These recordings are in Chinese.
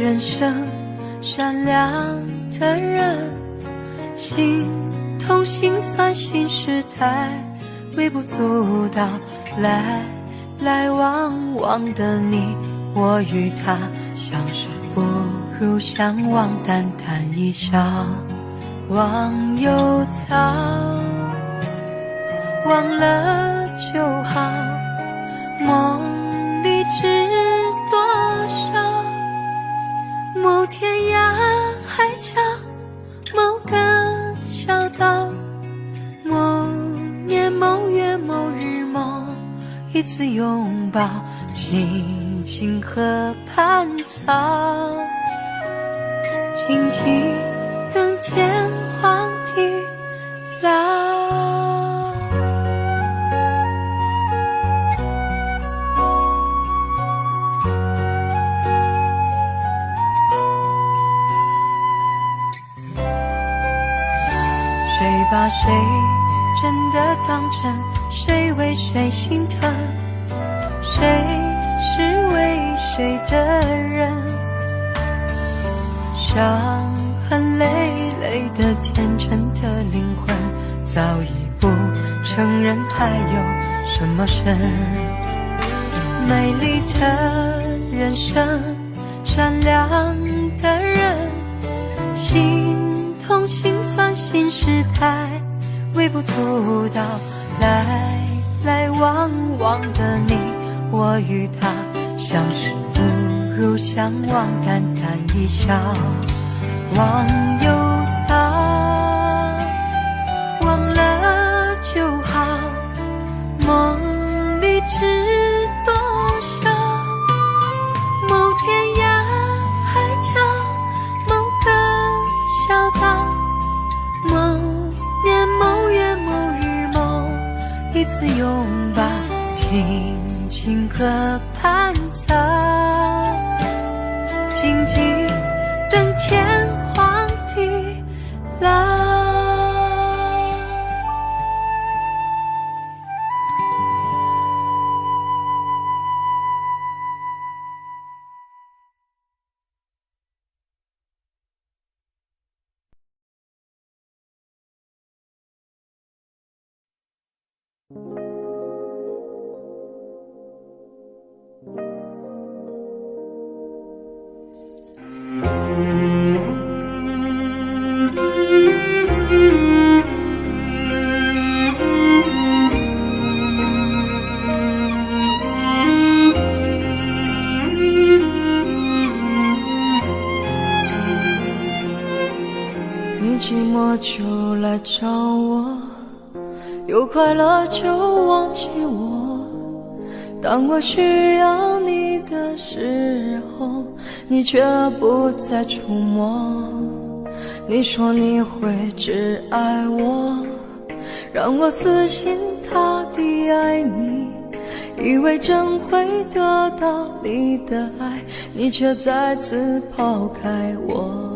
人生，善良的人，心痛心酸新时代，微不足道，来来往往的你我与他，相识不如相忘，淡淡一笑忘忧草，忘了就好，梦里知多少，某天涯海角，某个小岛，某年某月某日某一次拥抱，静静河畔草，静静等天荒地老。谁把谁真的当真？谁为谁心疼？谁是为谁的人？伤痕累累的天真的灵魂，早已不承认还有什么神。美丽的人生，善良的人，心痛心酸新时代，微不足道，来来往往的你我与他，相识不如相忘，淡淡一笑忘忧草，忘了就好，梦里知多少，某天涯海角，某个小岛，某年某月某日某一次拥抱，静静河畔草，静静等天荒地老。你寂寞就来找我，有快乐就忘记我，当我需要你的时候，你却不再触摸。你说你会只爱我，让我死心塌地爱你，以为真会得到你的爱，你却再次抛开我。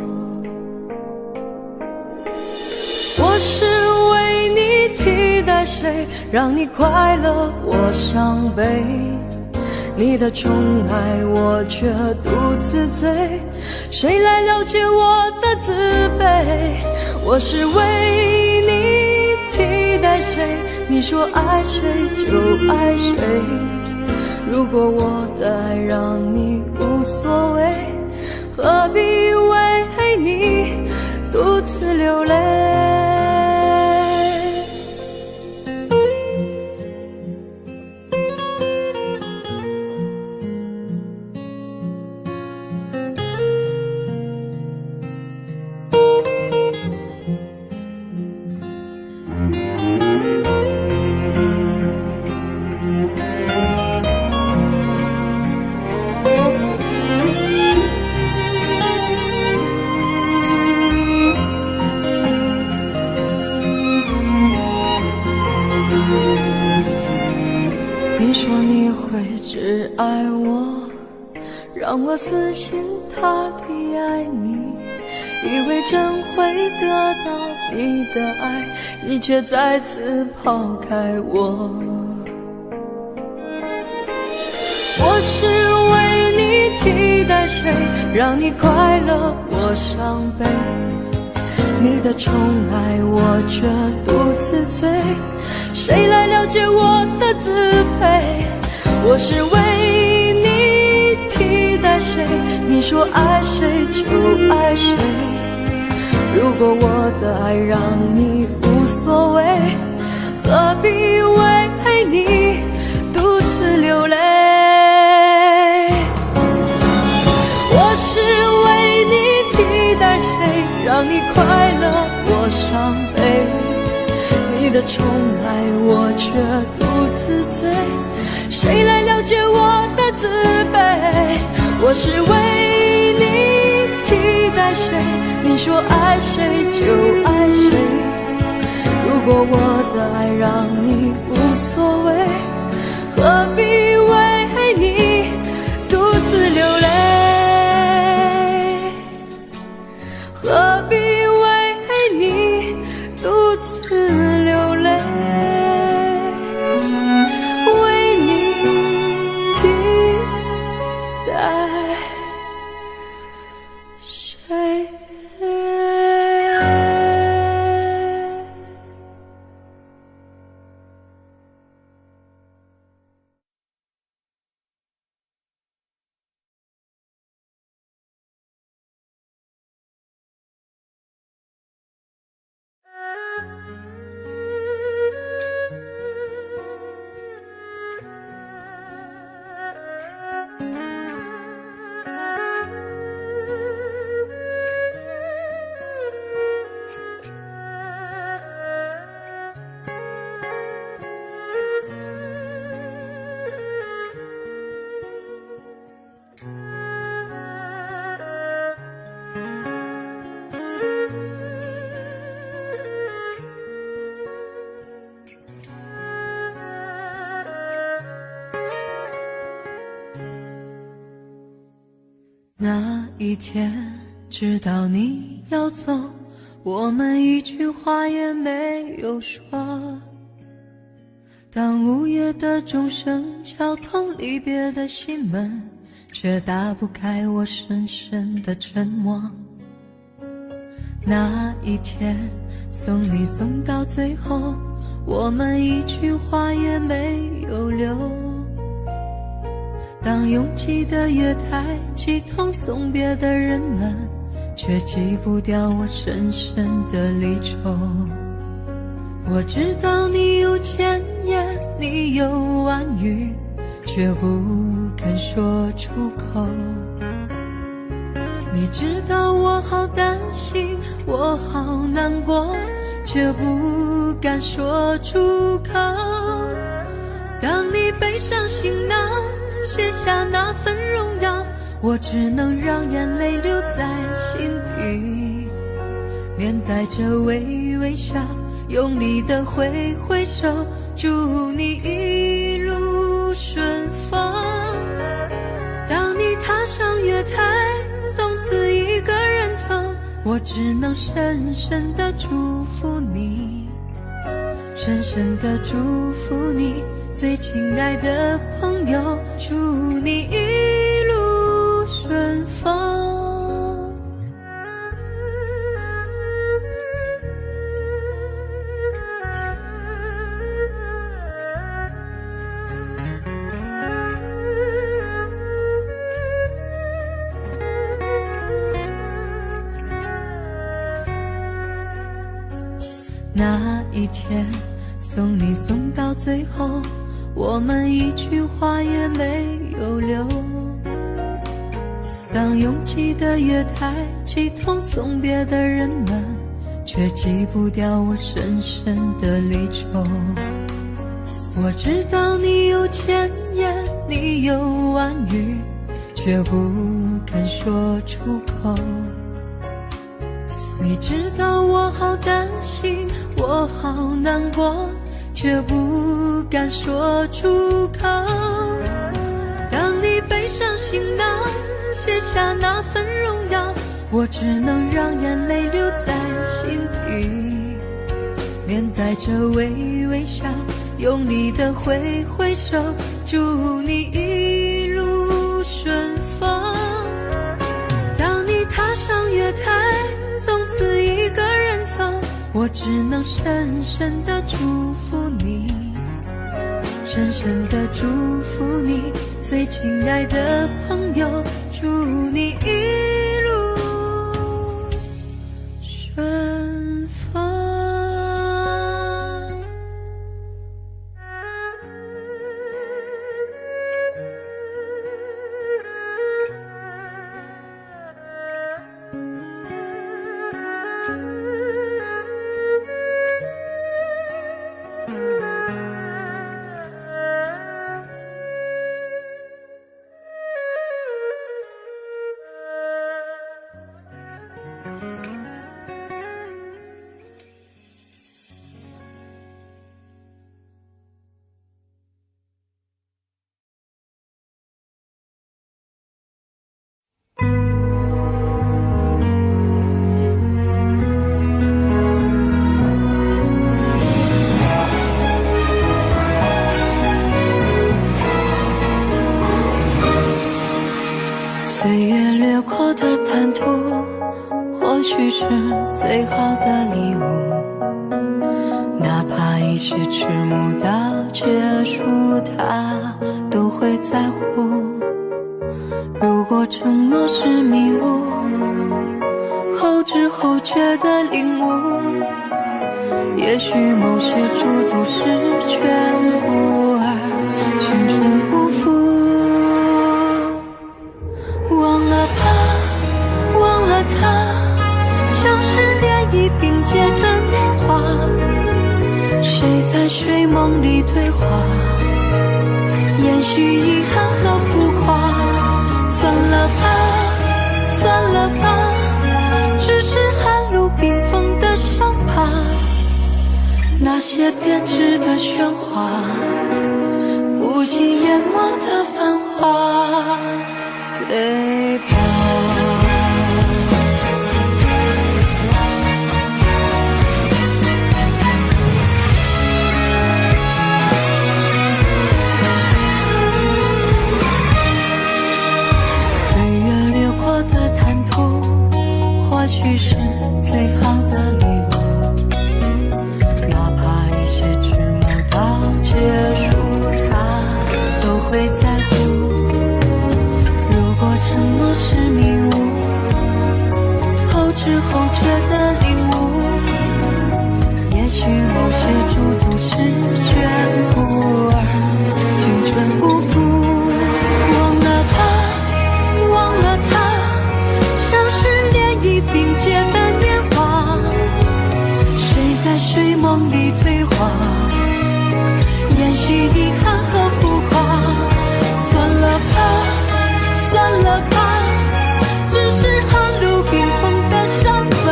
我是为你替代谁，让你快乐我伤悲，你的宠爱我却独自醉，谁来了解我的自卑？我是为你替代谁，你说爱谁就爱谁，如果我的爱让你无所谓，何必为你独自流泪？你说你会只爱我，让我死心塌地爱你，以为真会得到你的爱，你却再次抛开我。我是为你替代谁，让你快乐我伤悲，你的宠爱我却独自醉，谁来了解我的自卑？我是为你替代谁，你说爱谁就爱谁，如果我的爱让你无所谓，何必为你独自流泪？我是为你替代谁，让你快乐我伤悲，你的宠爱我却独自醉，谁来了解我的自卑？我是为你替代谁，你说爱谁就爱谁，如果我的爱让你无所谓，何必为你独自流泪？何必为你独自流泪？为你替代谁？那一天知道你要走，我们一句话也没有说，当午夜的钟声敲痛离别的心门，却打不开我深深的沉默。那一天送你送到最后，我们一句话也没有留，当拥挤的月台挤痛送别的人们，却挤不掉我深深的离愁。我知道你有千言，你有万语，却不肯说出口。你知道我好担心，我好难过，却不敢说出口。当你背上行囊卸下那份荣耀，我只能让眼泪留在心底，面带着微微笑，用力的挥挥手，祝你一路顺风。当你踏上月台从此一个人走，我只能深深地祝福你，深深地祝福你，最亲爱的朋友，祝你一路顺风。那一天送你送到最后，我们一句话也没有留，当拥挤的月台挤痛送别的人们，却挤不掉我深深的离愁。我知道你有千言，你有万语，却不肯说出口。你知道我好担心，我好难过，却不敢说出口。当你背上行囊卸下那份荣耀，我只能让眼泪留在心底，面带着微微笑，用力的挥挥手，祝你一路顺风。风。当你踏上月台，从此一个人走，我只能深深地祝福你，深深地祝福你，最亲爱的朋友，祝你一路顺风。岁月掠过的坦途，或许是最好的礼物，哪怕一切迟暮到结束，他都会在乎。如果承诺是迷雾，后知后觉的领悟，也许某些驻足是全部，而青春不复。忘了吧，忘了他，像是涟漪并肩的年华，谁在睡梦里对话，延续遗憾和浮夸。算了吧，算了吧，只是寒露冰封的伤疤，那些编织的喧哗，不及淹没的繁华，对吧？岁月掠过的坦途，或许是最好的礼物，哪怕一切迟暮到结束，他都会在乎。如果承诺是迷雾，后知后觉的领悟，也许某些驻足是全部，而青春不复。忘了吧，忘了他，像是涟漪并肩的年华，谁在睡梦里对话，延续遗憾和浮夸。算了吧，算了吧，只是寒露冰封的伤疤，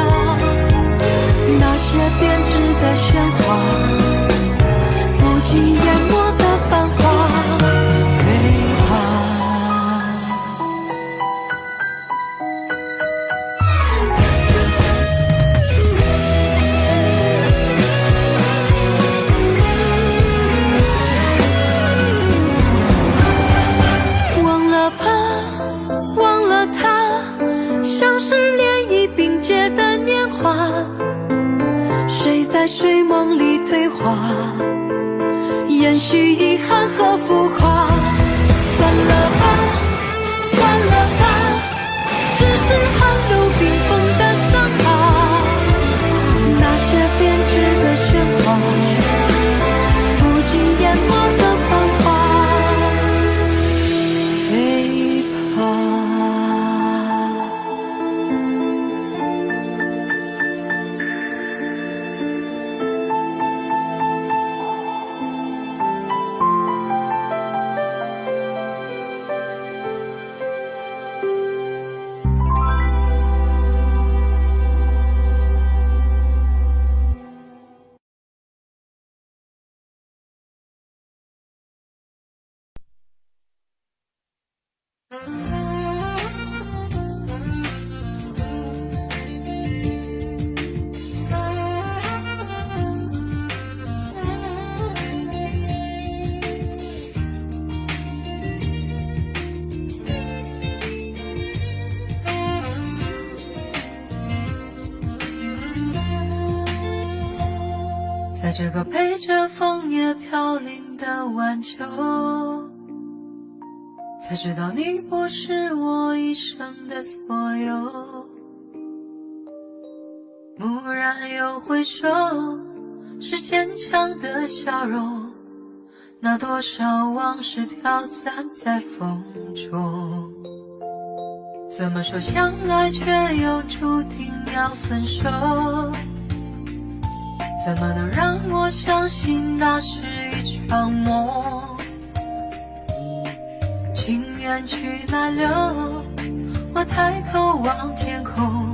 那些编织的喧哗，不在这个陪着枫叶飘零的晚秋，才知道你不是我一生的所有。蓦然又回首，是坚强的笑容，那多少往事飘散在风中。怎么说相爱却又注定要分手？怎么能让我相信那是一场梦？情缘去哪流？我抬头望天空，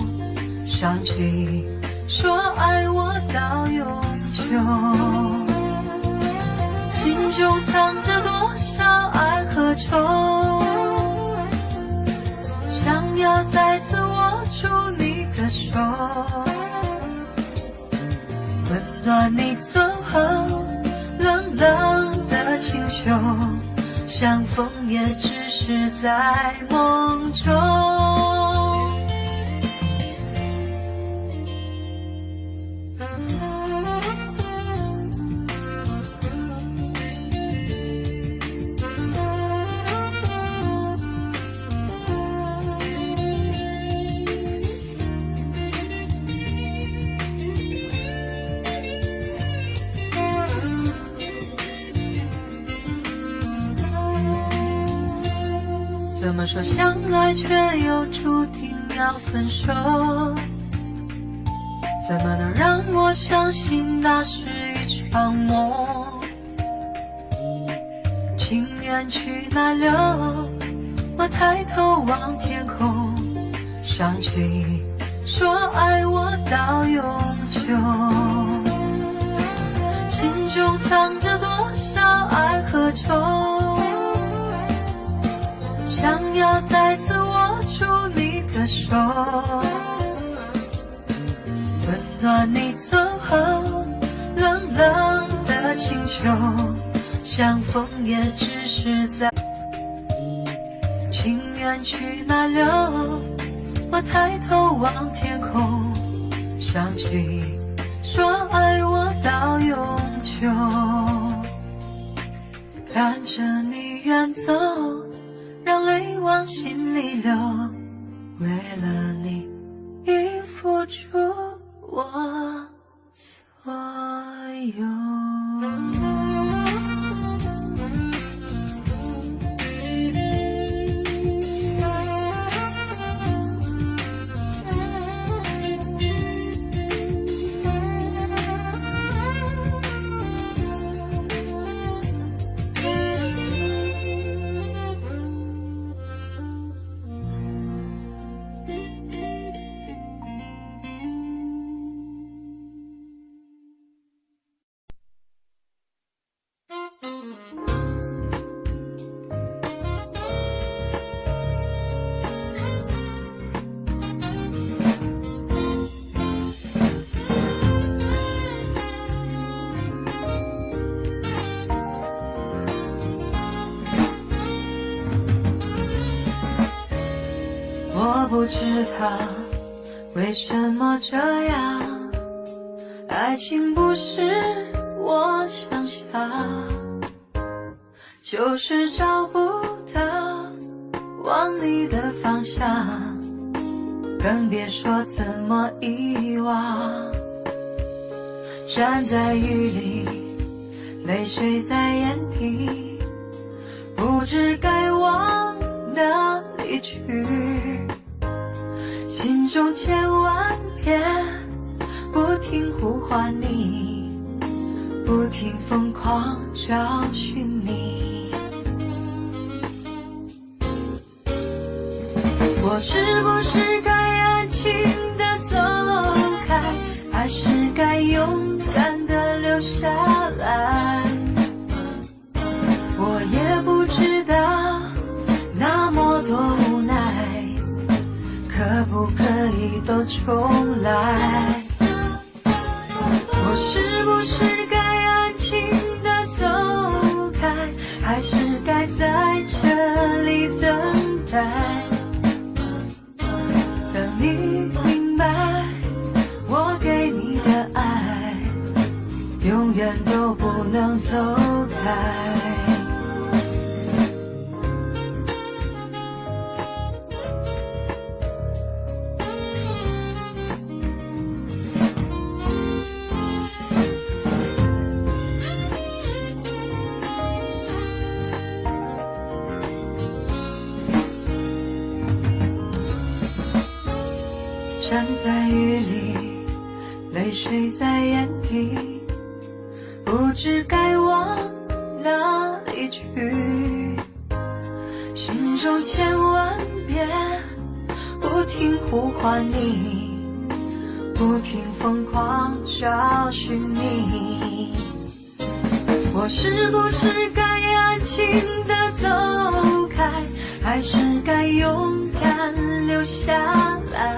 想起说爱我到永久。心中藏着多少爱和愁，想要再次握住你的手，温暖你走后冷冷的清秀，相逢也只是在梦中。怎么说相爱却又注定要分手？怎么能让我相信那是一场梦？情缘去哪流？我抬头望天空，想起说爱我到永久。心中藏着多少爱和愁，想要再次握住你的手，温暖你走后冷冷的清秋，相逢也只是在情缘去哪流？我抬头望天空，想起说爱我到永久。看着你远走，让泪往心里流，为了你已付出我所有。我不知道为什么这样，爱情不是我想象，就是找不到往你的方向，更别说怎么遗忘。站在雨里，泪水在眼底，不知该往哪里去，心中千万遍不停呼唤你，不停疯狂找寻你。我是不是该安静地走开，还是该勇敢地留下来？我也不知道，那么多无奈，可不可以都重来？我是不是该安静地走开，还是该在这里等待？等你明白，我给你的爱永远能走开。站在雨里，泪水在眼底，不知该往哪里去。心中千万遍不停呼唤你，不停疯狂找寻你。我是不是该安静地走开，还是该勇敢留下来？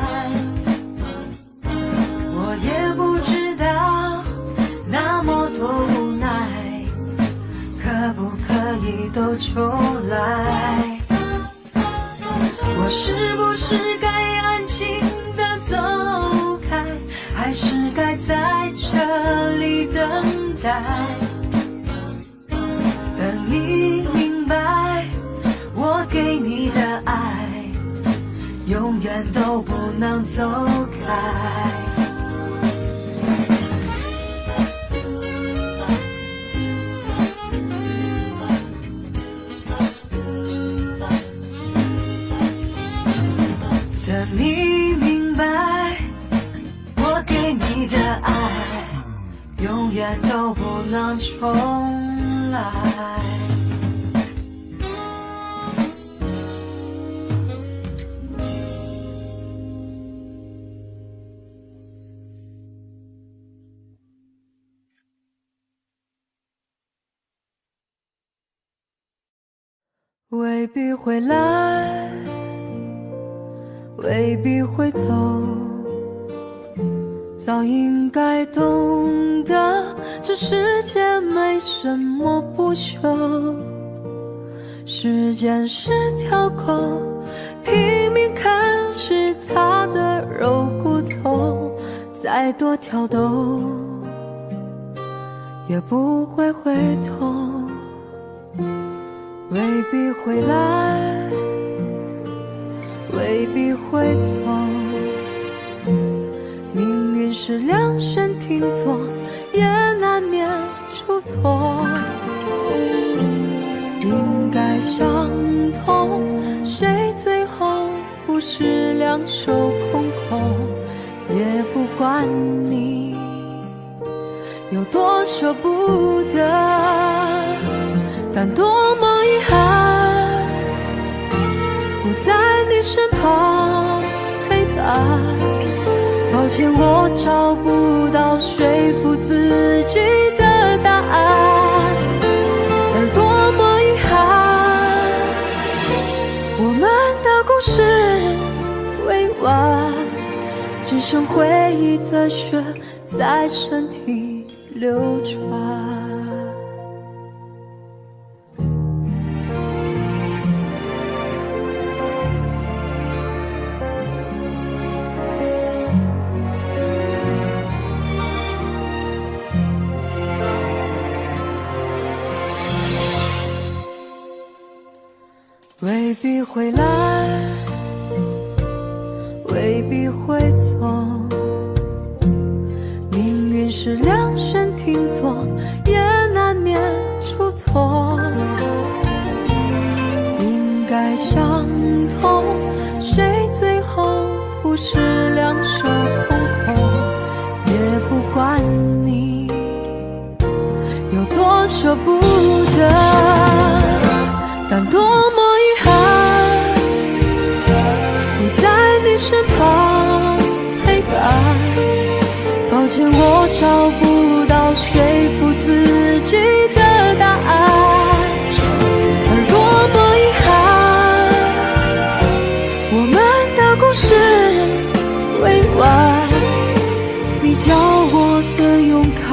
我也不知道那么多无奈，可不可以都重来？我是不是该安静地走开，还是该在这里等待？等你明白，我给你的爱永远都不能走开。等你明白，我给你的爱永远都不能重来。未必会来，未必会走，早应该懂得这世界没什么不朽。时间是条狗，拼命啃食它的肉骨头，再多挑逗也不会回头。未必会来，未必会走，命运是量身定做，也难免出错。应该相同，谁最后不是两手空空？也不管你有多舍不得，但多么遗憾，不在你身旁陪伴。抱歉，我找不到说服自己的答案，而多么遗憾，我们的故事未完，只剩回忆的血在身体流传。未必会来，未必会走，命运是量身定做，也难免出错。应该相同，谁最后不是两手空空？也不管你有多舍不得，但多么遗憾，不在你身旁陪伴。抱歉，我找不到说服自己的答案，而多么遗憾，我们的故事未完。你教我的勇敢，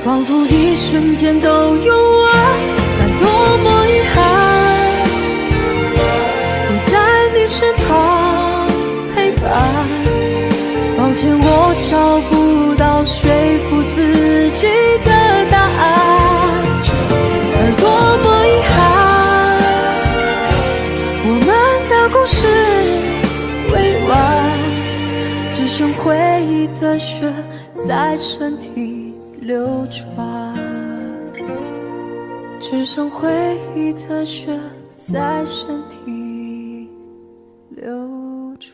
仿佛一瞬间都用完，但多么遗憾，不在你身旁陪伴。抱歉，我找不到说服自己的答案，忆的血在身体流转，只剩回忆的血在身体流转。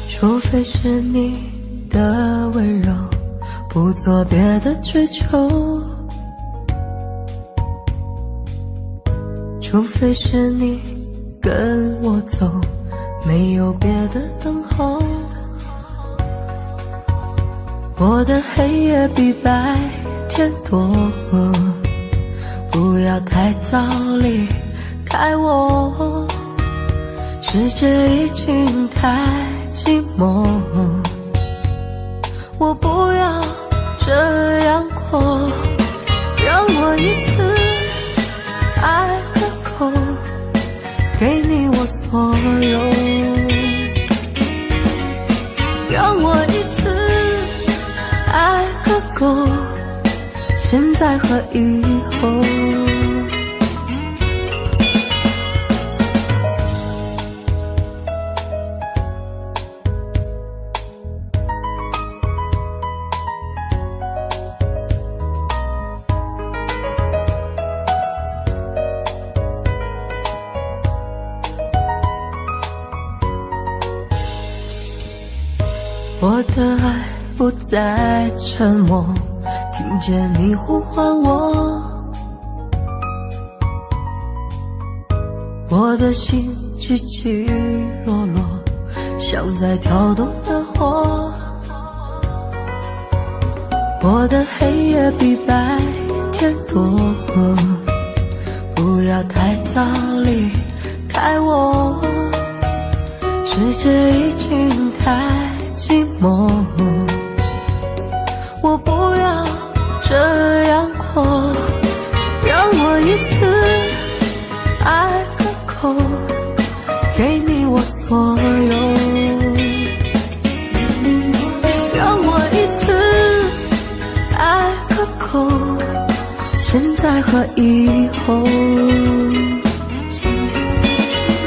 除非是你的温柔，不做别的追求，除非是你跟我走，没有别的等候。我的黑夜比白天多，不要太早离开我，世界已经太寂寞，我不要这样过，让我一次爱个够，给你我所有，让我一次爱个够，现在和以后。我的爱不再沉默，听见你呼唤我，我的心起起落落，像在跳动的火。我的黑夜比白天多，不要太早离开我，世界已经太寂寞，我不要这样过，让我一次爱个够，给你我所有，让我一次爱个够，现在和以后，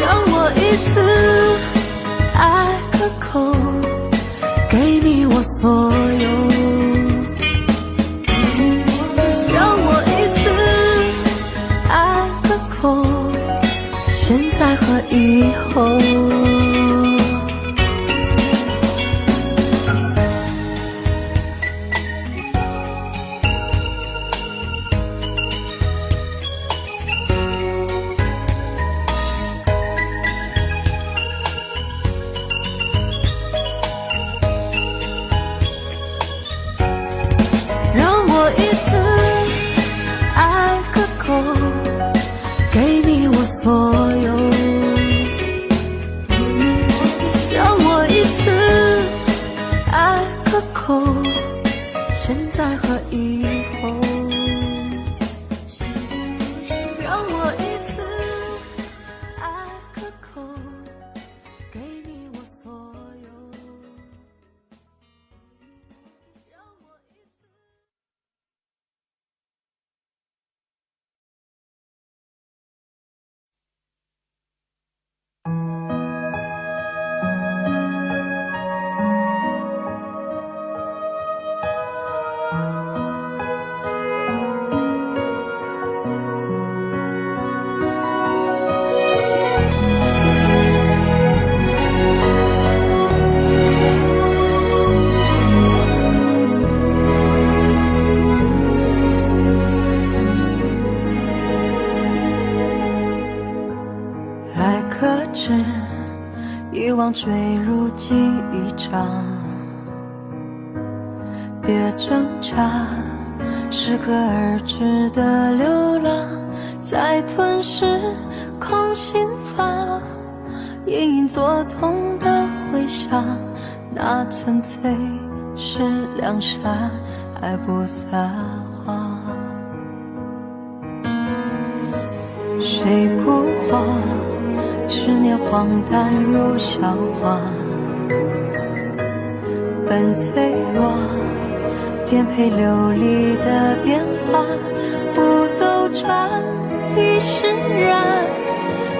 让我一次爱个够，给你我所有，让我一次爱个够，现在和以后。给你我所有，让我一次爱个够，现在和以后，让我一次爱个够，给你我所有。遗忘坠入记忆中，别挣扎，适可而止的流浪，在吞噬空心房，隐隐作痛的回响，那纯粹是两傻，还不撒谎。谁孤荒，执念荒诞如笑话，本脆弱，颠沛流离的变化，不斗转亦释然，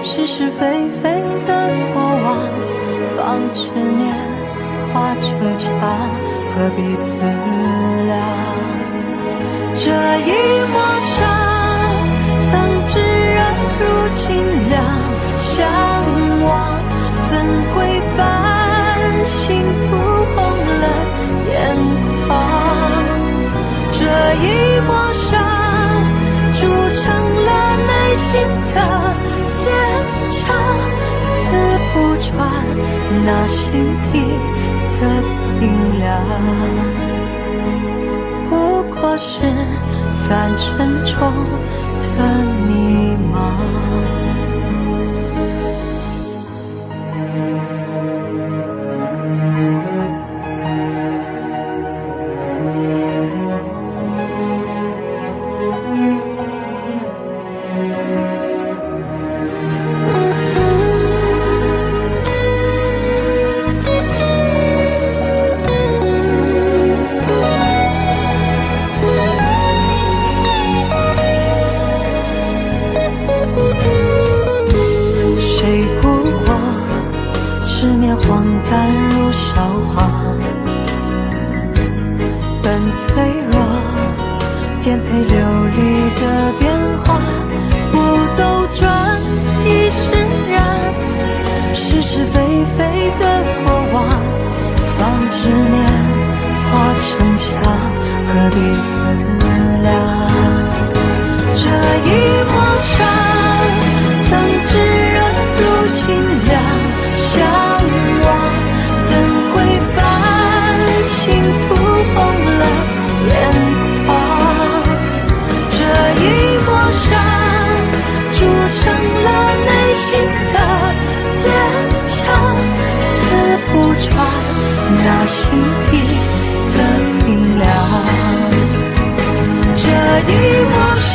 是是非非的过往，放执念化成茶，何必思量？这一抹伤，曾炙热如清凉，向往怎会繁星涂红了眼眶？这一抹伤铸成了内心的坚强，刺不穿那心底的冰凉，不过是泛沉重的迷茫。执念荒诞如笑话，本脆弱，颠沛流离的变化，不斗转亦释然，是是非非的过往，放执念化成墙，何必思量？这一抹伤，曾炙热如清凉，向往怎会繁星涂红了眼眶？这一抹伤铸成了内心的坚强，刺不穿那心底的冰凉。这一抹伤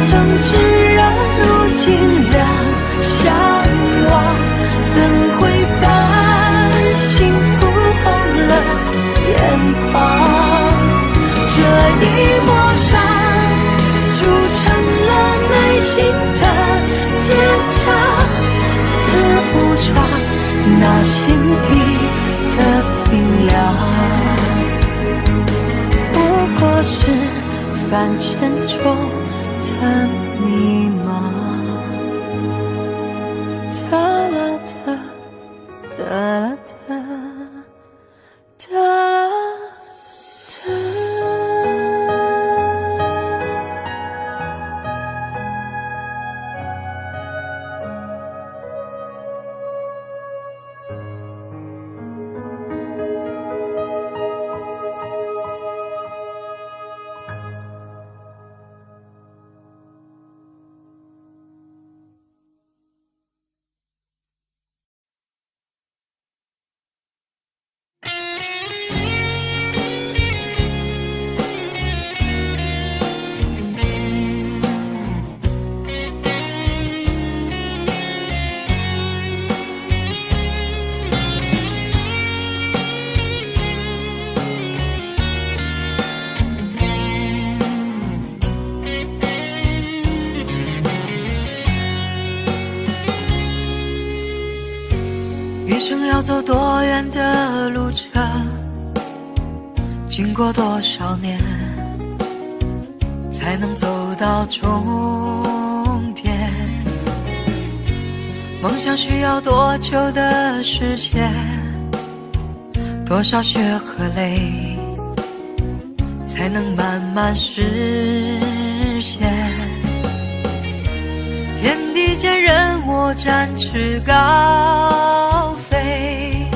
曾炙热如清凉，向往怎会繁星涂红了眼眶？这一抹伤铸成了内心的坚强，刺不穿那心底的冰凉，不过是泛沉重的迷茫。哒啦哒，哒啦哒，哒啦哒。一生要走多远的路程，经过多少年，才能走到终点？梦想需要多久的时间？多少血和泪，才能慢慢实现？天地间任我展翅高飞，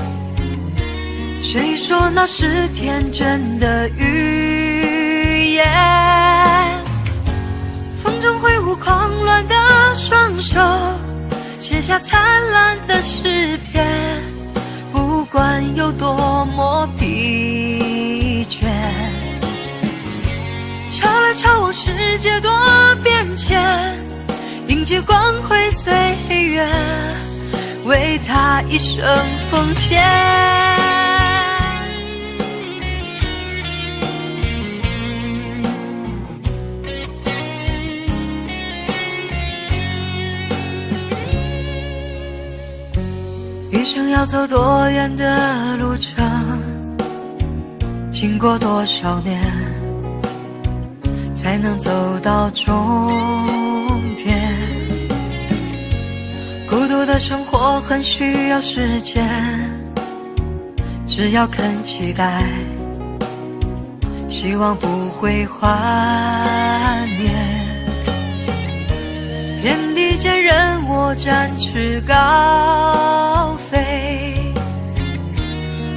谁说那是天真的语言？风中挥舞狂乱的双手，写下灿烂的诗篇。不管有多么疲倦，敲来敲往，世界多变迁，迎接光辉岁月，为他一生奉献。一生要走多远的路程，经过多少年，才能走到终点？孤独的生活很需要时间，只要肯期待，希望不会幻灭。天地间任我展翅高飞，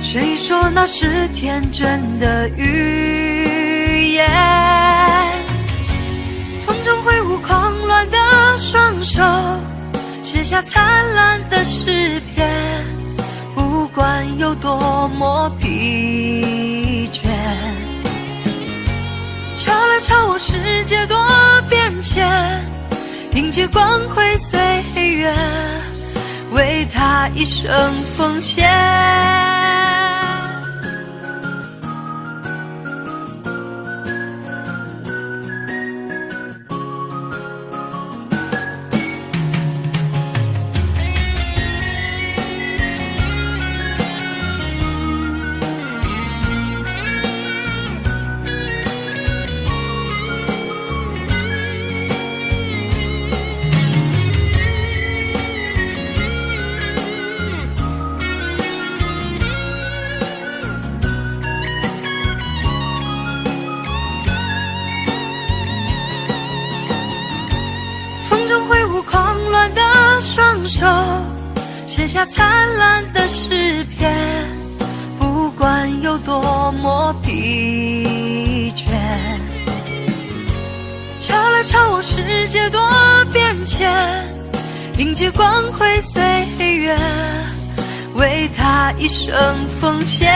谁说那是天真的语言？风中挥舞狂乱的双手，写下灿烂的诗篇。不管有多么疲倦，敲来敲往，世界多变迁，迎接光辉岁月，为他一生奉献。狂乱的双手，写下灿烂的诗篇。不管有多么疲倦，敲来敲往，世界多变迁，迎接光辉岁月，为他一生奉献。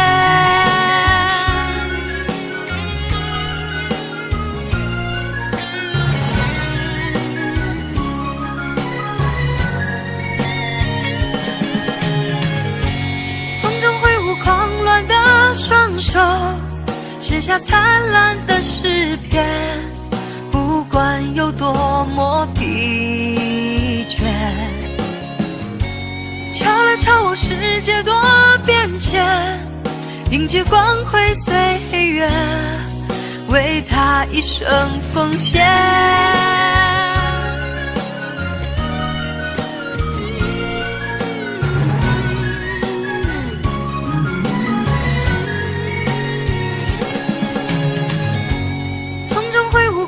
狂乱的双手，写下灿烂的诗篇。不管有多么疲倦，敲来敲往，世界多变迁，迎接光辉岁月，为他一生奉献。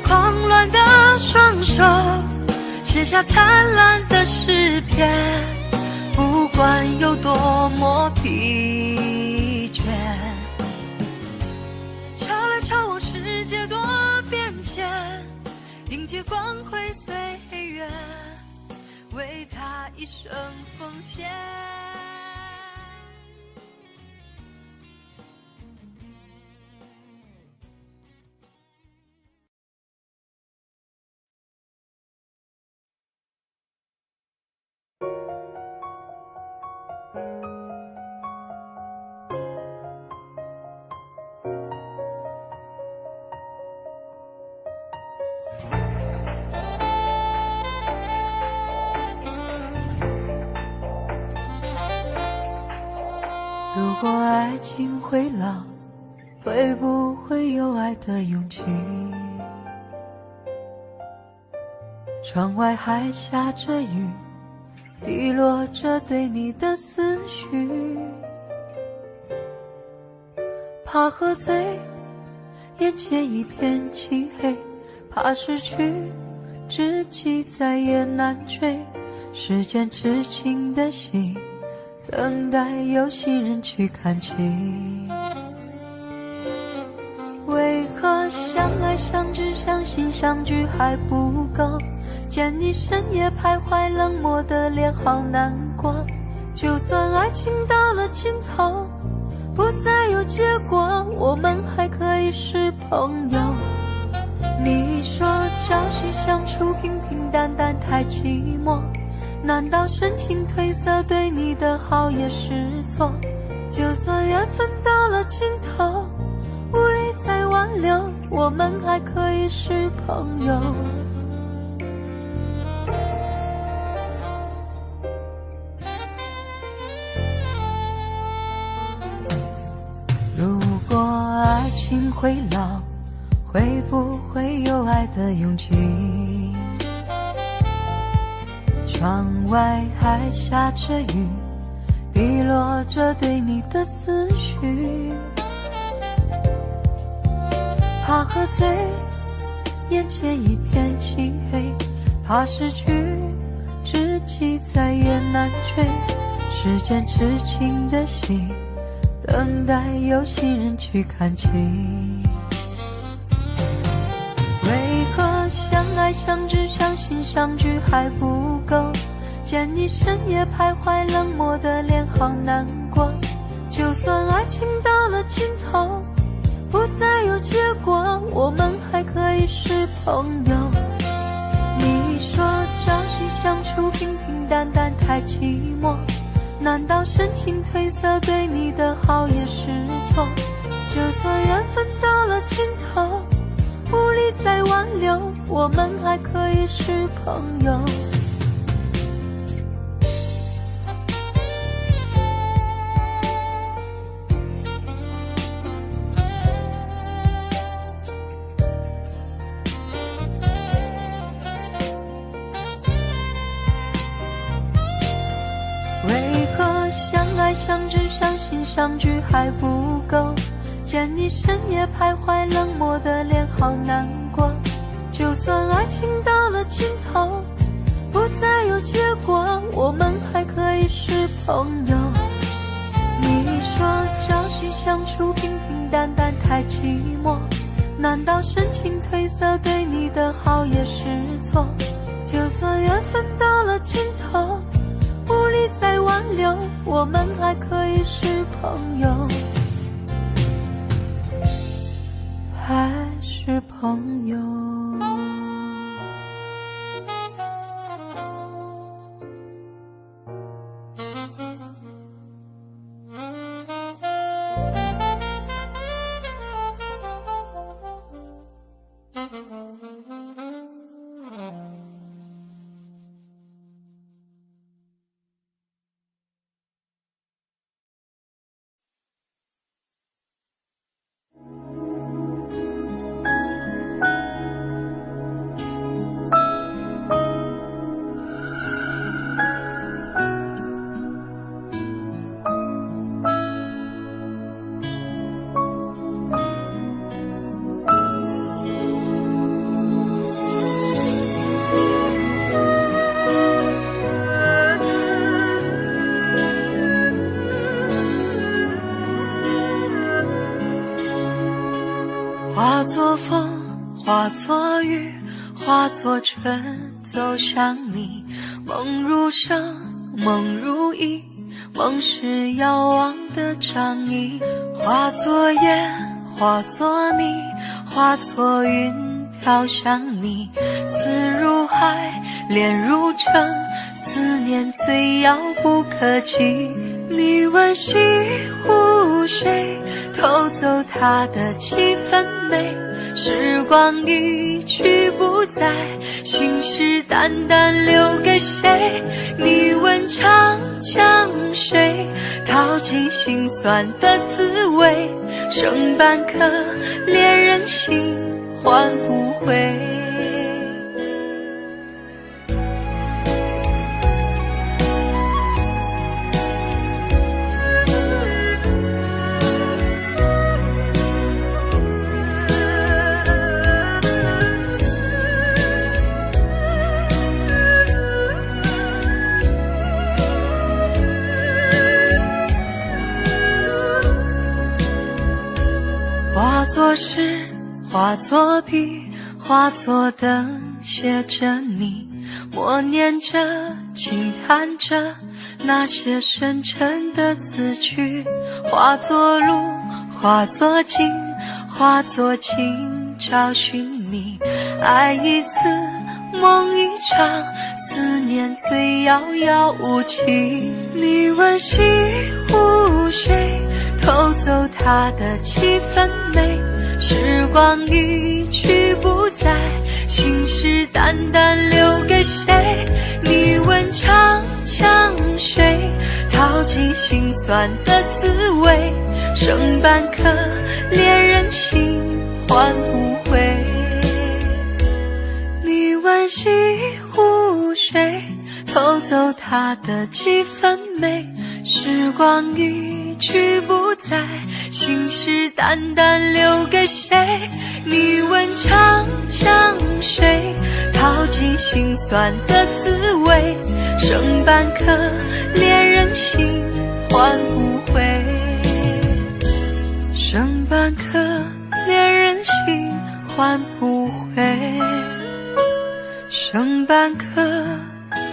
狂乱的双手，写下灿烂的诗篇。不管有多么疲倦，敲来敲往，世界多变迁，迎接光辉岁月，为他一生奉献。如果爱情会老，会不会有爱的勇气？窗外还下着雨，滴落着对你的思绪。怕喝醉，眼前一片漆黑，怕失去知己再也难追。时间痴情的心等待有心人去看齐。为何相爱相知相信相聚还不够，见你深夜徘徊，冷漠的脸好难过。就算爱情到了尽头，不再有结果，我们还可以是朋友。你说朝夕相处平平淡淡太寂寞，难道深情褪色对你的好也是错？就算缘分到了尽头，无力再挽留，我们还可以是朋友。如果爱情会老，会不会有爱的勇气？窗外还下着雨，滴落着对你的思绪。怕喝醉，眼前一片漆黑，怕失去，知己再也难追。时间痴情的心，等待有心人去看齐。为何相爱相知相信相聚还不够，见你深夜徘徊，冷漠的脸好难过。就算爱情到了尽头，不再有结果，我们还可以是朋友。你说朝夕相处平平淡淡太寂寞，难道深情褪色对你的好也是错？就算缘分到了尽头，无力再挽留，我们还可以是朋友。为何相爱相知相信相聚还不够，见你深夜徘徊，冷漠的脸好难过。就算爱情到了尽头，不再有结果，我们还可以是朋友。你说朝夕相处平平淡淡太寂寞，难道深情褪色对你的好也是错？就算缘分到了尽头，无力再挽留，我们还可以是朋友，还是朋友。化作风，化作雨，化作春，走向你。梦如声，梦如影，梦是遥望的仗义。化作烟，化作泥，化作云，飘向你。思如海，恋如城，思念最遥不可及。你问西湖水，偷走它的几分美。时光一去不再，心事淡淡留给谁？你问长江水，淘尽心酸的滋味。剩半颗恋人心，换不回。化作诗，化作笔，化作灯，写着你，默念着，轻弹着那些深沉的字句，化作路，化作景，化作情，找寻你。爱一次，梦一场，思念最遥遥无期。你问西湖水，偷走它的几分美，时光一去不再，心事淡淡留给谁？你问长江水，淘尽心酸的滋味，剩半颗恋人心，换不回。你问西湖水，偷走它的几分美，时光一去不再，心事淡淡留给谁？你问长江水，淘尽心酸的滋味，剩半颗恋人心，换不回。剩半颗恋人心，换不回。剩半颗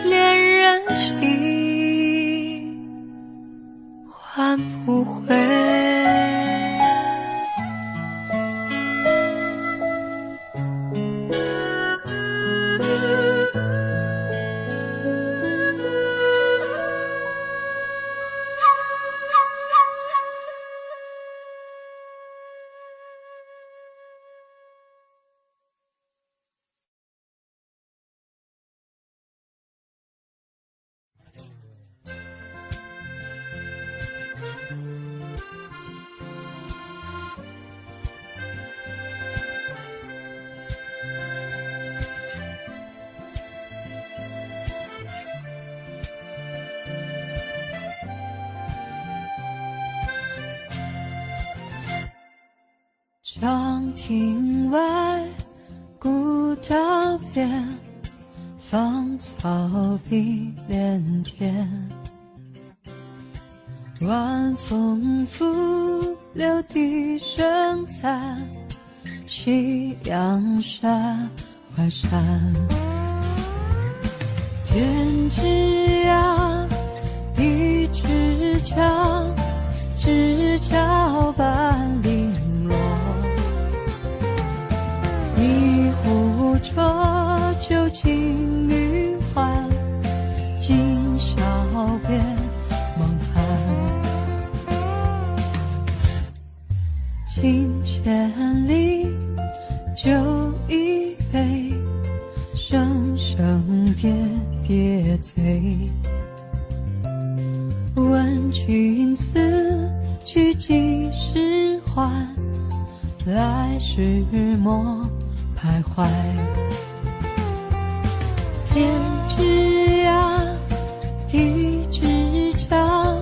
恋人心，换不回。长亭外，古道边，芳草碧连天。晚风拂柳笛声残，夕阳山外山。天之涯，地之角，知交半零落。一壶浊酒尽余欢，今宵别梦寒。情千里，酒一杯，声声喋喋醉。问君此去几时还？来时莫徘徊。天之涯，地之角，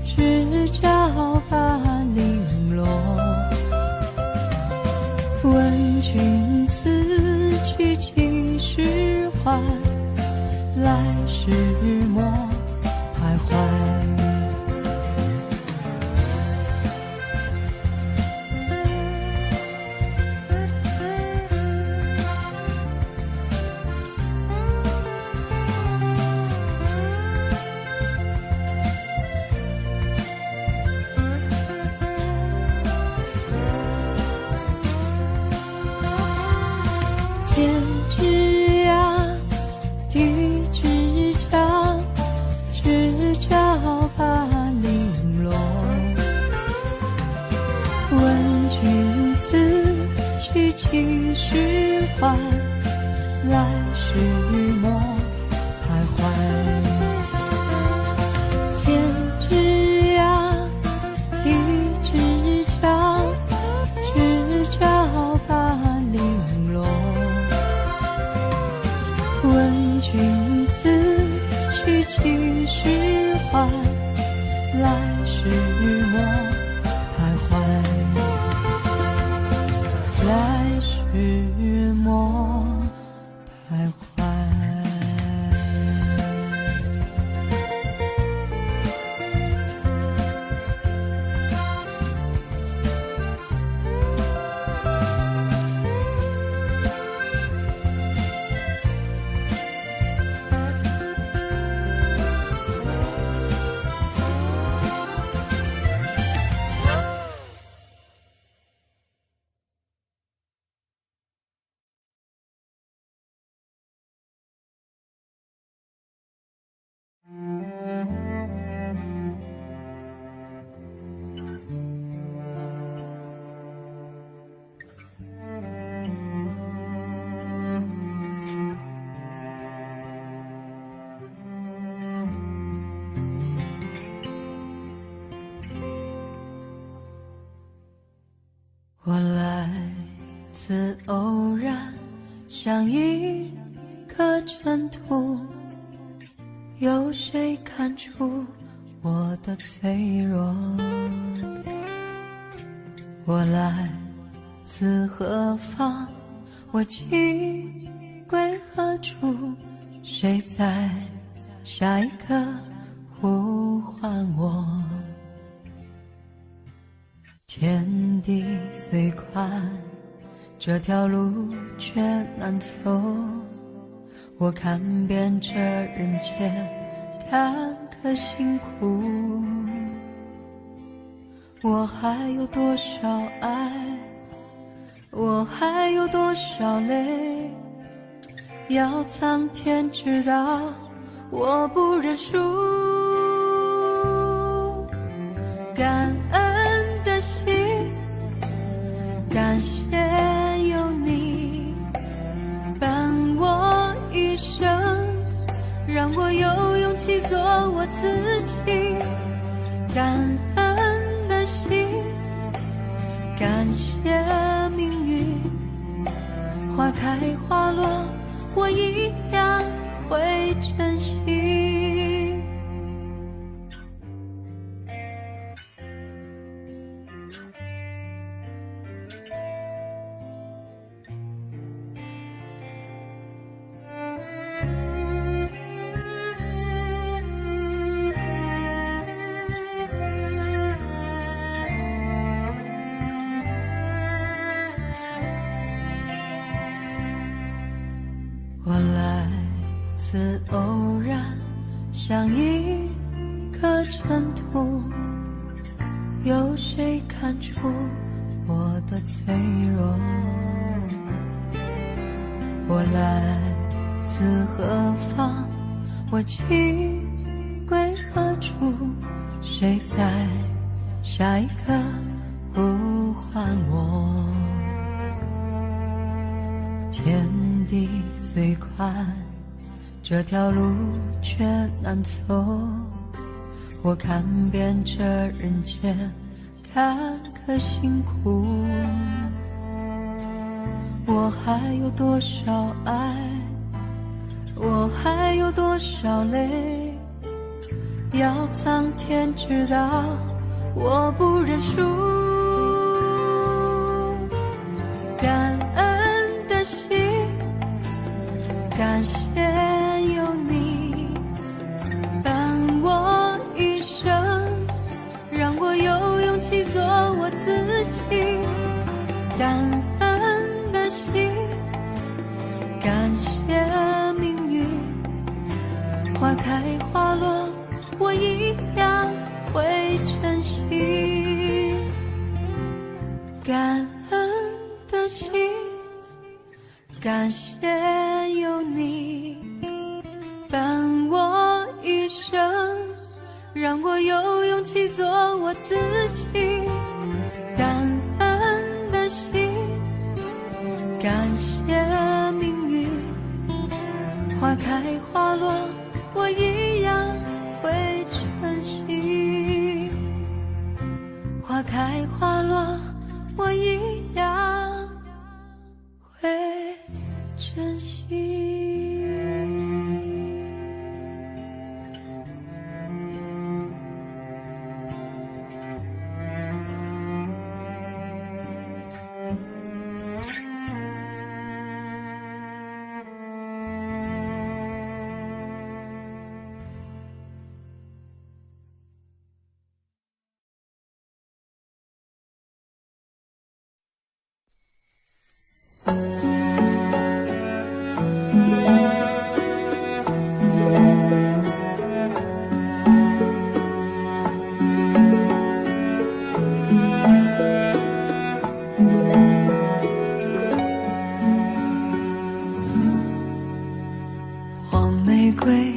知交半零落。问君此去几时还？来时莫徘徊。天之涯，地之角，知交半零落。问君此去几时还？来时莫徘徊。天之涯，地之角，知交半零落。问君此去几时还？来时莫徘徊。来时莫徘徊。次偶然，像一颗尘土，有谁看出我的脆弱？我来自何方？我情归何处？谁在下一刻呼唤我？天地虽宽，这条路却难走。我看遍这人间坎坷辛苦，我还有多少爱，我还有多少泪，要苍天知道，我不认输。感恩的心，感谢有你伴我一生，让我有勇气做我自己。感恩的心，感谢命运，花开花落，我一样会珍惜。我来自偶然，像一颗尘土，有谁看出我的脆弱？我来自何方？我情归何处？谁在下一刻呼唤我？天地虽宽，这条路却难走。我看遍这人间坎坷辛苦，我还有多少爱，我还有多少泪，要苍天知道，我不认输。感恩的心，感谢有你伴我一生，让我有勇气做我自己。感恩的心，感谢命运，花开花落，我一样会珍惜。感恩的心，感谢有你伴我一生，让我有勇气做我自己。感恩的心，感谢命运，花开花落，我一样会珍惜。花开花落，我一样会珍惜。黄玫瑰，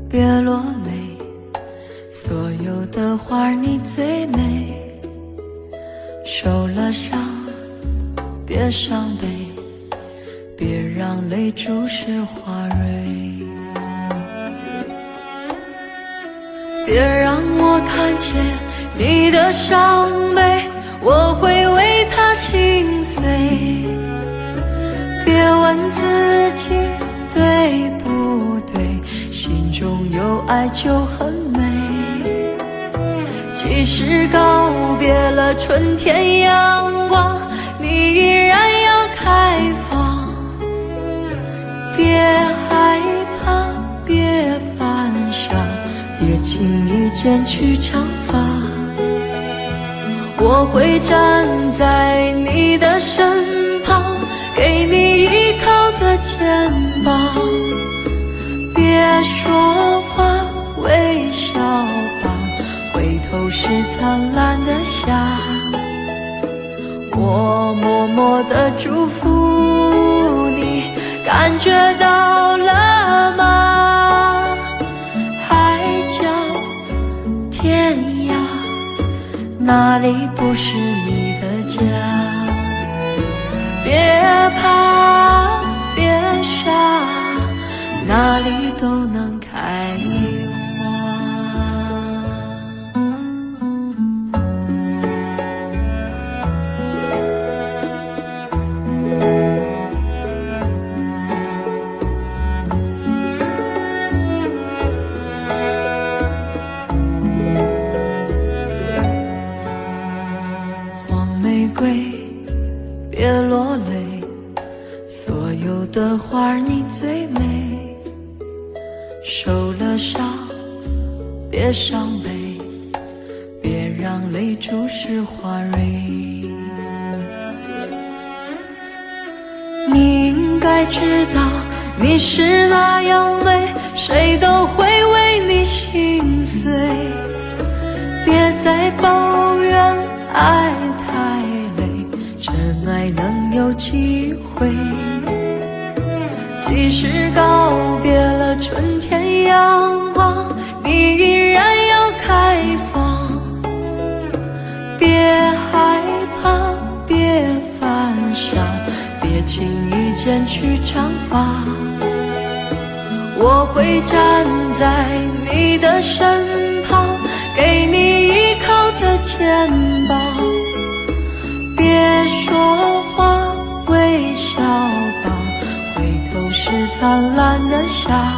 别落泪，所有的花儿你最美。受了伤，别伤悲，别让泪注视花蕊。别让我看见你的伤悲，我会为他心碎。爱就很美。即使告别了春天阳光，你依然要开放。别害怕，别犯傻，别轻易剪去长发。我会站在你的身旁，给你依靠的肩膀。别说话，微笑吧，回头是灿烂的夏。我默默地祝福你，感觉到了吗？海角天涯，哪里不是你的家？别怕，别傻，哪里都能开花。黄玫瑰，别落泪，所有的花儿你最美。受了伤，别伤悲，别让泪注湿花蕊。你应该知道，你是那样美，谁都会为你心碎。别再抱怨爱太累，真爱能有机会。即使告别了春天阳光，你依然要开放。别害怕，别犯傻，别轻易剪去长发。我会站在你的身旁，给你依靠的肩膀。别说话，微笑吧，是灿烂的夏。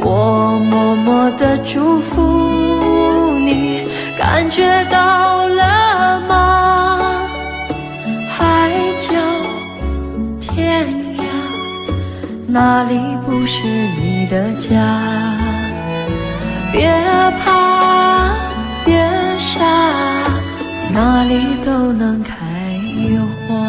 我默默地祝福你，感觉到了吗？海角天涯，哪里不是你的家？别怕，别傻，哪里都能开花。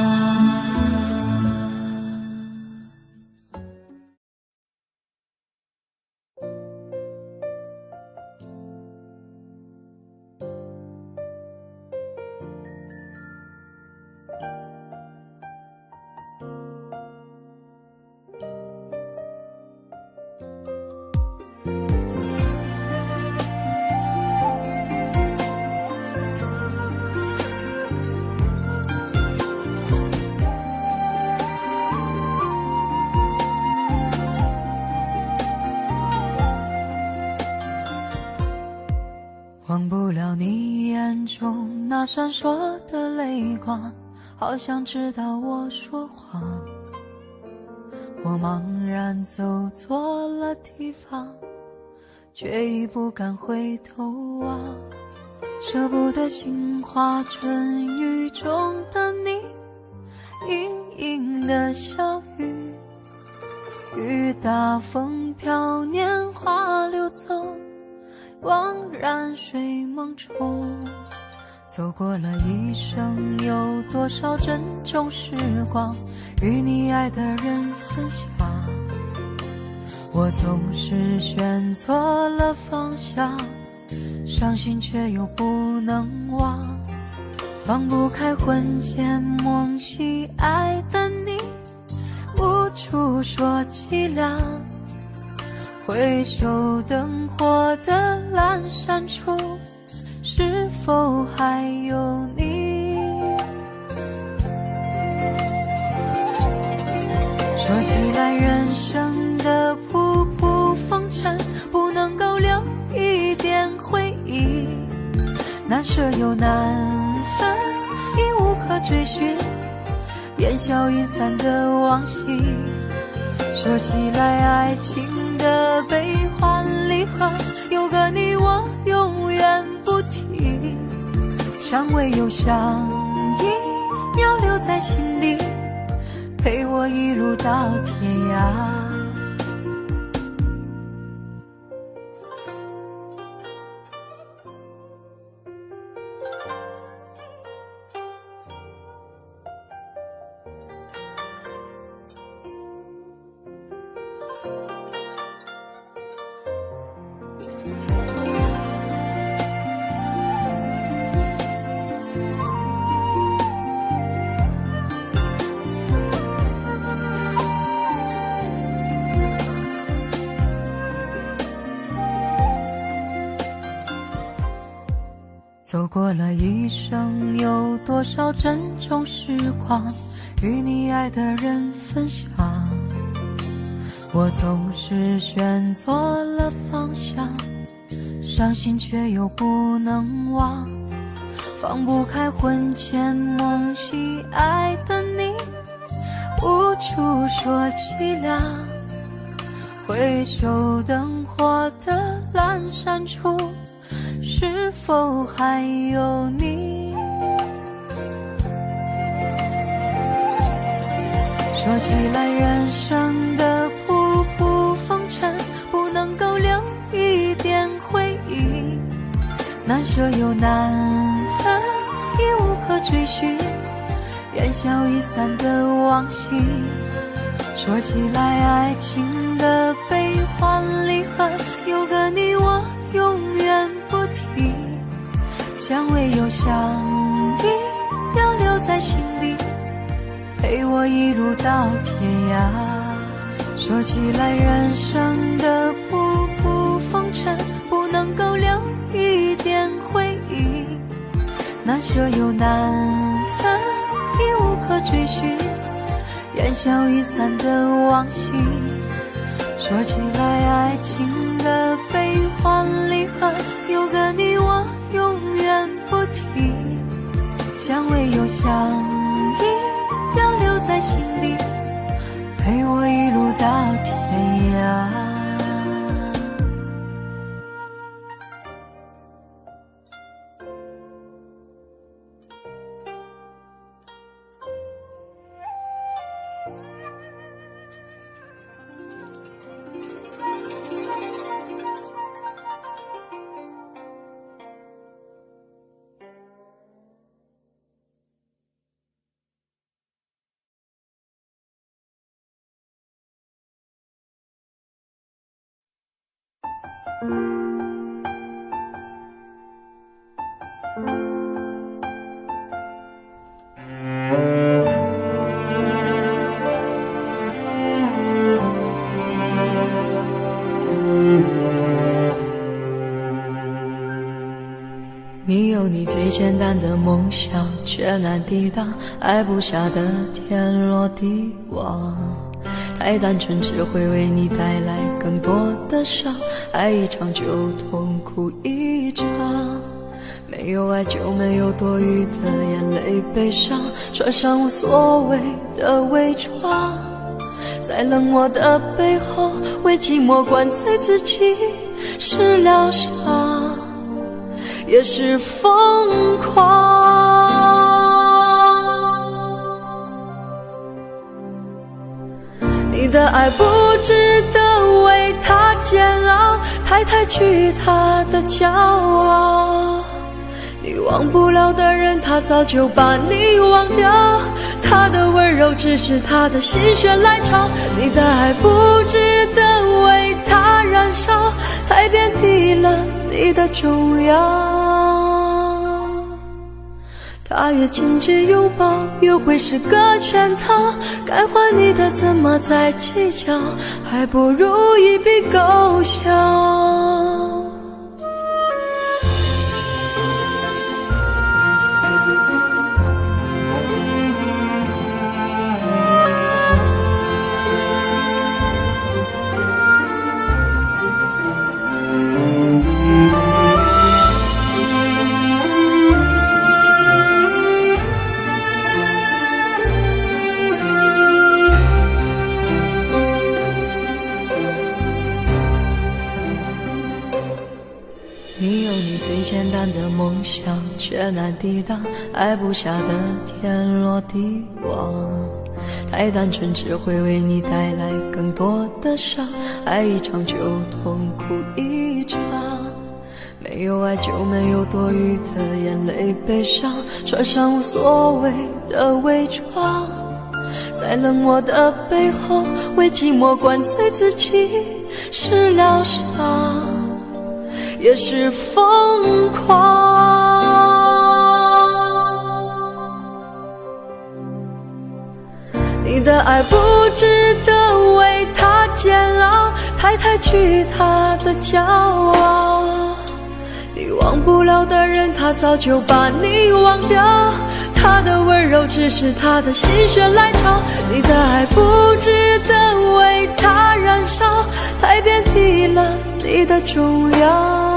忘不了你眼中那闪烁的泪光，好像知道我说谎。我茫然走错了地方，却已不敢回头望。舍不得杏花春雨中的你，盈盈的小雨，雨打风飘，年华流走，惘然睡梦中。走过了一生，有多少珍重时光与你爱的人分享。我总是选错了方向，伤心却又不能忘。放不开魂牵梦系爱的你，无处说凄凉。回首灯火的阑珊处，是否还有你？说起来人生的仆仆风尘，不能够留一点回忆，难舍又难分，已无可追寻，烟消云散的往昔。说起来爱情的悲欢离合，有个你我永远不提，相偎又相依，要留在心里，陪我一路到天涯。走过了一生，有多少珍重时光与你爱的人分享，我总是选错了方向，伤心却又不能忘，放不开魂牵梦系爱的你，无处说凄凉，回首灯火的阑珊处，是否还有你？说起来人生的仆仆风尘，不能够留一点回忆，难舍又难分，已无可追寻，烟消云散的往昔。说起来爱情的悲欢离合，有个你我永远不提，相偎又相依，要留在心里，陪我一路到天涯。说起来人生的仆仆风尘，不能够留一点回忆，难舍又难分，已无可追寻，烟消云散的往昔。说起来爱情的悲欢离合，有个你我永远不提，相偎又相依，要留在心里，陪我一路到天涯。你有你最简单的梦想，却难抵挡爱不下的天罗地网。太单纯只会为你带来更多的伤，爱一场就痛苦一场，没有爱就没有多余的眼泪悲伤，穿上无所谓的伪装，在冷漠的背后为寂寞灌醉自己，是疗伤也是疯狂。你的爱不值得为他煎熬，太去他的骄傲，你忘不了的人他早就把你忘掉，他的温柔只是他的心血来潮，你的爱不值得为他燃烧，太贬低了你的重要，他越紧紧拥抱又会是个圈套，该还你的怎么再计较，还不如一笔勾销。想，却难抵挡爱不下的天罗地网。太单纯只会为你带来更多的伤，爱一场就痛苦一场，没有爱就没有多余的眼泪悲伤，穿上无所谓的伪装，在冷漠的背后为寂寞灌醉自己，是疗伤也是疯狂。你的爱不值得为他煎熬，太惧他的骄傲，你忘不了的人他早就把你忘掉，他的温柔只是他的心血来潮，你的爱不值得为他燃烧，太贬低了你的重要。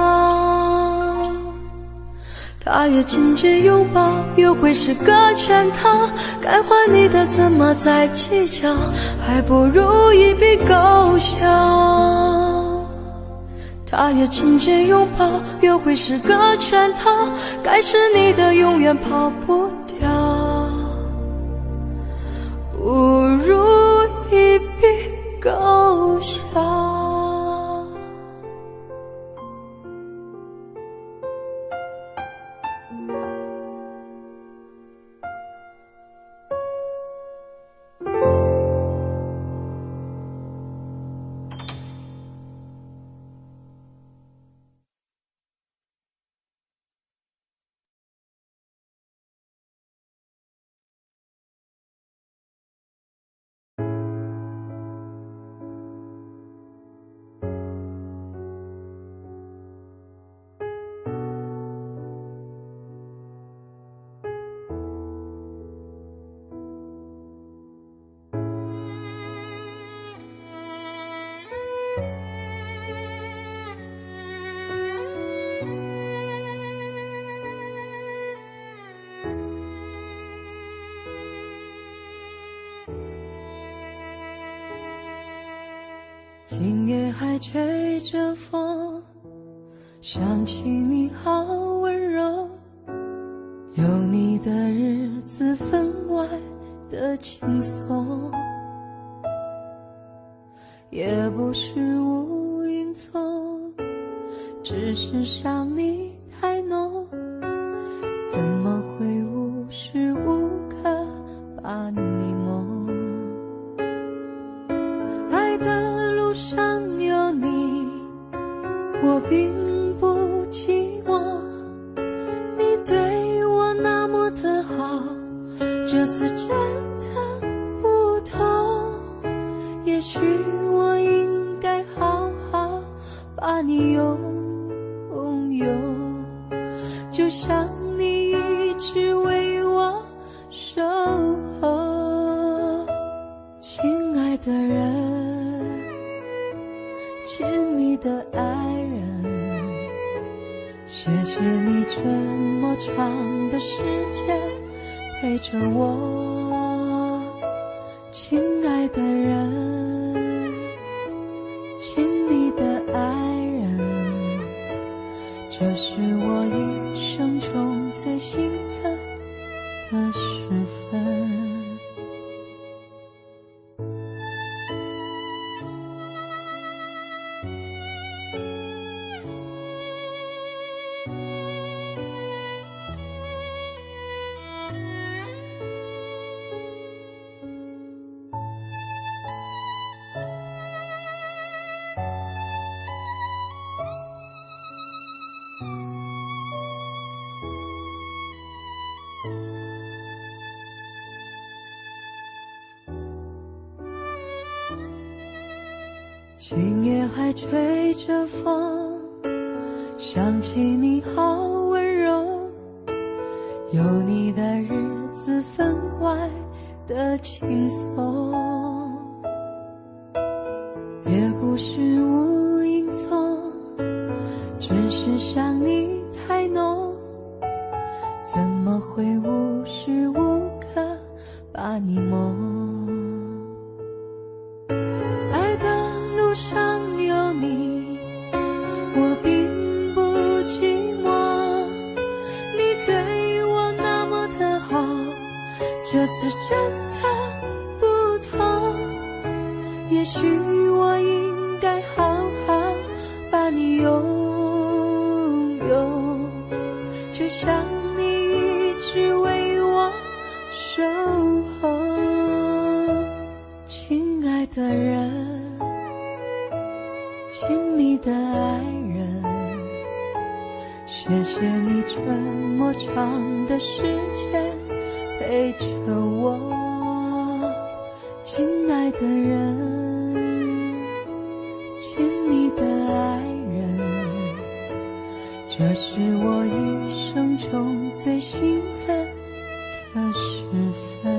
他越紧紧拥抱越会是个圈套，该还你的怎么再计较，还不如一笔勾销。他越紧紧拥抱越会是个圈套，该是你的永远跑不掉，不如一笔勾销。今夜还吹着风，想起你好温柔，有你的日子分外的轻松，也不是无影踪，只是想你太浓，怎么会无时无刻把你梦，爱的路上有你，我并不寂寞，你对我那么的好，这次真的不同，也许我应该好好把你拥有，就像你一直为我守候。亲爱的人，亲密的爱人，谢谢你这么长的时间陪着我。亲爱的人，亲密的爱人，这是我一生中最兴奋的时分。今夜还吹着风，想起你好温柔，有你的日子分外的轻松，也不是无影踪，只是想你太浓，怎么会无时无刻把你梦，爱的路上有你，我并不寂寞，这次真的不同，也许我应该好好把你拥有，就像你一直为我守候。亲爱的人，亲密的爱人，谢谢你这么长的时间陪着我。亲爱的人，亲密的爱人，这是我一生中最兴奋的时分。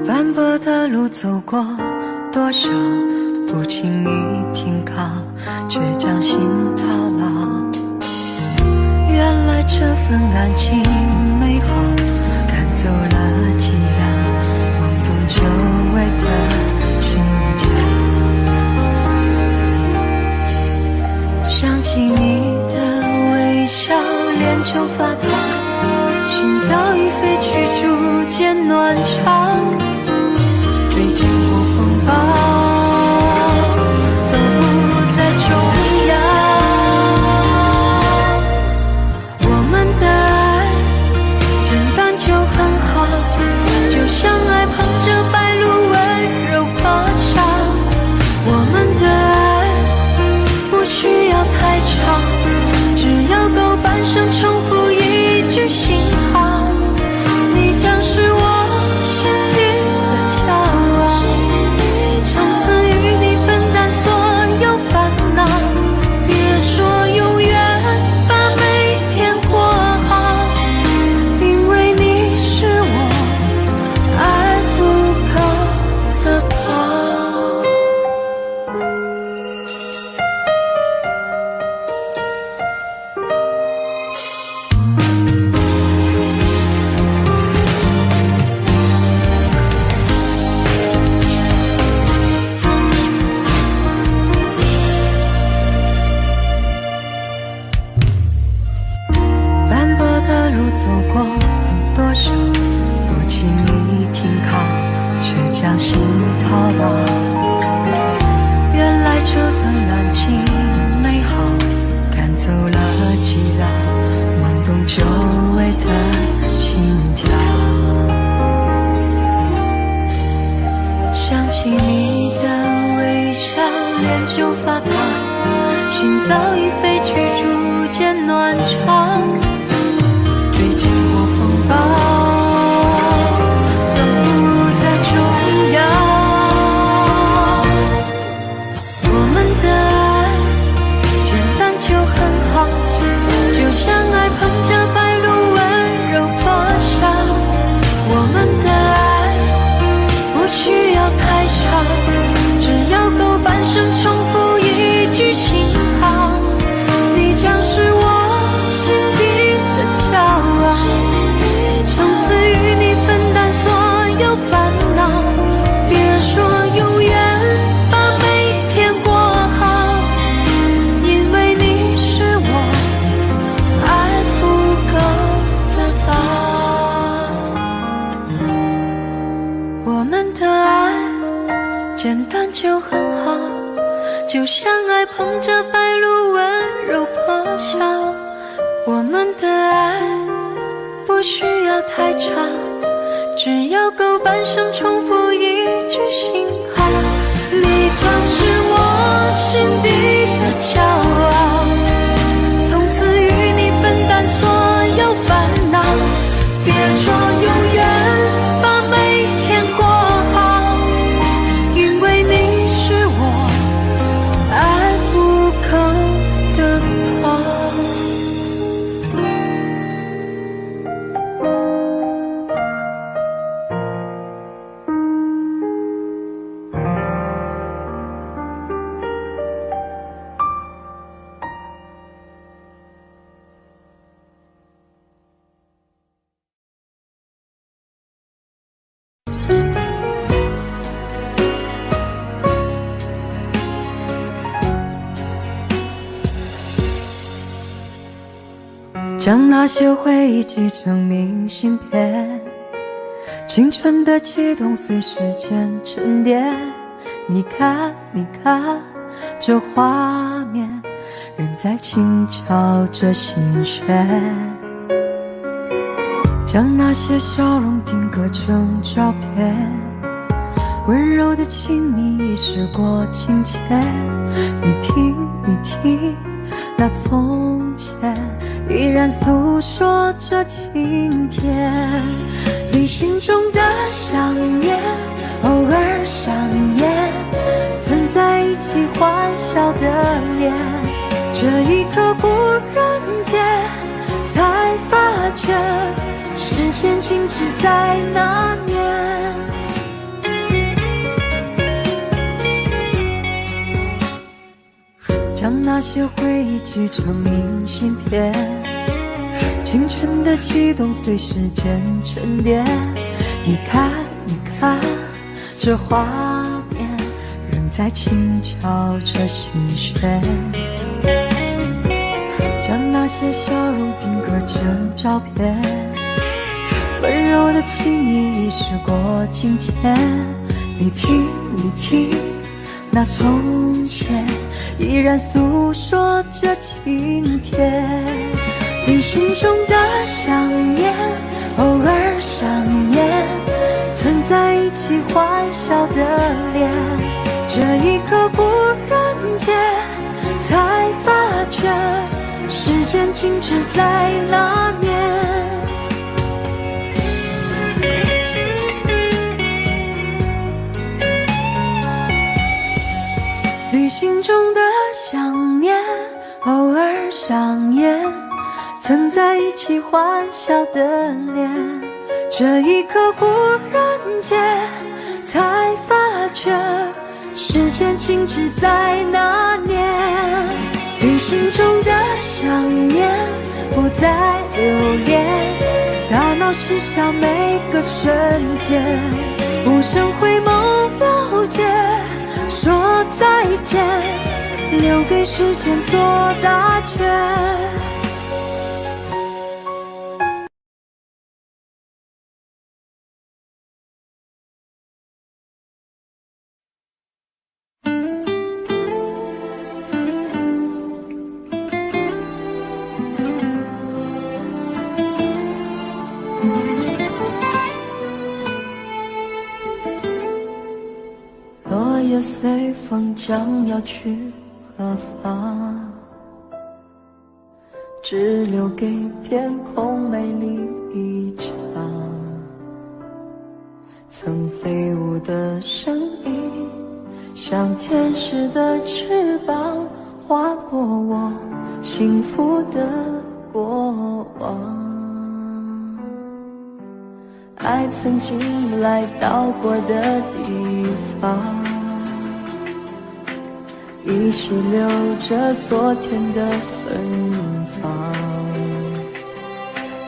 斑驳的路走过多少，不轻易停靠，却将心套牢。原来这份感情美好，赶走了寂寥，懵懂久违的心跳。想起你的微笑，脸就发烫，心早已飞去逐渐暖潮。没经过风暴，都不再重要。我们的爱简单就很好，就像爱捧着白鹭温柔破晓。我们的爱不需要太长，只要够半生重复一句心好。你将是我心里的骄傲，从此与你分担所有烦恼，别说永远把每天过好，因为你是我爱不够的宝。走过多少，不轻易停靠，却将心套牢。原来这份感情美好，赶走了寂寥，懵懂久违的心跳。想起你的眼就发烫，心早已飞去，逐渐暖场。历经过风暴，都不再重要。我们的爱简单就很好，就像爱捧着白露温柔破晓。我们的爱不需要太长，只要够半生重复一句信号。你将是我心底的骄傲，从此与你分担所有烦恼。别说永远，把每天过好，因为你是我爱不够的宝。我们的爱简单就很好，就像爱捧着白露温柔破晓。我们的爱不需要太长，只要够半生重复一句信号。你将是我心底的骄傲，从此与你分担所有烦恼。别说永远，把每天过好，因为你是我爱不够的宝。将那些回忆寄成明信片，青春的悸动随时间沉淀。你看，你看，这画面仍在轻敲着心弦。将那些笑容定格成照片，温柔的亲密已时过境迁。你听，你听，那从前依然诉说着情甜。你心中的想念，偶尔想念，曾在一起欢笑的脸。这一刻忽然间才发觉，时间静止在那年。将那些回忆寄成明信片，青春的悸动随时间沉淀。你看，你看，这画面仍在轻敲着心弦。将那些笑容定格成照片，温柔的亲密已时过境迁。你听，你听，那从前依然诉说着情甜。你心中的想念，偶尔想念，曾在一起欢笑的脸。这一刻忽然间才发觉，时间静止在那年。旅行中的想念，偶尔想念，曾在一起欢笑的脸。这一刻忽然间才发觉，时间静止在那年。旅行中的想念不再留恋，大脑失效每个瞬间，无声回眸了解，说再见，留给时间做答卷。也随风将要去何方，只留给天空美丽一场。曾飞舞的声音，像天使的翅膀，划过我幸福的过往。爱曾经来到过的地方，依稀留着昨天的芬芳。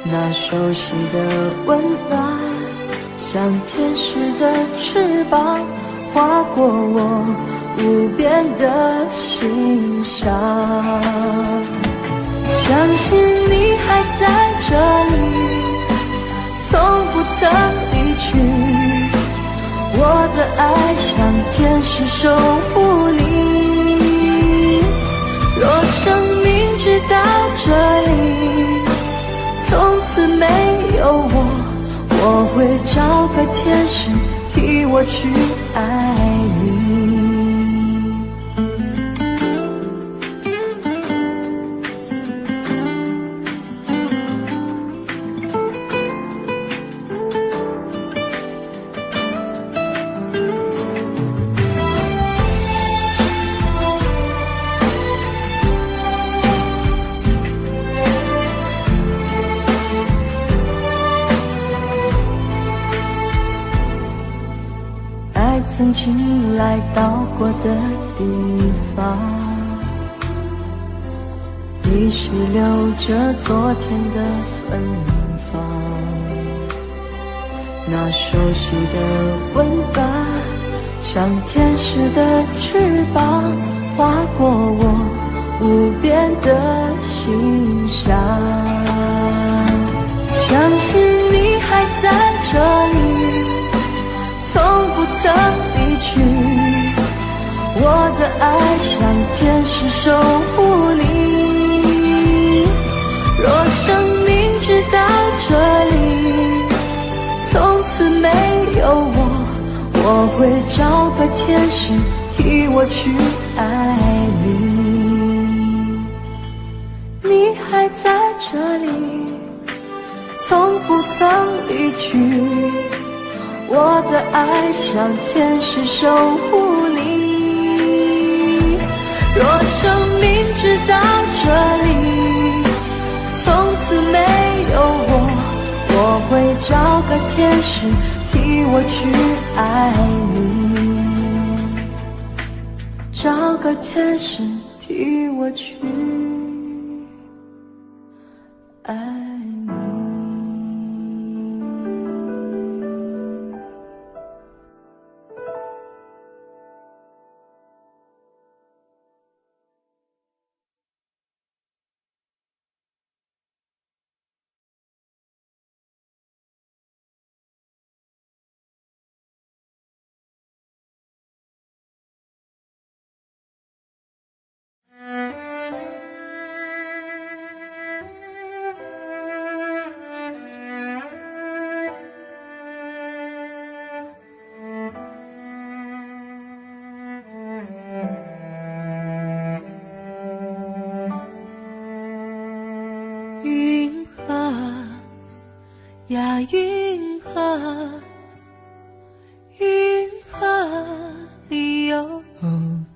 那熟悉的温暖，像天使的翅膀，划过我无边的心上。相信你还在这里，从不曾离去，我的爱像天使守护你。若生命直到这里，从此没有我，我会找个天使替我去爱你。曾经来到过的地方，依稀留着昨天的芬芳。那熟悉的温暖，像天使的翅膀，划过我无边的心上。相信你还在这里，从不曾离去，我的爱像天使守护你。若生命直到这里，从此没有我，我会找个天使替我去爱你。你还在这里，从不曾离去，我的爱像天使守护你。若生命直到这里，从此没有我，我会找个天使替我去爱你，找个天使替我去爱你。云河呀云河，云河里有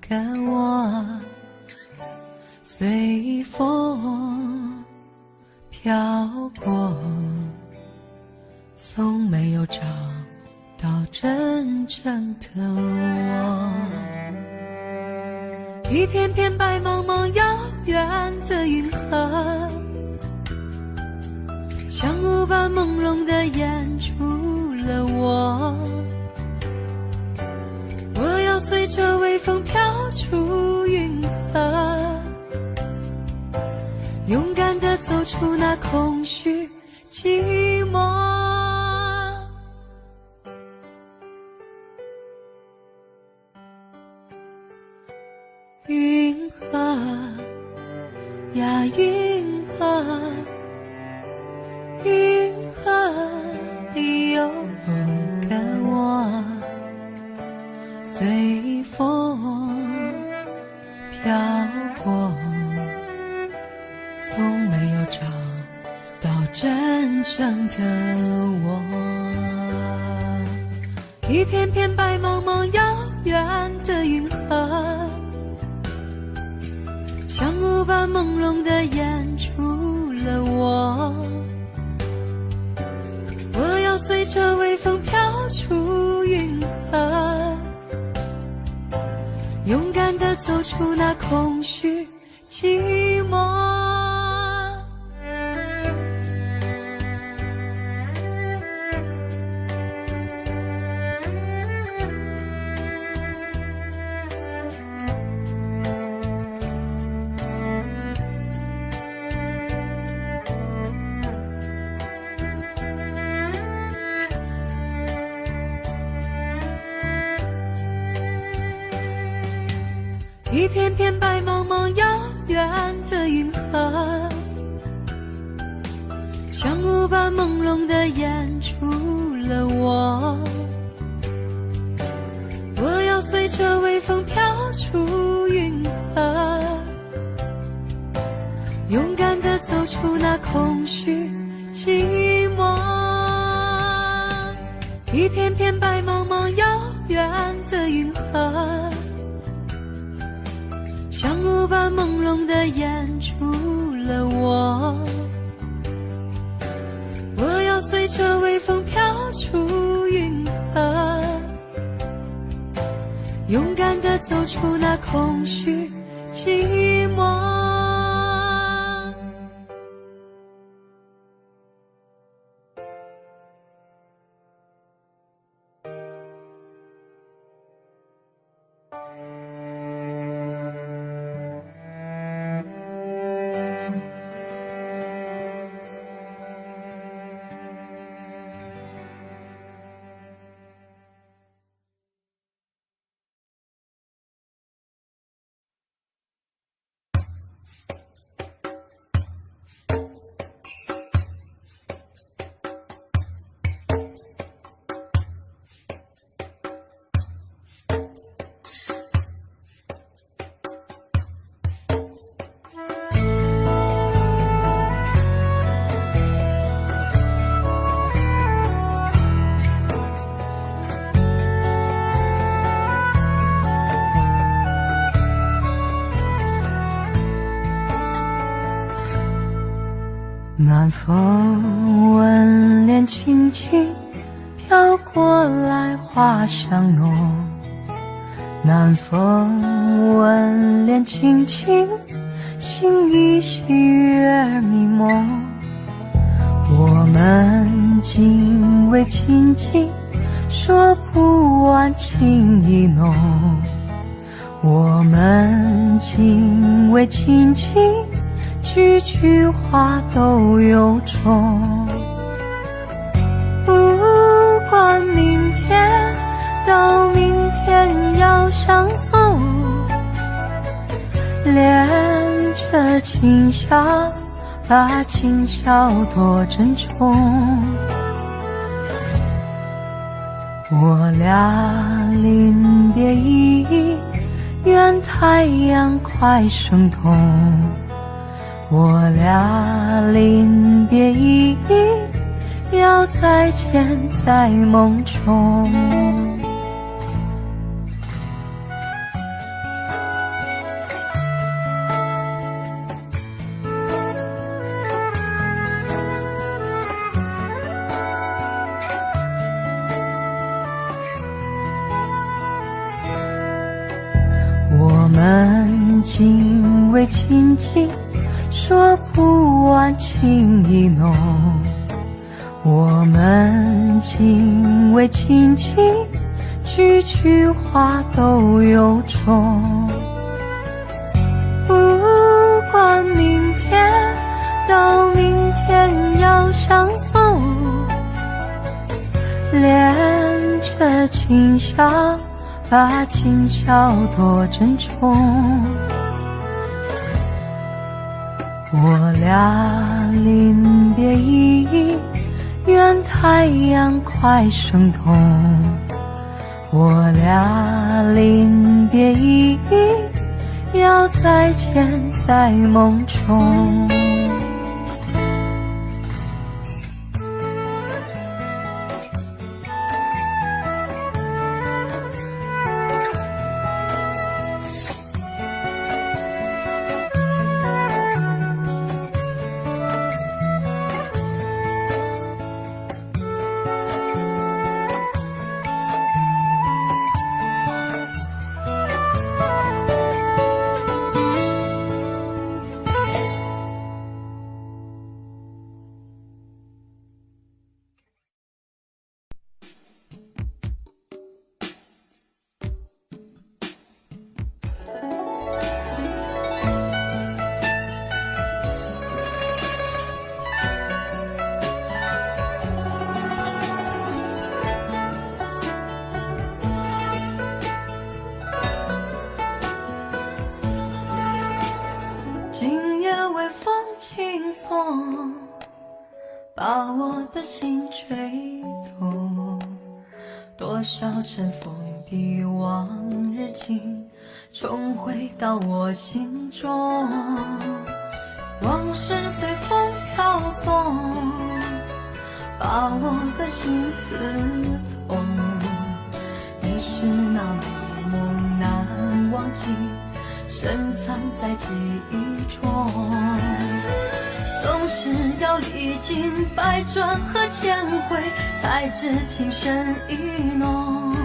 个我，随风飘过，从没有找到真正的我。一片片白茫茫遥远的云河，像雾般朦胧地掩住了我。我要随着微风飘出云河，勇敢地走出那空虚寂寞。云河呀云河，云河里有个我，随风飘过，从没有找到真正的我。一片片白茫茫遥远的银河，像雾般朦胧地掩住了我。我要随着微风飘出云河，勇敢地走出那空虚寂寞。一片片白茫茫遥远的银河，像雾般朦胧地掩住了我。我要随着微风飘出云河，勇敢地走出那空虚寂寞。一片片白茫茫遥远的银河，像雾般朦胧地掩住了我。我要随着微风飘出云河，勇敢地走出那空虚寂寞。暖风吻脸轻轻飘过来，花香浓。暖风吻脸轻轻，心依细月儿迷蒙。我们紧偎亲近，说不完情意浓。我们紧偎亲近，句句话都有种。不管明天到明天要相送，恋着今宵，把今宵多珍重。我俩临别意，愿太阳快升东。我俩临别意，要再见在梦中。我们紧偎亲近，说不完情意浓。我们紧偎亲近，句句话都有种。不管明天到明天要相送，恋着今宵，把今宵多珍重。我俩临别意，愿太阳快升东。我俩临别依依，要再见在梦中。把我的心吹动，多少尘封的往日情重回到我心中，往事随风飘送，把我的心刺痛。你是那美梦难忘记，深藏在记忆中，总是要历经百转和千回，才知情深意浓。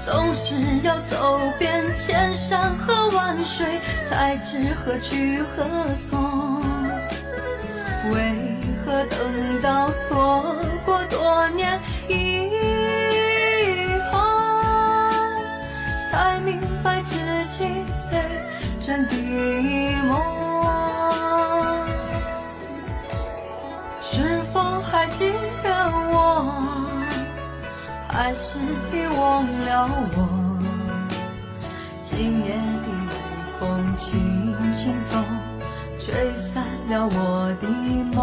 总是要走遍千山和万水，才知何去何从。为何等到错过多年以后，才明白自己最真的梦？是否还记得我，还是已忘了我？今夜的微风轻轻送，吹散了我的梦。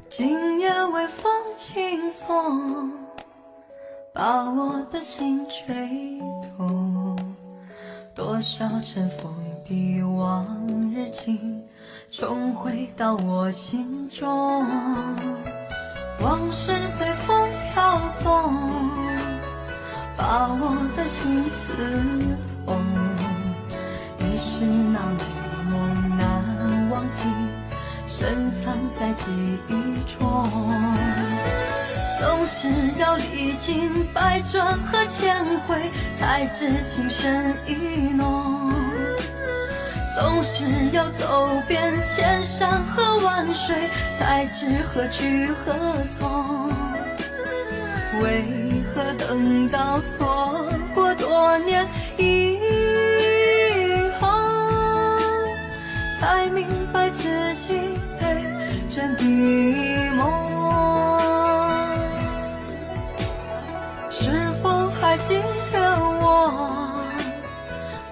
今夜微风轻送，把我的心吹动，多少尘封的往日情重回到我心中，往事随风飘送，把我的心刺痛。你是那美梦难忘记，深藏在记忆中，总是要历经百转和千回，才知情深意浓。总是要走遍千山和万水，才知何去何从。为何等到错过多年以后，才明白自己最真的梦？是否还记得我，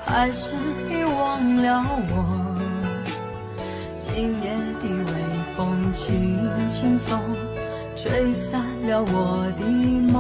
还是已忘了我？今夜的微风轻轻送，吹散了我的梦。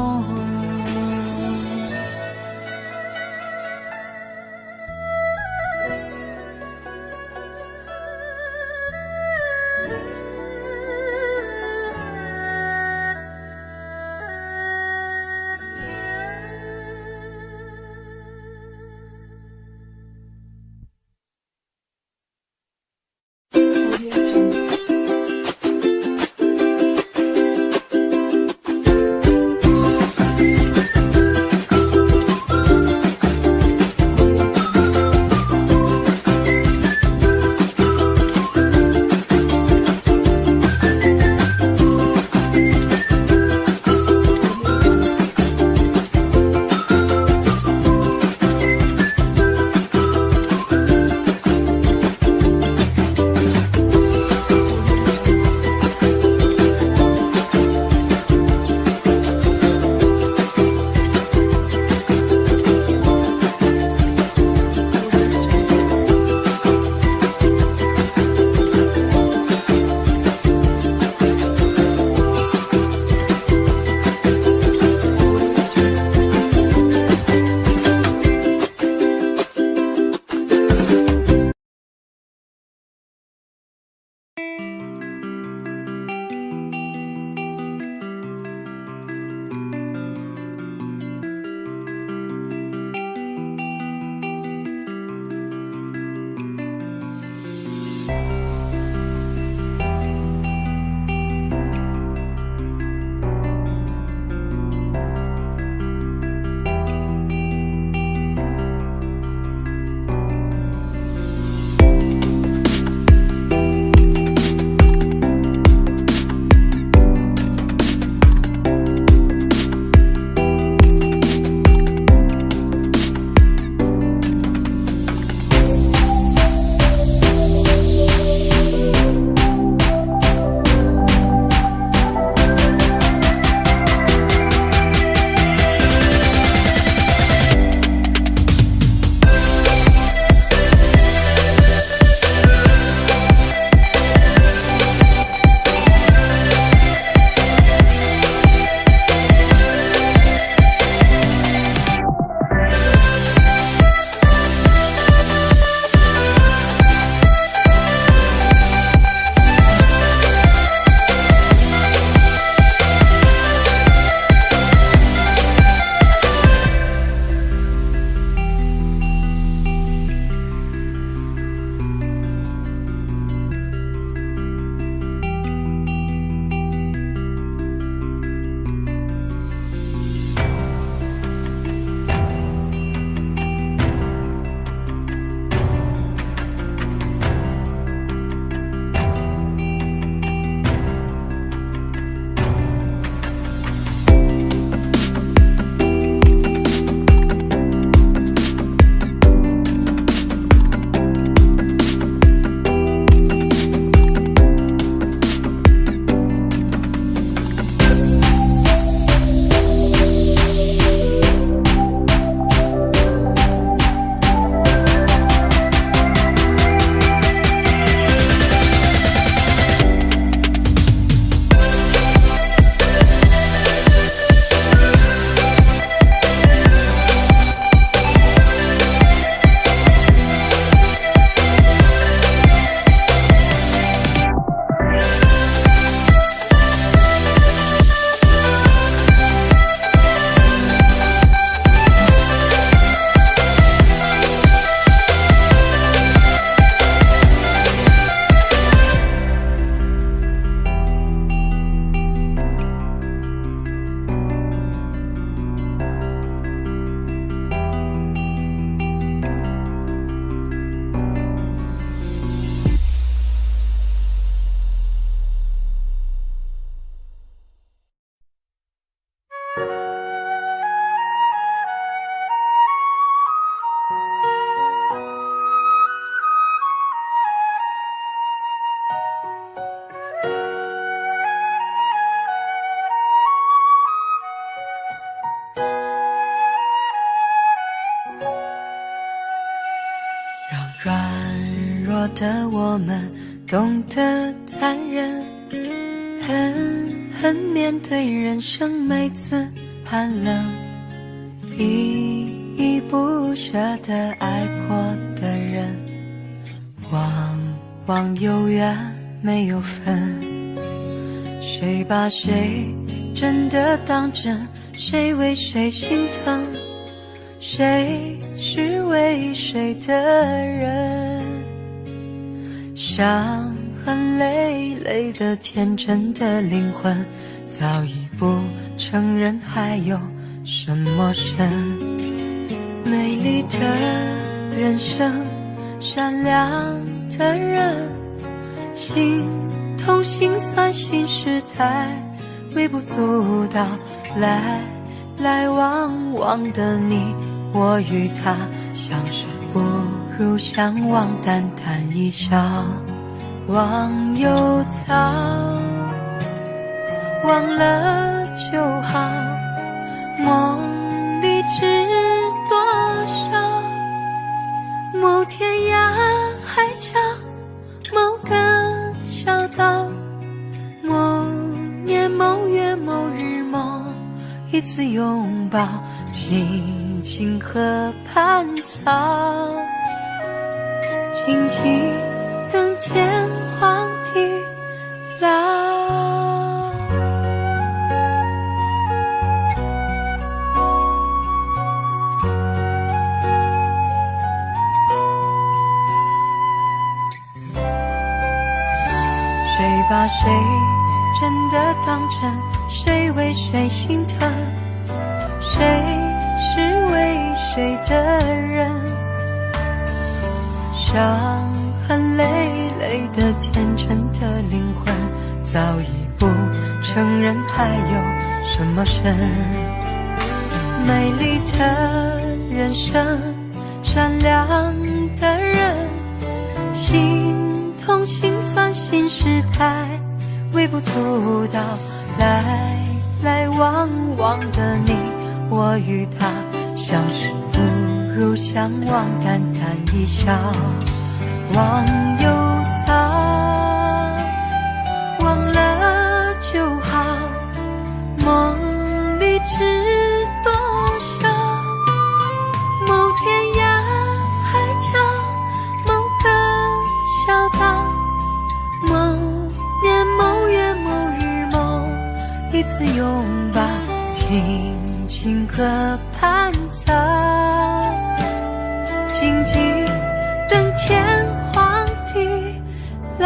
的我们懂得残忍，狠面对人生每次寒冷，依依不舍地爱过的人，往往有缘没有分。谁把谁真的当真，谁为谁心疼，谁是为谁的人。伤痕累累的天真的灵魂，早已不承认还有什么深。美丽的人生，善良的人，心痛心酸新时代，微不足道来来往往的你我与他，相识不如相忘，淡淡一笑忘忧草，忘了就好，梦里知多少，某天涯海角，某个小岛，某年某月某日某一次拥抱，静静河畔草，静静等天荒地老。谁把谁真的当真，谁为谁心疼，谁是为谁的人。伤痕累累的天真的灵魂，早已不承认还有什么深。美丽的人生，善良的人，心痛心酸新时代，微不足道来来往往的你我与他，相识不如相忘，淡淡一笑忘忧草，忘了就好，梦里知多少，某天涯海角，某个小岛，某年某月某日某一次拥抱，静静河畔草，静静等天荒地老。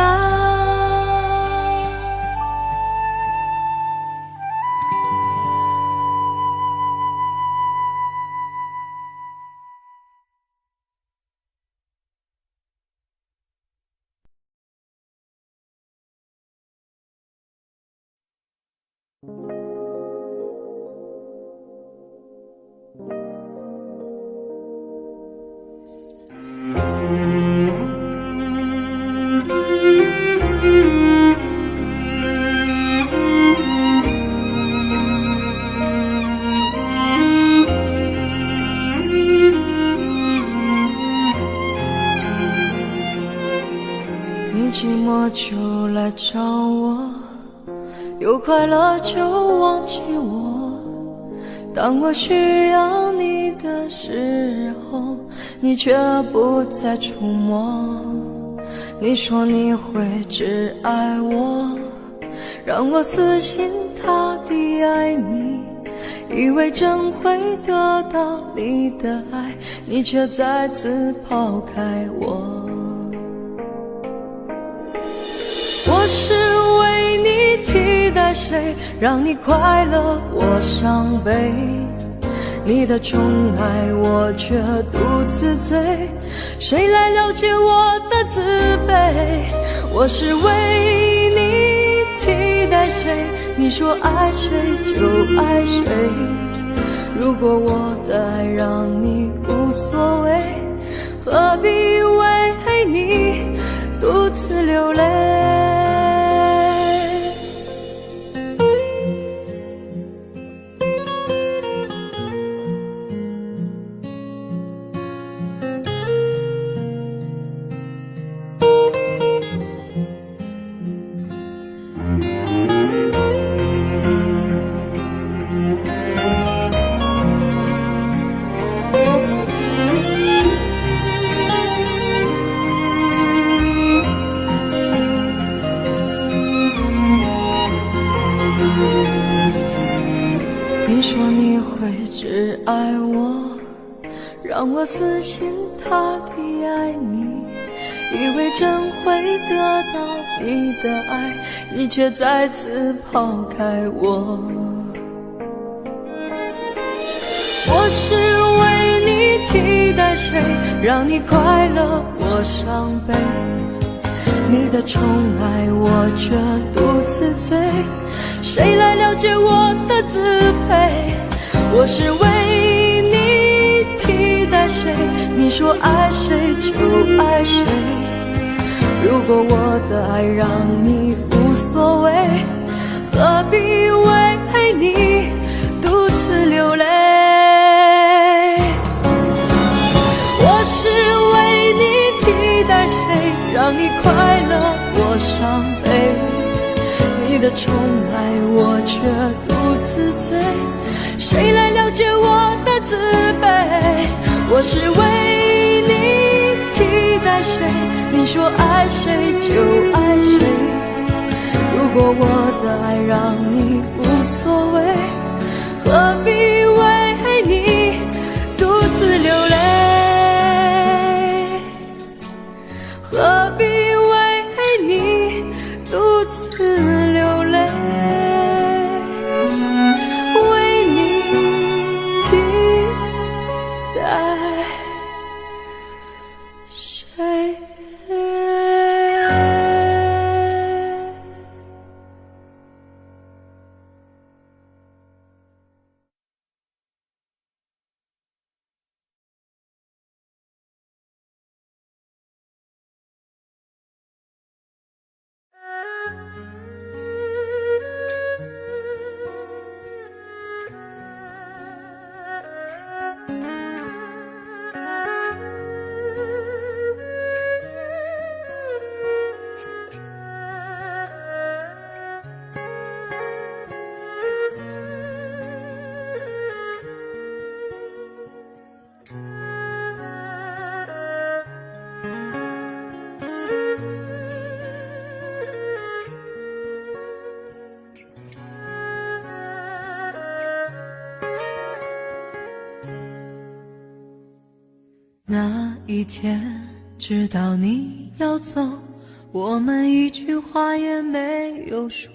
你寂寞就来找我，有快乐就忘记我，当我需要你的时候，你却不再出没。你说你会只爱我，让我死心塌地爱你，以为真会得到你的爱，你却再次抛开我。我是为你替代谁，让你快乐我伤悲，你的宠爱我却独自醉，谁来了解我的自卑？我是为你替代谁，你说爱谁就爱谁，如果我的爱让你无所谓，何必为你独自流泪？你说你会只爱我，让我死心塌地爱你，以为真会得到你的爱，你却再次抛开我。我是为你替代谁，让你快乐我伤悲，你的宠爱我却独自醉，谁来了解我的自卑？我是为你替代谁，你说爱谁就爱谁，如果我的爱让你无所谓，何必为你独自流泪？我是为你替代谁，让你快乐我伤悲，你的宠爱我却独自醉，谁来了解我的自卑？我是为你替代谁，你说爱谁就爱谁，如果我的爱让你无所谓，何必为你独自流泪？何必为你独自流泪？为你替代谁？那一天知道你要走，我们一句话也没有说，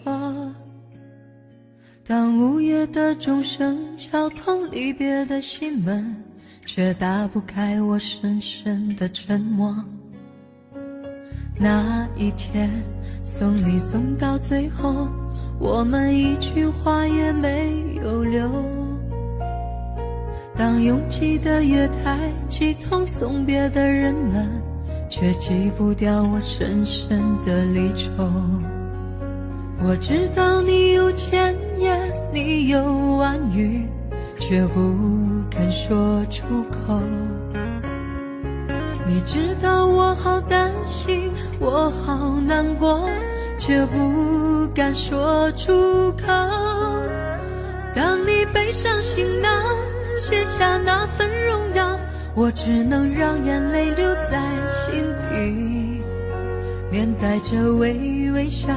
当午夜的钟声敲痛离别的心门，却打不开我深深的沉默。那一天送你送到最后，我们一句话也没有留，当拥挤的月台挤痛送别的人们，却挤不掉我深深的离愁。我知道你有千言，你有万语，却不肯说出口。你知道我好担心，我好难过，却不敢说出口。当你背上行囊卸下那份荣耀，我只能让眼泪留在心底，面带着微笑，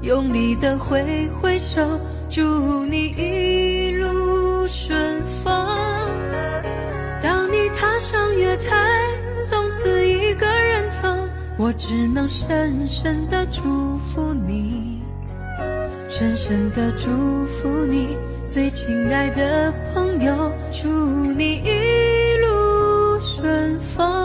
用力的挥挥手，祝你一路顺风。当你踏上月台，从此一个人走，我只能深深地祝福你，深深地祝福你，最亲爱的朋友，祝你一路顺风。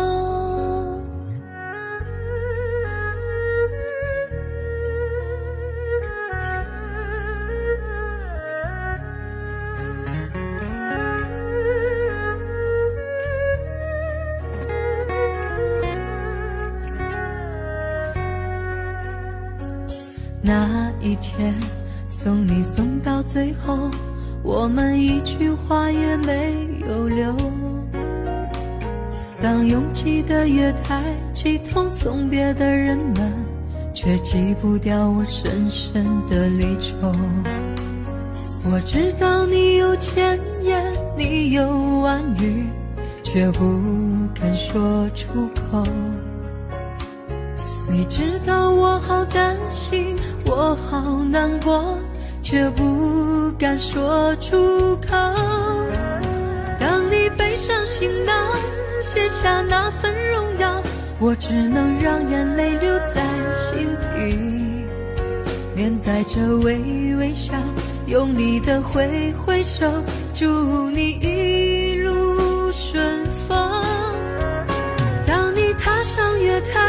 那一天送你送到最后，我们一句话也没有留，当拥挤的月台挤痛送别的人们，却挤不掉我深深的离愁。我知道你有千言，你有万语，却不肯说出口。你知道我好担心，我好难过，却不敢说出口。当你背上行囊，卸下那份荣耀，我只能让眼泪留在心底，面带着微笑，用力的挥挥手，祝你一路顺风。当你踏上月台，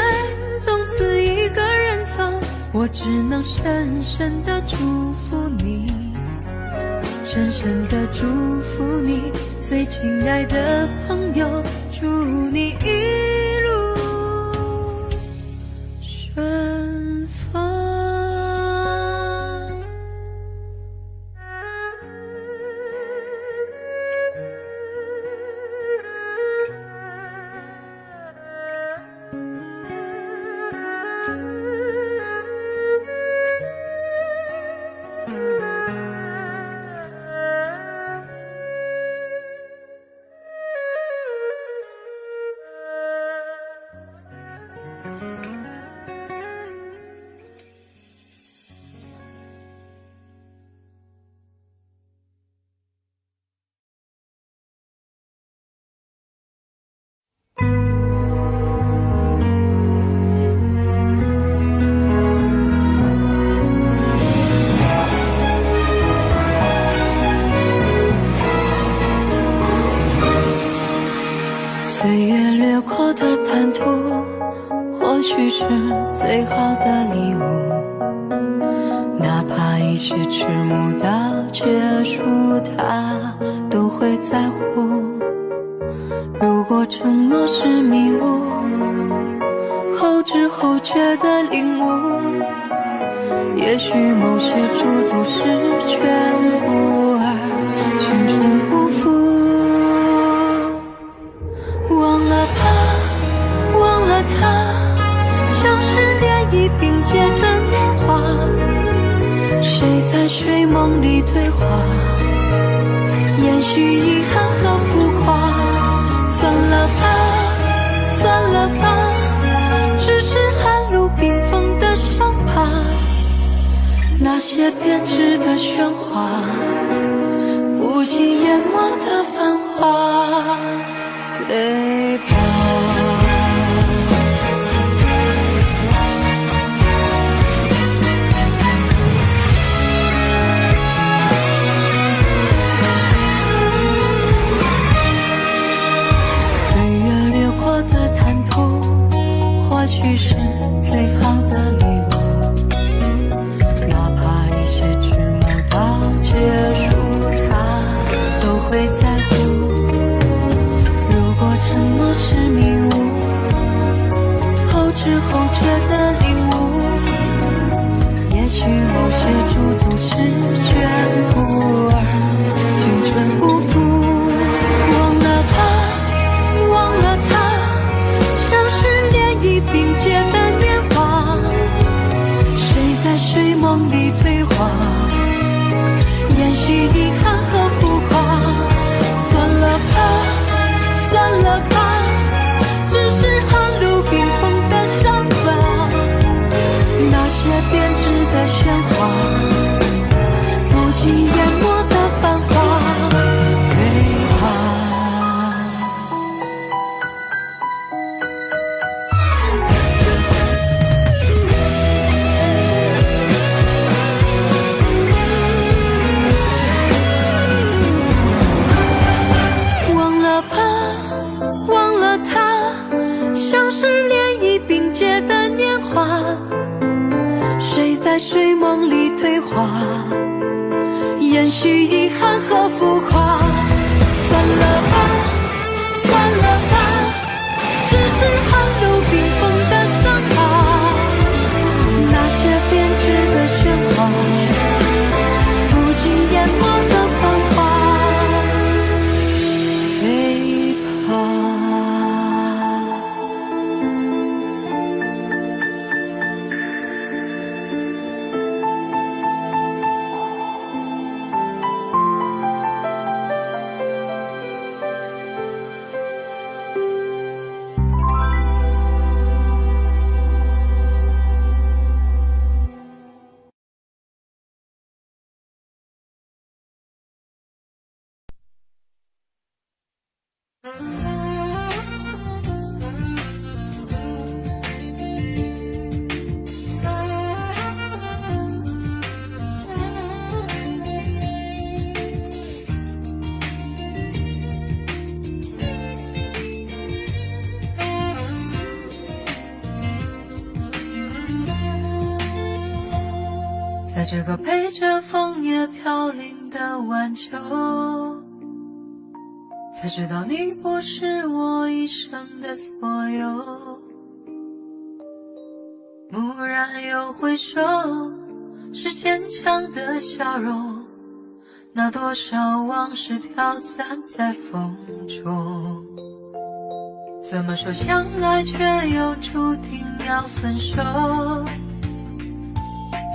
从此一个人走，我只能深深地祝福你，深深地祝福你，最亲爱的朋友，祝你一路顺风。岁月掠过的坦途，或许是最好的礼物，哪怕一切迟暮到结束，它都会在乎。如果承诺是迷雾，后知后觉的领悟，也许某些驻足是全部，而青春不负。忘了吧，忘了他，像是涟漪并肩的年华，谁在睡梦里对话，延续遗憾和浮夸。算了吧，算了吧，只是寒露冰封的伤疤，那些编织的喧哗，不及淹没的繁华，对吧？岁月掠过的坦途，或许是最好的礼物，哪怕一切迟暮到结束，它都会在乎。如果承诺是迷雾，后知后觉的领悟，也许某些驻足是全部，而青春不负。忘了吧，忘了他，像是涟漪并肩的年华，谁在睡梦里对话，延续遗憾和浮夸。算了吧，算了吧，只是寒露冰封的伤疤，那些编织的喧哗，不及淹没的繁华，对吧？忘了吧，忘了他，像是涟漪并肩的年华，谁在睡梦里对话，延续遗憾和浮夸。算了吧，算了吧，只是寒露冰封的伤疤，那些编织的喧哗，不及淹没的繁华，对吧？在这个陪着枫叶飘零的晚秋，才知道你不是我一生的所有。蓦然又回首，是坚强的笑容，那多少往事飘散在风中。怎么说相爱却又注定要分手？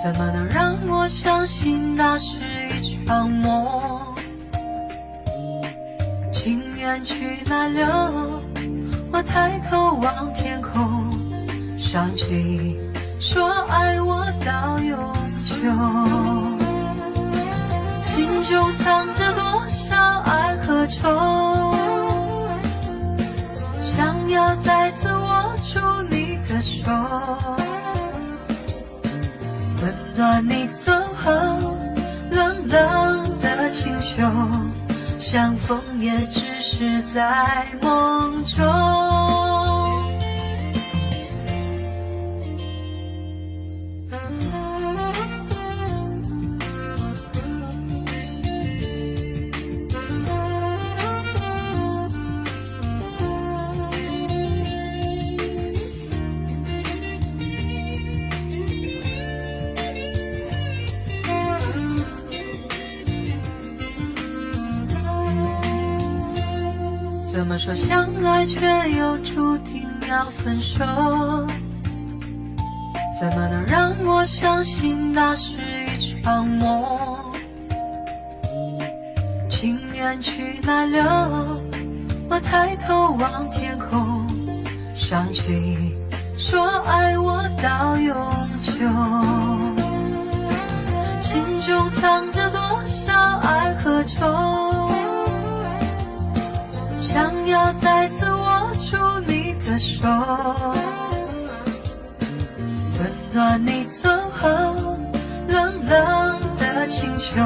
怎么能让我相信那是一场梦？情缘去哪流？我抬头望天空，想起说爱我到永久。心中藏着多少爱和愁，想要再次握住你的手，温暖你走后冷冷的清秀，相逢也只是在梦中。怎么说相爱却又注定要分手？怎么能让我相信那是一场梦？情缘去哪流？我抬头望天空，想起说爱我到永久。心中藏着多少爱和愁，想要再次握住你的手，温暖你走后冷冷的清秋，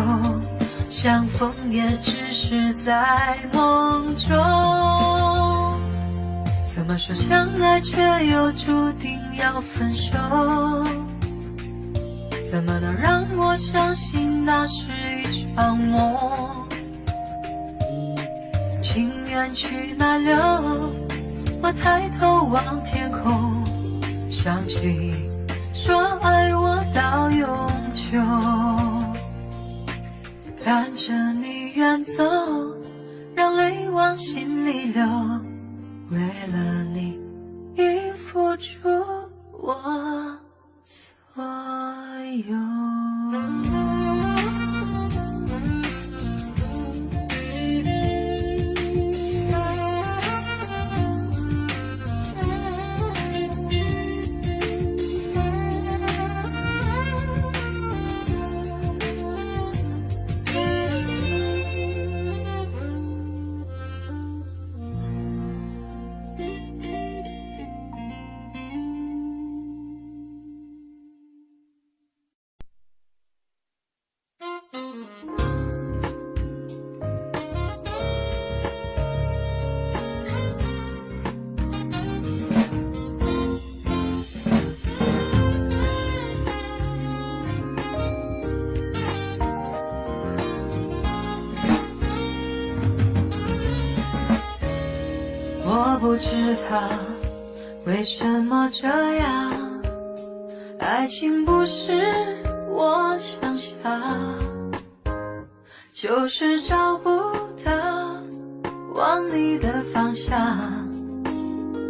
相逢也只是在梦中。怎么说相爱却又注定要分手？怎么能让我相信那是一场梦？情缘去哪流？我抬头望天空，想起说爱我到永久。看着你远走，让泪往心里流，为了你已付出我所有。我不知道为什么这样，爱情不是我想象，就是找不到往你的方向，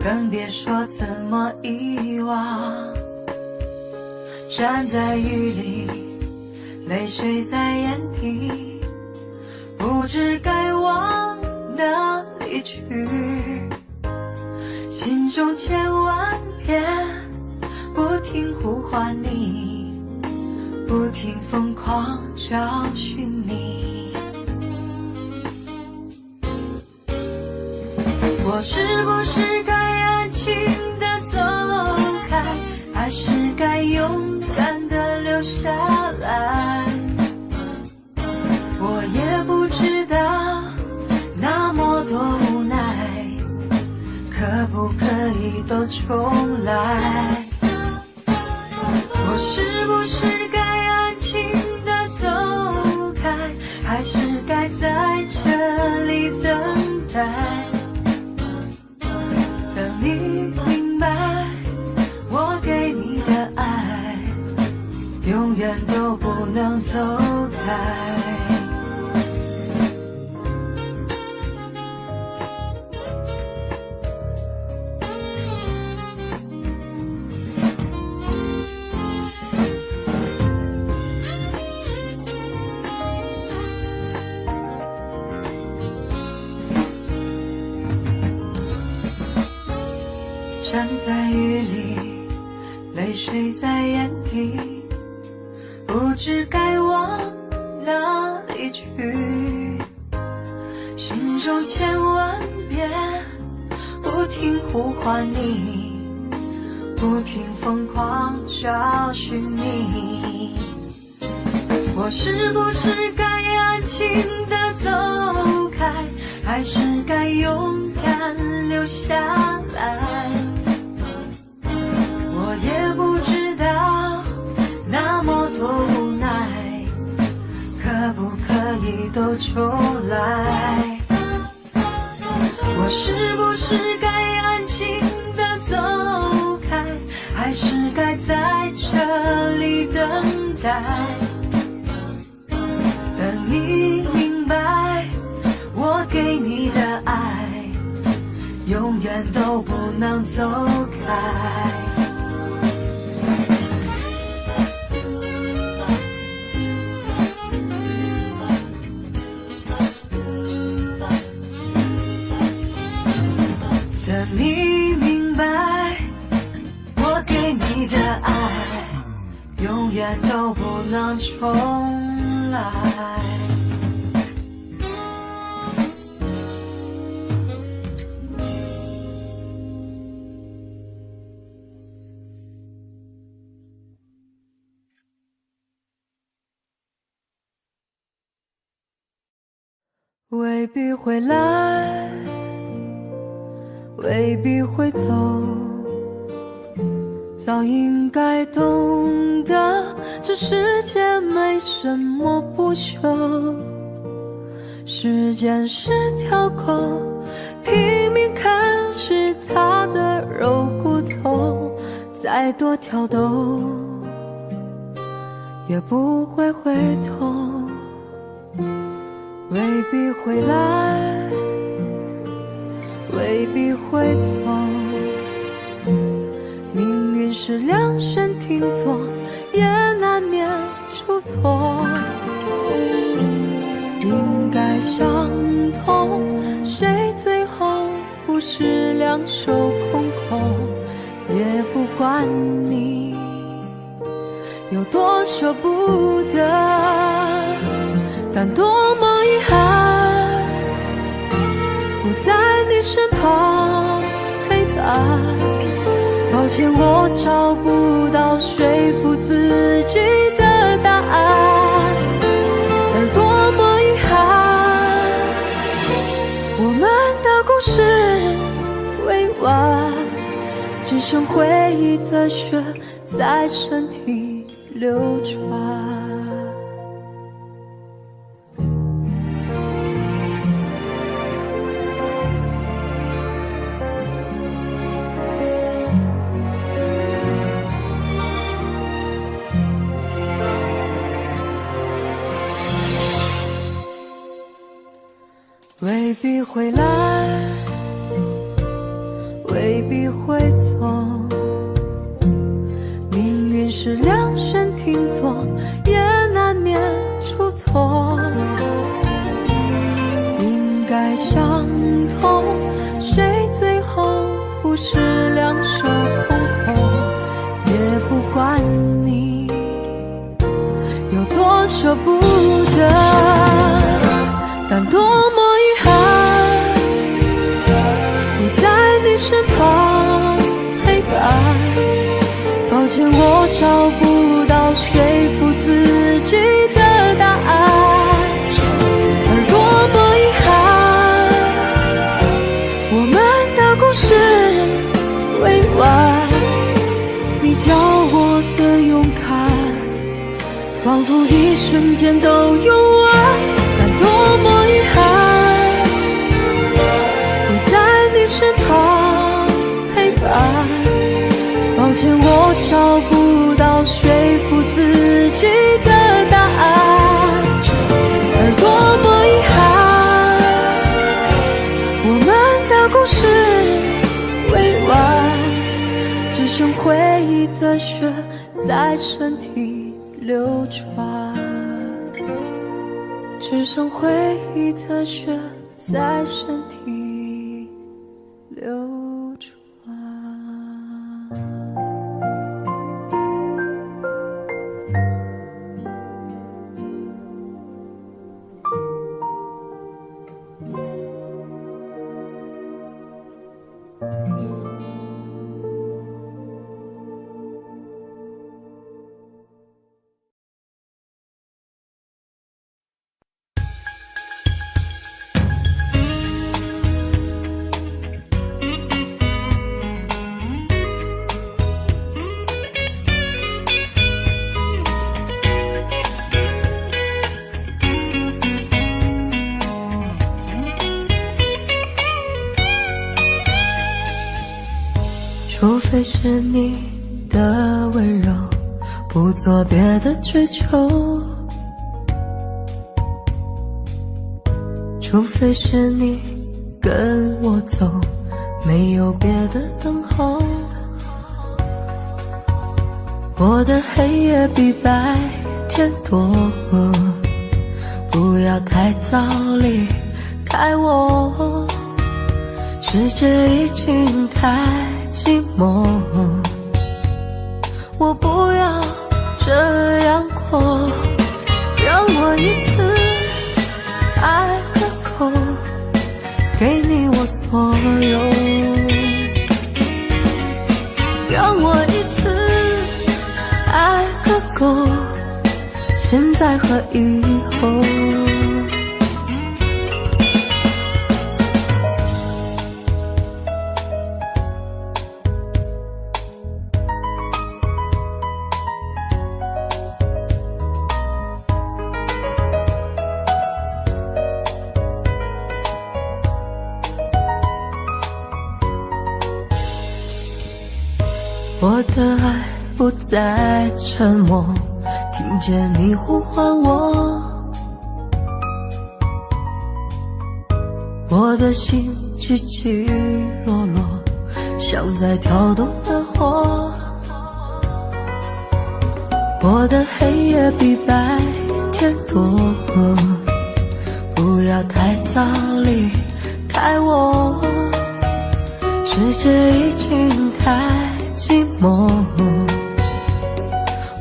更别说怎么遗忘。站在雨里，泪水在眼底，不知该往哪里去，心中千万遍不停呼唤你，不停疯狂找寻你。我是不是该安静地走开，还是该勇敢地留下来？我也不知道，那么多无奈，可不可以都重来？我是不是该安静地走开，还是该在这里等待？等你明白，我给你的爱永远都不能走开。站在雨里，泪水在眼底，不知该往哪里去。心中千万遍不停呼唤你，不停疯狂找寻你。我是不是该安静地走开，还是该勇敢留下来？我也不知道，那么多无奈，可不可以都重来？我是不是该安静地走开，还是该在这里等待？等你明白，我给你的爱永远都不能走开。等你明白，我给你的爱永远都不能重来。未必会来，未必会走，早应该懂得，这世界没什么不朽。时间是条狗，拼命啃食它的肉骨头，再多挑逗也不会回头。未必会来，未必会走，命运是量身定做，也难免出错。应该相同，谁最后不是两手空空？也不管你有多舍不得，但多么遗憾，不在你身旁陪伴。抱歉，我找不到说服自己的答案，而多么遗憾，我们的故事未完，只剩回忆的血在身体流传。未必会来，未必会走，命运是量身定做，也难免出错。应该相同，谁最后不是两手空空？也不管你有多舍不得，但多么遗憾，不歉，我找不到说服自己的答案，而多么遗憾，我们的故事未完。你教我的勇敢，仿佛一瞬间都用完，但多么遗憾，不在你身旁陪伴。抱歉，我找不到说服自己的答案，而多么遗憾，我们的故事未完，只剩回忆的血在身体流传，只剩回忆的血在身体流传。除非是你的温柔，不做别的追求，除非是你跟我走，没有别的等候。我的黑夜比白天多，不要太早离开我，世界已经太寂寞，我不要这样过，让我一次爱个够，给你我所有，让我一次爱个够，现在和以后。我的爱不再沉默，听见你呼唤我，我的心起起落落，像在跳动的火。我的黑夜比白天多，不要太早离开我，世界已经太寂寞，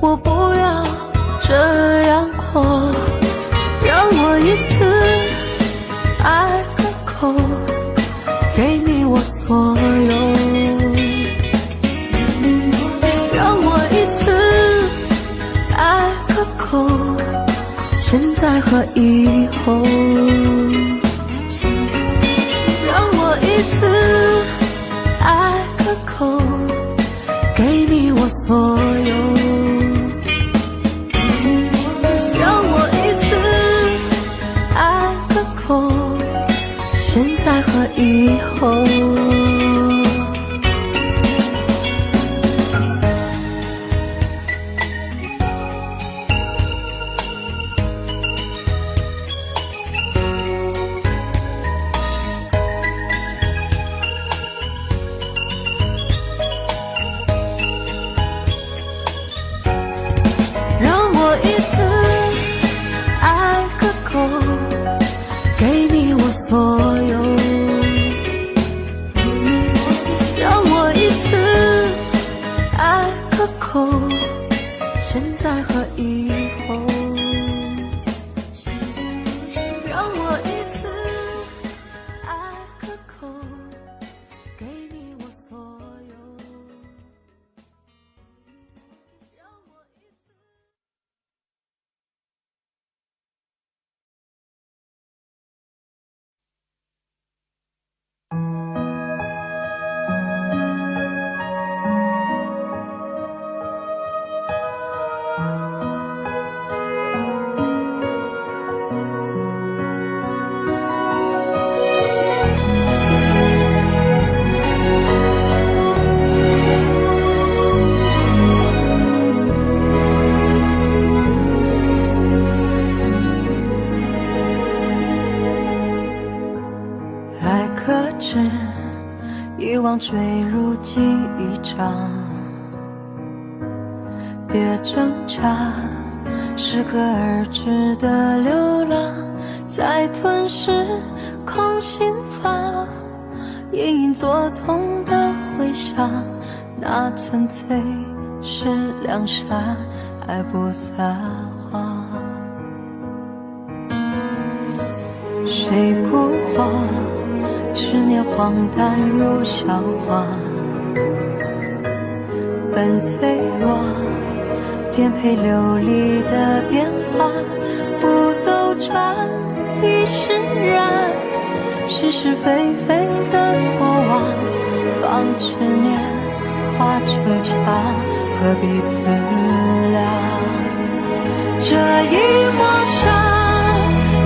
我不要这样过，让我一次爱个够，给你我所有，让我一次爱个够，现在和以后，让我一次爱个够，给你我所有，让我一次爱个够，现在和以后。一次爱个够，给你我所有，知，遗忘坠入记忆中。别挣扎，适可而止的流浪，在吞噬空心房，隐隐作痛的回响，那纯粹是良善，还不撒谎。谁孤荒，执念荒诞如笑话，本脆弱，颠沛流离的变化，不兜转亦释然，是是非非的过往，放执念化成墙，何必思量？这一抹伤，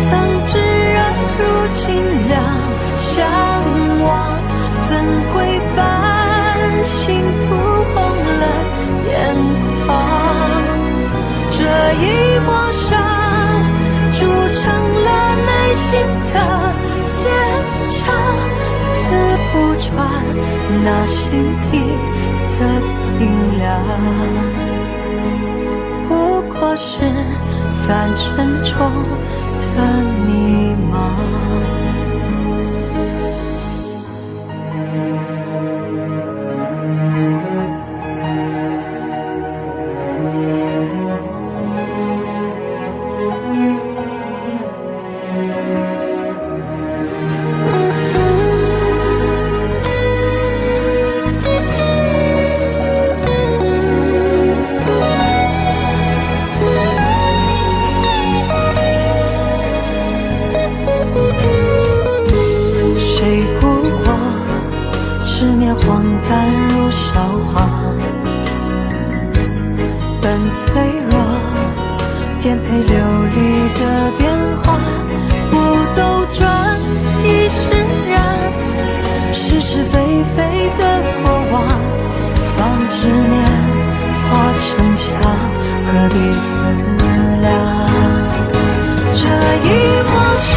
曾炙热如清凉，向往怎会繁星涂红了眼眶？这一抹伤，铸成了内心的坚强，刺不穿那心底的冰凉，不过是凡尘中的迷茫。执念荒诞如笑话，本脆弱，颠沛流离的变化，不兜转亦释然，是是非非的过往，放执念化成墙，何必思量？这一抹伤，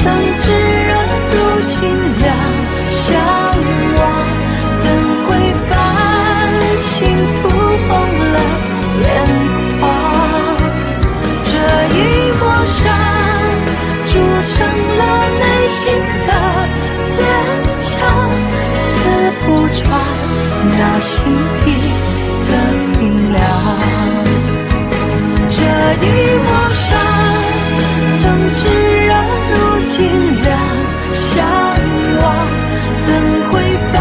曾炙热如清凉，向往怎会繁星涂红了眼眶？这一抹伤，铸成了内心的坚强，刺不穿那心底的冰凉。这一抹伤，曾炙热如清凉，向往怎会繁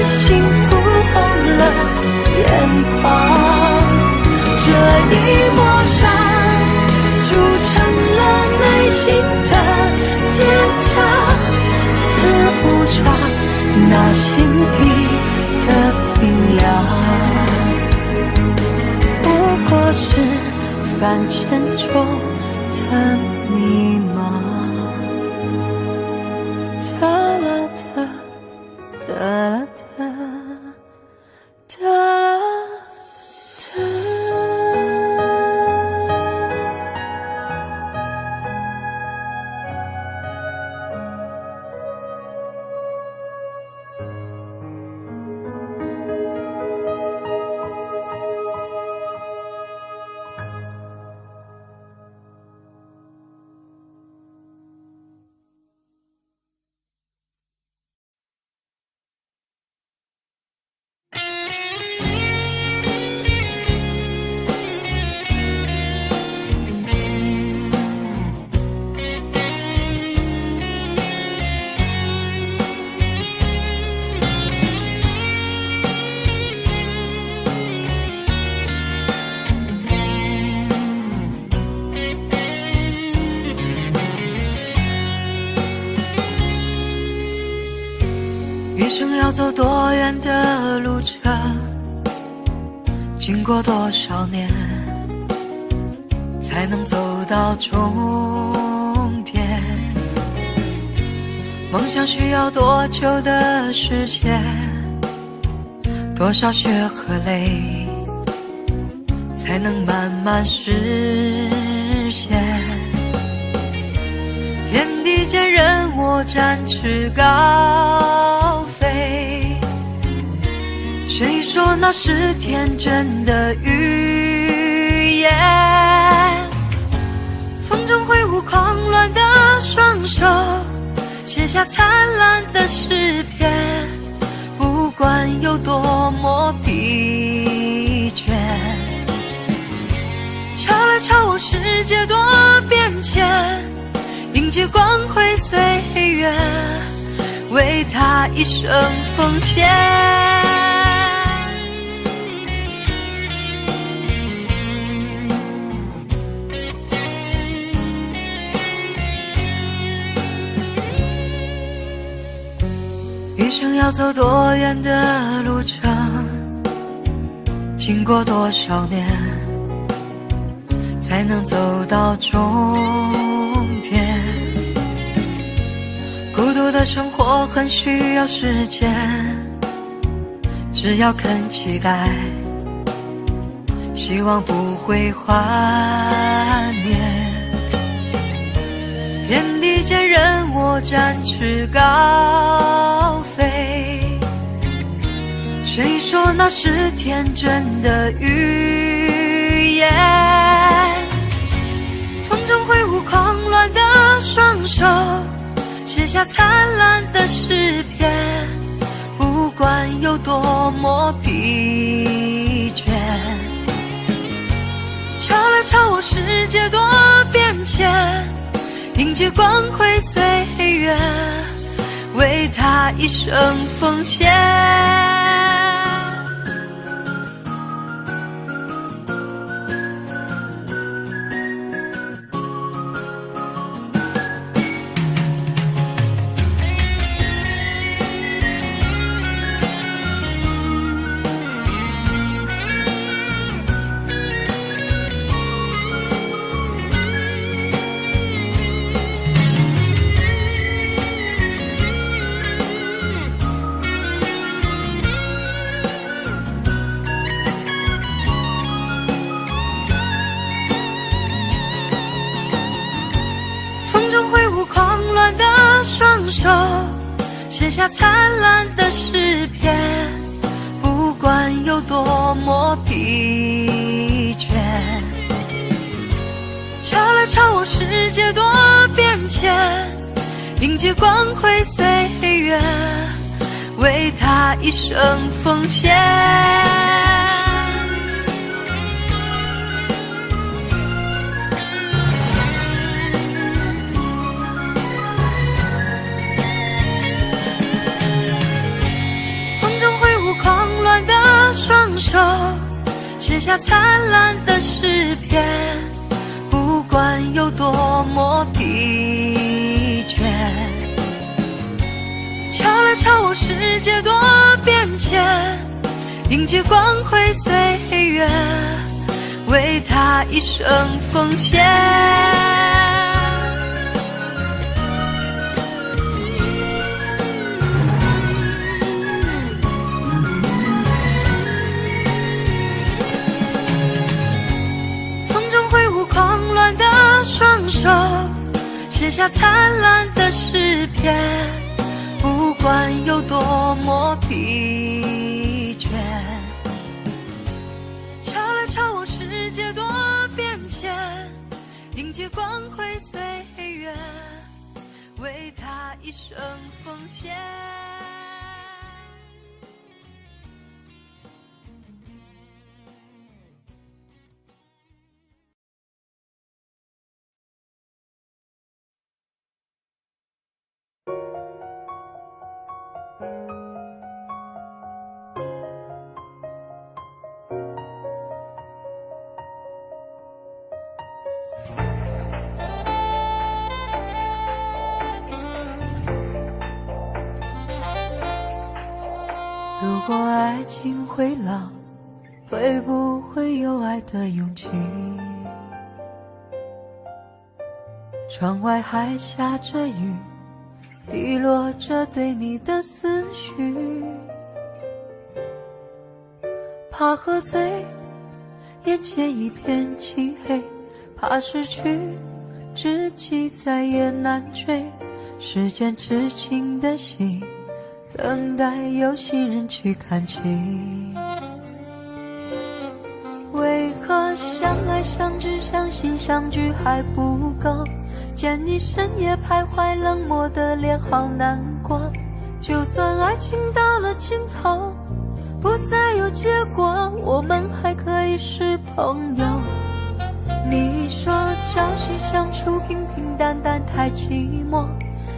星涂红了眼眶？这一抹伤，铸成了内心的坚强，刺不穿那心底的冰凉，不过是凡尘中的迷茫。哒啦哒，哒啦哒，哒啦哒。一生要走多远的路程，经过多少年，才能走到终点？梦想需要多久的时间？多少血和泪，才能慢慢实现？天地间任我展翅高飞，谁说那是天真的语言？风中挥舞狂乱的双手，写下灿烂的诗篇，不管有多么疲倦。敲来敲我，世界多变迁，迎接光辉岁月，为他一生奉献。一生要走多远的路程，经过多少年，才能走到终点？孤独的生活很需要时间，只要肯期待，希望不会幻灭。天地间任我展翅高飞，谁说那是天真的语言？风中挥舞狂乱的双手，写下灿烂的诗篇，不管有多么疲倦。敲来敲我，世界多变迁，迎接光辉岁月，为他一生奉献。狂乱的双手，写下灿烂的诗篇，不管有多么疲倦。敲来敲我，世界多变迁，迎接光辉岁月，为他一生奉献。狂乱的双手，写下灿烂的诗篇，不管有多么疲倦。敲来敲我，世界多变迁，迎接光辉岁月，为他一生奉献。狂乱的双手，写下灿烂的诗篇，不管有多么疲倦。敲来敲我，世界多变迁，迎接光辉岁月，为他一生奉献。如果爱情会老，会不会有爱的勇气？窗外还下着雨，滴落着对你的思绪。怕喝醉，眼前一片漆黑，怕失去知己再也难追，时间痴情的心，等待有心人去看齐。为何相爱相知相信相聚还不够，见你深夜徘徊，冷漠的脸好难过。就算爱情到了尽头，不再有结果，我们还可以是朋友。你说朝夕相处平平淡淡太寂寞，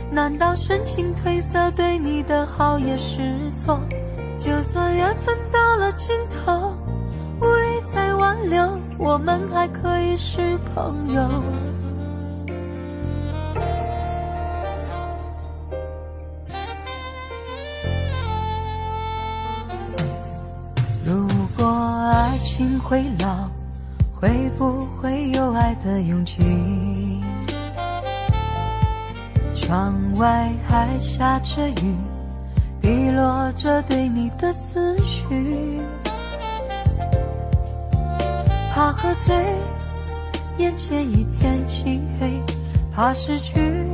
难道深情褪色对你的好也是错？就算缘分到了尽头，无力再挽留，我们还可以是朋友。如果爱情会老，会不会有爱的勇气？窗外还下着雨，滴落着对你的思绪。怕喝醉，眼前一片漆黑，怕失去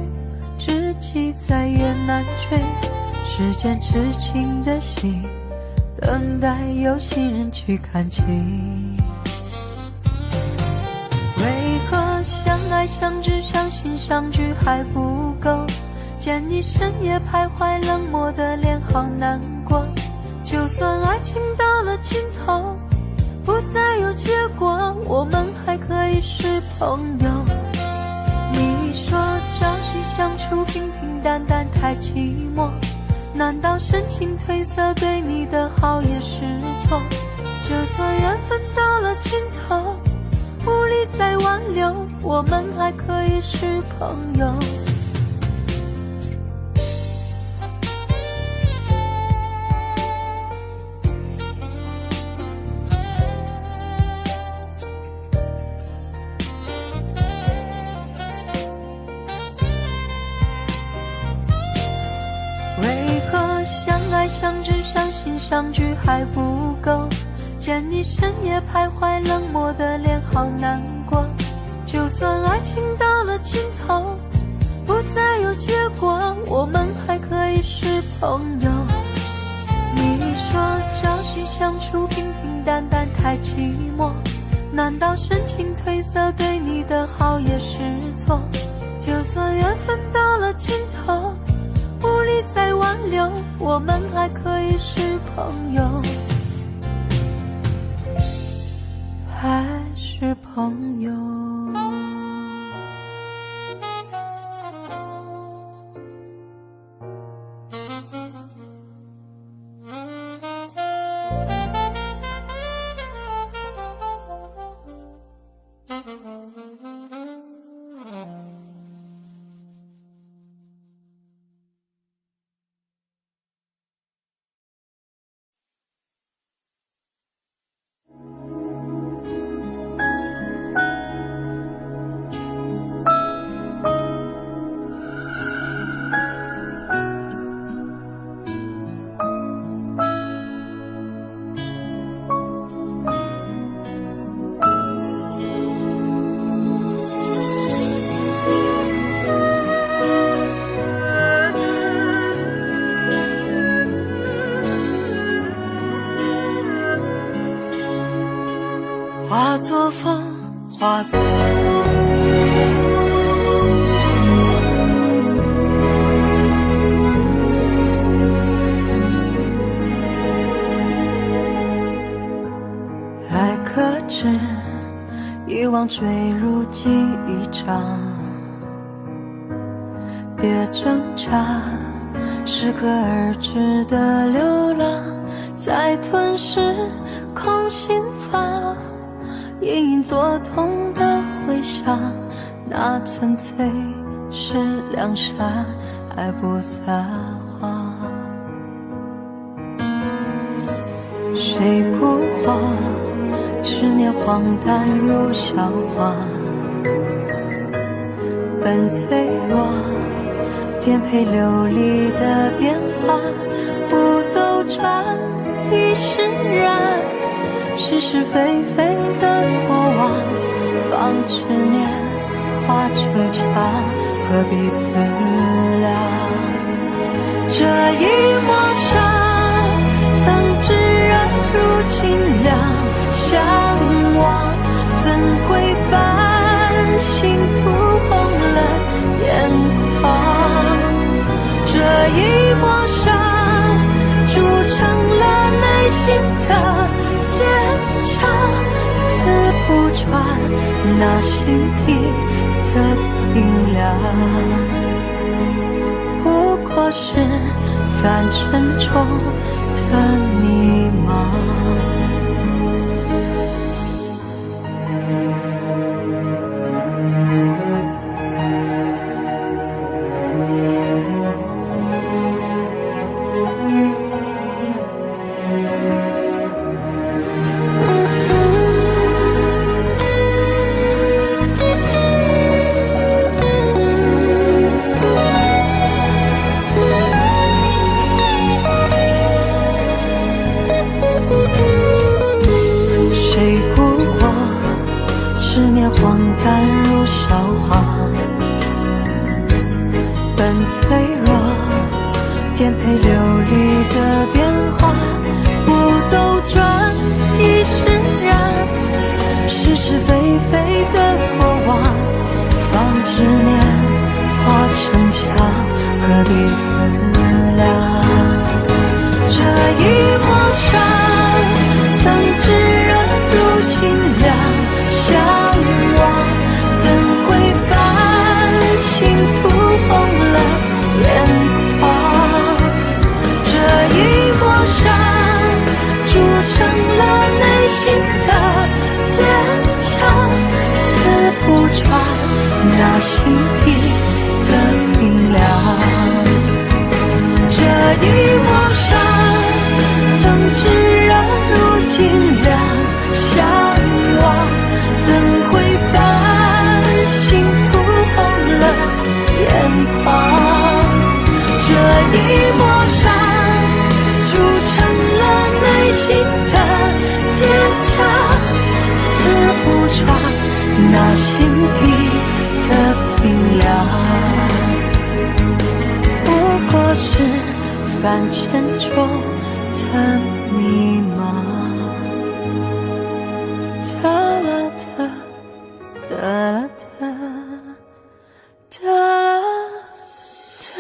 知己再也难追，时间痴情的心，等待有心人去看齐。为何相爱相知相信相聚还不够，见你深夜徘徊，冷漠的脸好难过。就算爱情到了尽头，不再有结果，我们还可以是朋友。你说朝夕相处平平淡淡太寂寞，难道深情褪色对你的好也是错？就算缘分到了尽头，无力再挽留，我们还可以是朋友。为何相爱相知相信相聚还不够，见你深夜徘徊，冷漠的脸好难过。就算爱情到了尽头，不再有结果，我们还可以是朋友。你说朝夕相处平平淡淡太寂寞，难道深情褪色对你的好也是错？就算缘分到了尽头，无力再挽留，我们还可以是朋友，还是朋友。化作风，化作还可知，遗忘坠入记忆场。别挣扎，适可而止的流浪，在吞噬空心房。隐隐作痛的回响，那纯粹是良善，还不撒谎。谁孤荒，执念荒诞如笑话，本脆弱，颠沛流离的变化，不斗转亦释然。是是非非的过往，放执念化成墙，何必思量？这一抹伤，曾炙热如今凉。相望怎会繁星涂红了眼眶？这一抹伤，铸成了内心的坚强，刺不穿那心底的冰凉。不过是凡尘中的迷茫。执念荒诞如笑话，本脆弱，颠沛流离的变化，不斗转亦释然，是是非非的过往，放执念化成墙，何必思量？这一抹伤，曾炙热如今凉。相望怎会繁星涂红了眼眶？这一抹伤，铸成了内心的坚强，刺不穿那心底的冰凉。这一抹伤，曾炙热如今凉。相望怎会繁星涂红了眼眶？这一抹伤，铸成了内心的坚强，刺不穿那心底的冰凉。不过是凡尘中的迷茫。哒啦哒，哒啦哒，哒啦哒。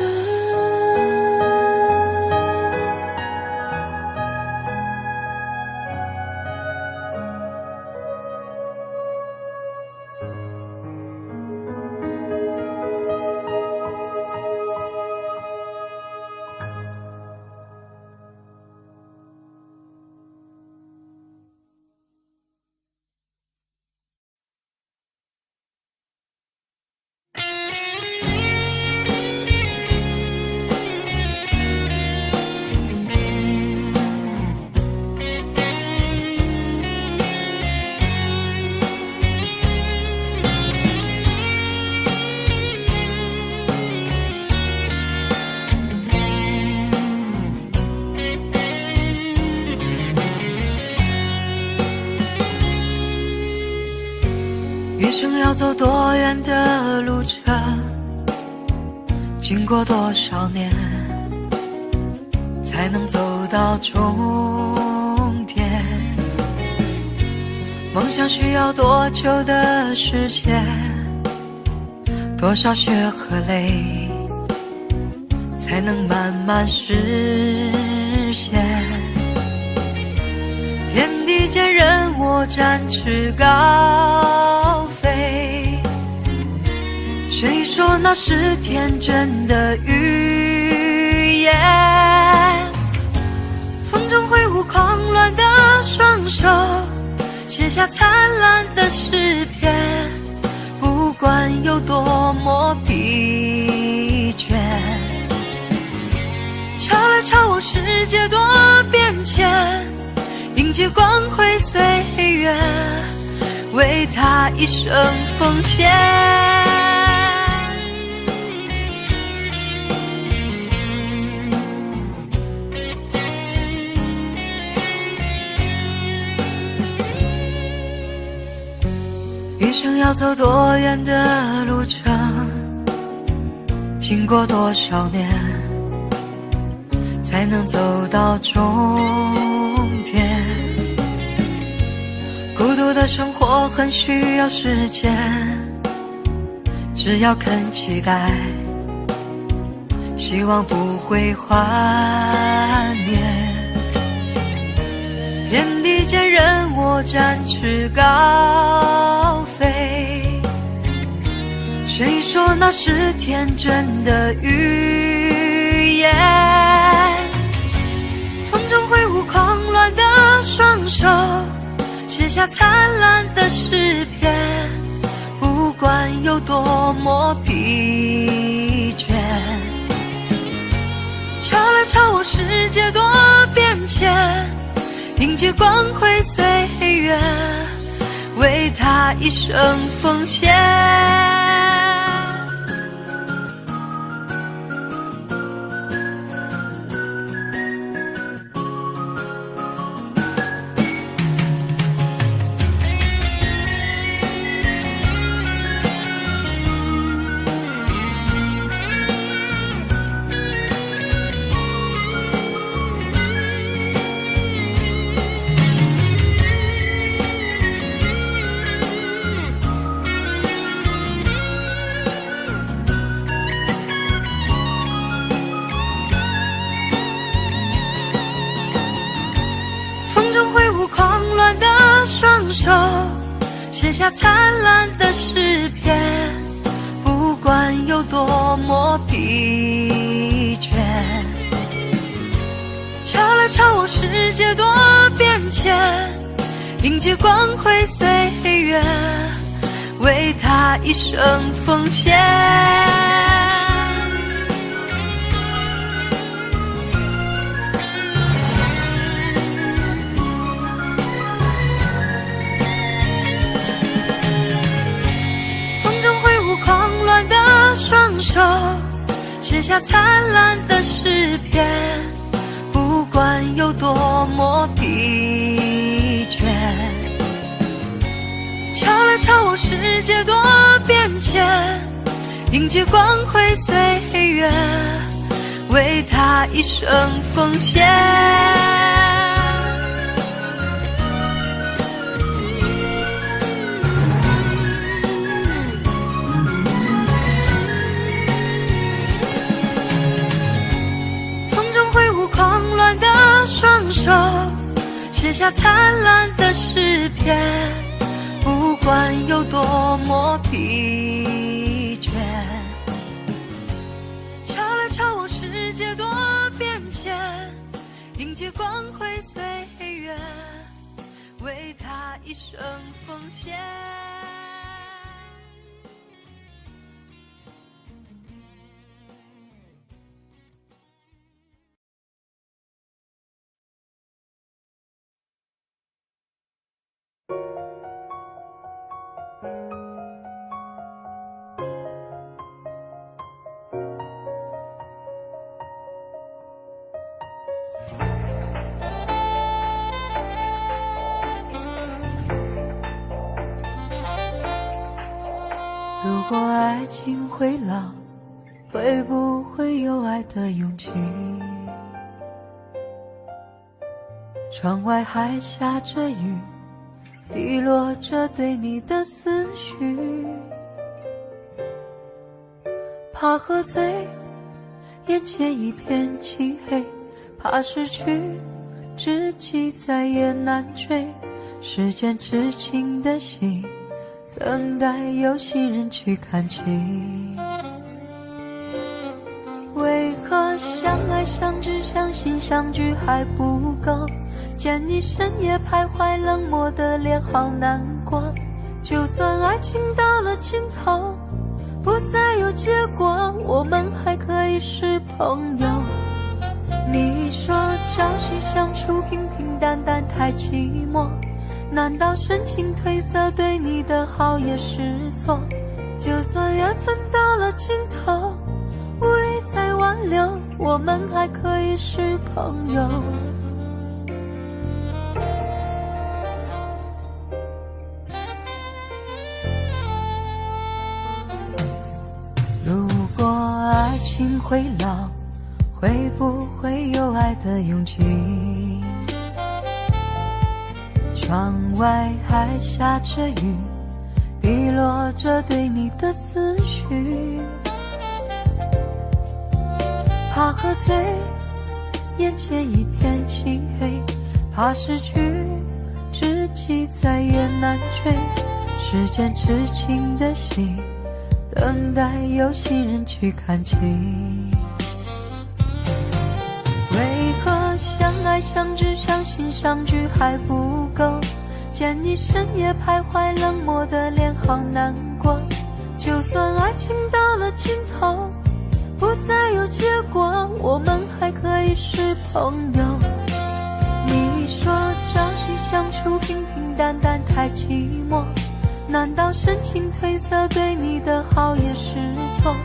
一生要走多远的路程，经过多少年，才能走到终点？梦想需要多久的时间？多少血和泪，才能慢慢实现？天地间任我展翅高飞，谁说那是天真的语言？风中挥舞狂乱的双手，写下灿烂的诗篇，不管有多么疲倦。瞧来瞧往世界多变迁，迎接光辉岁月，为他一生奉献。一一生要走多远的路程，经过多少年，才能走到终点。孤独的生活很需要时间，只要肯期待，希望不会幻灭。天地间任我展翅高飞，谁说那是天真的语言？风中挥舞狂乱的双手，写下灿烂的诗篇，不管有多么疲倦。瞧来瞧往，世界多变迁，迎接光辉岁月，为他一生奉献。双手写下灿烂的诗篇，不管有多么疲倦。瞧来瞧往，世界多变迁，迎接光辉岁月，为他一生奉献。狂乱的双手写下灿烂的诗篇，不管有多么疲倦。瞧来瞧往，世界多变迁，迎接光辉岁月，为他一生奉献。狂乱的双手写下灿烂的诗篇，不管有多么疲倦。瞧来瞧往，世界多变迁，迎接光辉岁月，为他一生奉献。如果爱情会老，会不会有爱的勇气？窗外还下着雨，滴落着对你的思绪。怕喝醉，眼前一片漆黑，怕失去，知己再也难追。时间痴情的心，等待有心人去看清。为何相爱相知相信相聚还不够？见你深夜徘徊，冷漠的脸好难过。就算爱情到了尽头，不再有结果，我们还可以是朋友。你说朝夕相处平平淡淡太寂寞，难道深情褪色对你的好也是错？就算缘分到了尽头，无力再挽留，我们还可以是朋友。情会老，会不会有爱的勇气？窗外还下着雨，滴落着对你的思绪。怕喝醉，眼前一片漆黑，怕失去知己再也难追。时间痴情的戏，等待有心人去看齐。为何相爱相知相信相聚还不够？见你深夜徘徊，冷漠的脸好难过。就算爱情到了尽头，不再有结果，我们还可以是朋友。你说朝夕相处平平淡淡太寂寞，难道深情褪色对你的好也是错？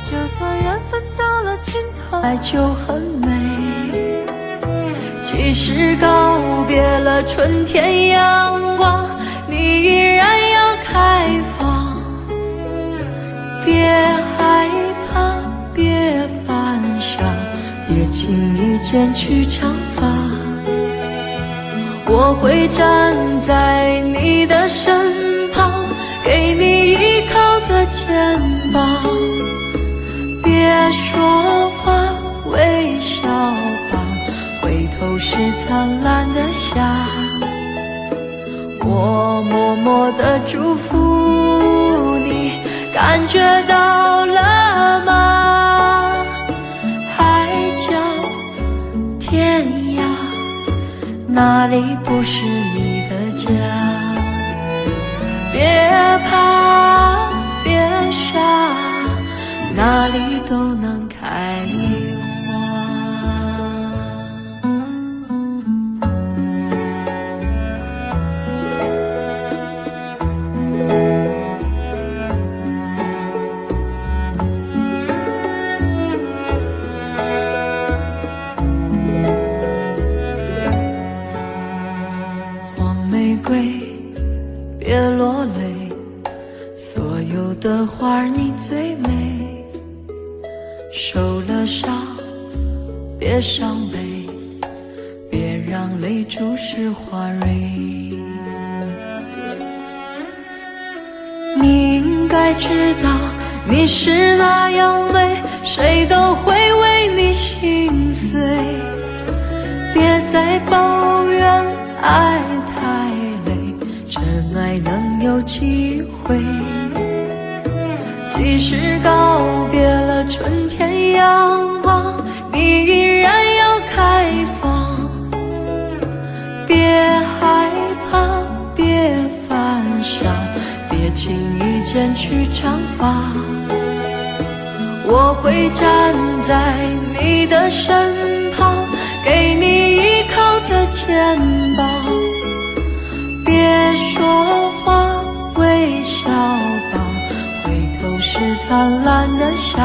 就算缘分到了尽头，爱就很美。即使告别了春天阳光，你依然要开放。别害怕，别犯傻，别轻易剪去长发。我会站在你的身旁，给你依靠的肩膀。别说话，微笑吧，回头是灿烂的夏。我默默地祝福你，感觉到了吗？海角天涯，哪里不是你的家？别怕，别傻，哪里都能开花。黄玫瑰别落泪，所有的花儿你最美。受了伤别伤悲，别让泪注湿花蕊。你应该知道你是那样美，谁都会为你心碎。别再抱怨爱太累，真爱能有机会。即使告别了春天阳光，你依然要开放。别害怕，别犯傻，别轻易剪去长发。我会站在你的身旁，给你依靠的肩膀。别说话，微笑吧，回头是灿烂的夏。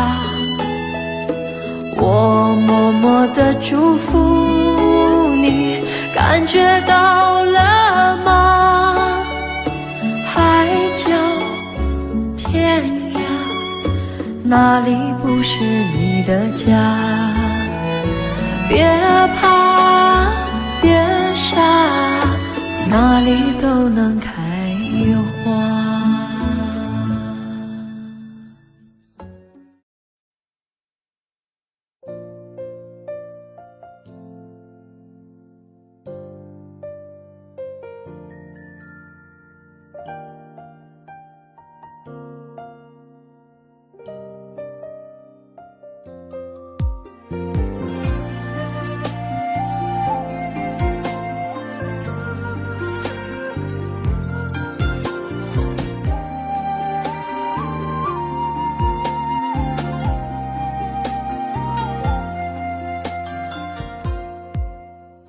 我默默地祝福你，感觉到了吗？海角天涯，哪里不是你的家？别怕，别傻，哪里都能开花。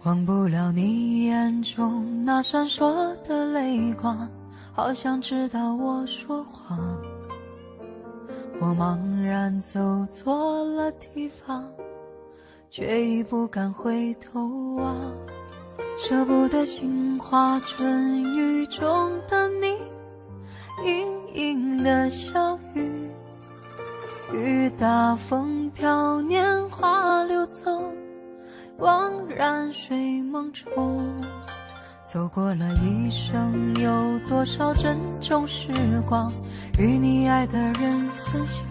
忘不了你眼中那闪烁的泪光，好想知道我说谎。我茫然走错了地方，却已不敢回头望。舍不得杏花春雨中的你，盈盈的小雨，雨打风飘，年华流走，惘然睡梦中。走过了一生，有多少珍重时光与你爱的人分享，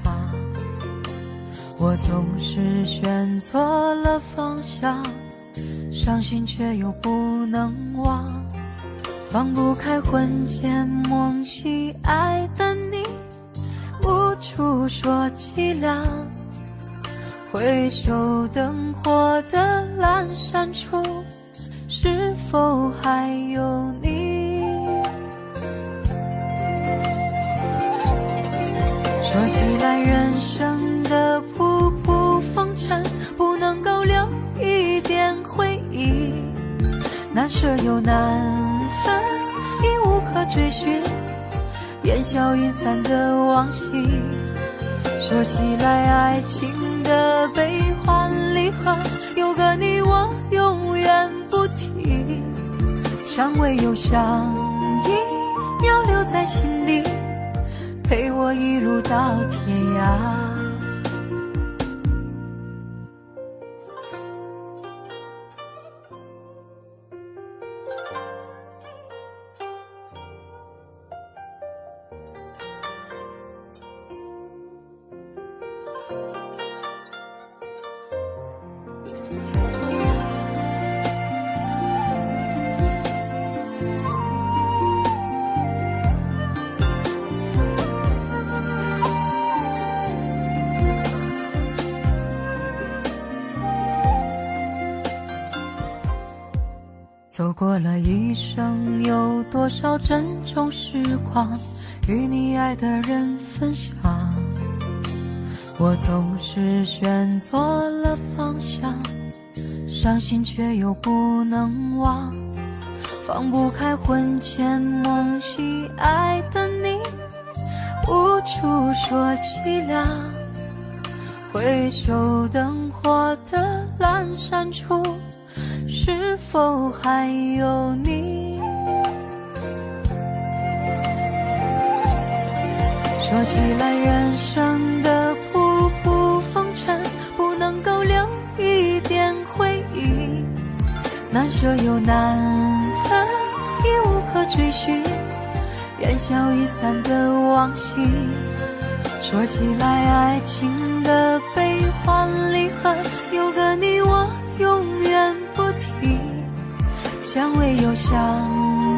我总是选错了方向，伤心却又不能忘，放不开魂牵梦系爱的你，无处说凄凉。回首灯火的阑珊处，是否还有你？说起来人生的仆仆风尘，不能够留一点回忆，难舍又难分，已无可追寻，烟消云散的往昔。说起来爱情的悲欢离合，有个你我永远不提，相偎又相依，要留在心底，陪我一路到天涯。走过了一生，有多少珍重时光与你爱的人分享，我总是选错了方向，伤心却又不能忘，放不开魂牵梦系爱的你，无处说凄凉。回首灯火的阑珊处，是否还有你？说起来人生的仆仆风尘，不能够留一点回忆，难舍又难分，已无可追寻，烟消云散的往昔。说起来爱情的悲欢离合，有个你我永远不提，相偎又相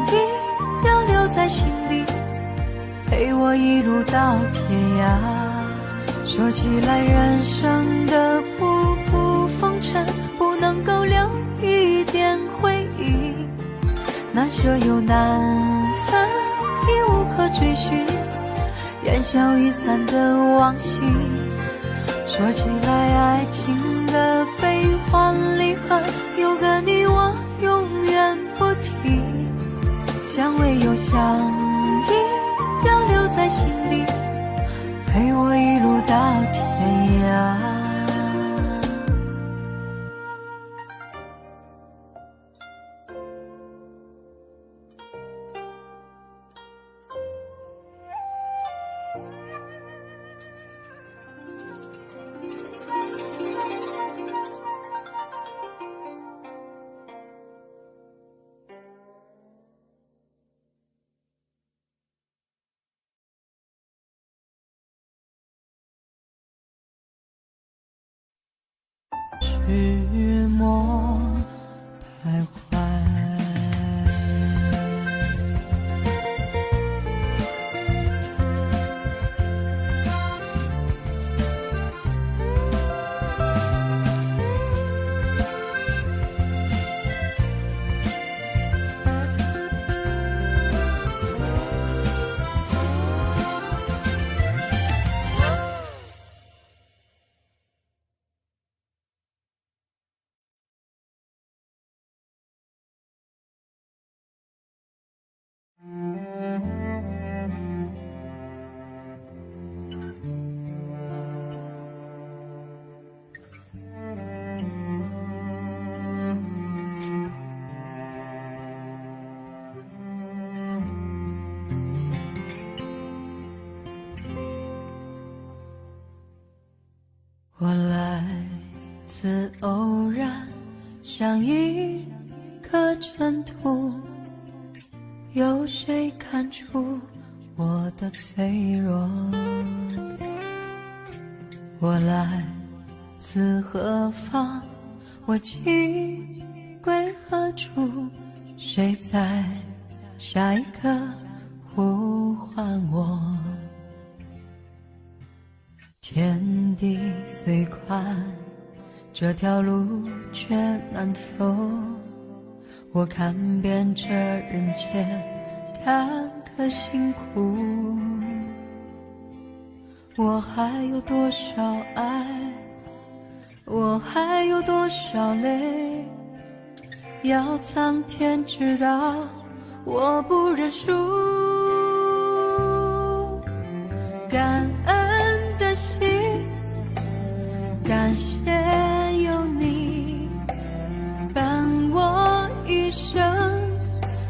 依，要留在心底，陪我一路到天涯。说起来人生的仆仆风尘，不能够留一点回忆，难舍又难分，已无可追寻，烟消云散的往昔。说起来爱情的悲欢离合，有个你我永远不提，相偎又相依，要留在心底，陪我一路到天涯。日暮徘徊。次偶然，像一颗尘土，有谁看出我的脆弱？我来自何方？我情归何处？谁在下一刻呼唤我？天地虽宽，这条路却难走。我看遍这人间坎坷辛苦，我还有多少爱，我还有多少泪，要苍天知道，我不认输。感恩的心，感谢有你伴我一生，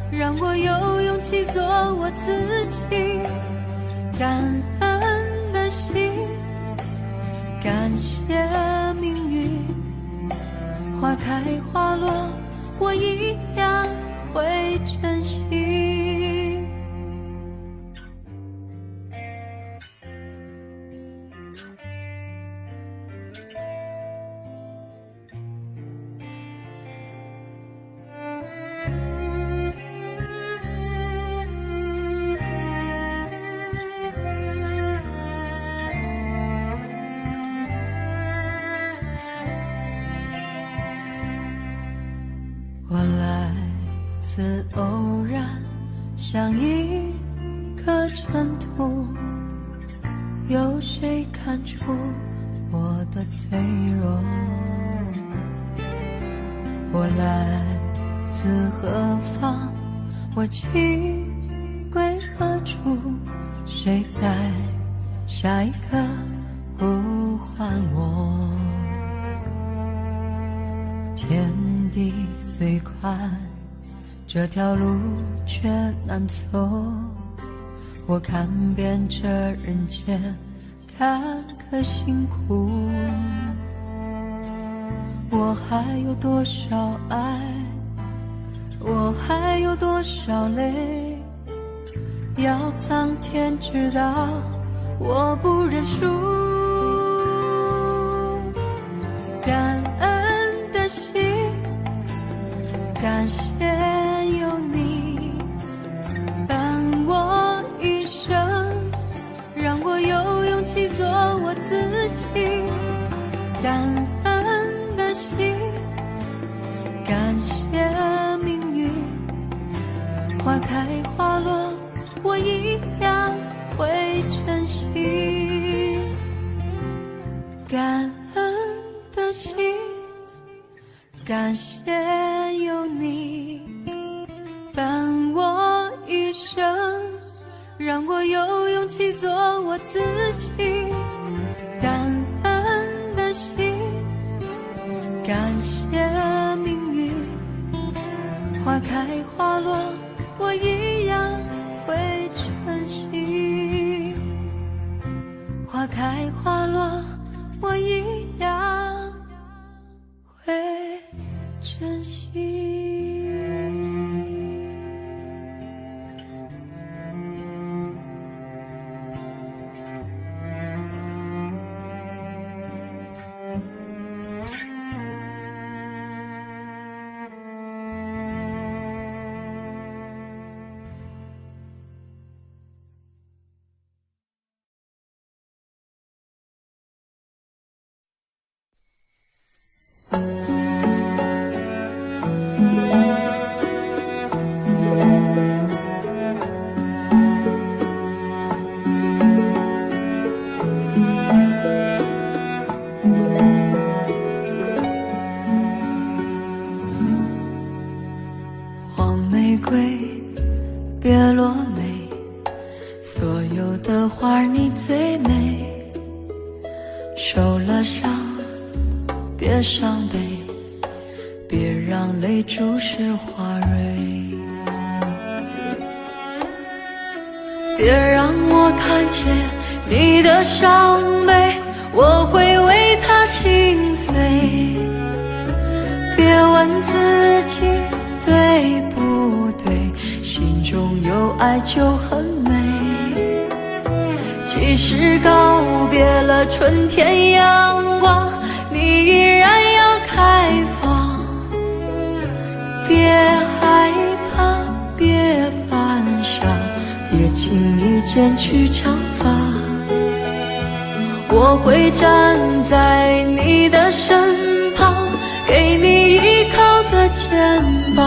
让我有勇气做我自己。感恩的心，感谢命运，花开花落，我一样会珍惜。我来自偶然，像一颗尘土，有谁看出我的脆弱？我来自何方？我情归何处？谁在下一刻呼唤我？天地虽宽，这条路却难走。我看遍这人间坎坷辛苦，我还有多少爱，我还有多少泪，要苍天知道，我不认输。感恩的心，感谢有你伴我一生，让我有勇气做我自己。感恩的心，感谢命运，花开花落，我一样会珍惜。感恩的心，感谢有你伴我一生，让我有勇气做我自己。感恩的心，感谢命运，花开花落，我一样会珍惜。花开花落，我一样会珍惜。黄玫瑰，别落泪，所有的花儿你最美。受了伤，别伤悲，别让泪注视花蕊。别让我看见你的伤悲，我会为它心碎。爱就很美。即使告别了春天阳光，你依然要开放。别害怕，别犯傻，别轻易剪去长发。我会站在你的身旁，给你依靠的肩膀。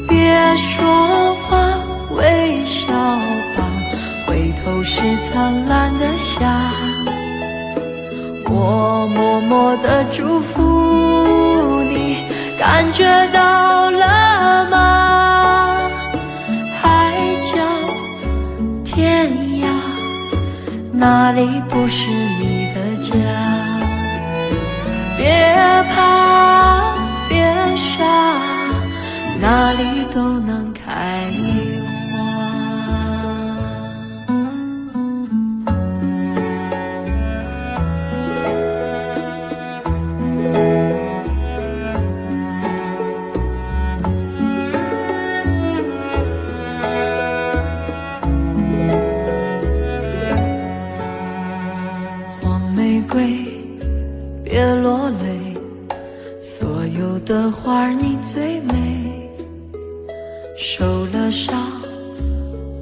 别说话，微笑吧，回头是灿烂的夏。我默默地祝福你，感觉到了吗？海角天涯，哪里不是你的家？别怕，别傻，哪里都能开花。黄玫瑰，别落泪，所有的花儿你最美。受了伤，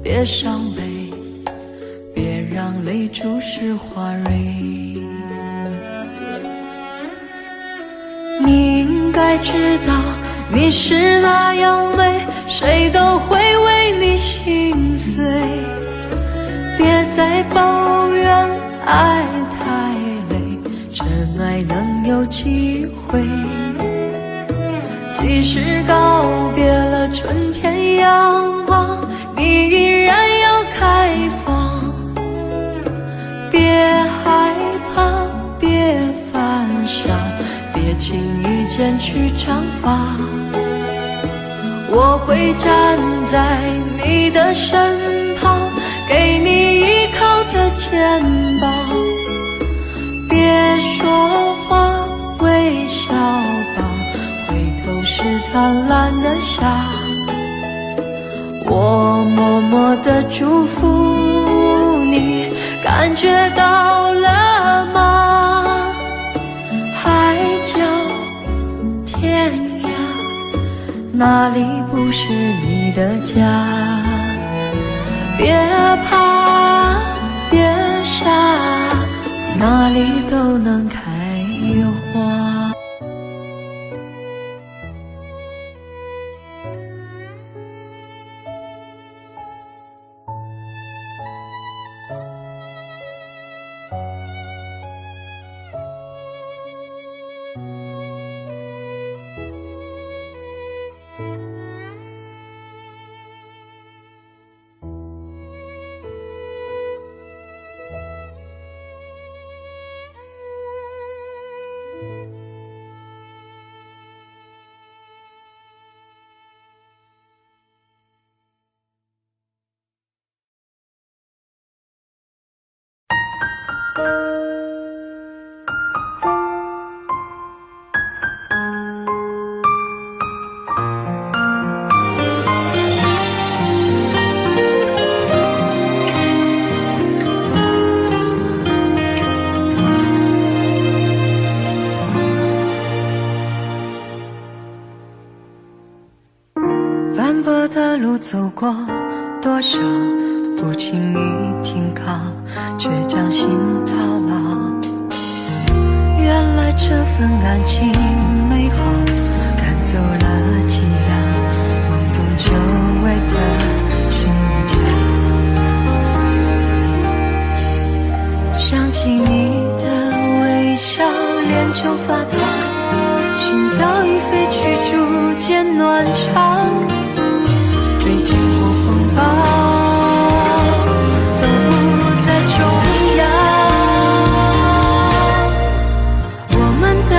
别伤悲，别让泪注湿花蕊。你应该知道，你是那样美，谁都会为你心碎。别再抱怨爱太累，真爱能有机会。即使告别了春天阳光，你依然要开放。别害怕，别犯傻，别轻易剪去长发。我会站在你的身旁，给你依靠的肩膀。别说话，微笑吧，回头是灿烂的夏。我默默地祝福你，感觉到了吗？海角天涯，哪里不是你的家？别怕，别傻，哪里都能开花。斑驳的路走过，多少不轻易停靠，却将心套牢。原来这份感情美好，赶走了寂寥，懵懂久违的心跳。想起你的微笑，脸就发烫，心早已飞去逐渐暖场。被经过风暴都不再重要，我们的爱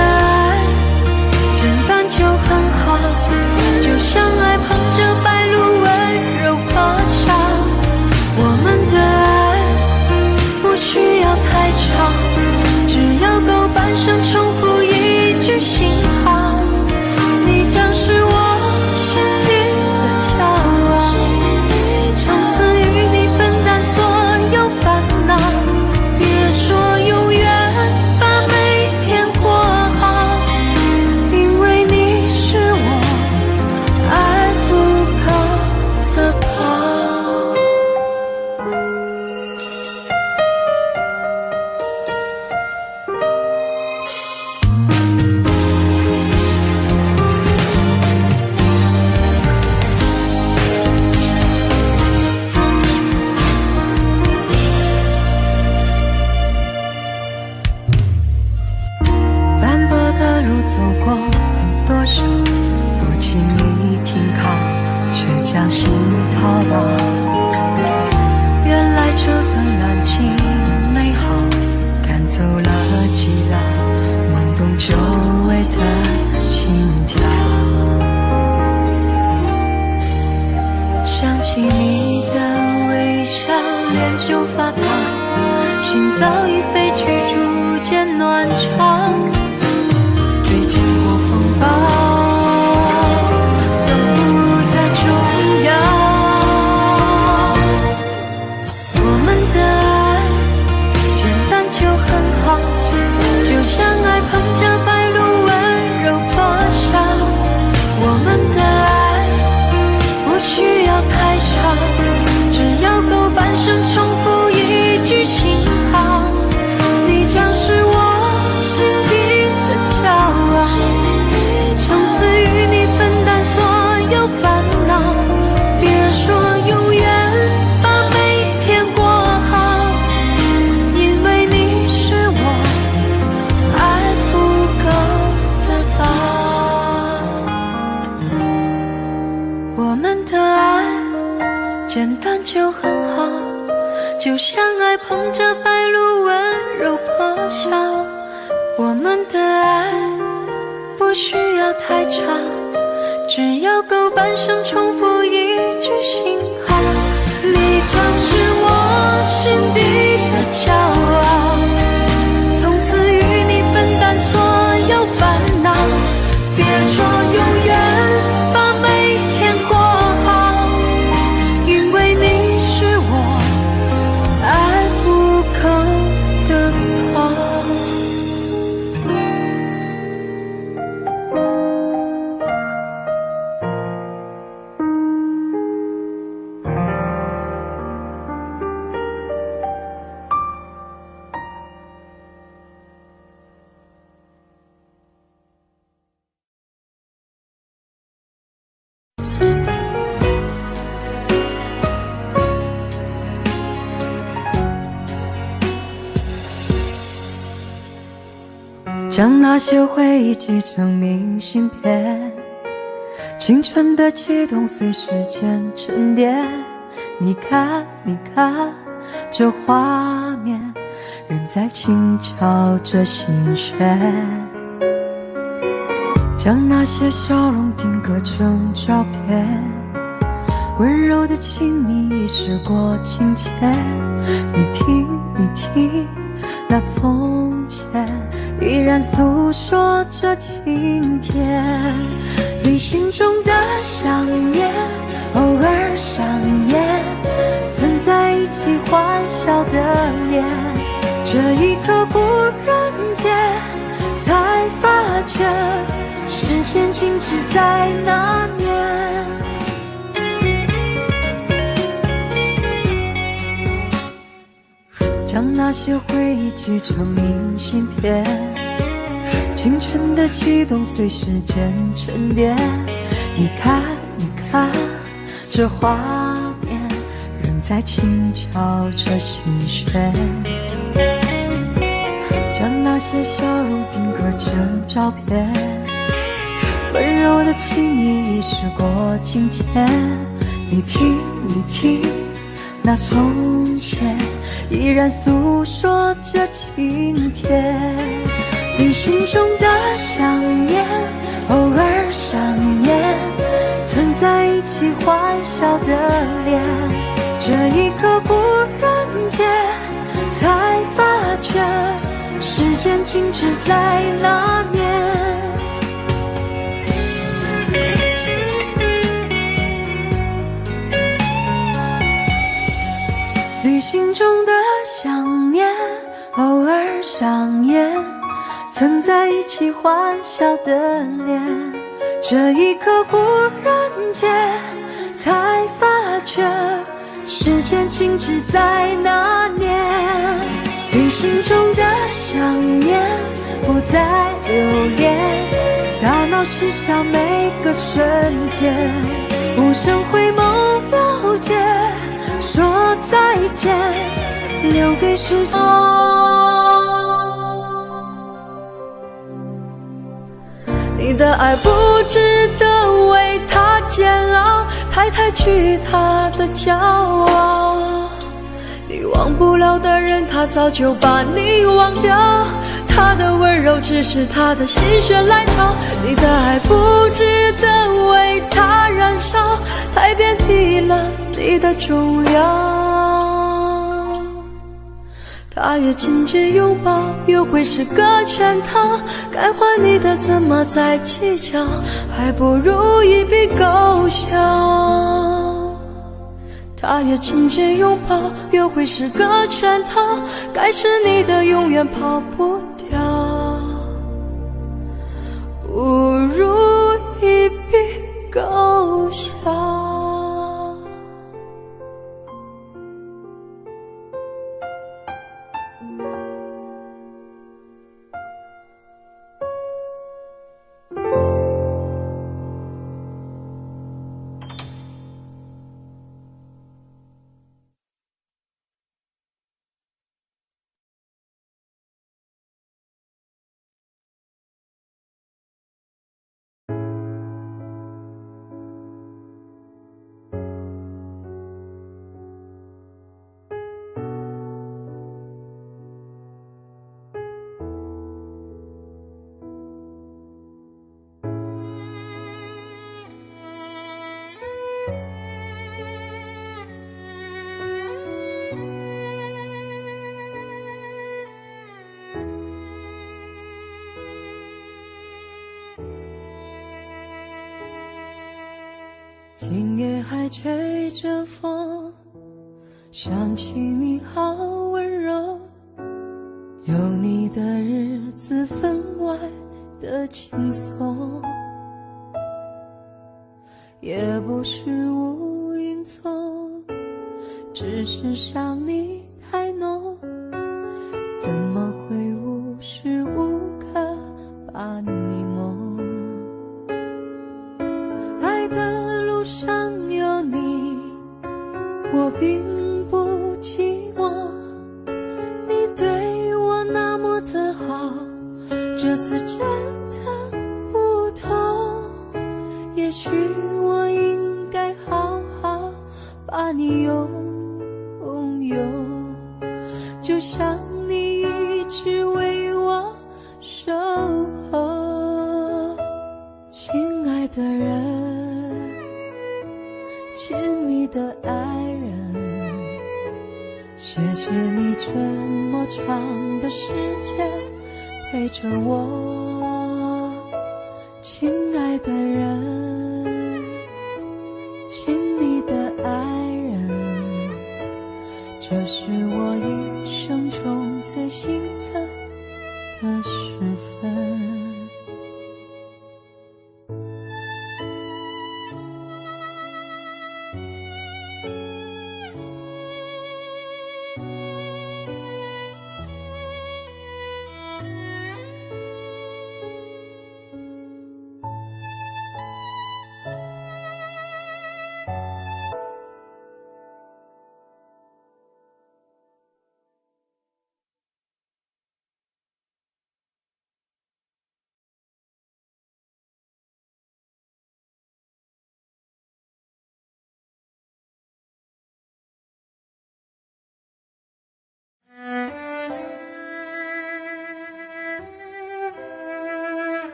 简单就很好，就像爱捧着白鹭温柔夸张。我们的爱不需要太长，只要够半生重复一句走过多少不经意停靠，却将心套牢。原来这份安静美好，赶走了寂寥，萌动久违的心跳。想起你的微笑，脸就发烫，心早已飞去，逐渐暖场。对经过风暴，都不再重要。我们的爱简单就很好，就像爱捧着白露温柔破晓。我们的爱不需要太长，只要够半生重复一句心好。你将是我心底的骄傲，从此与你分担所有烦恼。别说永远把每天过好，因为你是我爱不够的宝。我们的爱简单就很好，就像爱捧着白露温柔破晓。我们的爱不需要太长，只要够半生重复一句心好。你将是我心底的骄傲，从此与你分担所有烦恼。别说永远把每天过好，因为你是我爱不够的宝。将那些回忆寄成明信片，青春的悸动随时间沉淀。你看，你看，这画面仍在轻敲着心弦。将那些笑容定格成照片，温柔的亲密已时过境迁。你听，你听，那从前依然诉说着情甜。旅行中的想念，偶尔想念，曾在一起欢笑的脸。这一刻忽然间才发觉，时间静止在那年。将那些回忆寄成明信片，青春的悸动随时间沉淀。你看，你看，这画面仍在轻敲着心弦。将那些笑容定格成照片，温柔的亲昵已时过境迁。你听，你听，那从前依然诉说着情甜。旅行中的想念，偶尔想念，曾在一起欢笑的脸。这一刻忽然间才发觉，时间静止在那年。旅行中的想念，偶尔想念，曾在一起欢笑的脸。这一刻忽然间才发觉，时间静止在那年。旅行中的想念不再留恋，大脑失效每个瞬间，无声回眸了解，说再见，留给书写。你的爱不值得为他煎熬，太惧他的骄傲。你忘不了的人，他早就把你忘掉，他的温柔只是他的心血来潮。你的爱不值得为他燃烧，太贬低了你的重要。他越紧紧拥抱，越会是个圈套，该还你的怎么再计较，还不如一笔勾销。他越紧紧拥抱，越会是个圈套，该是你的永远跑不掉，不如一笔勾销。今夜还吹着风，想起你好温柔，有你的日子分外的轻松，也不是无影踪，只是想你太浓，怎么会无时无刻把你梦。爱的路上有你，我并不寂寞，你对我那么的好，这次真的不同，也许我应该好好把你拥有，就像你一直为我守候。亲爱的人，亲密的爱人，谢谢你这么长的时间陪着我。亲爱的人，亲密的爱人，这是我一生中最兴奋的时分。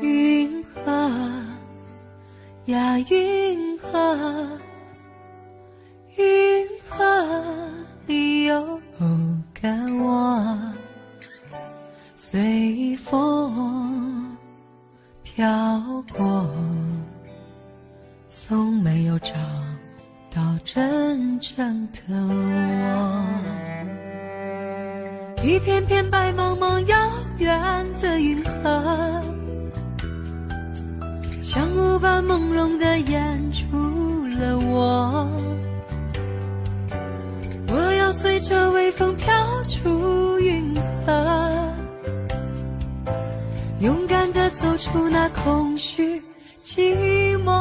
云河呀云河，云河里有个我，随风飘过，从没有找到真正的我。一片片白茫茫遥远的云河，像雾般朦胧地掩住了我，我要随着微风飘出云河，勇敢地走出那空虚寂寞。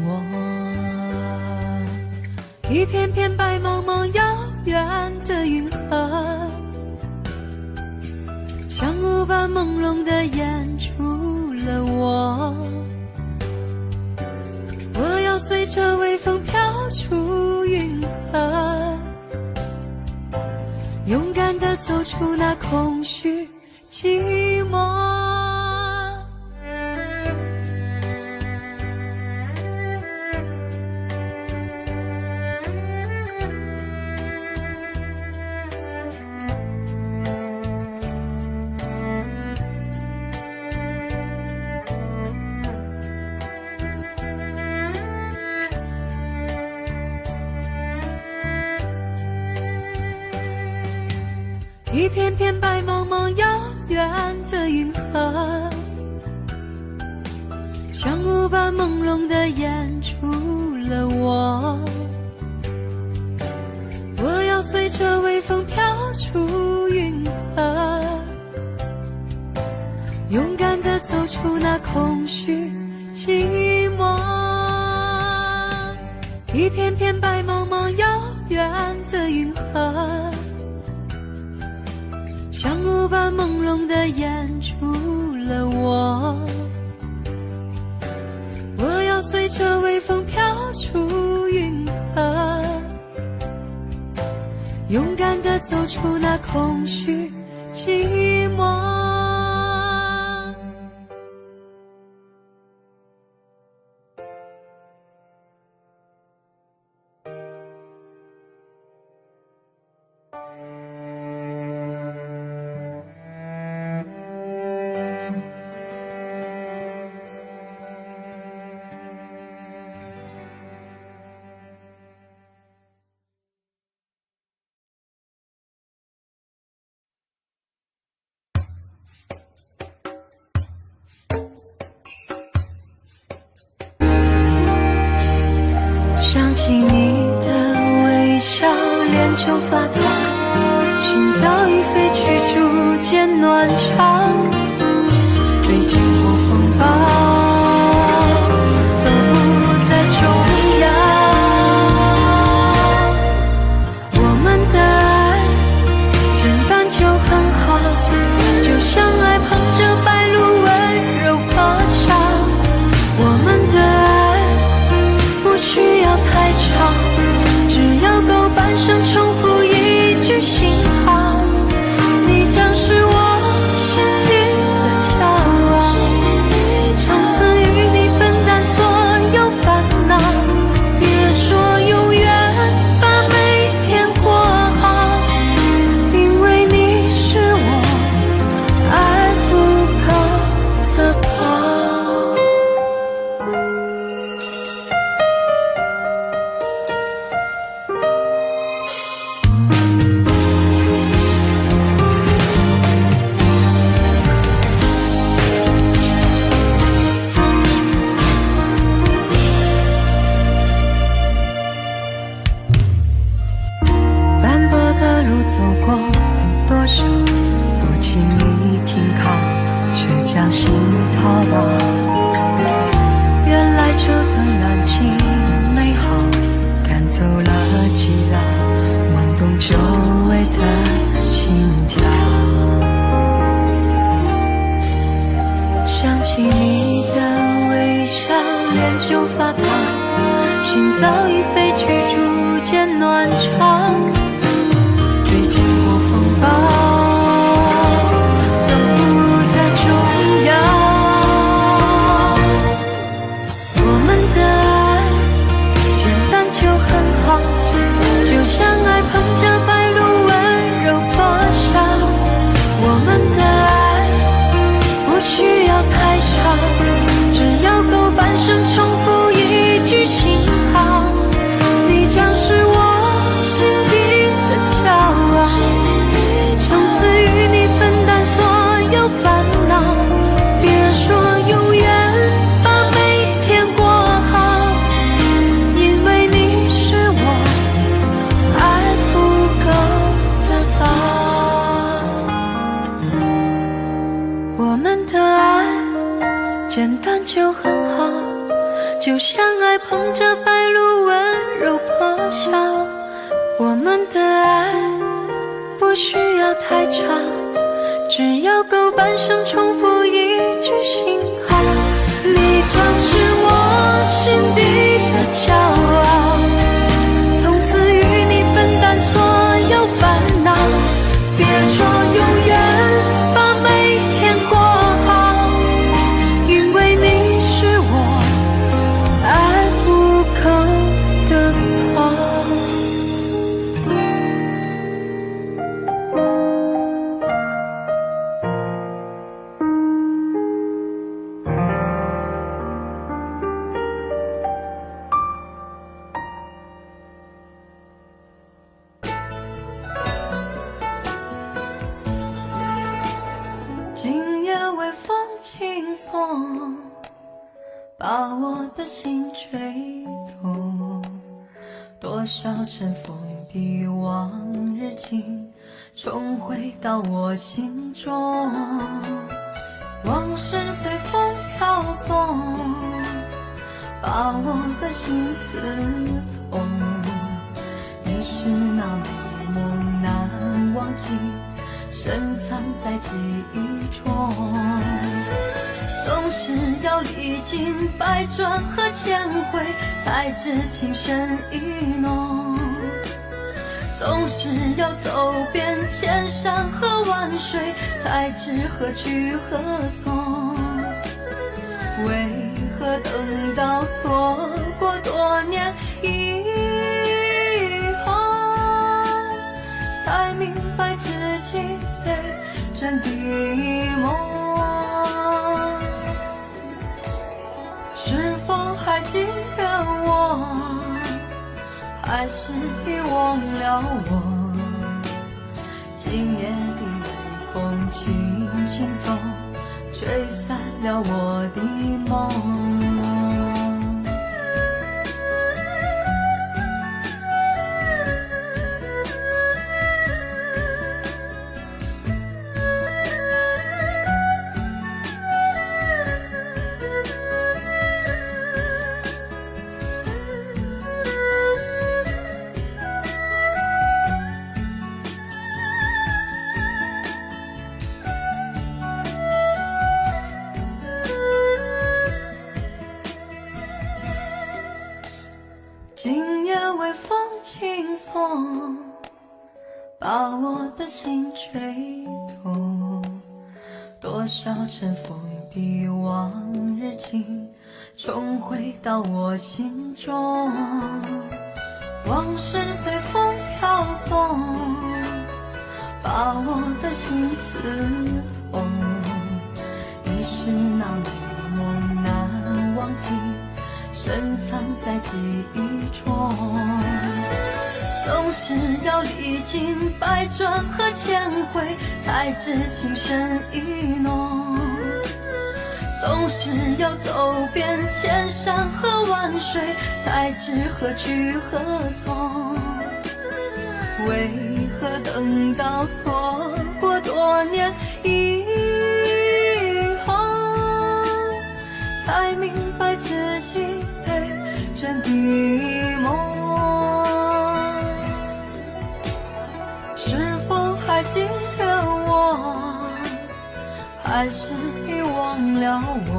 我。一片片白茫茫遥远的银河，像雾般朦胧地掩住了我。我要随着微风飘出云河，勇敢地走出那空虚寂寞。一片片白茫茫遥远的银河，像雾般朦胧地掩住了我。我要随着微风飘出云河，勇敢地走出那空虚寂寞。一片片白茫茫遥远的银河，像雾般朦胧地掩住了我。我要随着微风飘出云河，勇敢地走出那空虚寂寞。想起你的微笑，脸就发烫，心早已飞去，逐渐暖场。历经过风暴，都不再重要。我们的爱简单就很好，就像爱捧着白鹭温柔破晓。我们的爱不需要太长，只要够半生重复一句信号。你将是我心底的骄傲，从此与你分担所有烦恼。别说永远，把每天过好，因为你是我爱不够的宝。斑驳的路走过多少，不经意停靠，却将心掏牢。原来这份安静美好，赶走了寂寥，萌动久违的心跳。想起你的微笑，脸就发烫，心早已飞去，逐渐暖场。历经过风暴，都不再重要。我们的爱简单就很好，就像爱捧着白鹭温柔破晓。我们的爱不需要太长，只要够半生重复一句信号。你将是我心底的骄傲，从相爱，捧着白露温柔破晓。我们的爱不需要太长，只要够半生重复一句心好。你将是我心底的骄傲，从此与你分担所有烦恼。别说永远，把每天过好，因为你是我爱不够的宝。今夜微风轻送，把我的心吹动。多少尘封的往日情，重回到我心中。往事随风飘送，把我的心刺痛。你是那美梦难忘记，深藏在记忆中。总是要历经百转和千回，才知情深意浓。总是要走遍千山和万水，才知何去何从。为何等到错过多年以后，才明白自己最真的梦？是否还记得我，还是遗忘了我？今夜的微风轻轻送，吹散了我的梦。今夜微风轻送，把我的心吹动。多少尘封的往日情，重回到我心中。往事随风飘送，把我的心刺痛。你是那美梦难忘记，深藏在记忆中。总是要历经百转和千回，才知情深意浓。总是要走遍千山和万水，才知何去何从。为何等到错过多年以后，才明白自己最真的梦？是否还记得我，还是遗忘了我？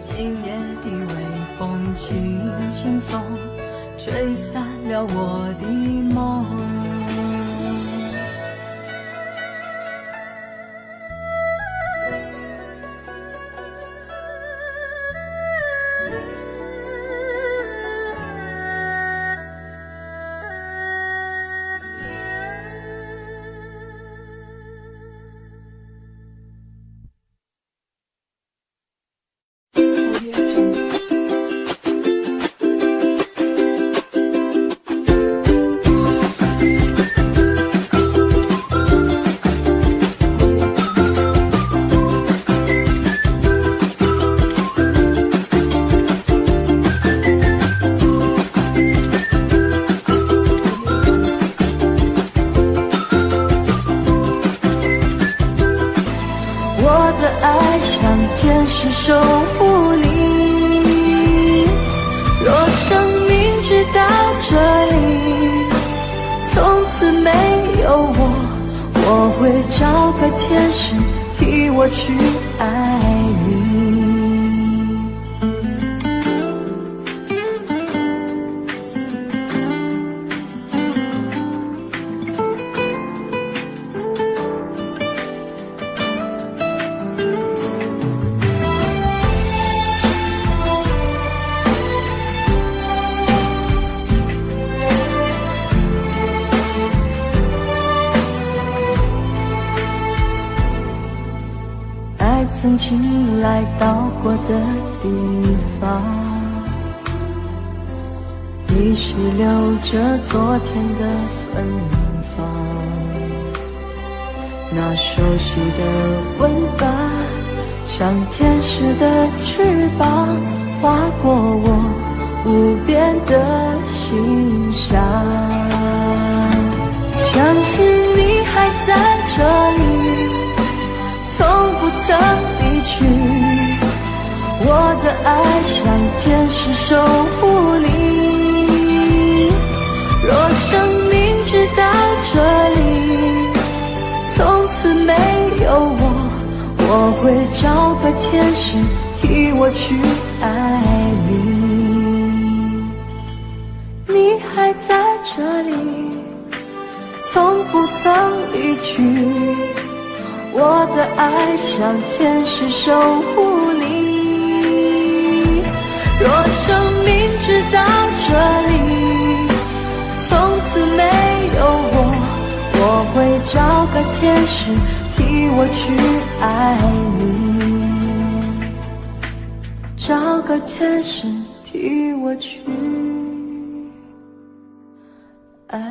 今夜的微风轻轻送，吹散了我的梦。我会找个天使替我去爱你。曾经来到过的地方，依稀留着昨天的芬芳，那熟悉的吻吧，像天使的翅膀，划过我无边的心上。相信你还在这里，从不曾离去，我的爱像天使守护你。若生命直到这里，从此没有我，我会找个天使替我去爱你。你还在这里，从不曾离去，我的爱像天使守护你。若生命直到这里，从此没有我，我会找个天使替我去爱你，找个天使替我去爱你。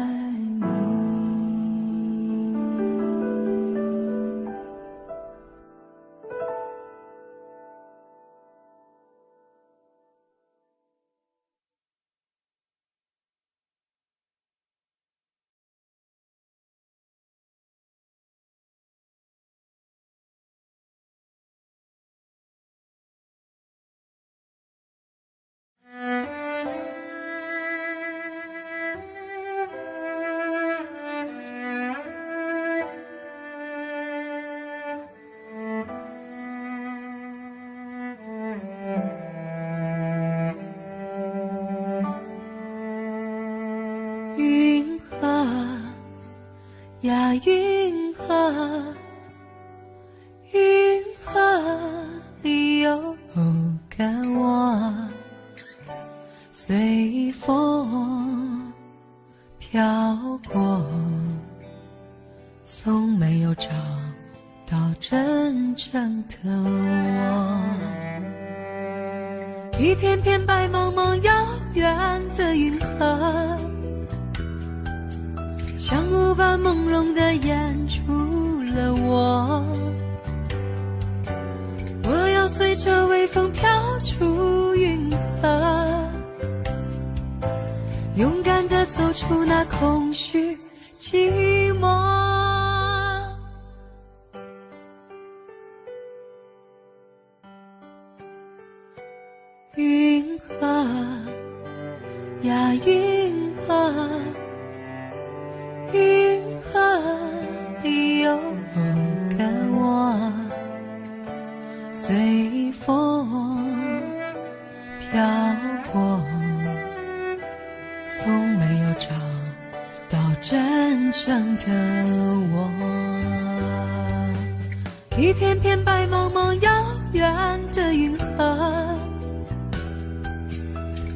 云河呀云河，云河里有个我，随风飘过，从没有找到真正的我。一片片白茫茫遥远的云河，像雾般朦胧地掩住了我，我要随着微风飘出云河，勇敢地走出那空虚寂寞。云河呀云河，云河里有个我，随风飘过，从没有找到真正的我。一片片白茫茫遥远的云河，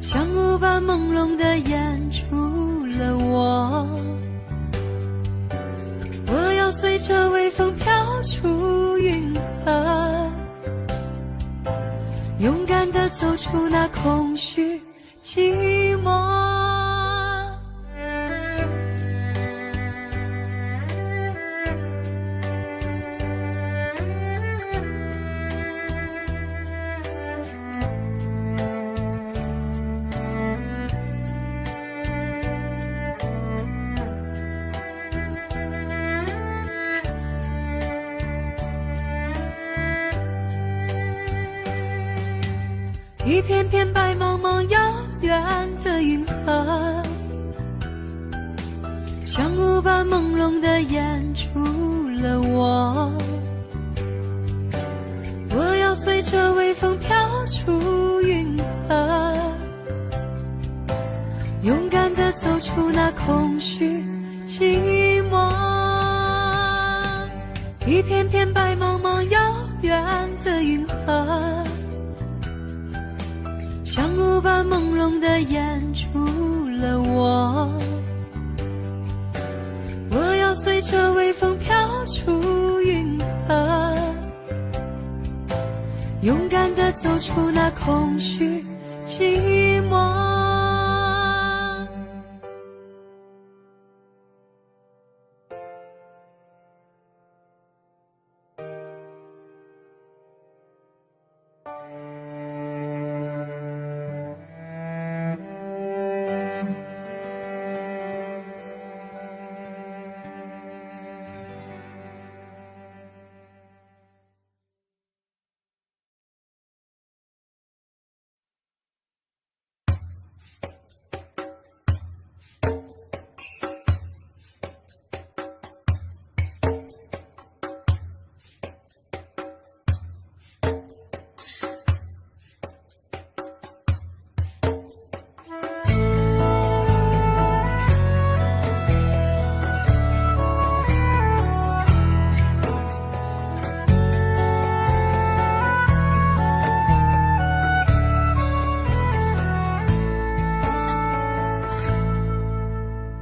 像雾般朦胧地掩住了我，我要随着微风飘出云河，勇敢地走出那空虚寂寞。一片片白茫茫遥远的云河，像雾般朦胧地掩住了我。我要随着微风飘出云河，勇敢地走出那空虚寂寞。一片片白茫茫遥远的云河，像雾般朦胧地掩住了我。我要随着微风飘出云河，勇敢地走出那空虚寂寞。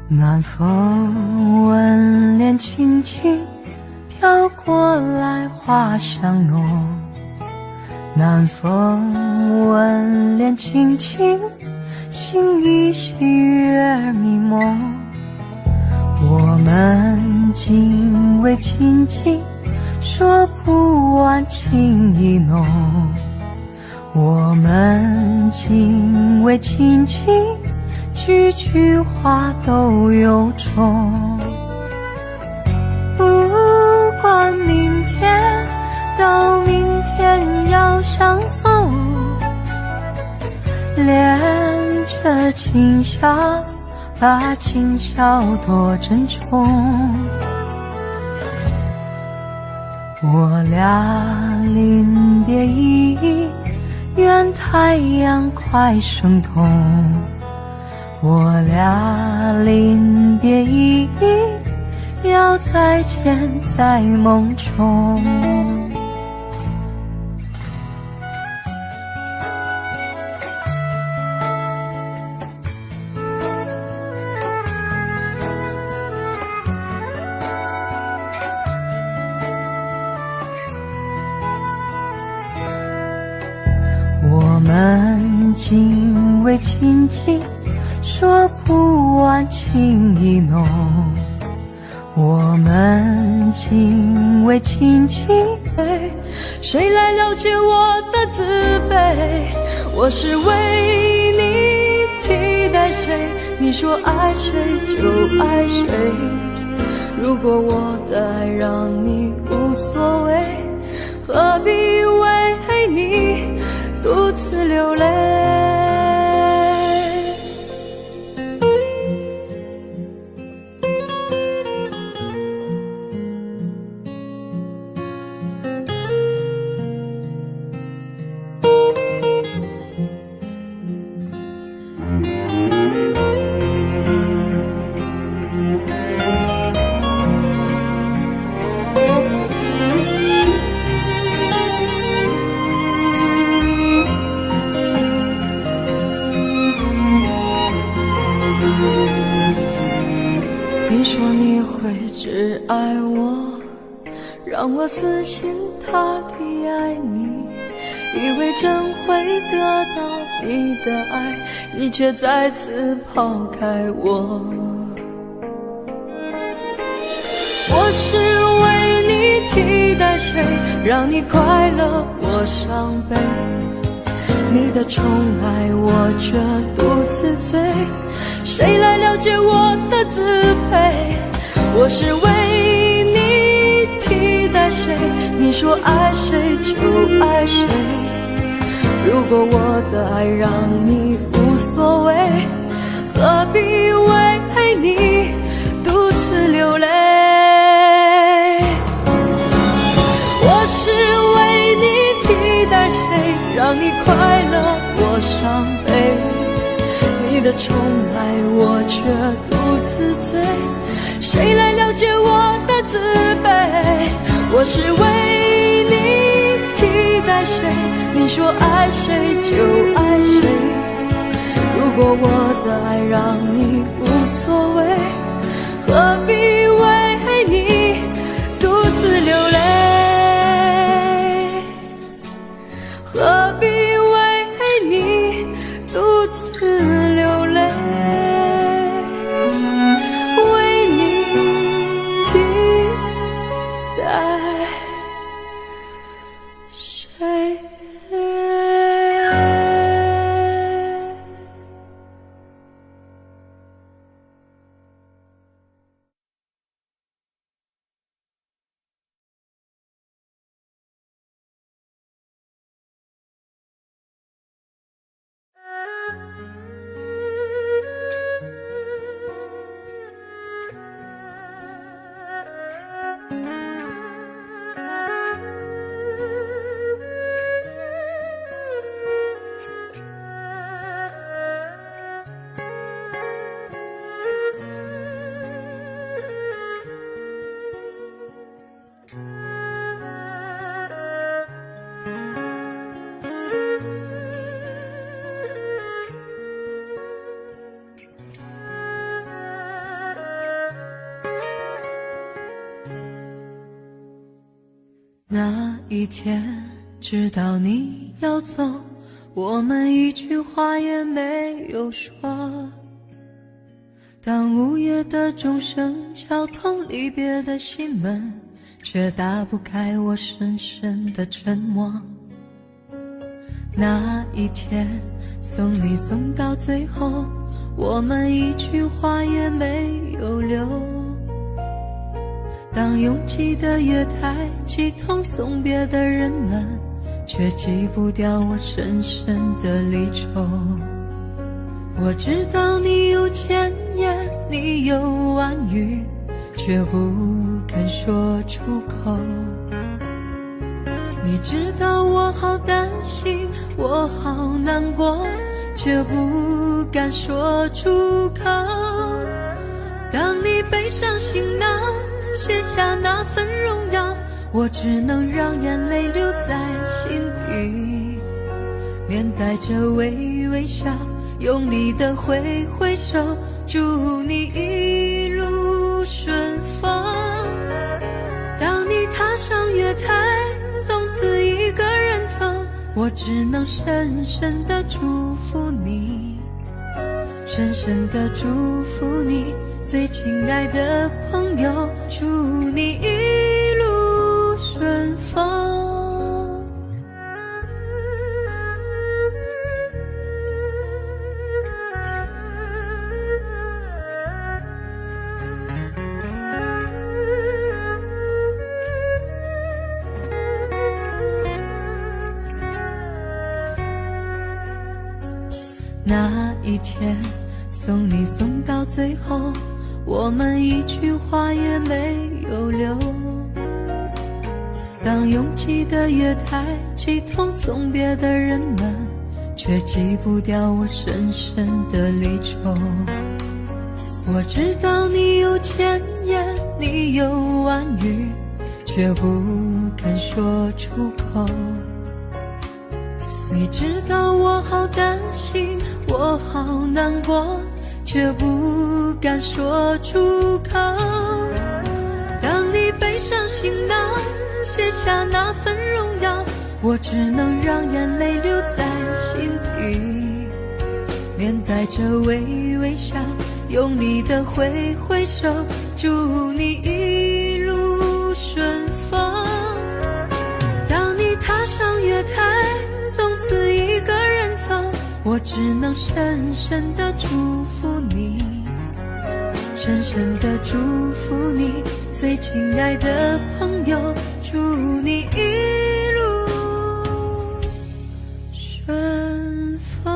南风吻脸轻轻飘过来，花香浓。南风吻脸轻轻，心依细月儿迷蒙。我们紧偎亲近，说不完情意浓。我们紧偎亲近，句句话都有种。不管明天到明天要相送，恋着今宵，把今宵多珍重。我俩临别意，愿太阳快升东。我俩临别意，要再见在梦中。我们紧偎亲近，说不完情意浓。我们紧偎亲近，谁来了解我的自卑？我是为你替代谁？你说爱谁就爱谁。如果我的爱让你无所谓，何必为你独自流泪？你说你会只爱我，让我死心塌地爱你，以为真会得到你的爱，你却再次抛开我。我是为你替代谁，让你快乐我伤悲，你的宠爱我却独自醉，谁来了解我的自卑？我是为你替代谁？你说爱谁就爱谁。如果我的爱让你无所谓，何必为你独自流泪？让你快乐我伤悲，你的宠爱我却独自醉，谁来了解我的自卑？我是为你替代谁？你说爱谁就爱谁，如果我的爱让你无所谓，何必为你独自流泪？何必为你独自流泪？为你替代谁？那一天知道你要走，我们一句话也没有说，当午夜的钟声敲痛离别的心门，却打不开我深深的沉默。那一天送你送到最后，我们一句话也没有留，当拥挤的月台挤痛送别的人们，却挤不掉我深深的离愁。我知道你有千言，你有万语，却不肯说出口。你知道我好担心，我好难过，却不敢说出口。当你背上行囊卸下那份荣耀，我只能让眼泪留在心底，面带着微微笑，用力地挥挥手，祝你一路顺风。当你踏上月台，从此一个人走，我只能深深地祝福你，深深地祝福你，最亲爱的朋友，祝你一路顺风。那一天送你送到最后，我们一句话也没有留，当拥挤的月台挤痛送别的人们，却挤不掉我深深的离愁。我知道你有千言，你有万语，却不肯说出口。你知道我好担心，我好难过，却不敢说出口。当你背上行囊卸下那份荣耀，我只能让眼泪留在心底，面带着微微笑，用力地挥挥手，祝你一路顺风。当你踏上月台，从此一个人走，我只能深深地祝福你，深深地祝福你，最亲爱的朋友，祝你一路顺风。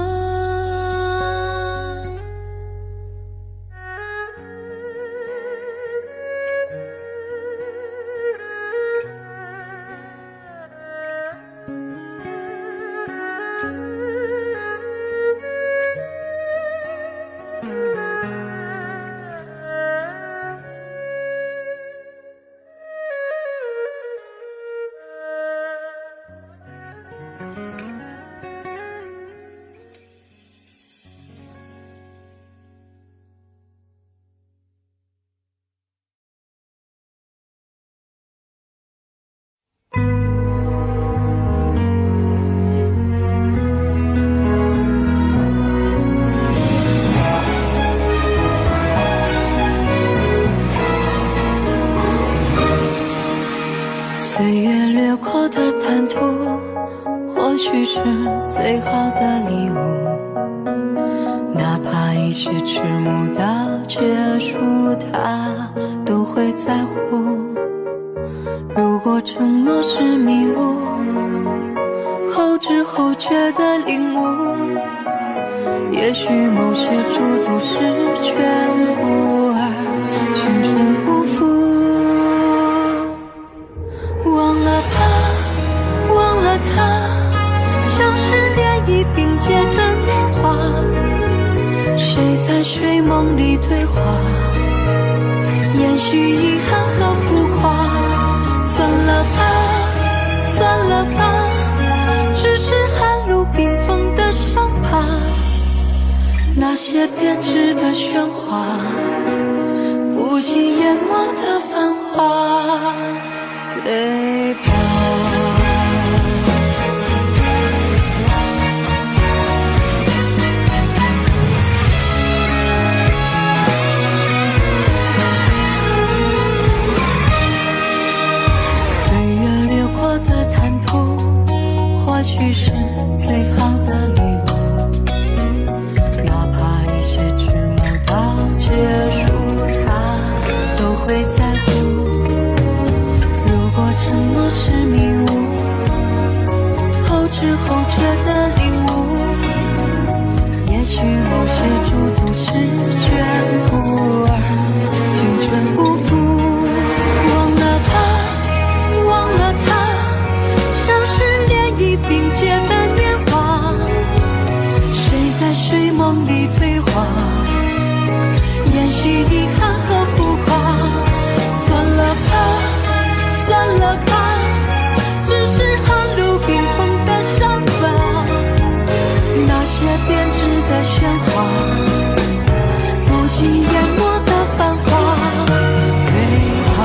一些迟暮到结束，他都会在乎。如果承诺是迷雾，后知后觉的领悟，也许某些驻足是眷顾，而青春不负。忘了吧，忘了他，像是涟漪并肩的年华，谁在睡梦里对话，延续遗憾和浮夸。算了吧，算了吧，只是寒露冰封的伤疤，那些编织的喧哗，不及淹没的繁华，对吧？或许是最好的礼物，哪怕一些迟暮到结束，他都会在乎。如果承诺是迷雾，后知后觉的领悟，也许某些驻足是眷顾，而青春不负。忘了吧，忘了他，像是并肩的年华，谁在睡梦里对话，延续遗憾和浮夸。算了吧，算了吧，只是寒露冰封的伤疤，那些编织的喧哗，不及淹没的繁华，对吧？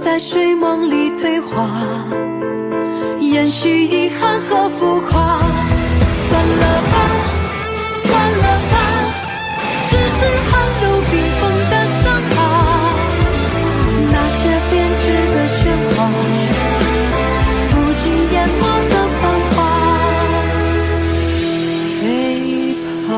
在睡梦里对话，延续遗憾和浮夸。算了吧，算了吧，只是寒露冰封的伤疤，那些编织的喧哗，不及淹没的繁华，对吧？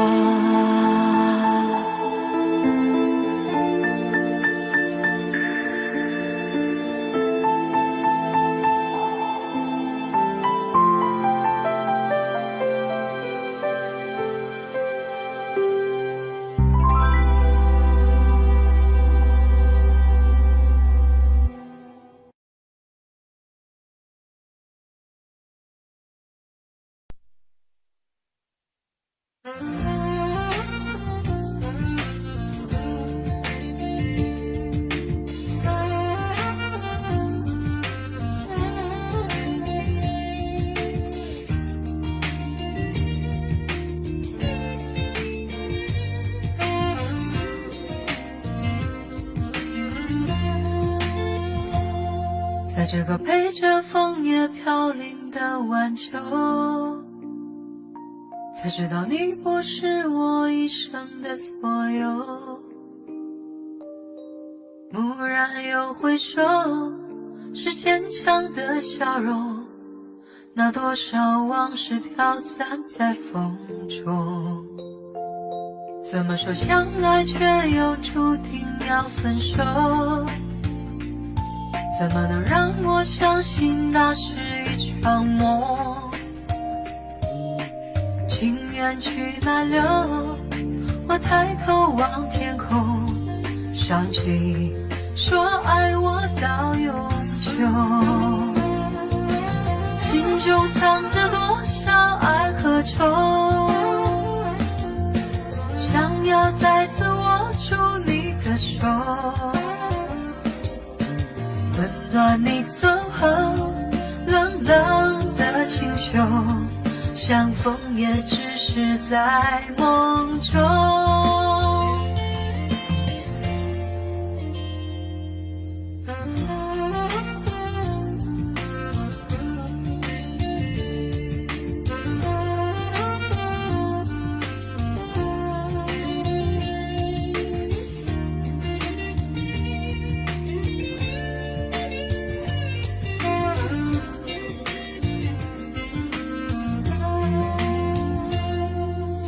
在这个陪着枫叶飘零的晚秋，才知道你不是我一生的所有。蓦然又回首，是坚强的笑容，那多少往事飘散在风中。怎么说相爱却又注定要分手？怎么能让我相信那是一场梦？情缘去哪流？我抬头望天空，想起说爱我到永久。心中藏着多少爱和愁，想要再次握住你的手，温暖你走后冷冷的清秀，相逢也只是在梦中。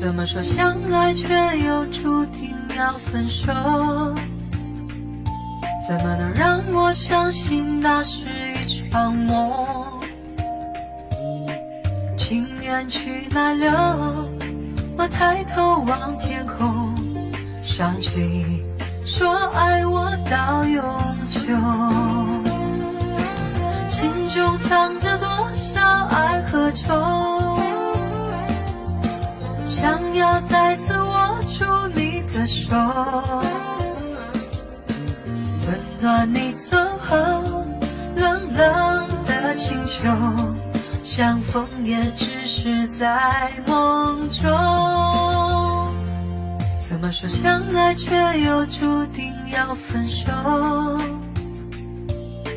怎么说相爱却又注定要分手？怎么能让我相信那是一场梦？情缘去哪了？我抬头望天空，想起说爱我到永久。心中藏着多少爱和愁，想要再次握住你的手，温暖你走后冷冷的清秋，相逢也只是在梦中。怎么说相爱却又注定要分手？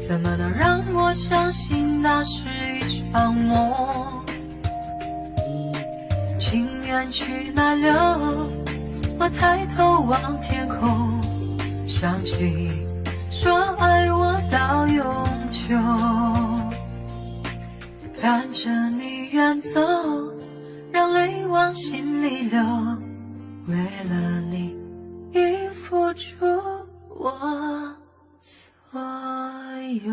怎么能让我相信那是一场梦？情缘去哪了？我抬头望天空，想起说爱我到永久。看着你远走，让泪往心里流，为了你已付出我所有。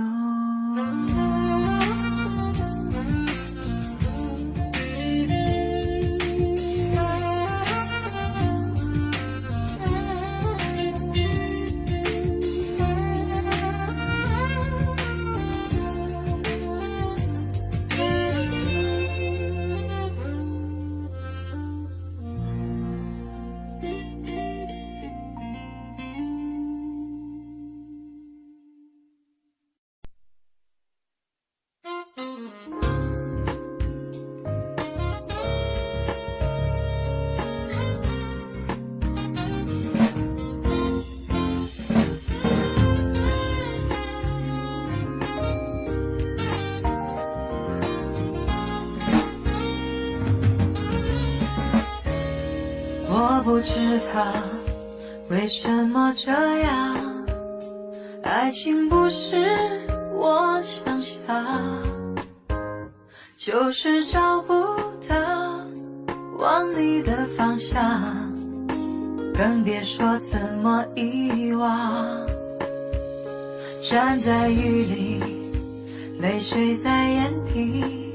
我不知道为什么这样，爱情不是我想象，就是找不到往你的方向，更别说怎么遗忘。站在雨里，泪水在眼底，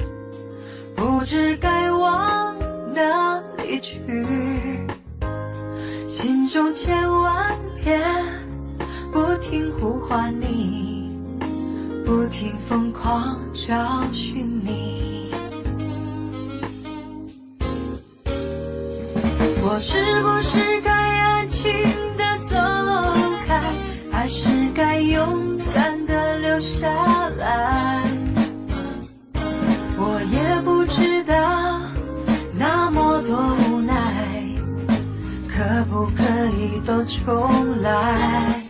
不知该往哪里去，心中千万遍不停呼唤你，不停疯狂找寻你。我是不是该安静地走开，还是该勇敢地留下来？我也不知道那么多无奈，可不可以都重来？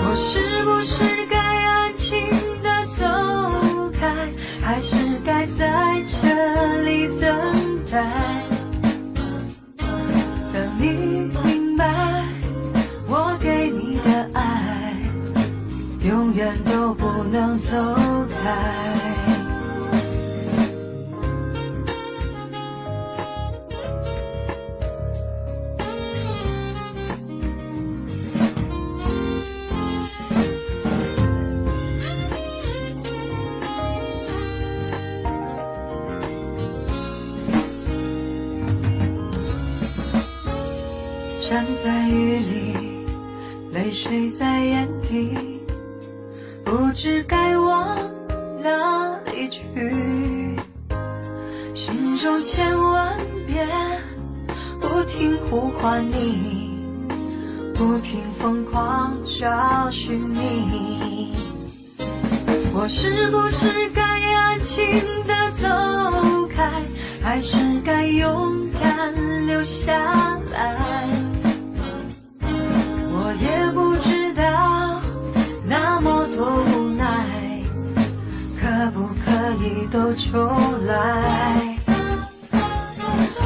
我是不是该安静地走开，还是该在这里等待？等你明白，我给你的爱永远都不能走开。站在雨里，泪水在眼底，不知该往哪里去，心中千万遍不停呼唤你，不停疯狂找寻你。我是不是该安静地走开，还是该勇敢留下来？我也不知道那么多无奈，可不可以都重来？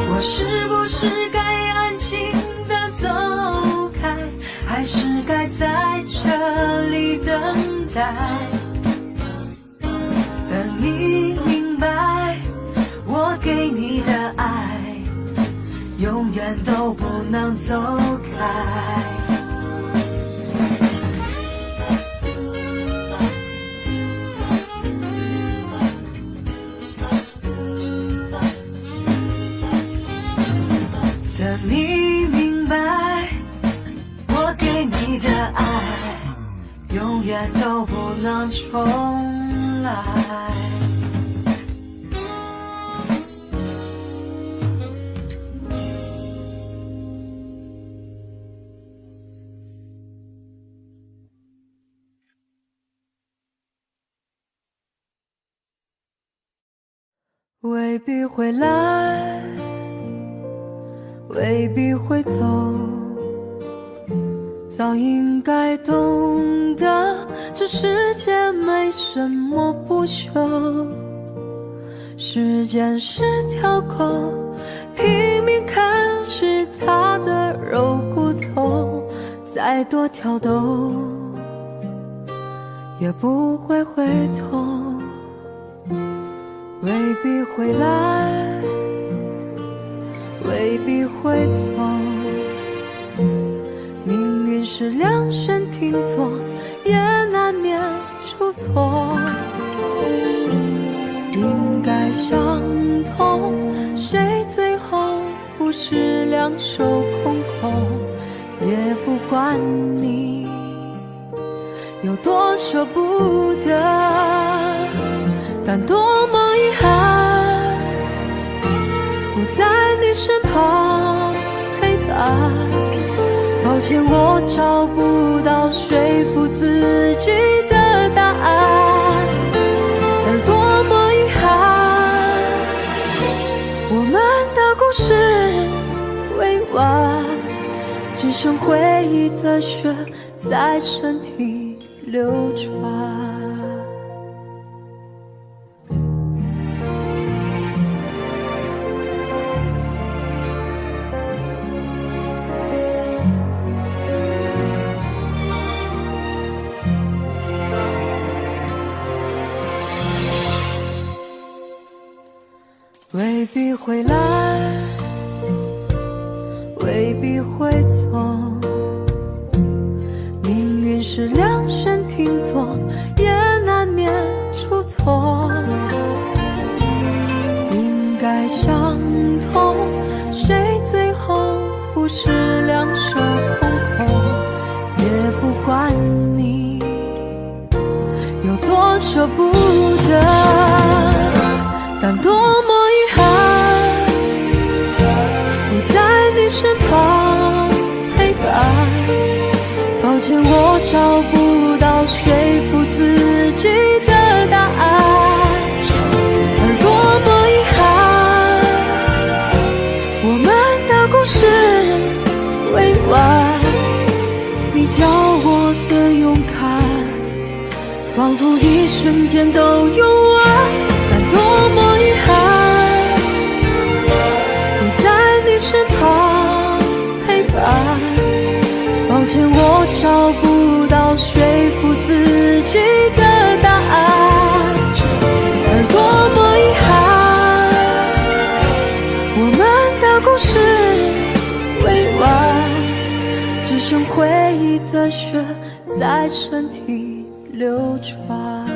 我是不是该安静地走开，还是该在这里等待？等你明白，我给你的爱永远都不能走开。等你明白，我给你的爱永远都不能重来。未必会来，未必会走，早应该懂得，这世界没什么不朽。时间是条狗，拼命啃食它的肉骨头，再多挑逗也不会回头。未必会来，未必会走，命运是量身定做，也难免出错。应该相同，谁最后不是两手空空？也不管你有多舍不得，但多么遗憾，不在你身旁陪伴。抱歉，我找不到说服自己的答案，而多么遗憾，我们的故事未完，只剩回忆的血在身体流传。未必会来，未必会走，命运是量身定做，也难免出错。应该相同，谁最后不是两手空空？也不管你有多舍不得，但多么遗憾，不在你身旁陪伴。抱歉，我找不到说服自己的答案，而多么遗憾，我们的故事未完。你教我的勇敢，仿佛一瞬间都用完，但多么遗憾，不在你身旁陪伴。抱歉，我找不到说服自己的答案，而多么遗憾，我们的故事未完，只剩回忆的血在身体流传，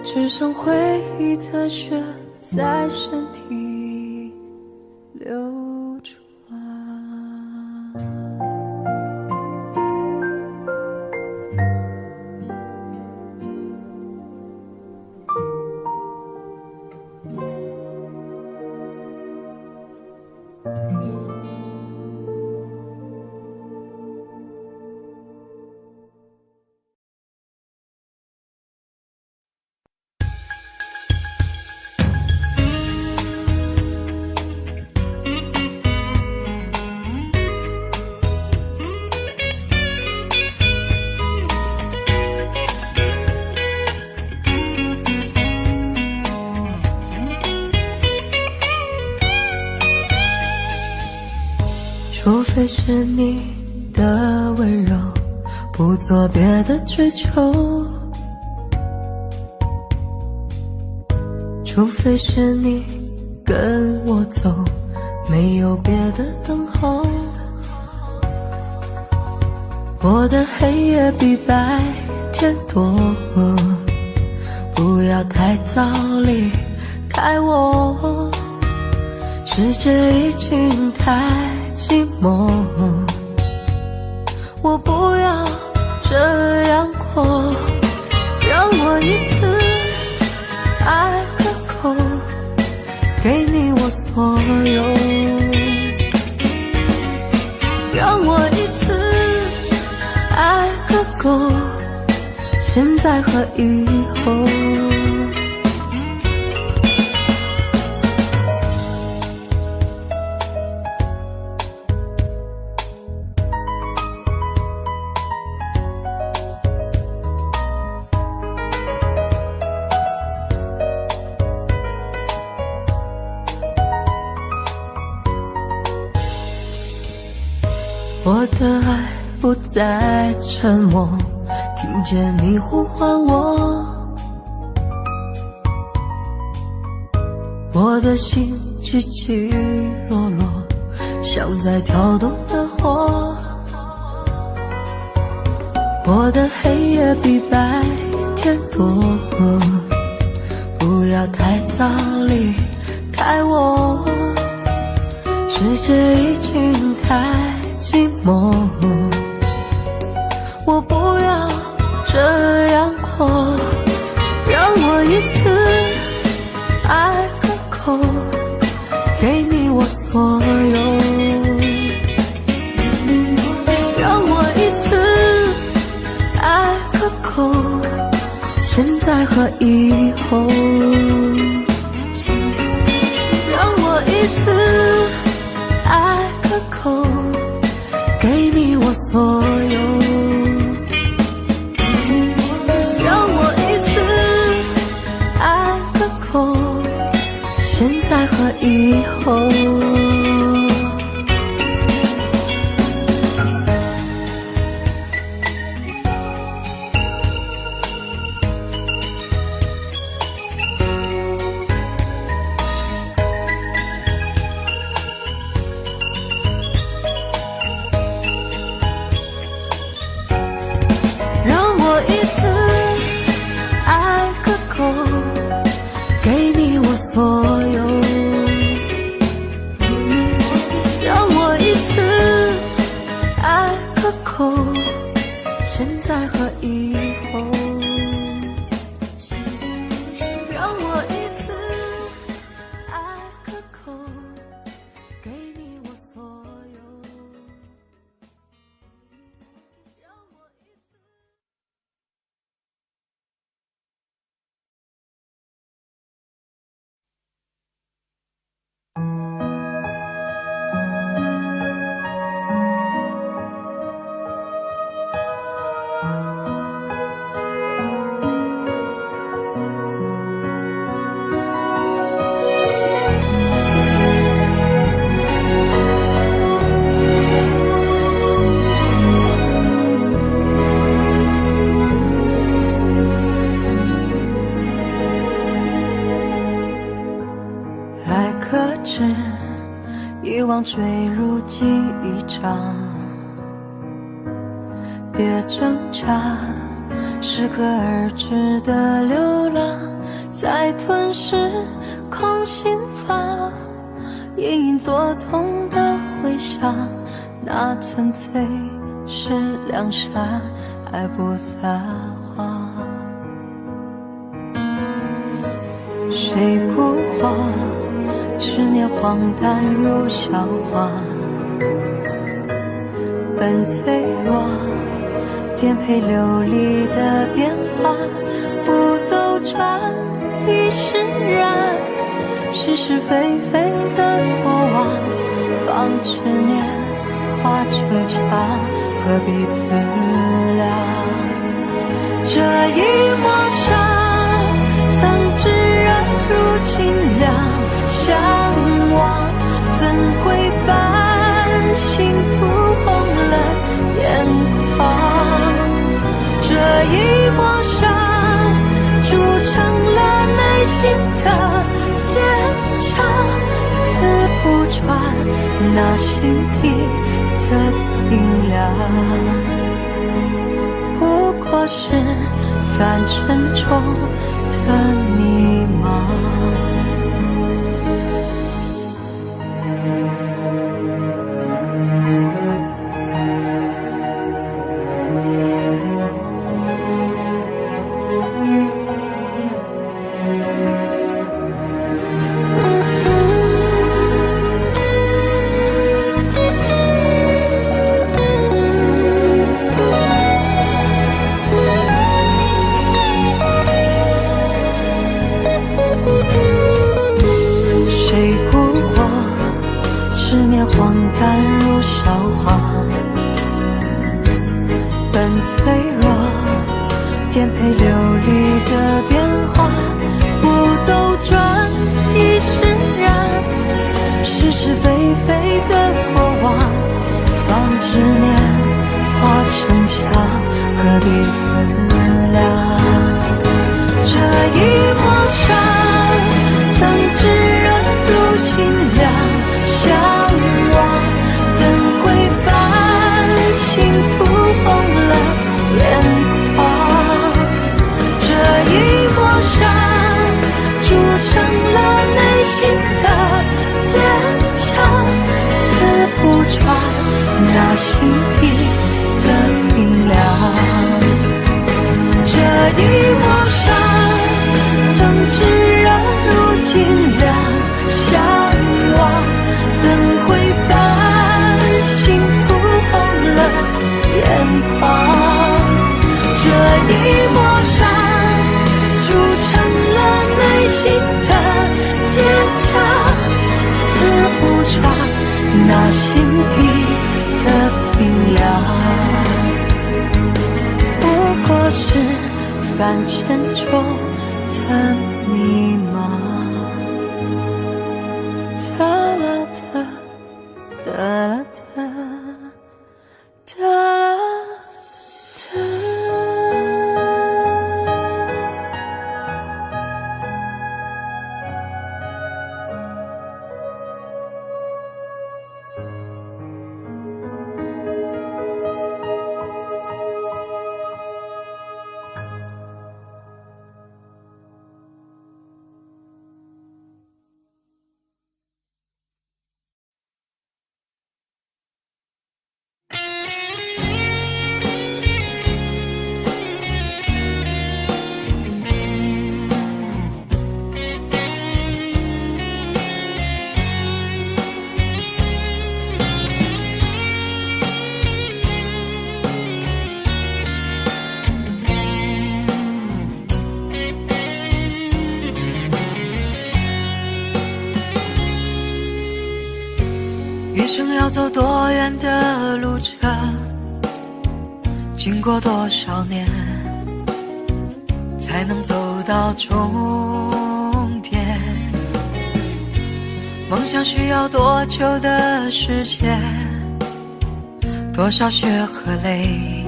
只剩回忆的血在身体流传。除非是你的温柔，不做别的追求，除非是你跟我走，没有别的等候。我的黑夜比白天多，不要太早离开我，世界已经太寂寞，我不要这样过，让我一次爱个够，给你我所有，让我一次爱个够，现在和以后。我的爱不再沉默，听见你呼唤我，我的心起起落落，像在跳动的火。我的黑夜比白天多，不要太早离开我，世界已经太寂寞，我不要这样过，让我一次爱个够，给你我所有，让我一次爱个够，现在和以后，让我一次爱个够，给你我所有，让我一次爱个够，现在和以后。一次爱个够，给你我所有，让我一次爱个够，现在和以后，让我一次爱个够，给你我所有。遗忘坠入记忆中，别挣扎，适可而止的流浪，在吞噬空心房，隐隐作痛的回响，那纯粹是良善，还不撒谎。谁孤荒，执念荒诞如笑话，本脆弱，颠沛流离的变化，不兜转，必释然，是是非非的过往，放执念化成墙，何必思量？这一抹伤，曾炙热如清凉，向往怎会繁星涂红了眼眶？这一抹伤铸成了内心的坚强，刺不穿穿那心底的冰凉，不过是凡尘中的迷茫。执念荒诞如笑话，本脆弱颠沛流离的变化，不斗转亦释然，是是非非的过往，放执念化成墙，何必思量？这一抹伤，曾炙热如清凉，向往怎会繁星涂红了眼眶？这一抹伤铸成了内心的坚强，刺不穿那心底的冰凉。这一抹伤曾炙热如清凉，向往怎会繁星涂红了眼眶？这一抹伤铸成了内心的坚强，刺不穿那心底的冰凉，不过是凡尘中的迷茫。哒啦哒，哒啦哒，哒啦哒。一生要走多远的路程，经过多少年，才能走到终点？梦想需要多久的时间？多少血和泪，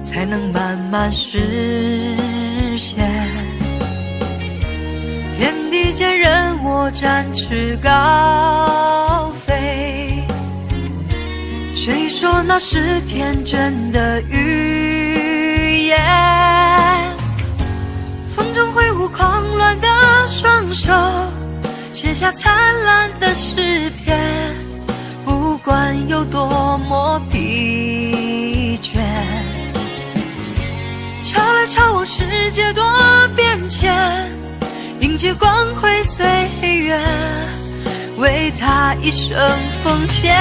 才能慢慢实现？天地间任我展翅高飞，谁说那是天真的语言？风中挥舞狂乱的双手，写下灿烂的诗篇，不管有多么疲倦。瞧来瞧往世界多变迁，迎接光辉岁月，为他一生奉献。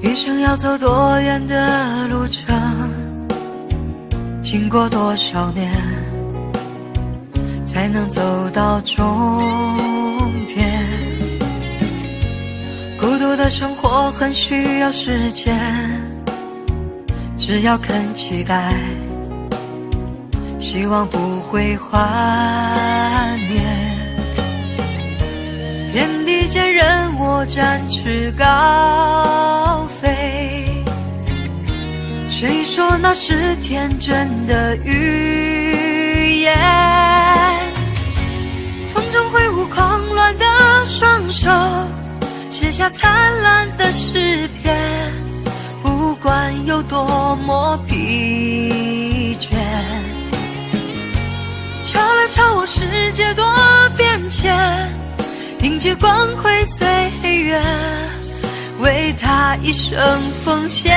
一生要走多远的路程，经过多少年，才能走到终点？孤独的生活很需要时间，只要肯期待，希望不会幻灭。天地间任我展翅高谁说那是天真的语言？风中挥舞狂乱的双手，写下灿烂的诗篇。不管有多么疲倦，敲来敲我，世界多变迁，迎接光辉岁月，为他一生奉献。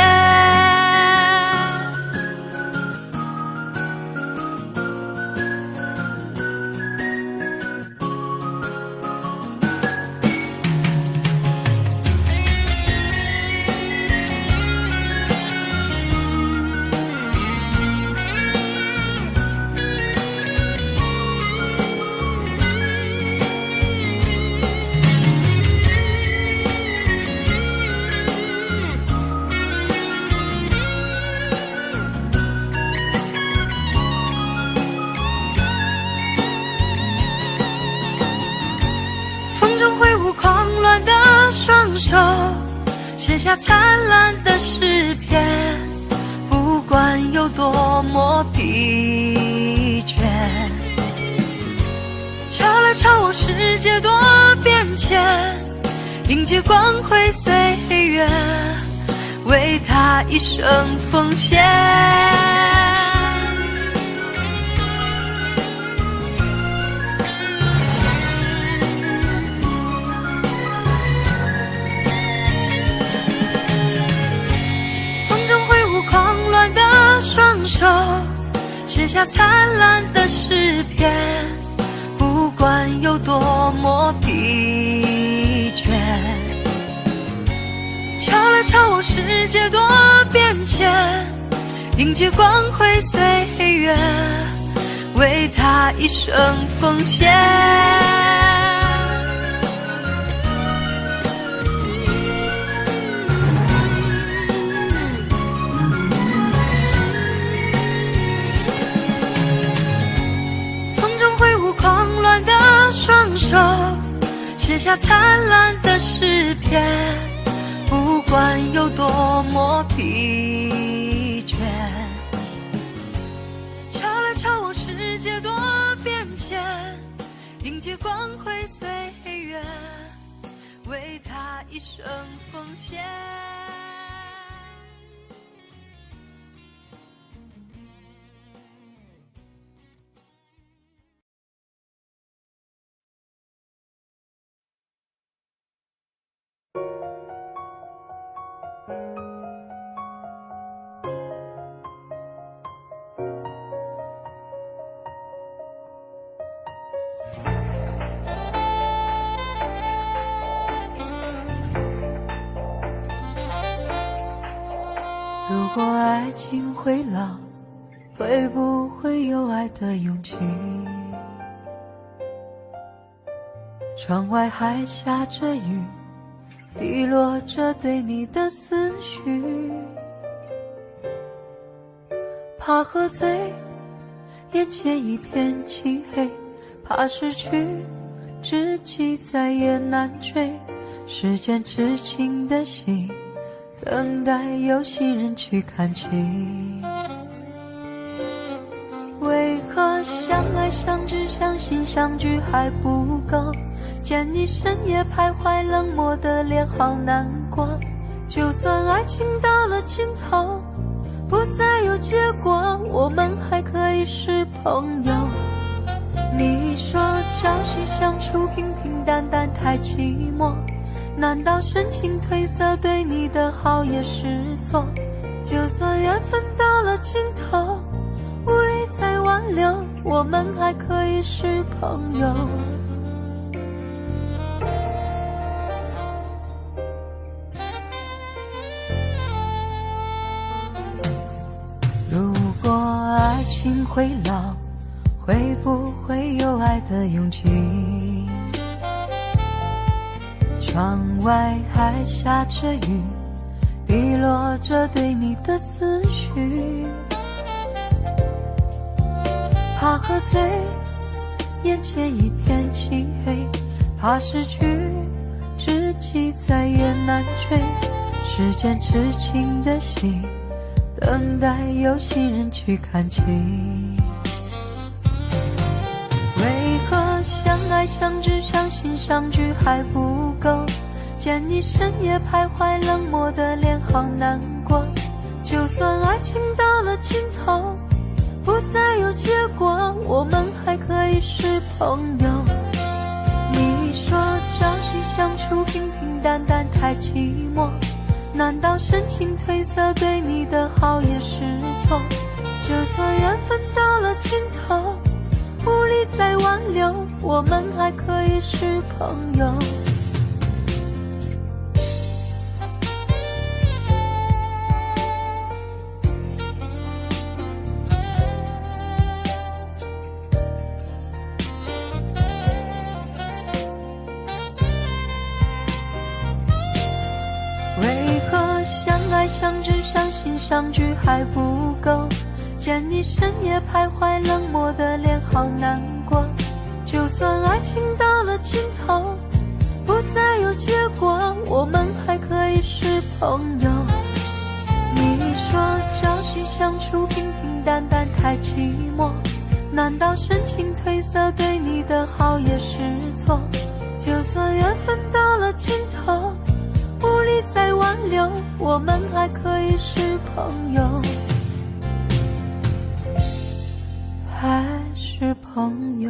双手写下灿烂的诗篇，不管有多么疲倦，敲来敲我，世界多变迁，迎接光辉岁月，为他一生奉献。狂乱的双手写下灿烂的诗篇，不管有多么疲倦，敲来敲我，世界多变迁，迎接光辉岁月，为他一生奉献。狂乱的双手写下灿烂的诗篇，不管有多么疲倦，敲来敲我，世界多变迁，迎接光辉岁月，为他一生奉献。如果爱情会老，会不会有爱的勇气？窗外还下着雨，滴落着对你的思绪。怕喝醉，眼前一片漆黑，怕失去，知己再也难追。时间痴情的心，等待有心人去看齐。为何相爱相知相信相聚还不够？见你深夜徘徊，冷漠的脸好难过。就算爱情到了尽头，不再有结果，我们还可以是朋友。你说朝夕相处平平淡淡太寂寞，难道深情褪色对你的好也是错？就算缘分到了尽头，无力再挽留，我们还可以是朋友。如果爱情会老，会不会有爱的勇气？窗外还下着雨，滴落着对你的思绪。怕喝醉，眼前一片漆黑，怕失去，知己再也难追。时间痴情的心，等待有心人去看清。为何相爱相知相信相聚还不够，见你深夜徘徊冷漠的脸好难过。就算爱情到了尽头不再有结果，我们还可以是朋友。你说朝夕相处平平淡淡太寂寞，难道深情褪色对你的好也是错？就算缘分到了尽头无力再挽留，我们还可以是朋友。为何相爱相知相信相聚还不够，见你深夜徘徊冷漠的脸好难过。就算爱情到了尽头不再有结果，我们还可以是朋友。你说朝夕相处平平淡淡太寂寞，难道深情褪色对你的好也是错？就算缘分到了尽头无力再挽留，我们还可以是朋友，还是朋友。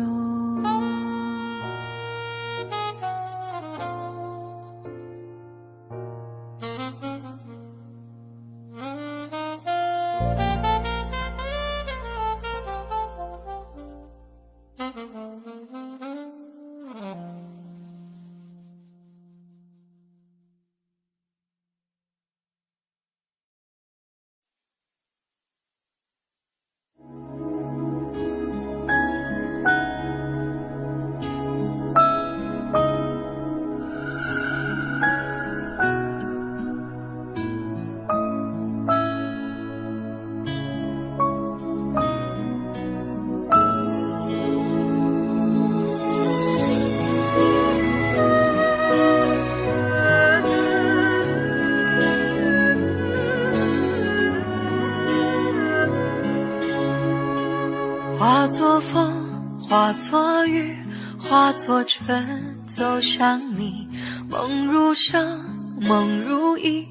化作风，化作雨，化作春，走向你。梦如声，梦如影，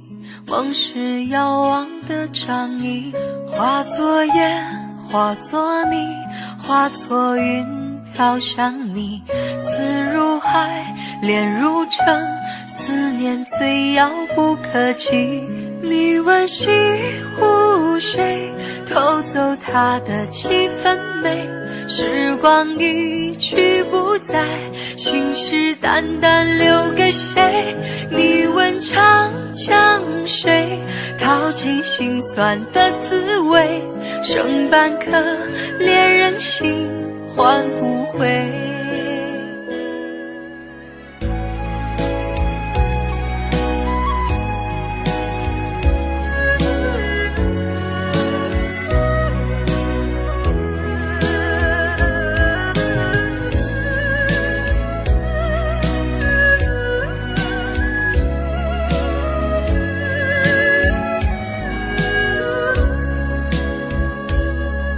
梦是遥望的掌印。化作烟，化作泥，化作云，飘向你。思如海，恋如城，思念最遥不可及。你问西湖水，偷走它的几分美，时光一去不再，心事淡淡留给谁？你问长江水，淘尽心酸的滋味，剩半颗恋人心换不回。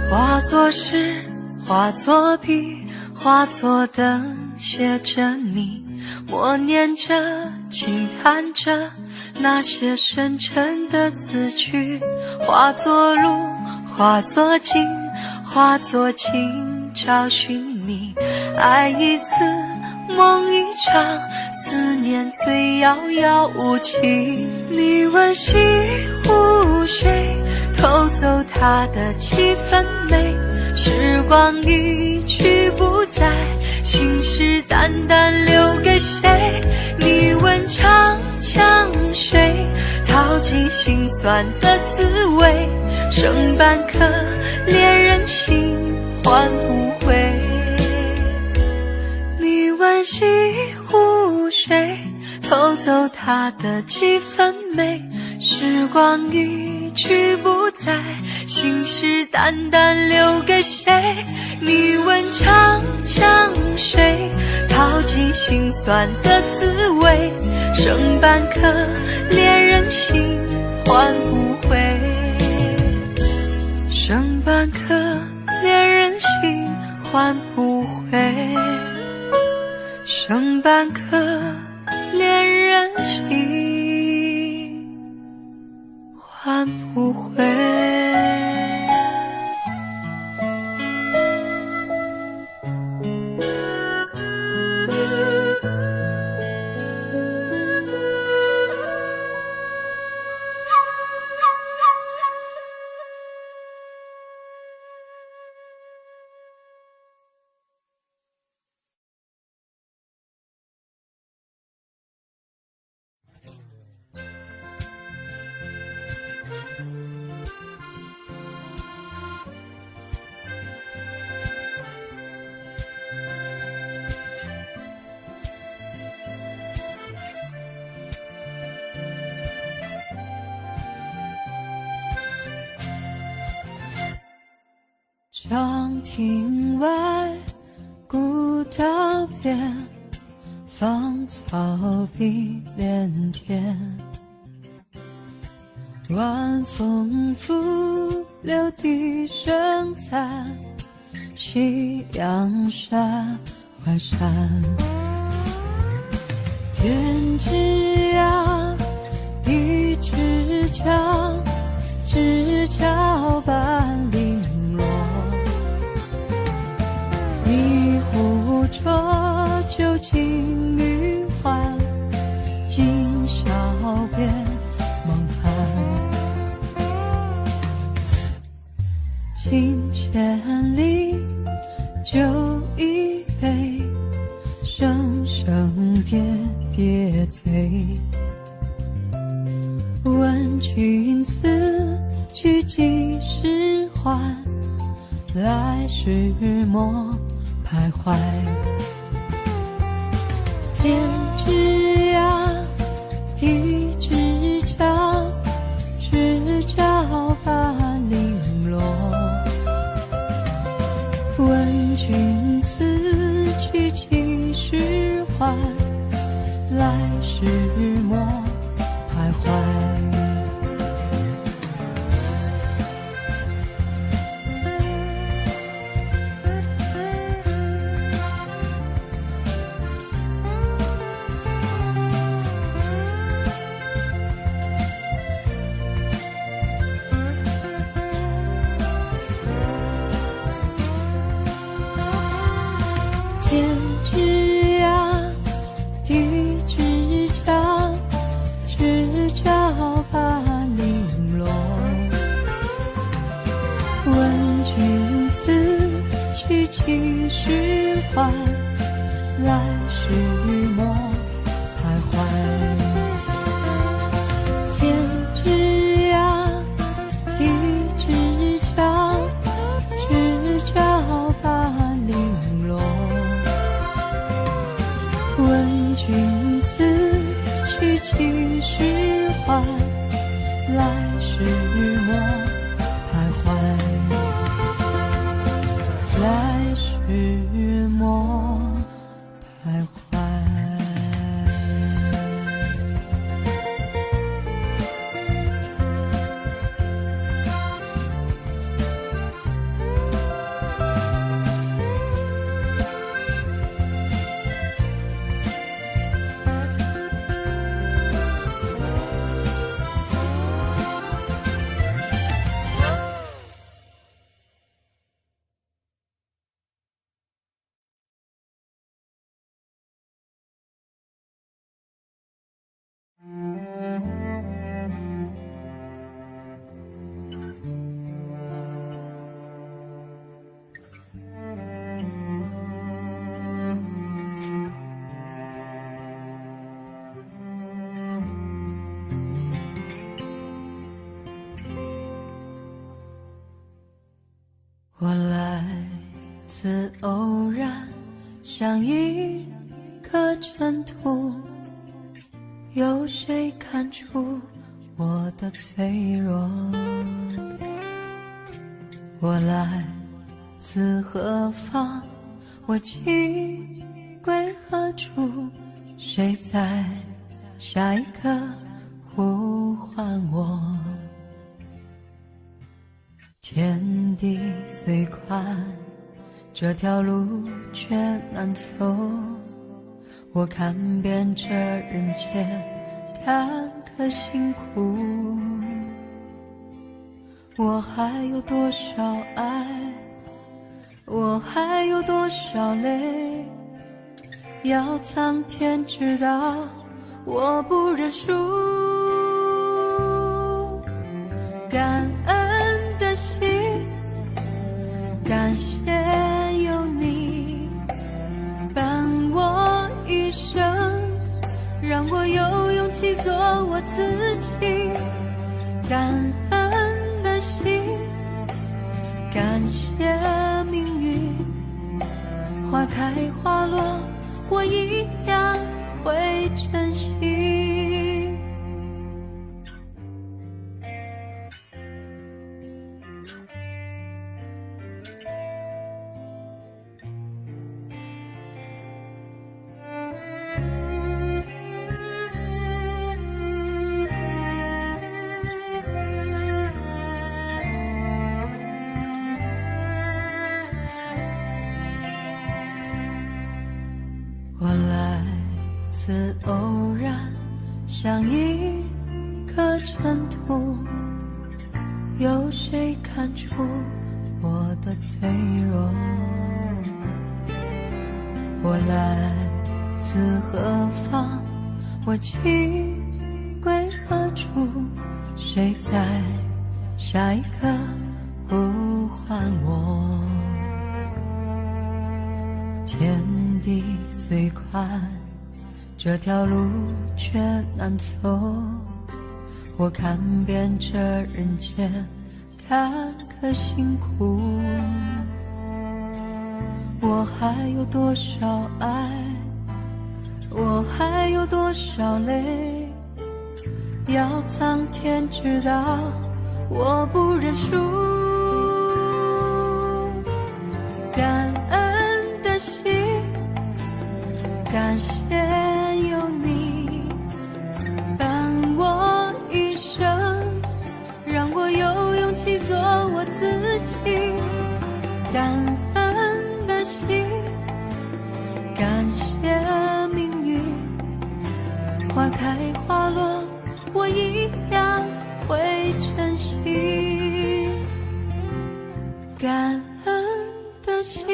化作诗，化作笔，化作灯，写着你，默念着，轻弹着那些深沉的字句。化作路，化作景，化作情，找寻你。爱一次，梦一场，思念最遥遥无期。你问西湖水，偷走它的几分美，时光一去不再，心事淡淡留给谁？你问长江水，淘尽心酸的滋味，剩半颗恋人心换不回。你问西湖水，偷走它的几分美，时光一去不再，心事淡淡留给谁？你问长江水，淘尽心酸的滋味，剩半颗恋人心换不回。剩半颗恋人心换不回，剩半颗恋人心换不回。长亭外，古道边，芳草碧连天。晚风拂柳笛声残，夕阳山外山。天之涯，地之角，知交半零落。一壶浊酒尽余欢，今宵别梦寒。近千里，酒一杯，声声喋喋醉。问君此去几时还？来时莫徘徊。天之涯，地之角，知交半零落。问君此去几时还？来时莫徘徊。天之涯，地之角，知交半零落。问君此去几时还？来时莫徘徊。天之涯，地之角，知交半零落。问君此去几时还？来时莫徘徊。来时莫徘徊。我来自偶然，像一颗尘土，有谁看出我的脆弱？我来自何方？我情归何处？谁在下一刻呼唤我？天地虽宽，这条路却难走。我看遍这人间坎坷辛苦，我还有多少爱，我还有多少泪，要苍天知道，我不认输。感恩的心，感谢有你伴我一生，让我有勇气做我自己。感恩的心，感谢命运，花开花落，我一样会珍惜。我来自偶然，像一颗尘土，有谁看出我的脆弱？我来自何方，我情归何处？谁在下一刻呼唤我？天地虽宽，这条路却难走。我看遍这人间坎坷辛苦，我还有多少爱，我还有多少泪，要苍天知道，我不认输。感恩的心，感谢有你伴我一生，让我有勇气做我自己。感恩的心，感谢命运，花开花落，我一样会珍惜。感恩的心，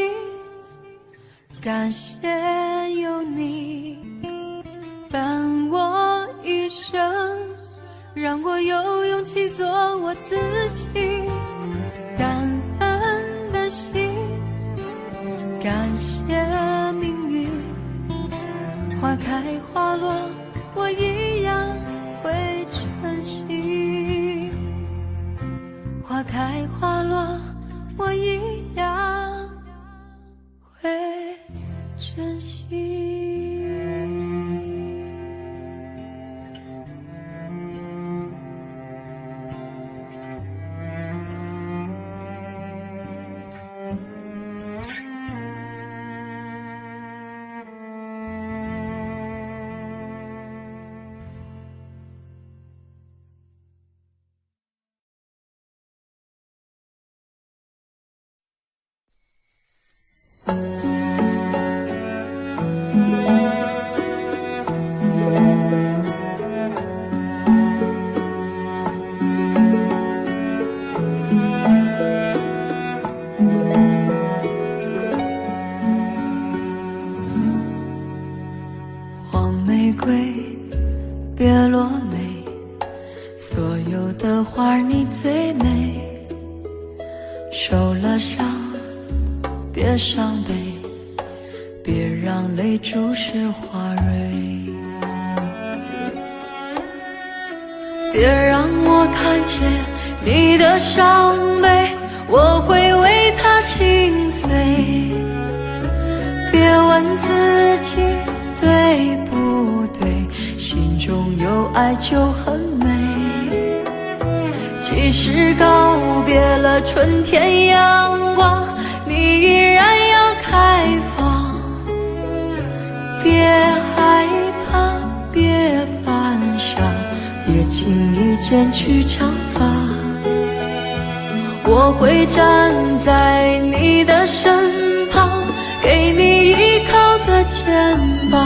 感谢有你伴我一生，让我有勇气做我自己。感恩的心，感谢命运，花开花落，我一样会珍惜。花开花落，我一样会珍惜。黄玫瑰，别落泪，所有的花儿你最美。受了伤，别伤悲，别让泪注视花蕊。别让我看见你的伤悲，我会为他心碎。别问自己对不对，心中有爱就很美。即使告别了春天阳光，你依然要开放。别害怕，别犯傻，别轻易剪去长发。我会站在你的身旁，给你依靠的肩膀。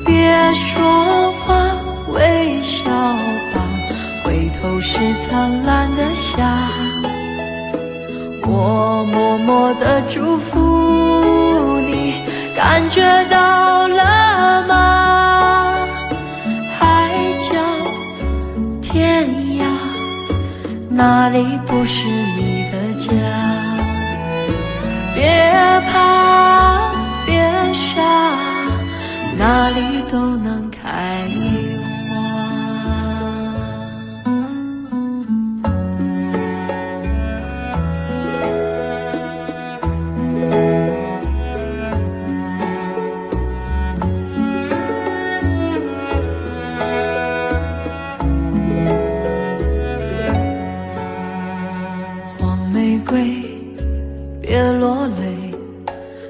别说话，微笑吧，回头是灿烂的夏。我默默地祝福你，感觉到了吗？海角天涯，哪里不是你的家？别怕，别傻，哪里都能开花。黄玫瑰，别落泪，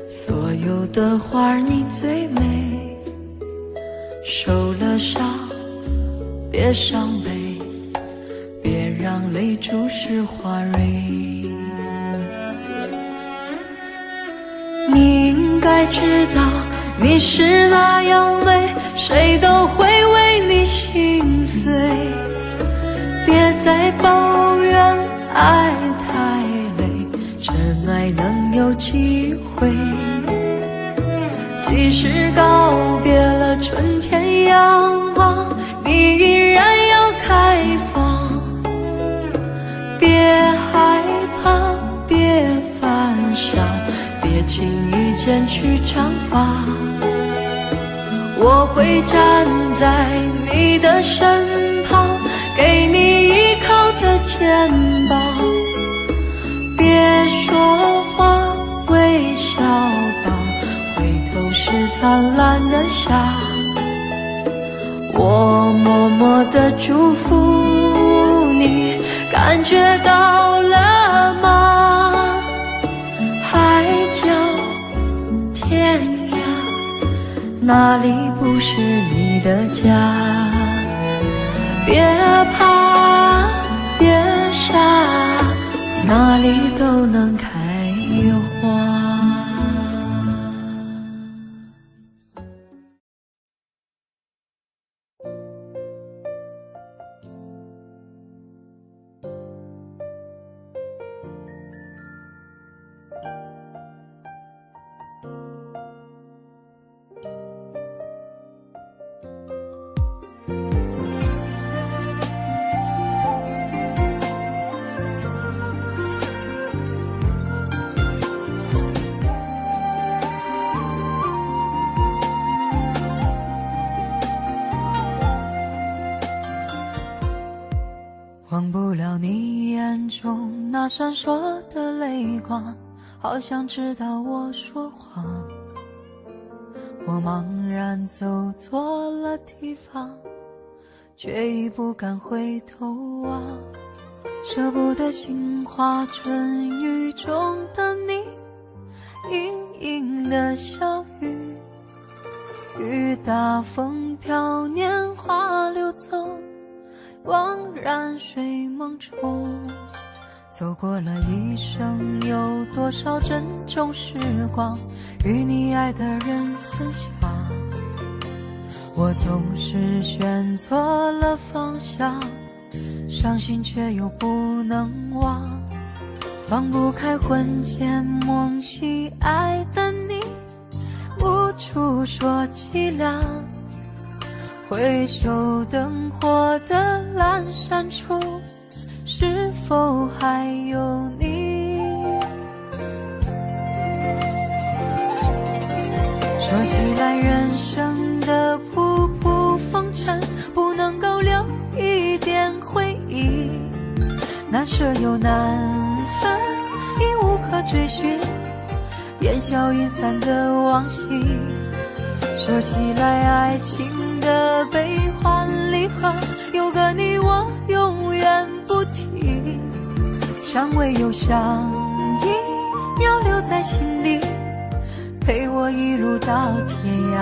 所有的花儿你最美。受了伤，别伤悲，别让泪注湿花蕊。你应该知道，你是那样美，谁都会为你心碎。别再抱怨爱太累，真爱能有机会。即使告别了春天阳光，你依然要开放。别害怕，别犯傻，别轻易剪去长发。我会站在你的身旁，给你依靠的肩膀。别说话，微笑吧，回头是灿烂的夏。我默默地祝福你，感觉到了吗？海角天涯，哪里不是你的家？别怕，别傻，哪里都能开花。忘不了你眼中那闪烁的泪光，好想知道我说谎。我茫然走错了地方，却已不敢回头望。舍不得杏花春雨中的你，盈盈的小雨，雨打风飘，年华流走，惘然睡梦中。走过了一生，有多少珍重时光与你爱的人分享。我总是选错了方向，伤心却又不能忘。放不开魂牵梦系爱的你，无处说凄凉。回首灯火的阑珊处，是否还有你？说起来人生的仆仆风尘，不能够留一点回忆，难舍又难分，已无可追寻，烟消云散的往昔。说起来爱情的悲欢离合，有个你我永远不提，相偎又相依，要留在心里，陪我一路到天涯。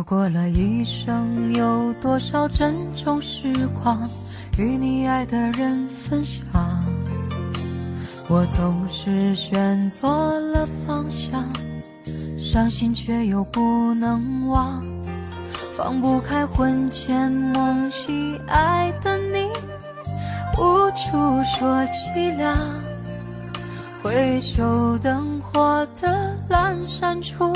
过了一生，有多少珍重时光与你爱的人分享，我总是选错了方向，伤心却又不能忘，放不开魂牵梦系爱的你，无处说凄凉，回首灯火的阑珊处，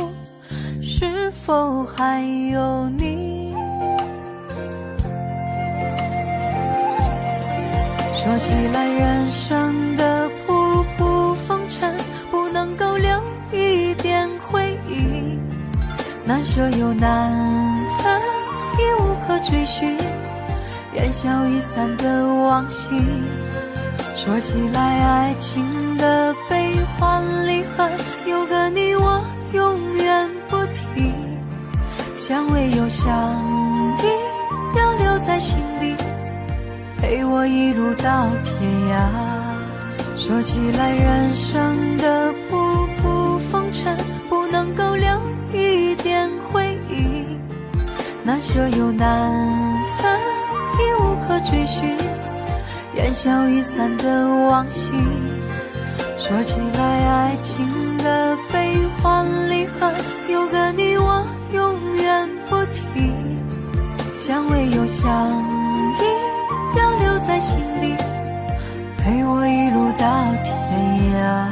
是否还有你？说起来人生的仆仆风尘，不能够留一点回忆，难舍又难分，已无可追寻，烟消易散的往昔。说起来爱情的悲欢离合，有个你我永远不提，相偎又相依，要留在心底，陪我一路到天涯。说起来人生的仆仆风尘，不能够留一点回忆，难舍又难分，已无可追寻，烟消易散的往昔。说起来爱情的悲欢离合，有个你我永远不提，相偎又相依，要留在心里，陪我一路到天涯。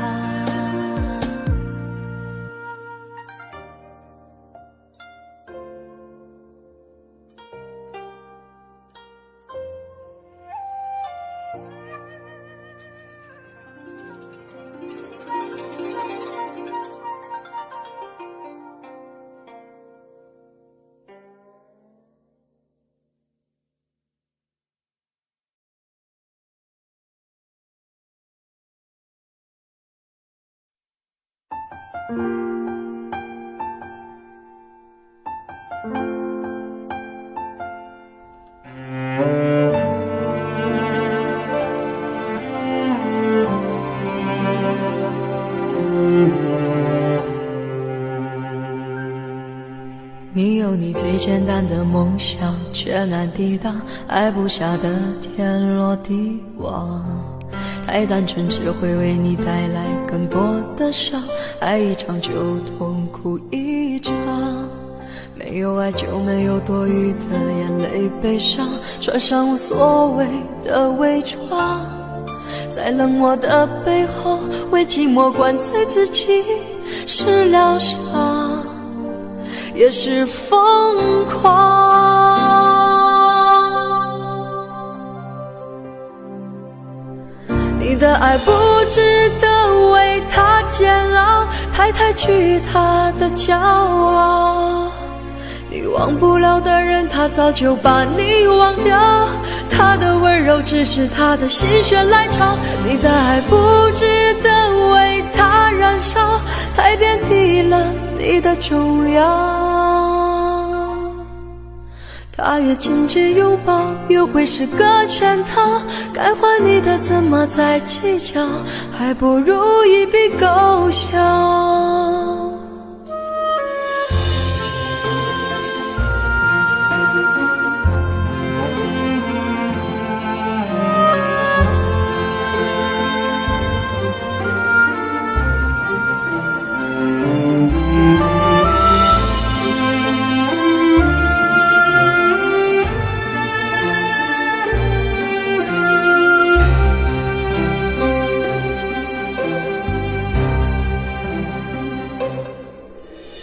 你有你最简单的梦想，却难抵挡爱不下的天罗地网。太单纯只会为你带来更多的伤，爱一场就痛苦一场，没有爱就没有多余的眼泪悲伤，穿上无所谓的伪装，在冷漠的背后为寂寞灌醉自己，是疗伤也是疯狂。你的爱不值得为他煎熬，太惧他的骄傲，你忘不了的人他早就把你忘掉，他的温柔只是他的心血来潮，你的爱不值得为他燃烧，太贬低了你的重要。他越紧紧拥抱，越会是个圈套，该还你的怎么再计较，还不如一笔勾销。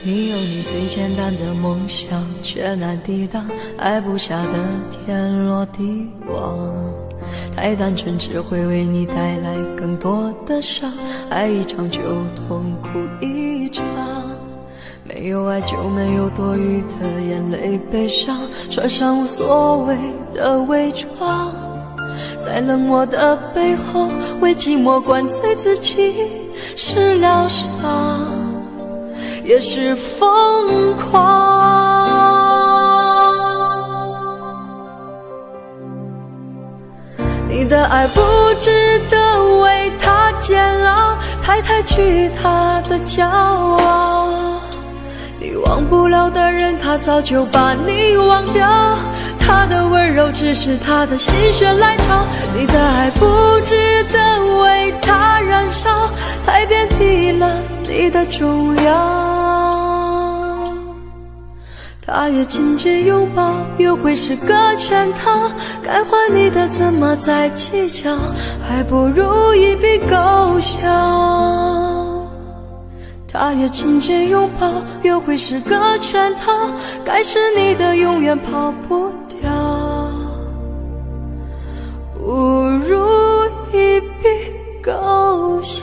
你有你最简单的梦想，却难抵挡爱不下的天罗地网。太单纯只会为你带来更多的伤，爱一场就痛苦一场，没有爱就没有多余的眼泪悲伤，穿上无所谓的伪装，在冷漠的背后为寂寞灌醉自己，是疗伤也是疯狂。你的爱不值得为他煎熬，太惧他的骄傲，你忘不了的人，他早就把你忘掉。他的温柔只是他的心血来潮，你的爱不值得为他燃烧，太贬低了你的重要。他越亲切拥抱，越会是个圈套，该还你的怎么再计较，还不如一笔勾销。他越亲切拥抱，越会是个圈套，该是你的永远跑不掉，不如一笔勾销。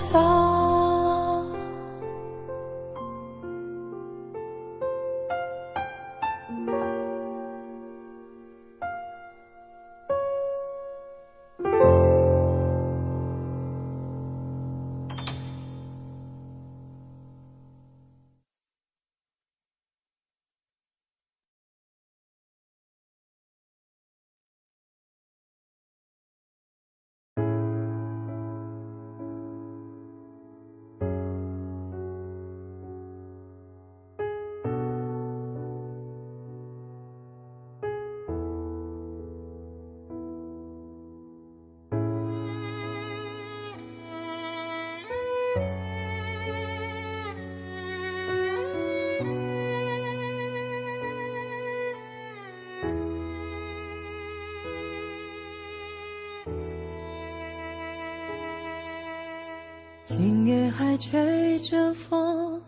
今夜还吹着风，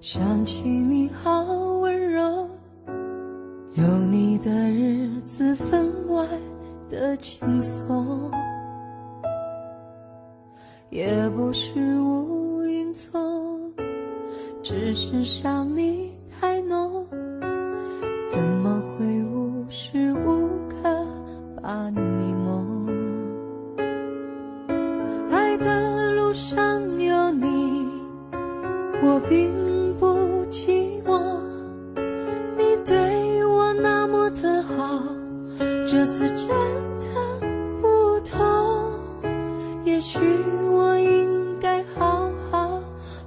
想起你好温柔，有你的日子分外的轻松，也不是无影踪，只是想你太浓，怎么会无时无刻把你梦。爱的路上有你，我并不寂寞，你对我那么的好，这次真的不同，也许我应该好好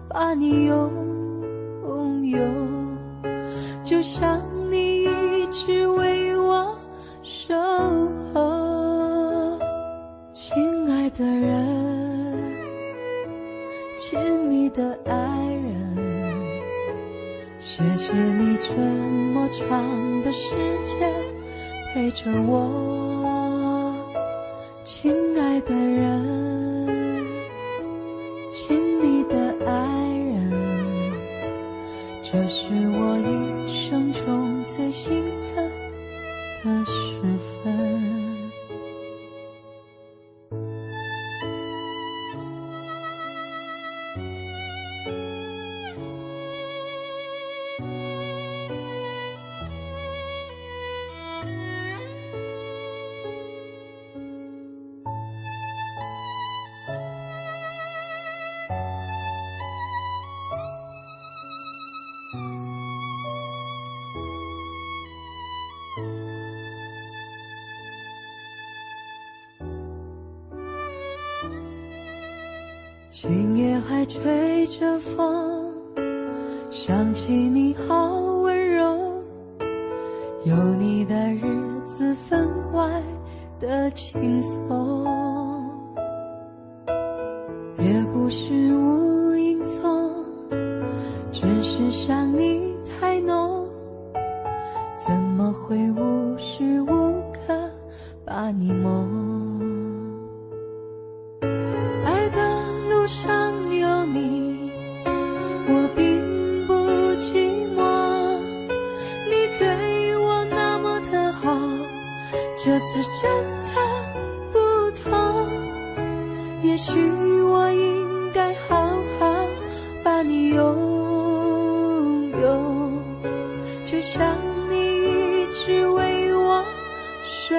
把你拥有，就像你一直为我守候。亲爱的人，亲密的爱人，谢谢你这么长的时间陪着我。亲爱的人，亲密的爱人，这是我一生中最兴奋的时分。今夜还吹着风，想起你好温柔，有你的日子分外的轻松，也不是无影踪，只是想你太浓，怎么会无时无刻把你梦。爱的路上有你，我并不寂寞，你对我那么的好，这次真的不同，也许我应该好好把你拥有，就像你一直为我守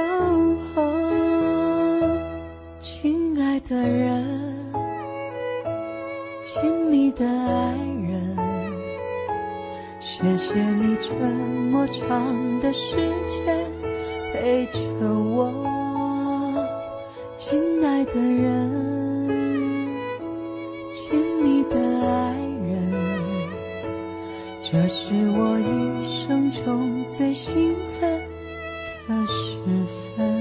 候。亲爱的人，亲密的爱人，谢谢你这么长的时间陪着我。亲爱的人，亲密的爱人，这这是我一生中最兴奋的时分。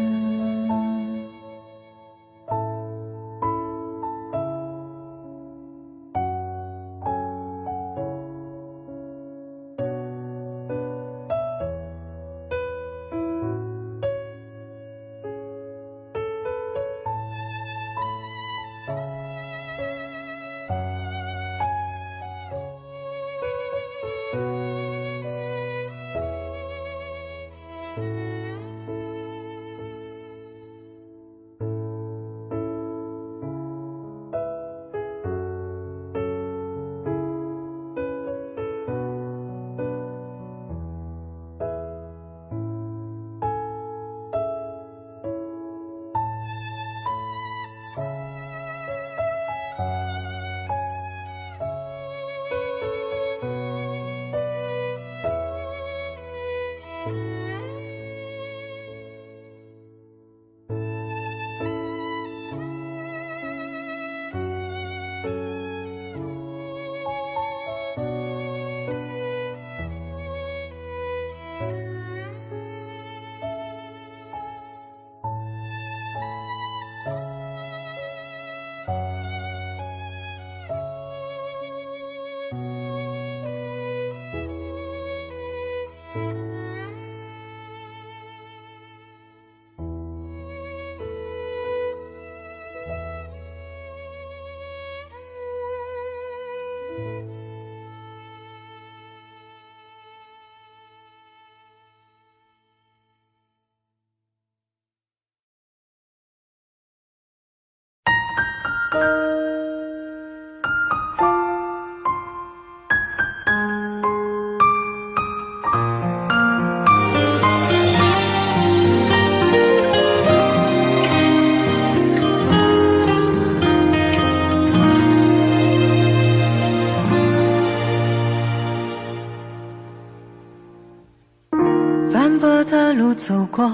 斑驳的路走过，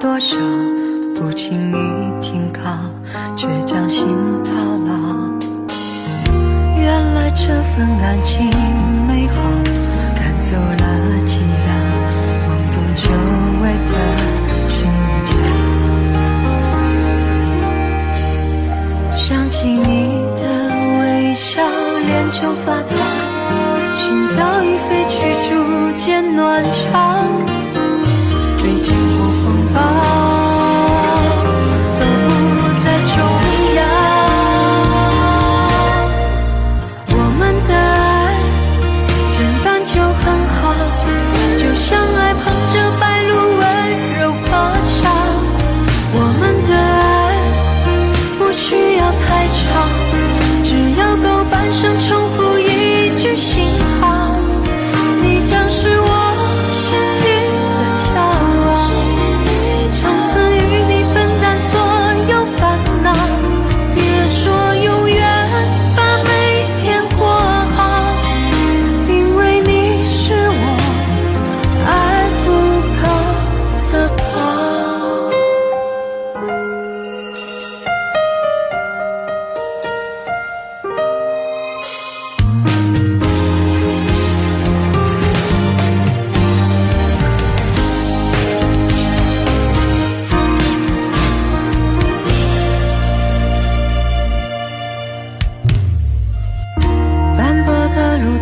多少不经意停靠，却将心套牢。原来这份感情美好，赶走了寂寥，懵懂久违的心跳。想起你的微笑，脸就发烫，心早已飞去逐渐暖场。历经过风暴，都不再重要。我们的爱简单就很好，就像爱捧着白鹭温柔破晓。我们的爱不需要太长，只要够半生重复一句心好。你将是我心底从此与你分担所有烦恼，别说永远，把每天过好，因为你是我爱不够的宝。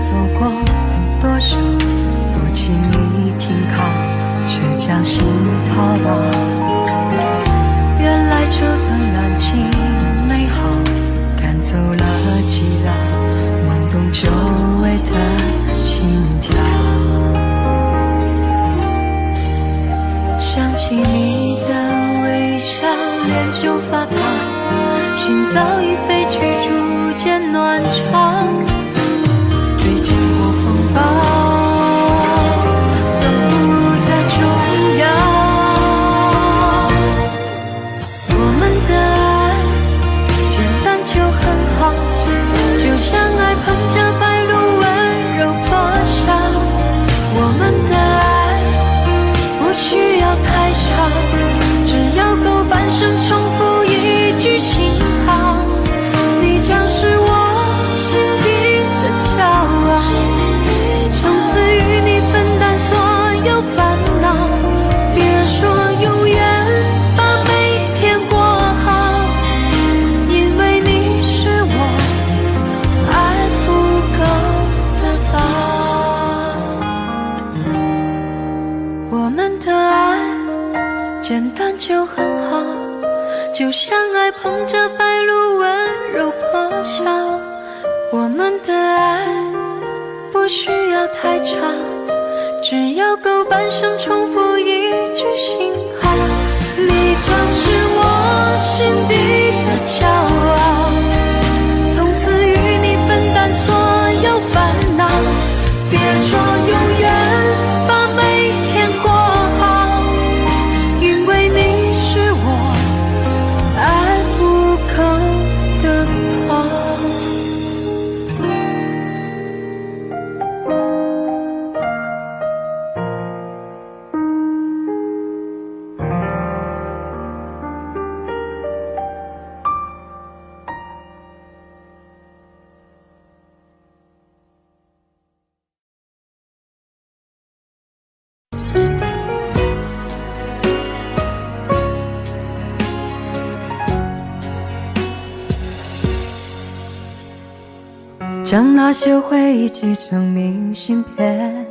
走过多少不经意停靠，却将心套牢。原来这份感情美好，赶走了寂寥，懵懂久违的心跳。想起你的微笑，脸就发烫，心早已飞去逐渐暖场。历经过风暴，都不再重要。我们的爱简单就很好，就像爱捧着白鹭温柔破晓。我们的爱不需要太长，只要够半生重复一句心好。你将是我心底的骄傲，从就像爱捧着白露温柔破晓。我们的爱不需要太长，只要够半生重复一句心好。你将是我心底的骄傲，从此与你分担所有烦恼。别说永远，把每天过好，因为你是我爱不够的宝。将那些回忆寄成明信片，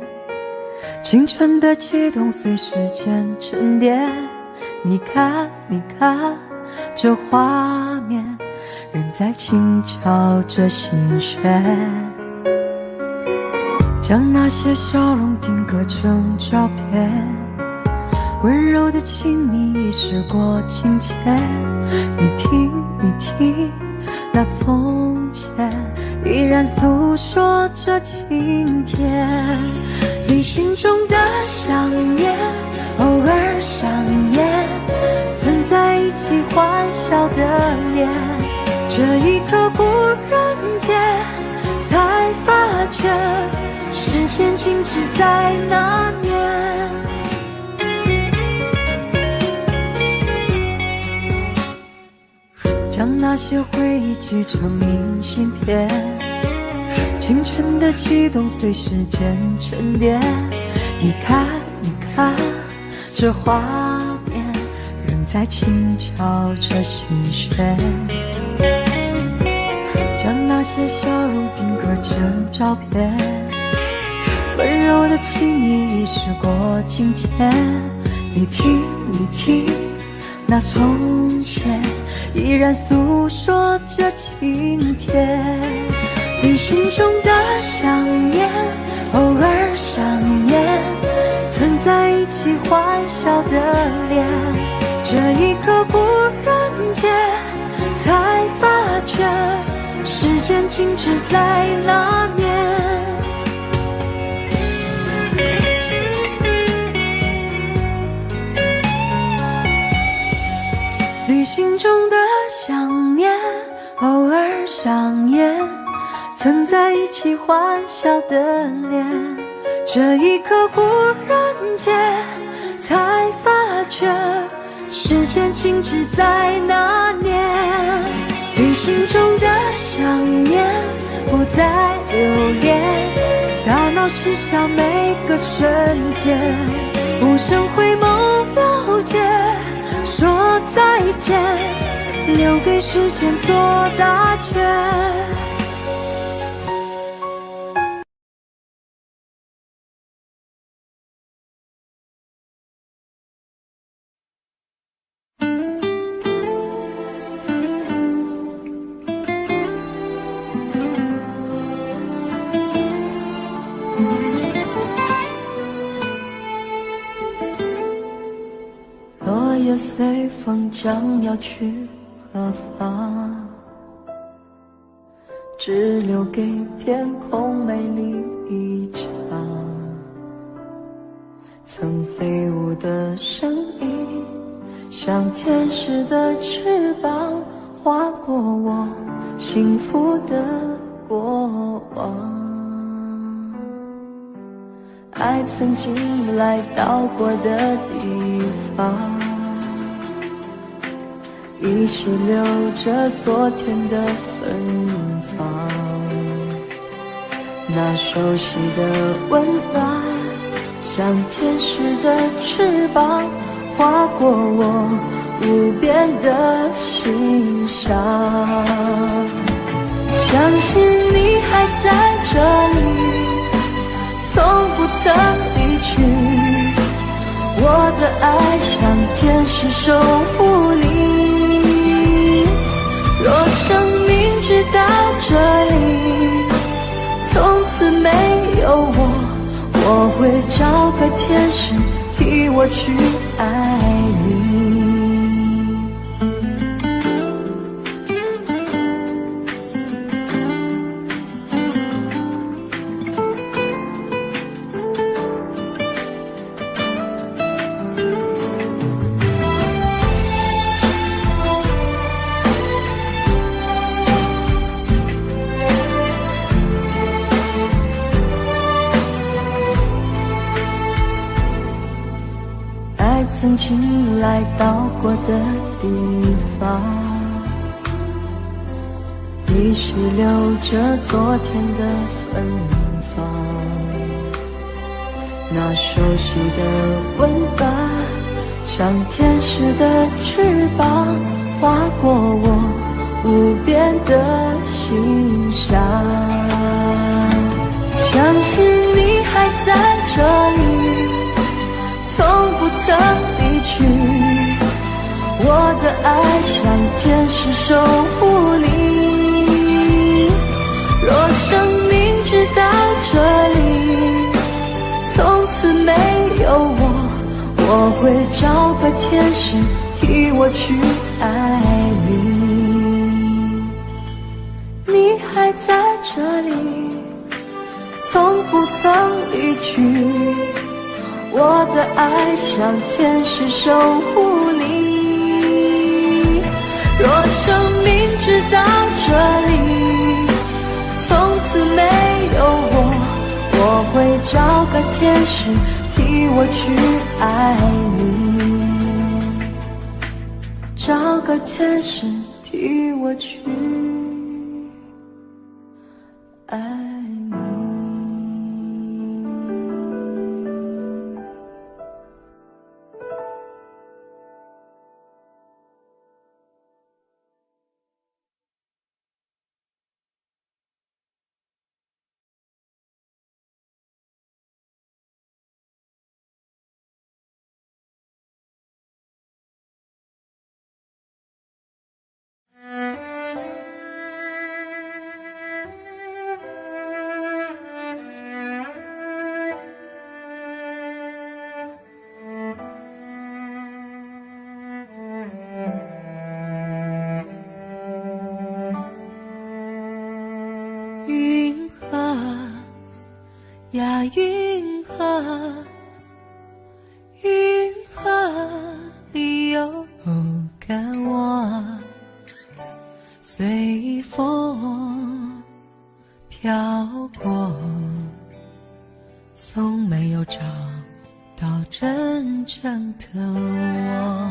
青春的悸动随时间沉淀。你看，你看，这画面仍在轻敲着心弦。将那些笑容定格成照片，温柔的亲昵已时过境迁。你听，你听，那从前依然诉说着情甜。你心中的想念，偶尔上演，曾在一起欢笑的脸。这一刻忽然间才发觉，时间静止在那年。将那些回忆寄成明信片，青春的悸动随时间沉淀。你看，你看，这画面仍在轻敲着心弦。将那些笑容定格成照片，温柔的亲昵已时过境迁。你听，你听，那从前依然诉说着情甜。你心中的想念，偶尔上演，曾在一起欢笑的脸。这一刻忽然间才发觉，时间静止在那年。旅行中的想念，偶尔上演，曾在一起欢笑的脸。这一刻忽然间才发觉，时间静止在那年。旅行中的想念不再留恋，大脑失效每个瞬间，无声回眸了解，说再见，留给时间做答卷。落叶随风将要去何方，只留给天空美丽一场。曾飞舞的声音，像天使的翅膀，划过我幸福的过往。爱曾经来到过的地方，依稀留着昨天的芬芳。那熟悉的温暖，像天使的翅膀，划过我无边的心上。相信你还在这里，从不曾离去，我的爱像天使守护你。直到这里，从此没有我会找个天使替我去爱你。曾经来到过的地方，依稀留着昨天的芬芳，那熟悉的吻吧，像天使的翅膀，划过我无边的心上。相信你还在这里，从不曾离去，我的爱像天使守护你。若生命直到这里，从此没有我会找个天使替我去爱你。你还在这里，从不曾离去，我的爱像天使守护你。若生命直到这里，从此没有我会找个天使替我去爱你，找个天使替我去爱你。云河呀云河，云河里有个我，随风飘过，从没有找到真正的我。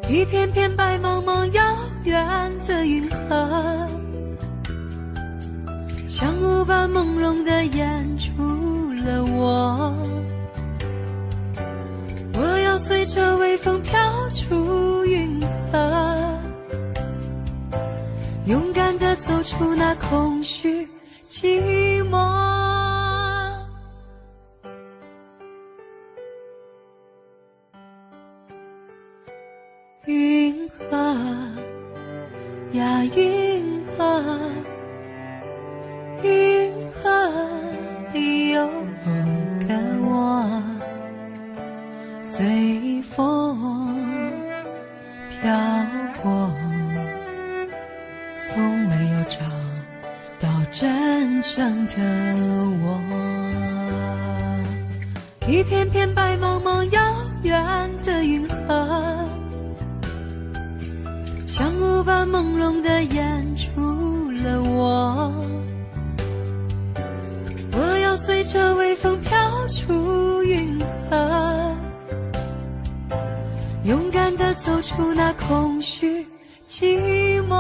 一片片白茫茫遥远的云河，像雾般朦胧地掩住了我，我要随着微风飘出云河，勇敢地走出那空虚寂寞。云河呀云河，云河里有个我，随风飘过，从没有找到真正的我。一片片白茫茫遥远的云河，像雾般朦胧地掩住了我，我要随着微风飘出云河，勇敢地走出那空虚寂寞。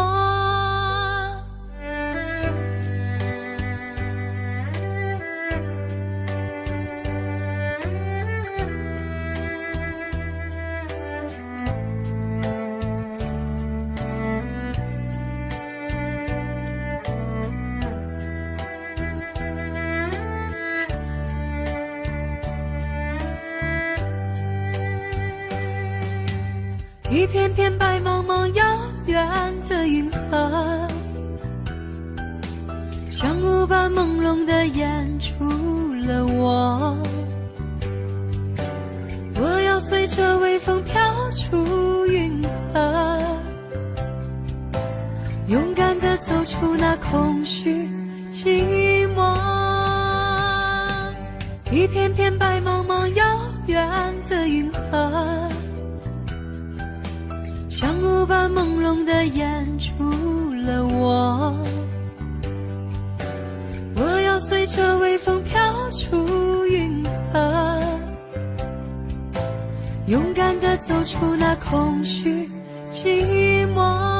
一片片白茫茫遥远远的银河，像雾般朦胧地掩住了我。我要随着微风飘出云河，勇敢地走出那空虚寂寞。一片片白茫茫遥远的云河，像雾般朦胧地掩住了我。我要随着微风飘出云河，勇敢地走出那空虚寂寞。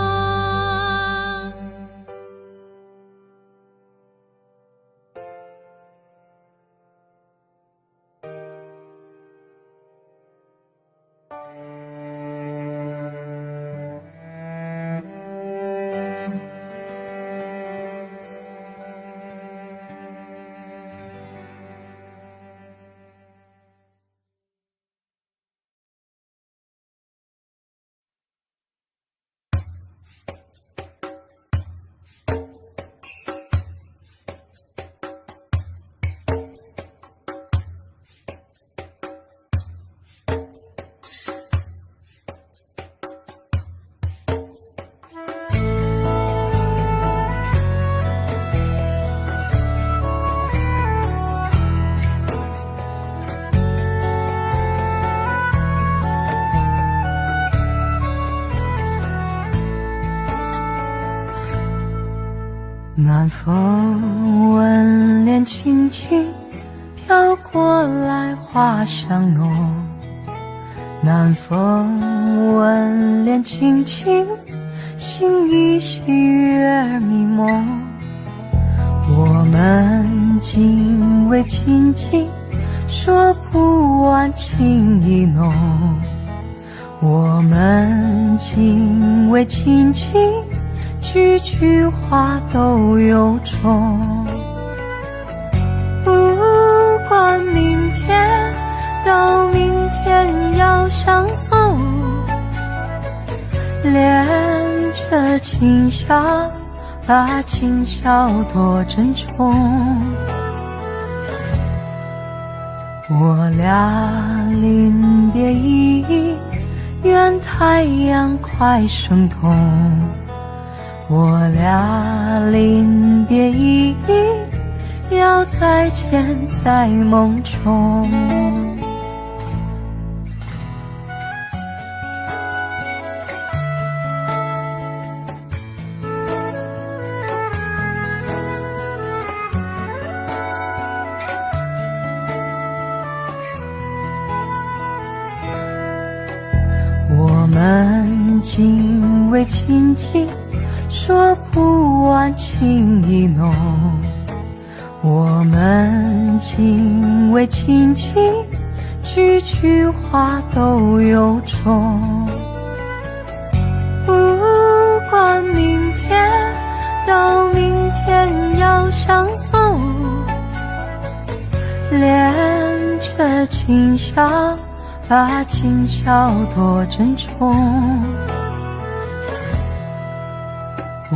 南风吻脸轻轻飘过来，花香浓。南风吻脸轻轻，心依细月儿迷蒙。我们紧偎亲近，说不完情意浓。我们紧偎亲近，句句话都有种。不管明天到明天要相送，恋着今宵，把今宵多珍重。我俩临别意，愿太阳快升东。我俩临别意，要再见在梦中。我们紧偎亲近，说不完情意浓。我们紧偎亲近，句句话都有种。不管明天到明天要相送，恋着今宵，把今宵多珍重。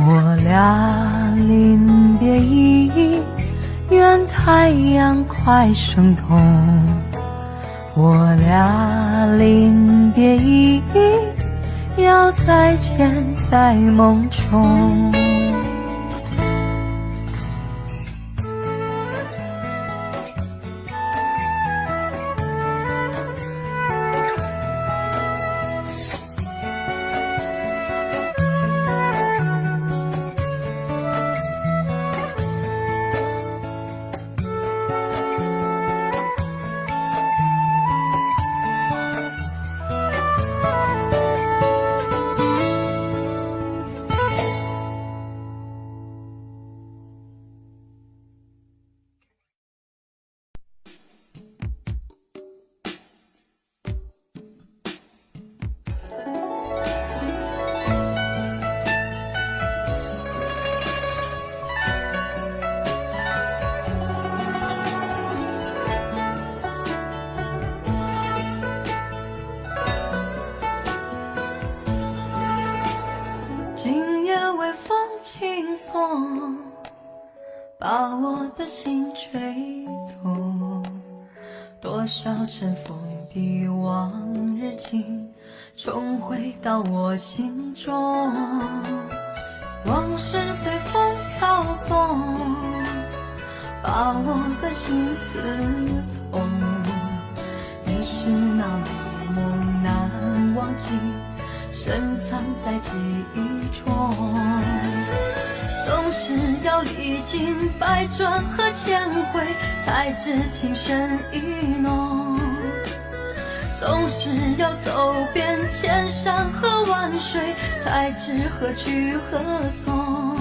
我俩临别意，愿太阳快升东。我俩临别意，要再见在梦中。轻松，把我的心吹动。多少尘封的往日情，重回到我心中。往事随风飘送，把我的心刺痛。你是那美梦难忘记，深藏在记忆中。总是要历经百转和千回，才知情深意浓。总是要走遍千山和万水，才知何去何从。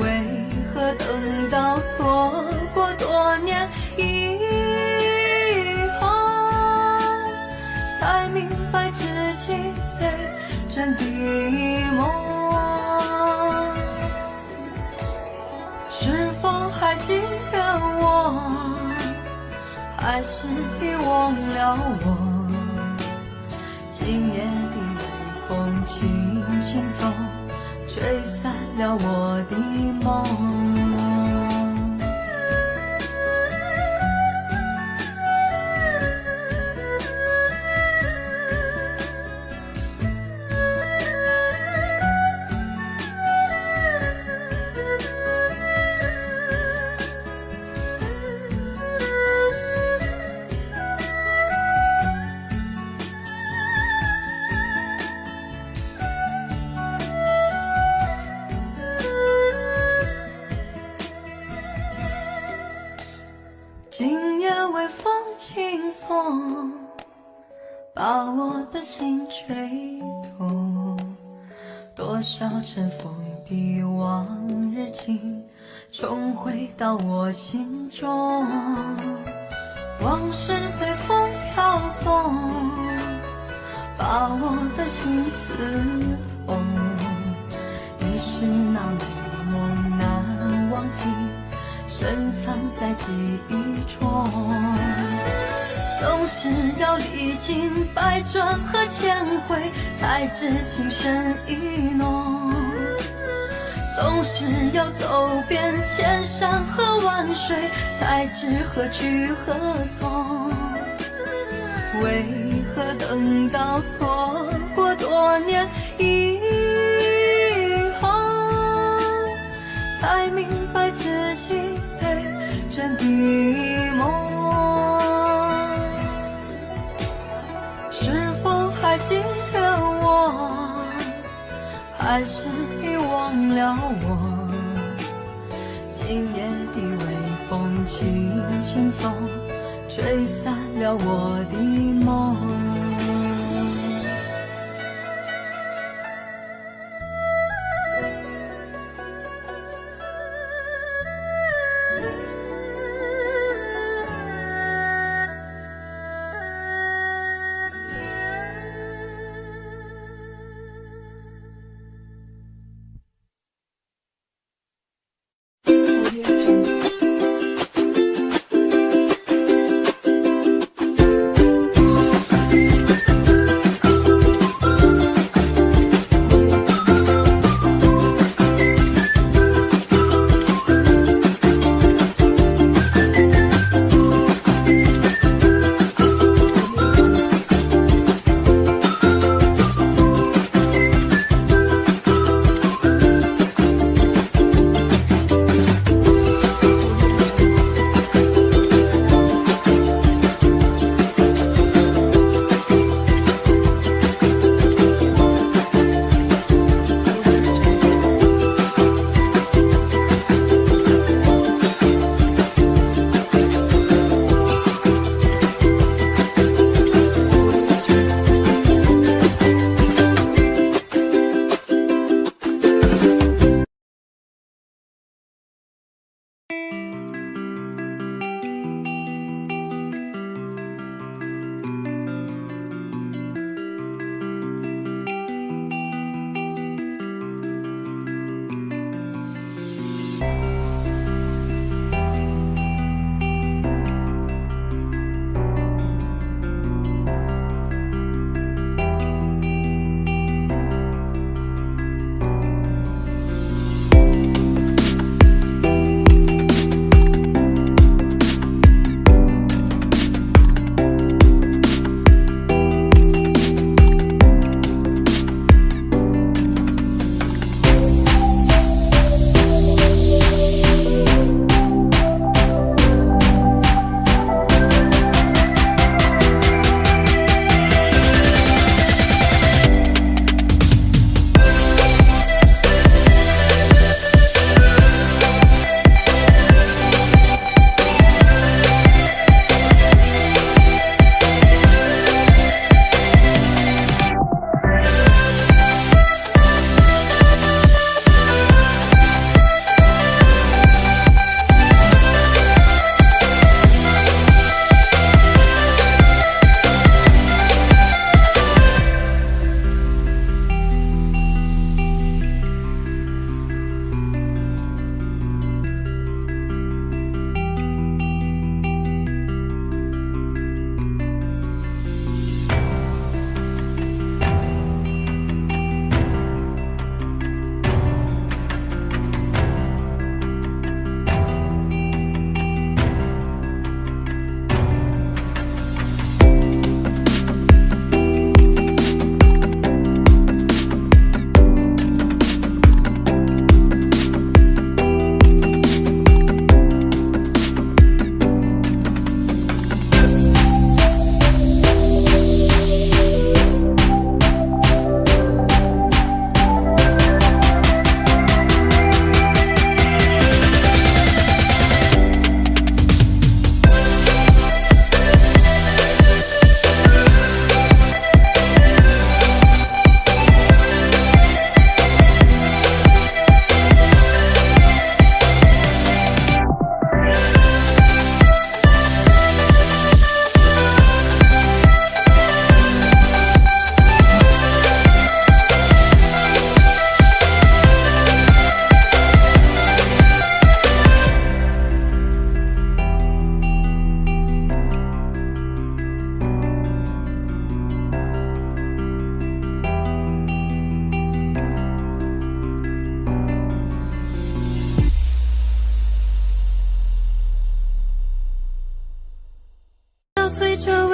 为何等到错过多年以后，才明白自己最真的梦？是否还记得我，还是遗忘了我？今夜的微风轻轻送，吹散了我的梦。今夜微风轻送，把我的心吹动。多少尘封的往日情，重回到我心中。往事随风飘送，把我的心刺痛。你是那美梦难忘记，深藏在记忆中。总是要历经百转和千回，才知情深意浓。总是要走遍千山和万水，才知何去何从。为何等到错过多年以后，才明白自己最真的梦？是否还记得我，还是遗忘了我？今夜的微风轻轻送，吹散了我的梦。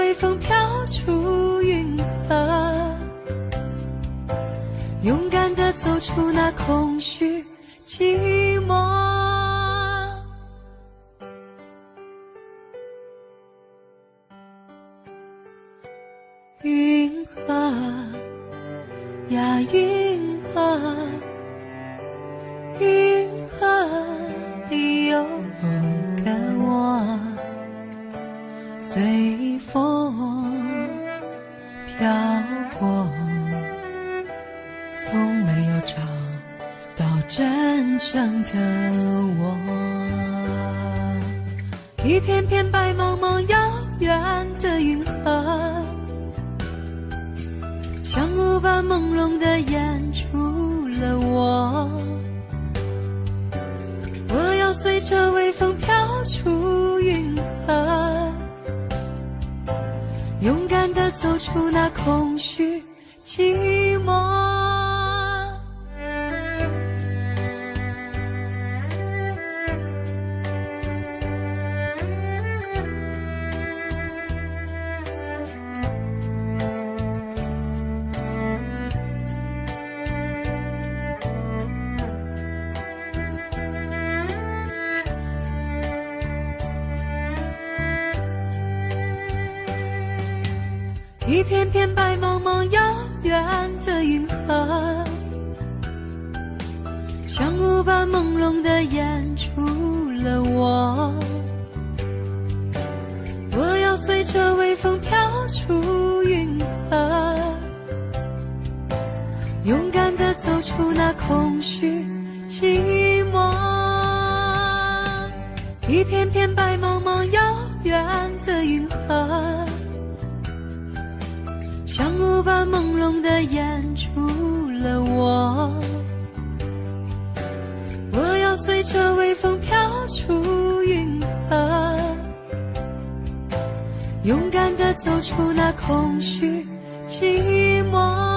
微风飘出云河，勇敢地走出那空虚寂寞。云河呀云河，云河里有个我，随风飘过，从没有找到真正的我。一片片白茫茫遥远的云河，像雾般朦胧地掩住了我。我要随着微风飘出云河，勇敢地走出那空虚寂寞。一片片白茫茫遥远的云河，像雾般朦胧地掩住了我。我要随着微风飘出云河，勇敢地走出那空虚寂寞。一片片白茫茫遥远的云河，像雾般朦胧地掩住了我。我要随着微风飘出云河，勇敢地走出那空虚寂寞。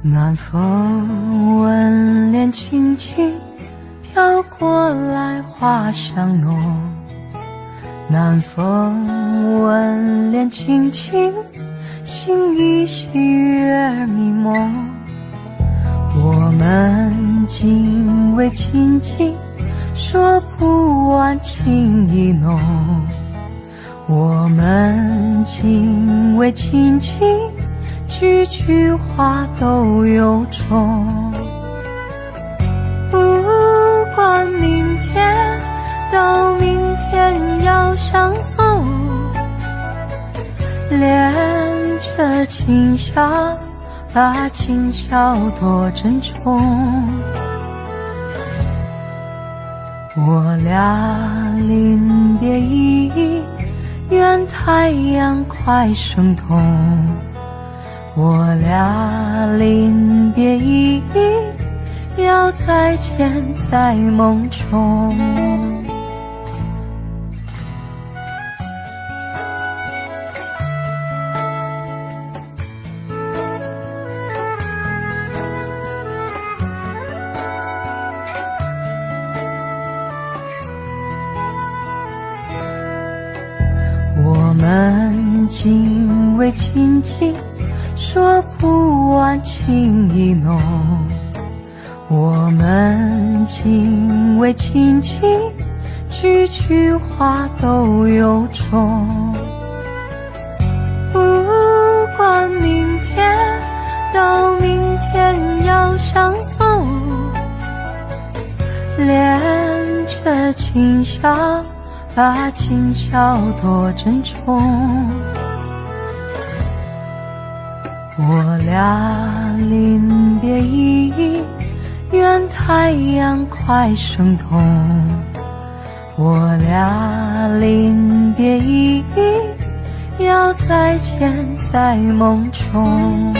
南风吻脸轻轻飘过来，花香浓。南风吻脸轻轻，心依细月儿迷蒙。我们紧偎亲近，说不完情意浓。我们紧偎亲近，句句话都有种。不管明天到明天要相送，恋着今宵，把今宵多珍重。我俩临别意，愿太阳快升东。我俩临别意，要再见在梦中。我们紧偎亲近，说不完情意浓。我们紧偎亲近，句句话都有种。不管明天到明天要相送，恋着今宵，把今宵多珍重。我俩临别意，愿太阳快升东。我俩临别意，要再见在梦中。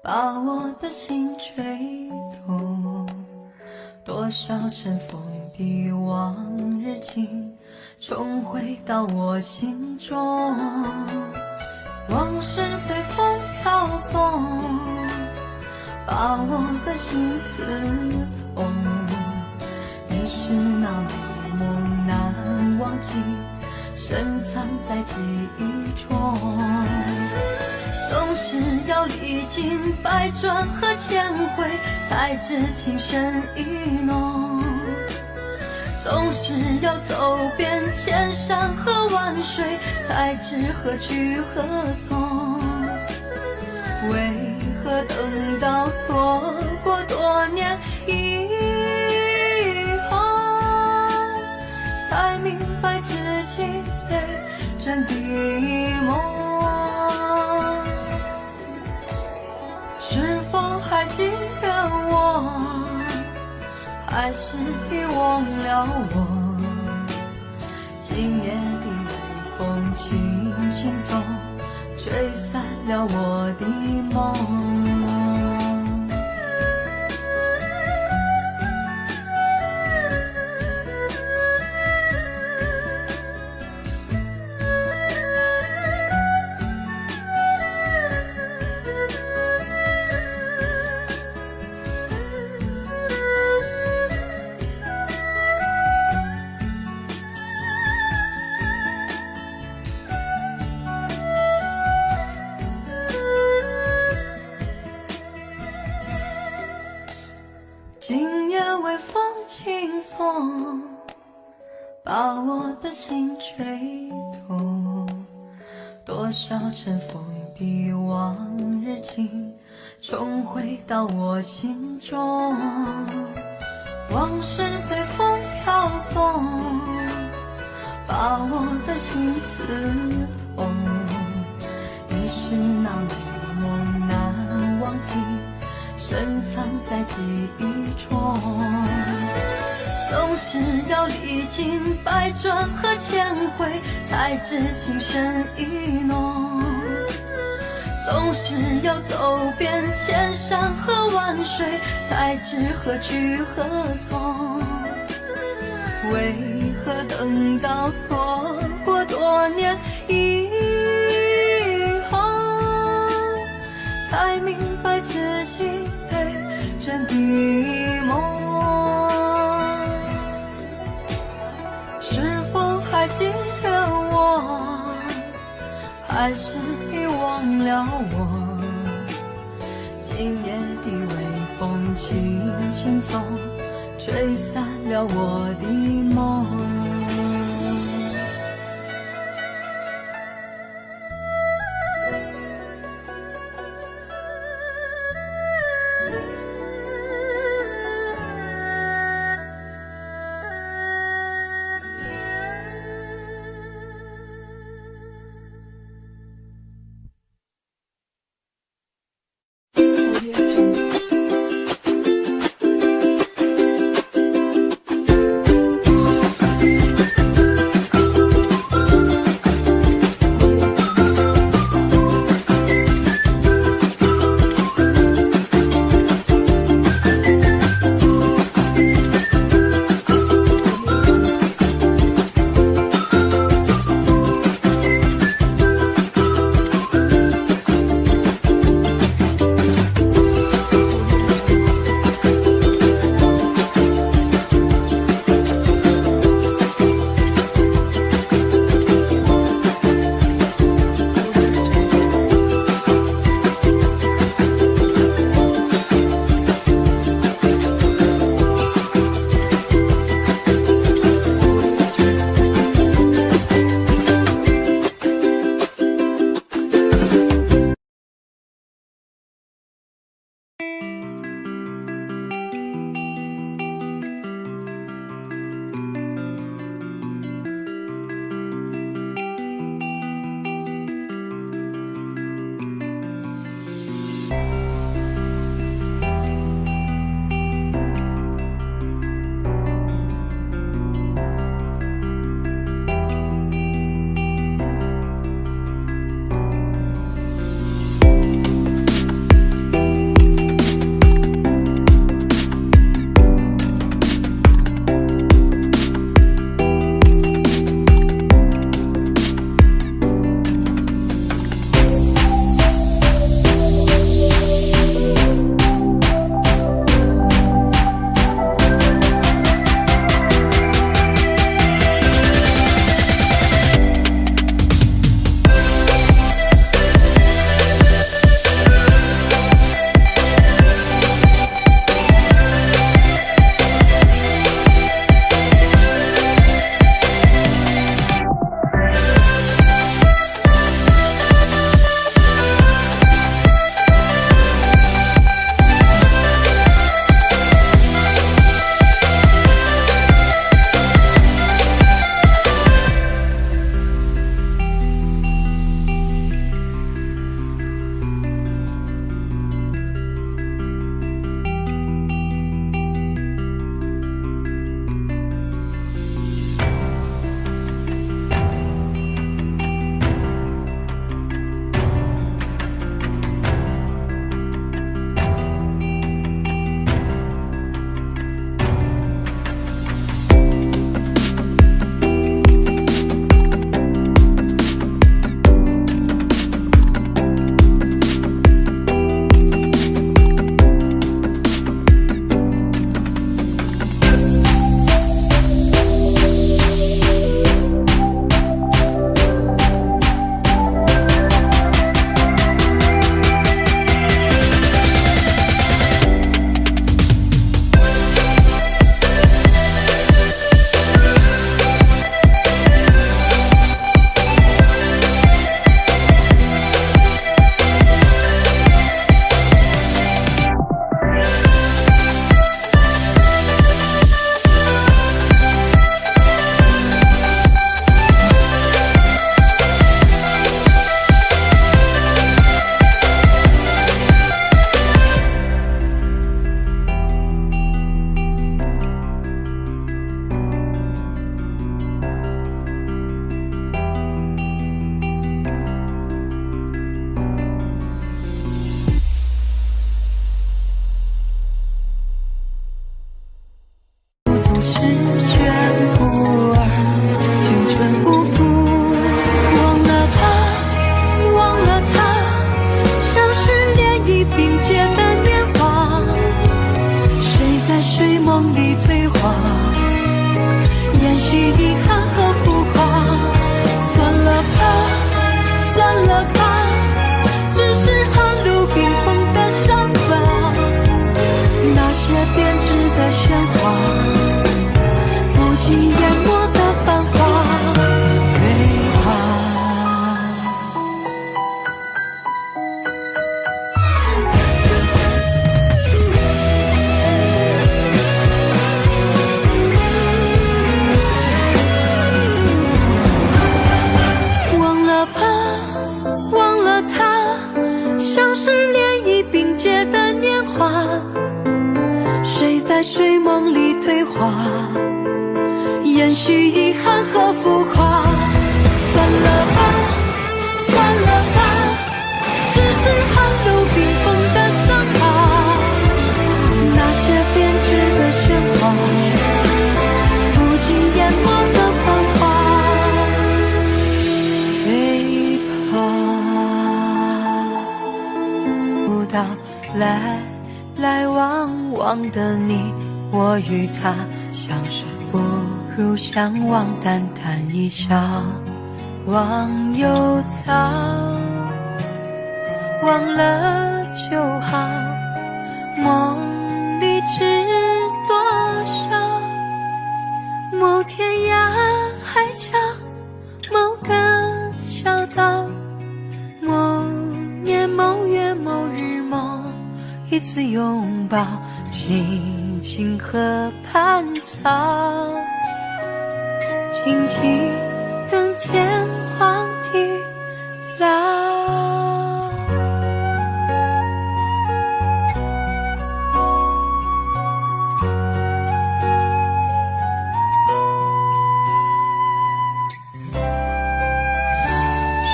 把我的心吹动，多少尘封比往日情，重回到我心中。往事随风飘送，把我的心刺痛。你是那美梦难忘记，深藏在记忆中。总是要历经百转和千回，才知情深意浓。总是要走遍千山和万水，才知何去何从。为何等到错过多年以后，才明白自己最真的梦。是否还记得我，还是遗忘了我？今夜的微风轻轻送，吹散了我的梦。今夜微风轻送，把我的心吹动。多少尘封的往日情，重回到我心中。往事随风飘送，把我的心刺痛。你是那美梦难忘记，深藏在记忆中。总是要历经百转和千回，才知情深意浓。总是要走遍千山和万水，才知何去何从。为何等到错过多年以后，才明白自己最真的梦。是否还记得我，还是遗忘了我？今夜的微风轻轻送，吹散了我的梦。梦里退化，延续遗憾和浮夸。算了吧，算了吧，只是寒露冰封的伤疤，那些编织的喧哗，不及淹没的繁华。睡梦里退化，延续遗憾和浮夸。算了吧，算了吧，只是寒露冰封的伤疤，那些编织的喧哗，不及淹没的繁华。飞跑，不到来往往的你，我与他相识不如相忘，淡淡一笑，忘忧草，忘了就好，梦里知多少，某天涯海角，某个小岛，某年某月某日某一次拥抱，青青河畔草，静静等天荒地老。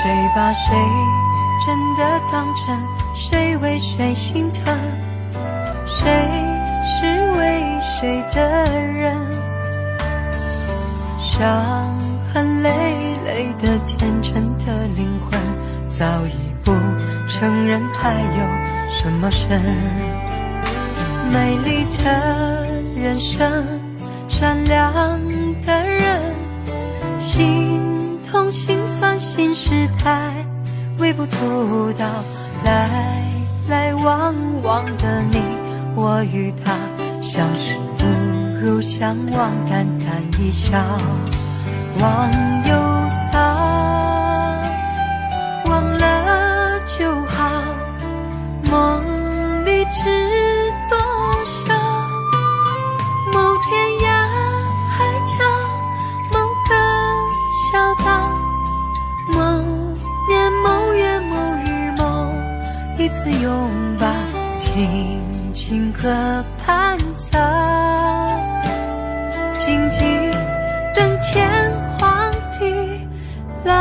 谁把谁真的当真？谁为谁心疼？谁是为谁的人？伤痕累累的天真的灵魂，早已不承认还有什么神。美丽的人生，善良的人，心痛心酸新时代，微不足道来往往的你，我与他相识不如相忘，淡淡一笑，忘忧草，忘了就好，梦里知多少，某天涯海角，某个小岛，某年某月某日某一次拥抱，青青河畔草，静静等天荒地老。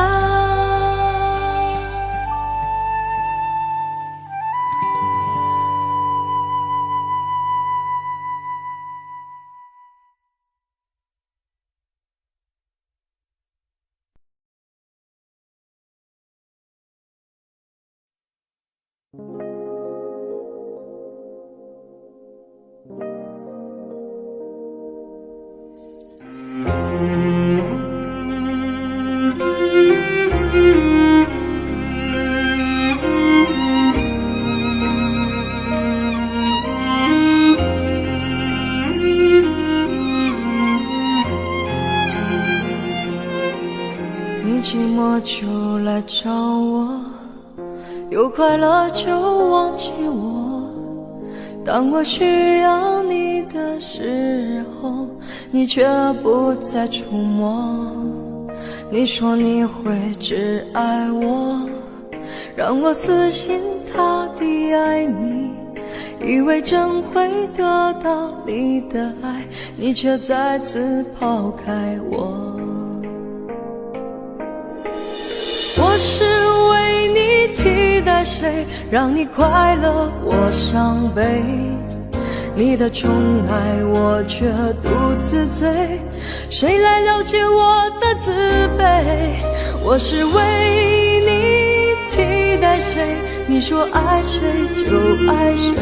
你寂寞就来找我，有快乐就忘记我，当我需要你的时候，你却不再触摸。你说你会只爱我，让我死心塌地爱你，以为真会得到你的爱，你却再次抛开我。我是为你替代谁，让你快乐我伤悲，你的宠爱我却独自醉，谁来了解我的自卑？我是为你替代谁，你说爱谁就爱谁，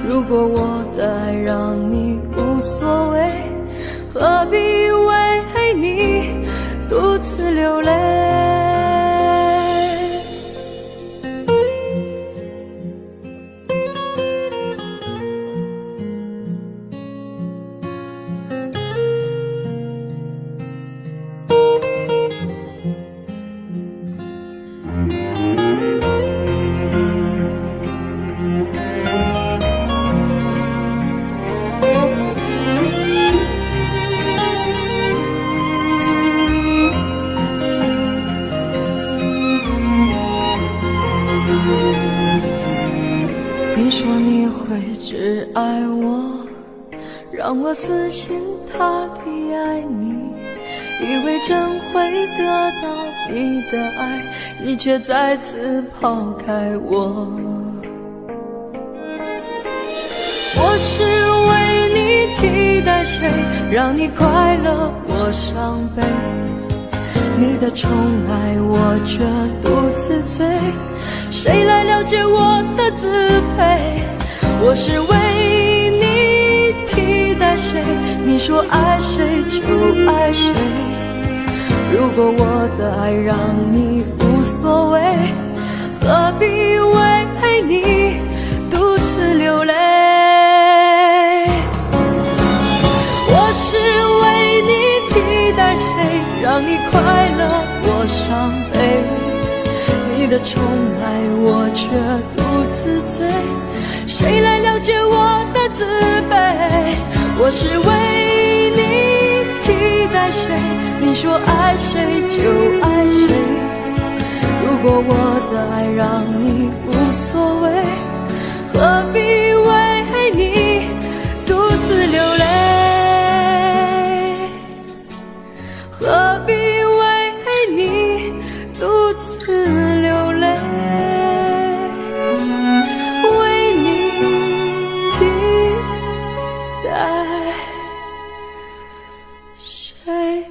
如果我的爱让你无无所谓，何必为你独自流泪。你说你会只爱我，让我死心塌地爱你，以为真会得到你的爱，你却再次抛开我。我是为你替代谁，让你快乐我伤悲，你的宠爱我却独自醉，谁来了解我的自卑？我是为你替代谁？你说爱谁就爱谁，如果我的爱让你无所谓，何必为你独自流泪？我是为你替代谁，让你快乐我伤悲，你的宠爱我却独自醉，谁来了解我的自卑？我是为你替代谁？你说爱谁就爱谁，如果我的爱让你无所谓，何必为你独自流泪？何必为你独自流泪？为你替代谁？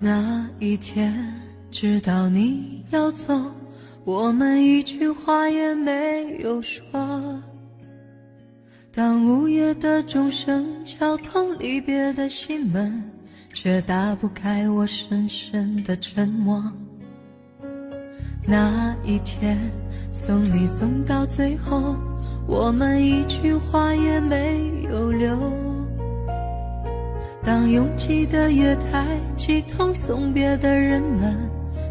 那一天知道你要走，我们一句话也没有说，当午夜的钟声敲痛离别的心门，却打不开我深深的沉默。那一天送你送到最后，我们一句话也没有留，当拥挤的月台挤痛送别的人们，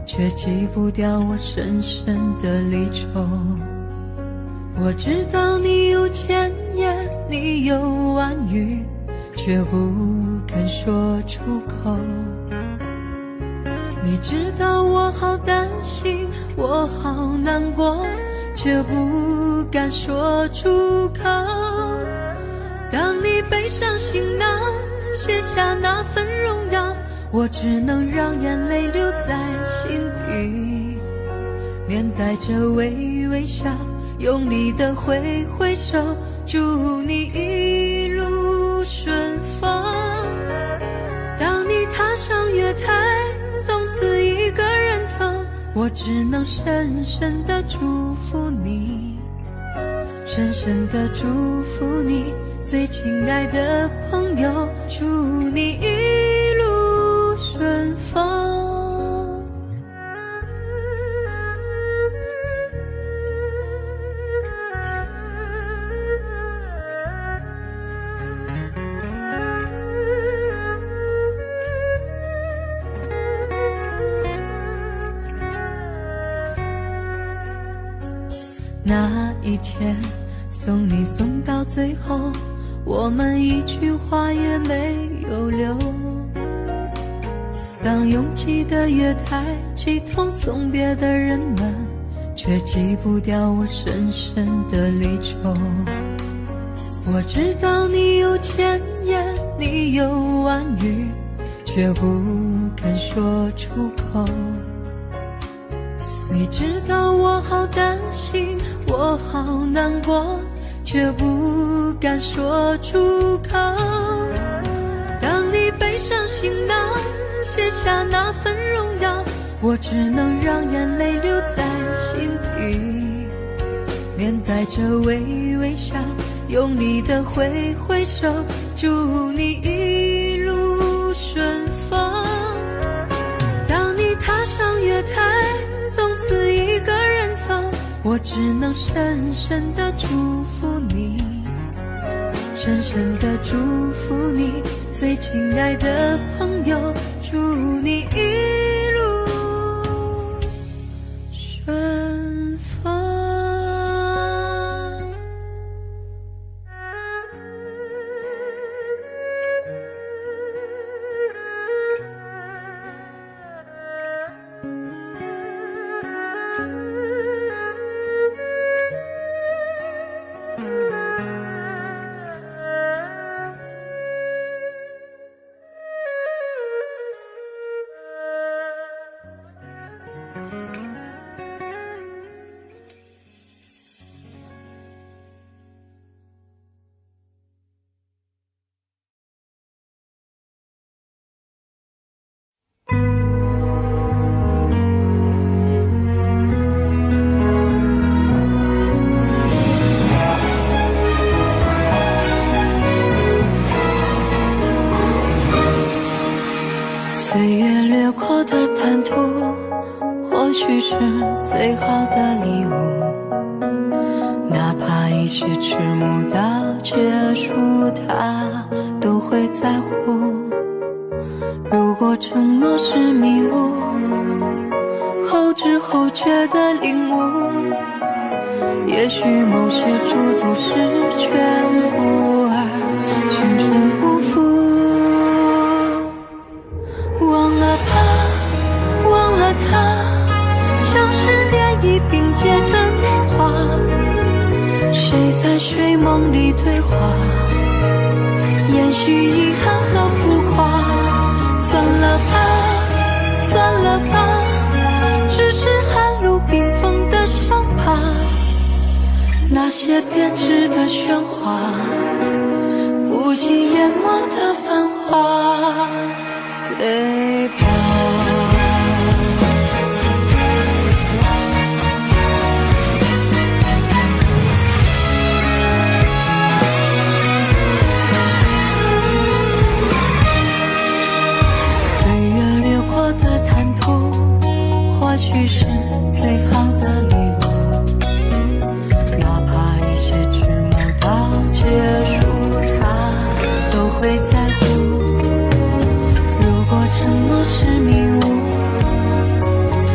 却挤不掉我深深的离愁。我知道你有千言，你有万语，却不肯说出口。你知道我好担心，我好难过，却不敢说出口。当你背上行囊，卸下那份荣耀，我只能让眼泪留在心底，面带着微笑，用力地挥挥手，祝你一路顺风。当你踏上月台，从此一个人走，我只能深深地祝福你，深深地祝福你，最亲爱的朋友，祝你一路顺风。那一天送你送到最后，我们一句话也没有留。当拥挤的月台挤痛送别的人们，却挤不掉我深深的离愁。我知道你有千言，你有万语，却不肯说出口。你知道我好担心，我好难过，却不敢说出口。当你背上行囊，卸下那份荣耀，我只能让眼泪留在心底，面带着微笑，用力的挥挥手，祝你一路顺风。当你踏上月台，从此一个人走，我只能深深地祝福你，深深地祝福你，最亲爱的朋友，祝你一路顺风。岁月掠过的坦途，或许是最好的礼物，哪怕一切迟暮到结束，它都会在乎。如果承诺是迷雾，后知后觉的领悟，也许某些驻足是全部，而青春不负。忘了吧，忘了他，像是涟漪并肩的年华，谁在睡梦里对话，延续遗憾和浮夸。算了吧，算了吧，只是寒露冰封的伤疤，那些编织的喧哗，不及淹没的繁华，对吧？岁月掠过的坦途，或许是最好的礼物，哪怕一切迟暮到结束，它都会在乎。如果承诺是迷雾，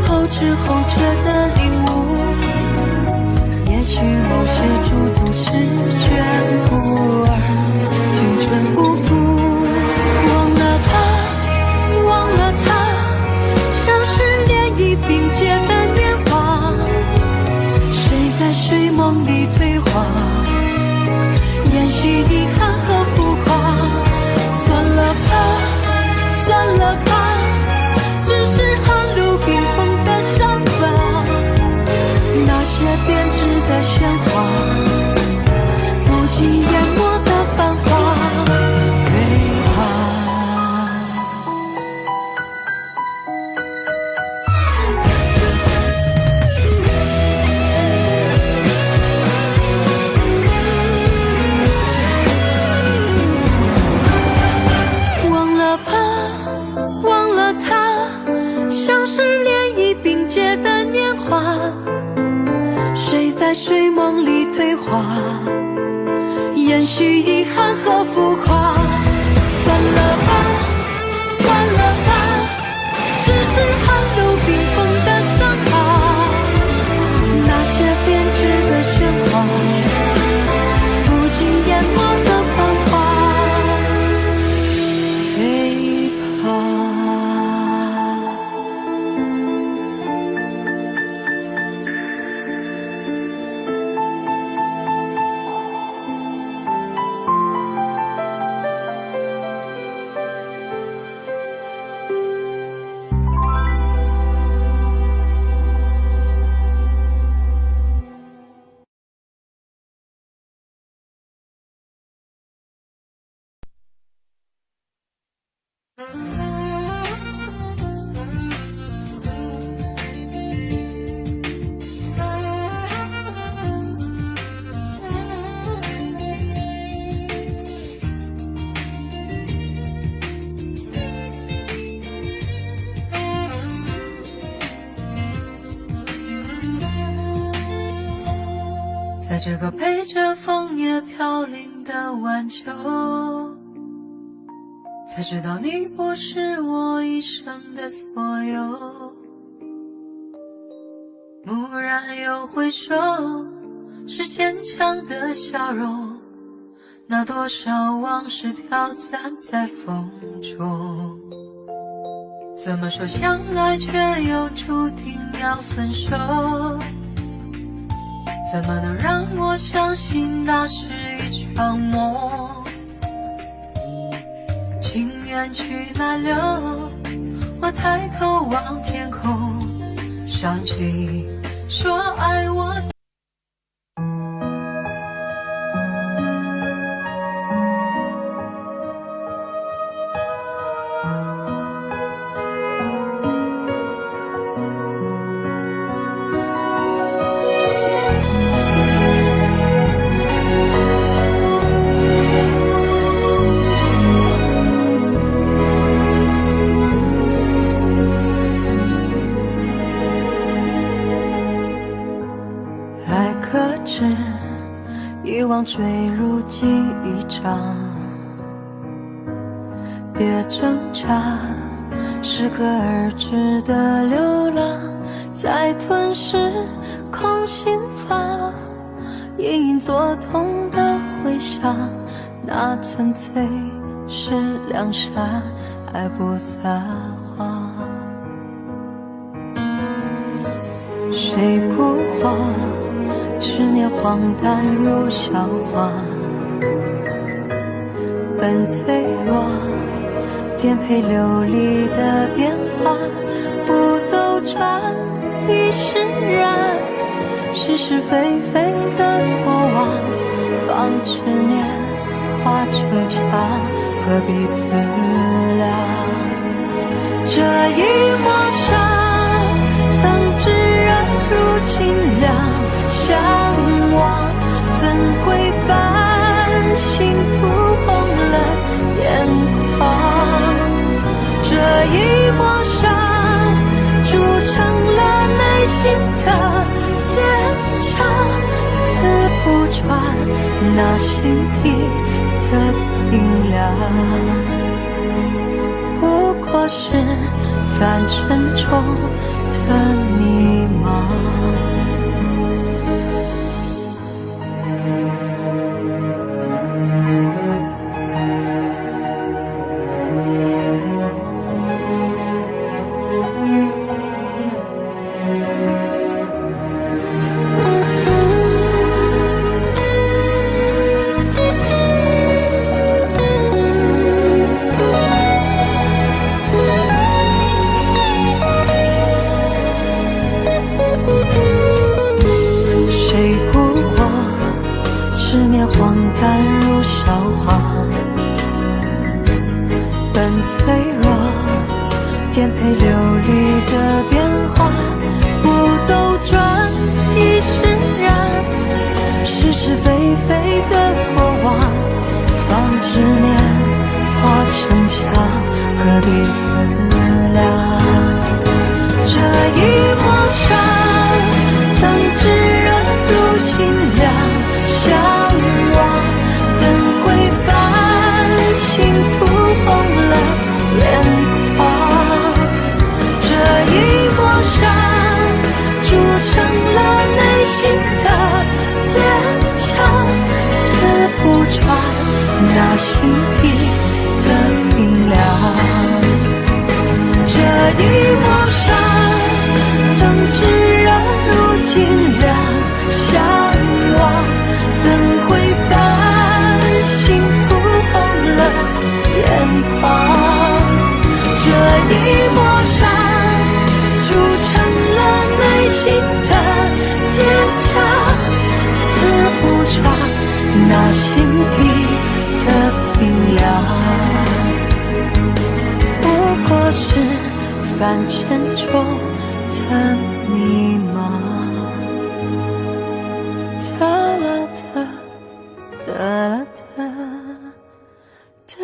后知后觉的领悟，也许某些驻足是全部，而青春不负。忘了吧，忘了他，像是涟漪并肩的年华，谁在睡梦里对话，延续遗憾和浮夸。算了吧，算了吧，只是寒露冰封的伤疤，那些编织的喧哗，不及淹没的繁华，对吧？忘了吧，忘了他，像是涟漪并肩的年华，谁在睡梦里对话，延续遗憾和浮夸。算了吧，算了吧，只是寒露冰封的伤疤，那些编织的在这个陪着枫叶飘零的晚秋，才知道你不是我一生的所有。蓦然又回首，是坚强的笑容，那多少往事飘散在风中。怎么说相爱却又注定要分手？怎么能让我相信那是一场梦？情缘去哪流？我抬头望天空，想起说爱我。遗忘坠入记忆中，别挣扎，适可而止的流浪，在吞噬空心房，隐隐作痛的回响，那纯粹是良善，还不撒谎。谁孤荒？执念荒诞如笑话，本脆弱，颠沛流离的变化，不兜转，必释然，是是非非的过往，放执念化成墙，何必思量？这一抹伤，曾炙热如清凉。向往怎会繁星涂红了眼眶？这一抹伤铸成了内心的坚强，刺不穿那心底的冰凉，不过是泛沉重的迷茫。执念荒诞如笑话，本脆弱，颠沛流离的变化，不兜转，亦释然，是是非非的过往，放执念化成墙，何必思量？这一抹伤，曾炙热如清凉，向往怎会繁星涂红了眼眶？这一抹伤铸成了内心的坚强，刺不穿那心底的冰凉。这一抹伤曾炙热如清凉，向往怎会繁星涂红了眼眶？这一抹伤铸成了内心的坚强，刺不穿那心底的冰凉，敢牵着的密码。哒啦哒，哒啦哒，哒啦哒。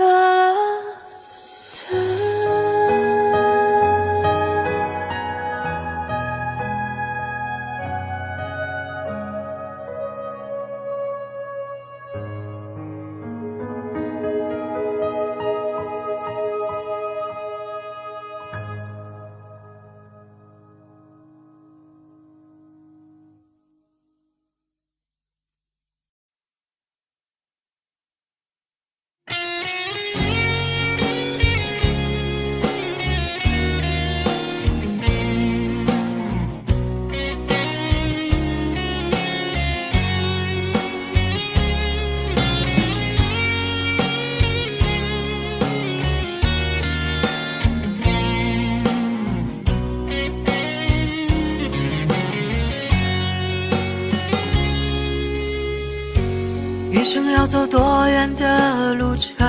一生要走多远的路程，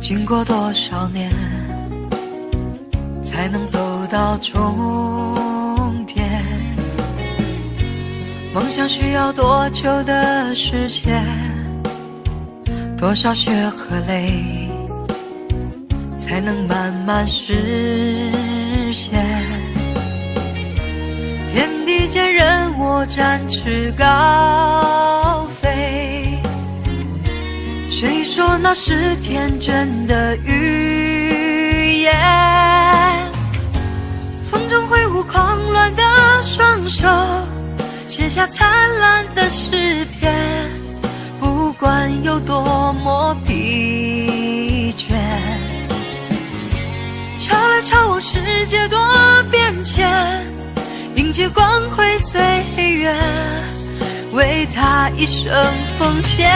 经过多少年，才能走到终点？梦想需要多久的时间？多少血和泪，才能慢慢实现？天地间任我展翅高飞，谁说那是天真的语言？风中挥舞狂乱的双手，写下灿烂的诗篇。不管有多么疲倦，瞧来瞧往世界多变迁，迎接光辉岁月，为他一生奉献。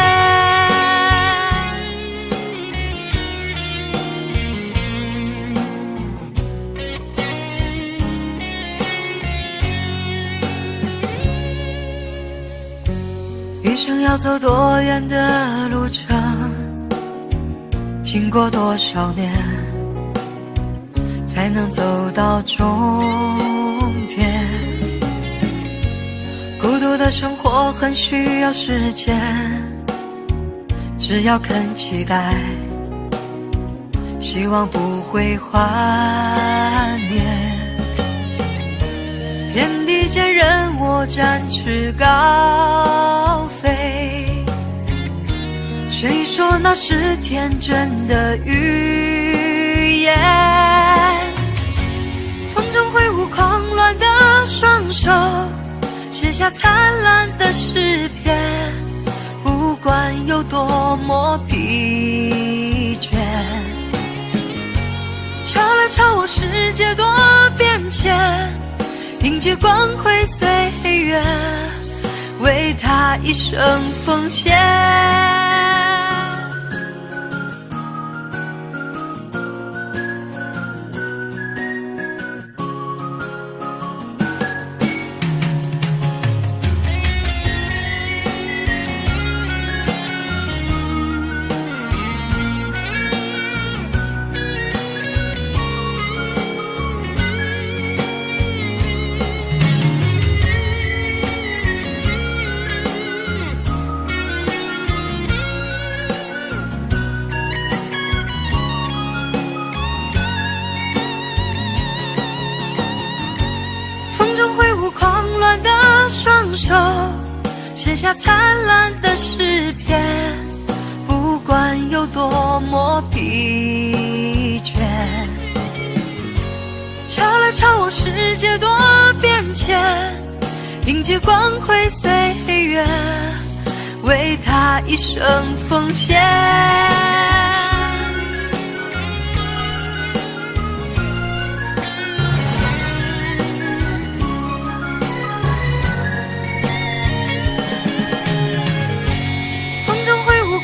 一生要走多远的路程，经过多少年，才能走到终点？孤独的生活很需要时间，只要肯期待，希望不会幻灭。天地间任我展翅高飞，谁说那是天真的语言？风中挥舞狂乱的双手，写下灿烂的诗篇。不管有多么疲倦，瞧来瞧往世界多变迁，迎接光辉岁月，为他一生奉献。风中挥舞狂乱的双手，写下灿烂的诗篇。不管有多么疲倦，瞧来瞧往世界多变迁，迎接光辉岁月，为他一生奉献。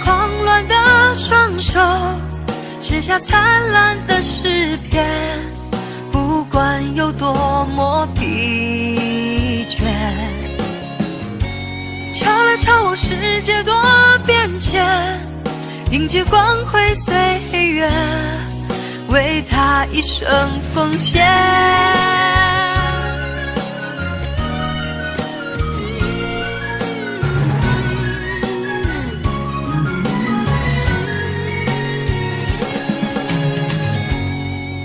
狂乱的双手，写下灿烂的诗篇。不管有多么疲倦，瞧来瞧往世界多变迁，迎接光辉岁月，为他一生奉献。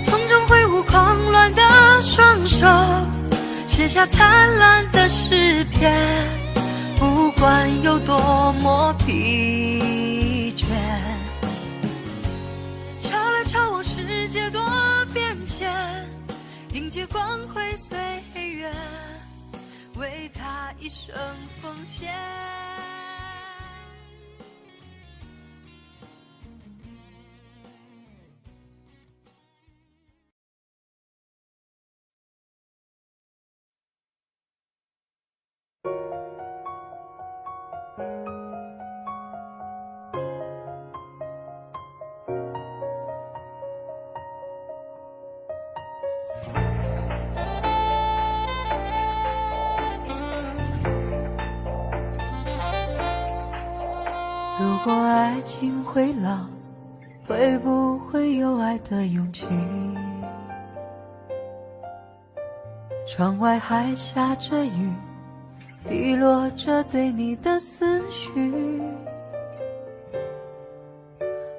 风中挥舞狂乱的双手，写下灿烂的诗篇，不管有多么疲倦，敲来敲往世界多变迁，迎接光辉岁月，为他一生奉献。如果爱情会老，会不会有爱的勇气？窗外还下着雨，滴落着对你的思绪。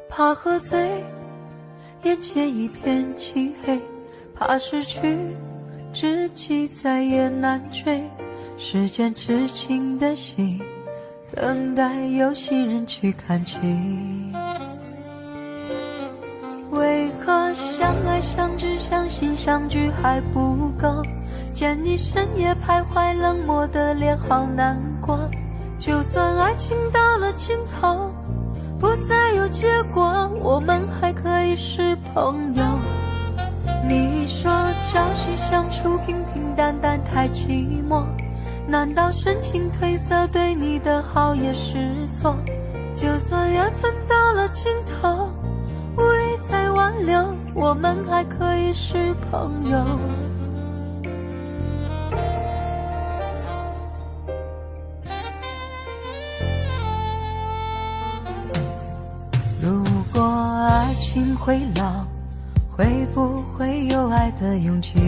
怕喝醉，眼前一片漆黑，怕失去知己再也难追。时间痴情的心，等待有心人去看齐。为何相爱相知相信相聚还不够？见你深夜徘徊，冷漠的脸好难过。就算爱情到了尽头，不再有结果，我们还可以是朋友。你说朝夕相处平平淡淡太寂寞，难道深情褪色对你的好也是错？就算缘分到了尽头，无力再挽留，我们还可以是朋友。如果爱情会老，会不会有爱的勇气？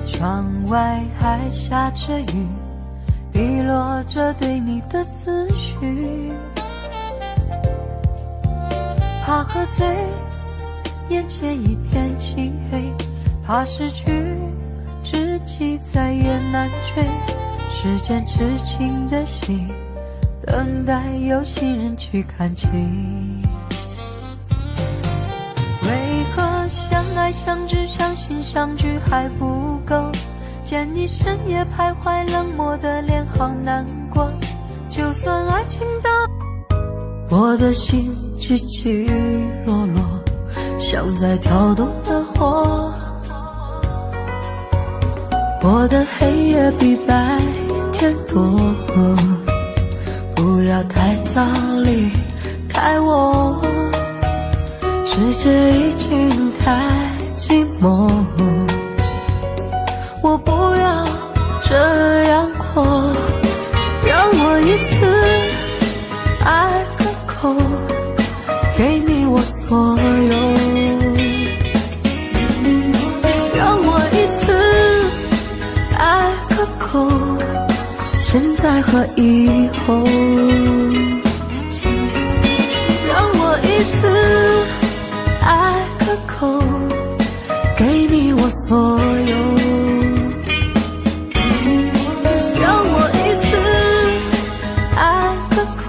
窗外还下着雨，滴落着对你的思绪。怕喝醉，眼前一片漆黑，怕失去知己再也难追。时间痴情的心，等待有心人去看齐。为何相爱相知相信相聚还不够？见你深夜徘徊，冷漠的脸好难过。就算爱情到，我的心起起落落，像在跳动的火。我的黑夜比白天多，不要太早离开我。世界已经太寂寞，我不要这样过。让我一次爱个够，给你我所有。让我一次爱个够，现在和以后。让我一次爱个够，给你我所有。让我一次爱个够，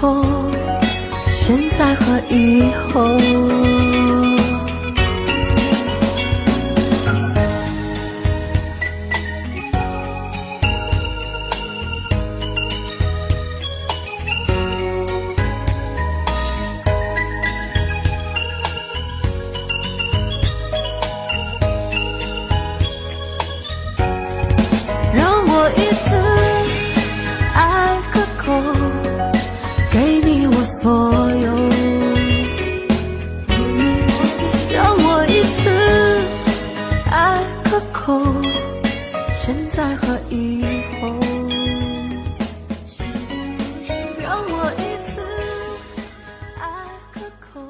现在和以后。给你我所有，让我一次爱个够，现在和以后。让我一次爱个够，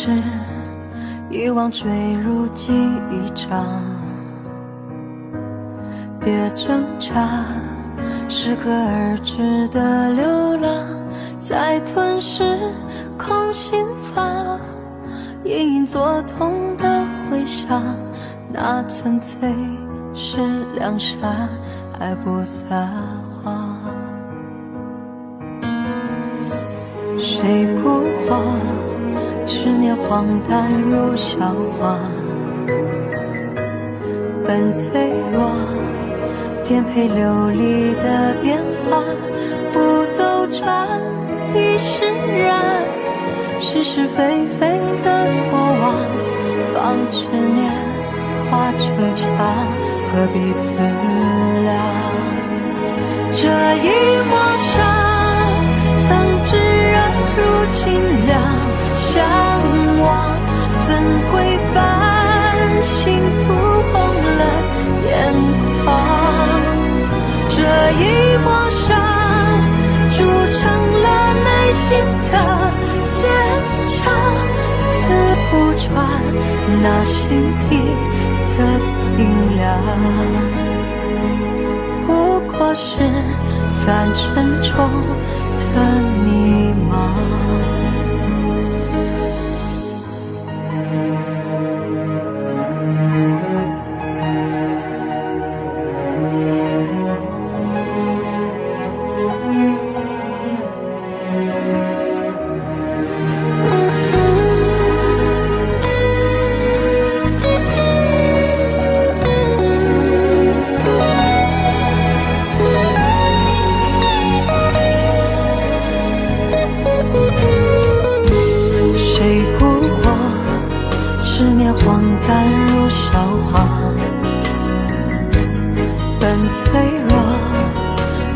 知，遗忘坠入记忆中。别挣扎，适可而止的流浪，在吞噬空心房，隐隐作痛的回响，那纯粹是良善，还不撒谎。谁孤荒，执念荒诞如笑话，本脆弱，颠沛流离的变化，不兜转亦释然，是是非非的过往，放执念化成墙，何必思量？这一抹伤，曾炙热如清凉，向往怎会繁星涂红了眼眶？这一抹伤铸成了内心的坚强，刺不穿那心底的冰凉，不过是凡尘中的迷茫。执念荒诞如笑话，本脆弱，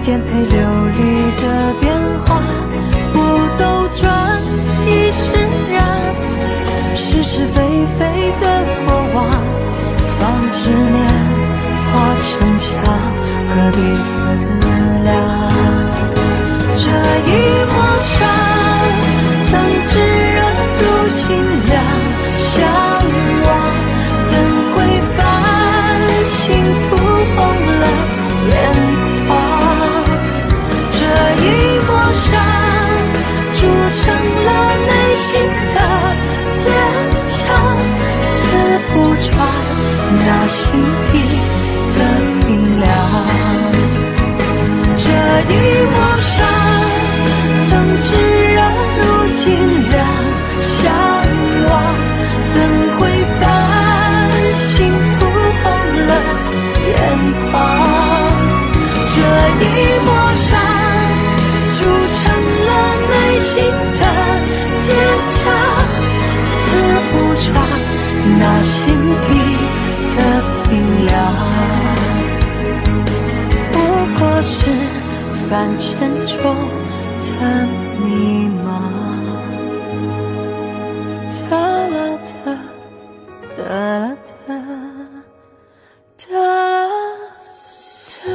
颠沛流离的变化，不兜转亦释然，是是非非的过往，放执念化成墙，何必思量？这一抹伤，曾炙热如清凉，向往怎会繁星涂红了眼眶？这一抹伤铸成了内心的坚强，刺不穿那心底的冰凉。这一抹伤曾炙热如清凉，向往怎会繁星涂红了眼眶？这一抹伤铸成了内心的坚强，刺不穿那心底的冰凉，不过是凡尘中的迷茫。哒啦哒，哒啦哒，哒啦哒。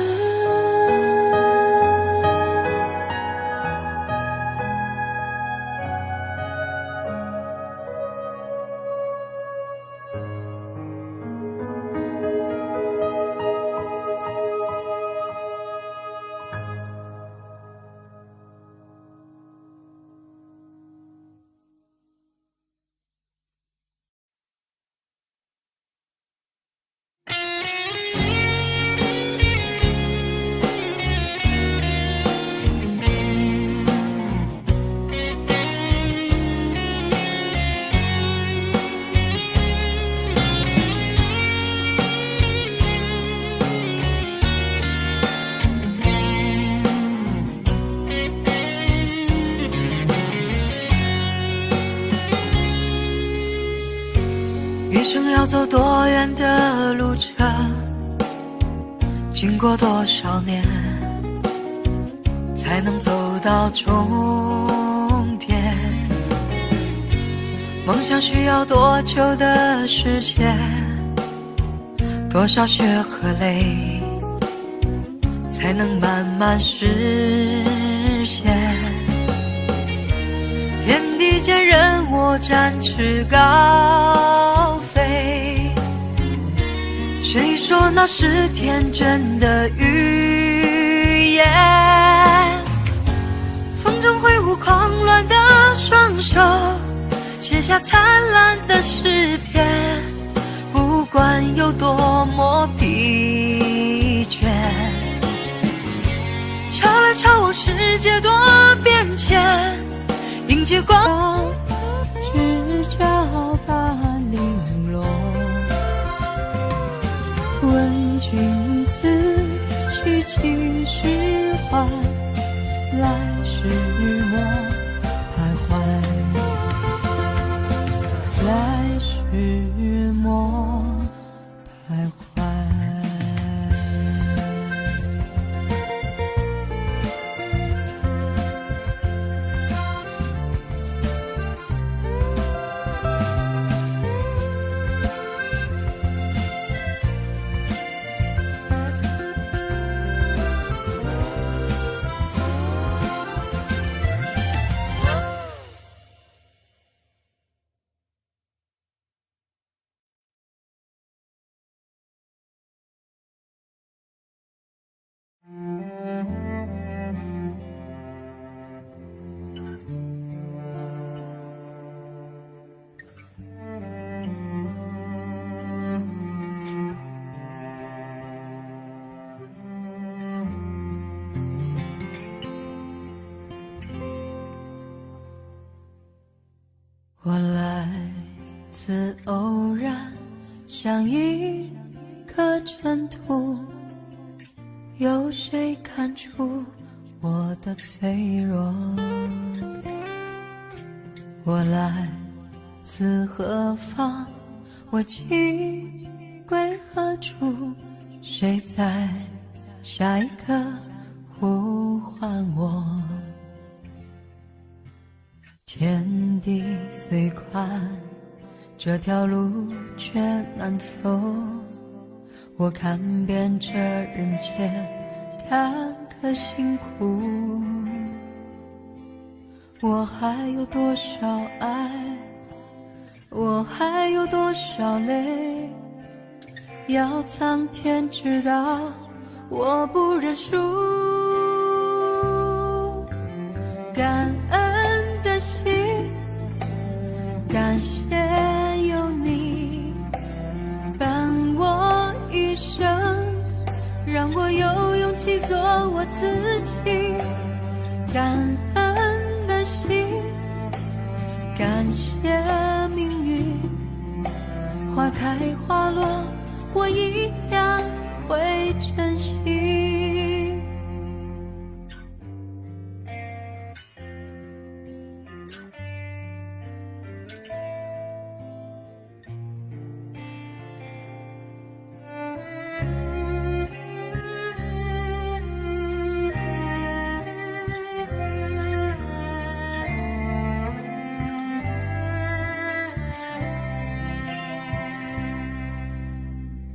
一生要走多远的路程，经过多少年，才能走到终点？梦想需要多久的时间？多少血和泪，才能慢慢实现？天地间人我展翅高飞。谁说那是天真的语言？风中挥舞狂乱的双手，写下灿烂的诗篇。不管有多么疲倦，瞧来瞧往，世界多变迁，迎接光，只脚把零落。问君此去几时还？来时莫徘徊，来时莫徘徊。我来自偶然，像一颗尘土，有谁看出我的脆弱？我来自何方？我寄归何处？谁在下一刻呼唤我？天地虽宽，这条路却难走。我看遍这人间坎坷辛苦，我还有多少爱，我还有多少泪，要苍天知道，我不认输。感恩的心，感谢有你伴我一生，让我有勇气做我自己。感恩的心，感谢命运，花开花落，我一样会珍惜。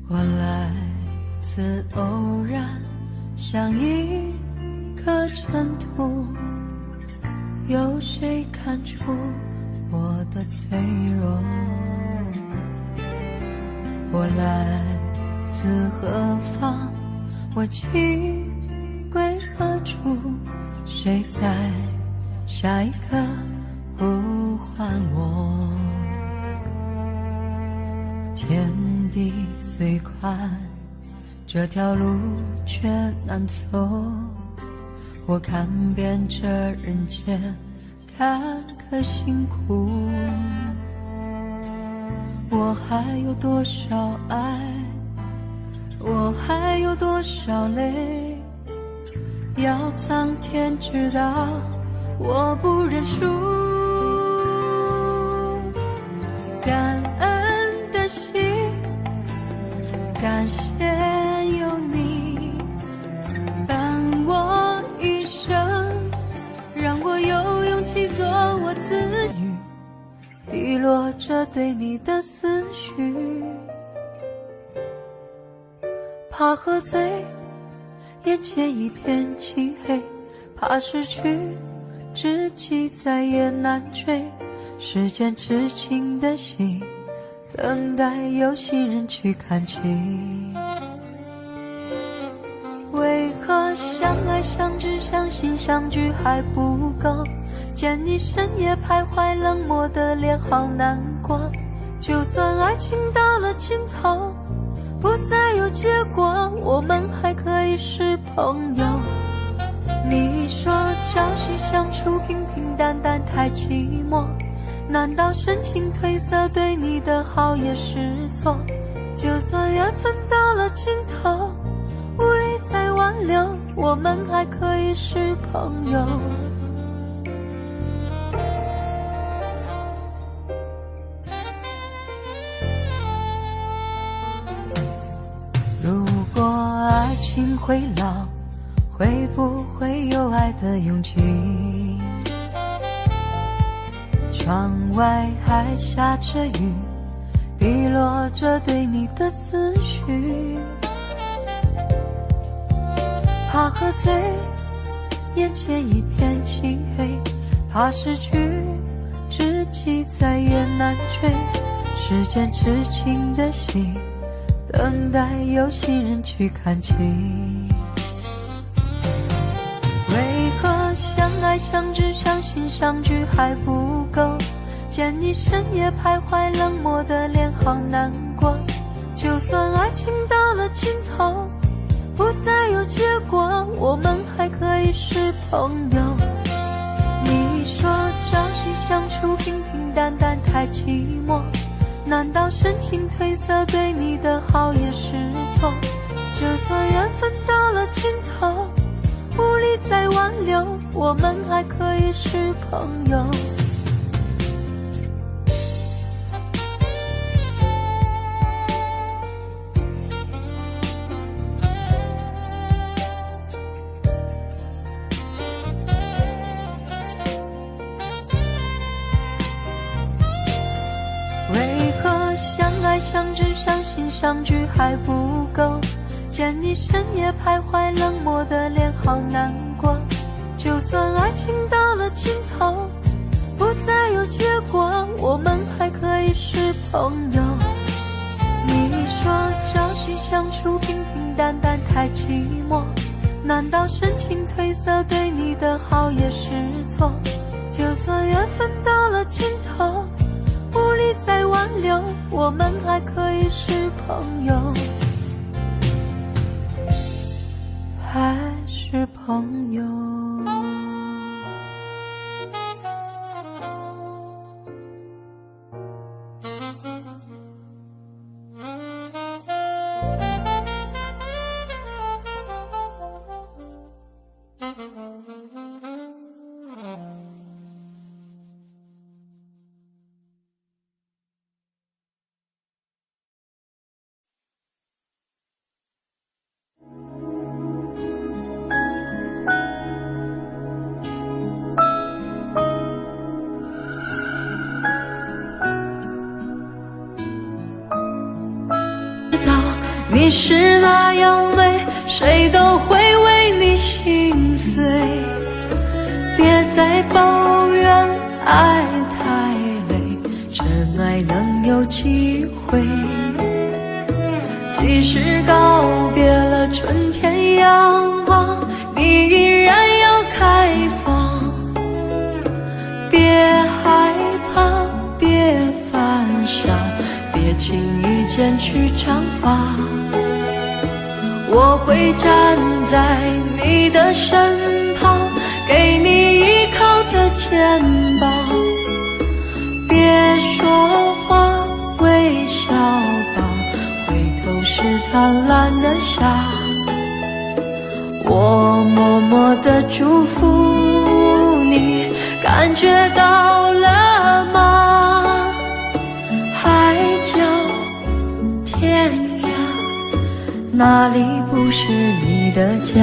我来自偶然，像一颗尘土，有谁看出我的脆弱？我来自何方？我寄归何处？谁在下一刻呼唤我？天地虽宽，这条路却难走。我看遍这人间坎坷辛苦，我还有多少爱，我还有多少泪，要苍天知道，我不认输。感恩的心，感谢有你伴我一生，让我有勇气做我自己。滴落着对你的思绪，怕喝醉，眼前一片漆黑，怕失去知己再也难追，时间痴情的心，等待有心人去看清。为何相爱相知相信相聚还不够，见你深夜徘徊，冷漠的脸好难过。就算爱情到了尽头，不再有结果，我们还可以是朋友。你说朝夕相处平平淡淡太寂寞，难道深情褪色对你的好也是错？就算缘分到了尽头，无力再挽留，我们还可以是朋友。如果爱情会老，会不会有爱的勇气？窗外还下着雨，滴落着对你的思绪。怕喝醉，眼前一片漆黑，怕失去，知己再也难追。时间痴情的心，等待有心人去看清。为何相爱相知相信相聚还不够，见你深夜徘徊，冷漠的脸好难过。就算爱情到了尽头，不再有结果，我们还可以是朋友。你说朝夕相处平平淡淡太寂寞，难道深情褪色对你的好也是错？就算缘分到了尽头，无力再挽留，我们还可以是朋友。为何相爱相知相信相聚还不够，见你深夜徘徊，冷漠的脸好难过。就算爱情到了尽头，不再有结果，我们还可以是朋友。你说朝夕相处平平淡淡太寂寞，难道深情褪色对你的好也是错？就算缘分到了尽头，无力再挽留，我们还可以是朋友，还是朋友。你是那样美，谁都会为你心碎。别再抱怨爱太累，真爱能有机会。即使告别了春天阳光，你依然要开放。别害怕，别犯傻，别轻易剪去长发。我会站在你的身旁，给你依靠的肩膀。别说话，微笑吧，回头是灿烂的夏。我默默地祝福你，感觉到了吗？海角天涯，哪里不是你的家？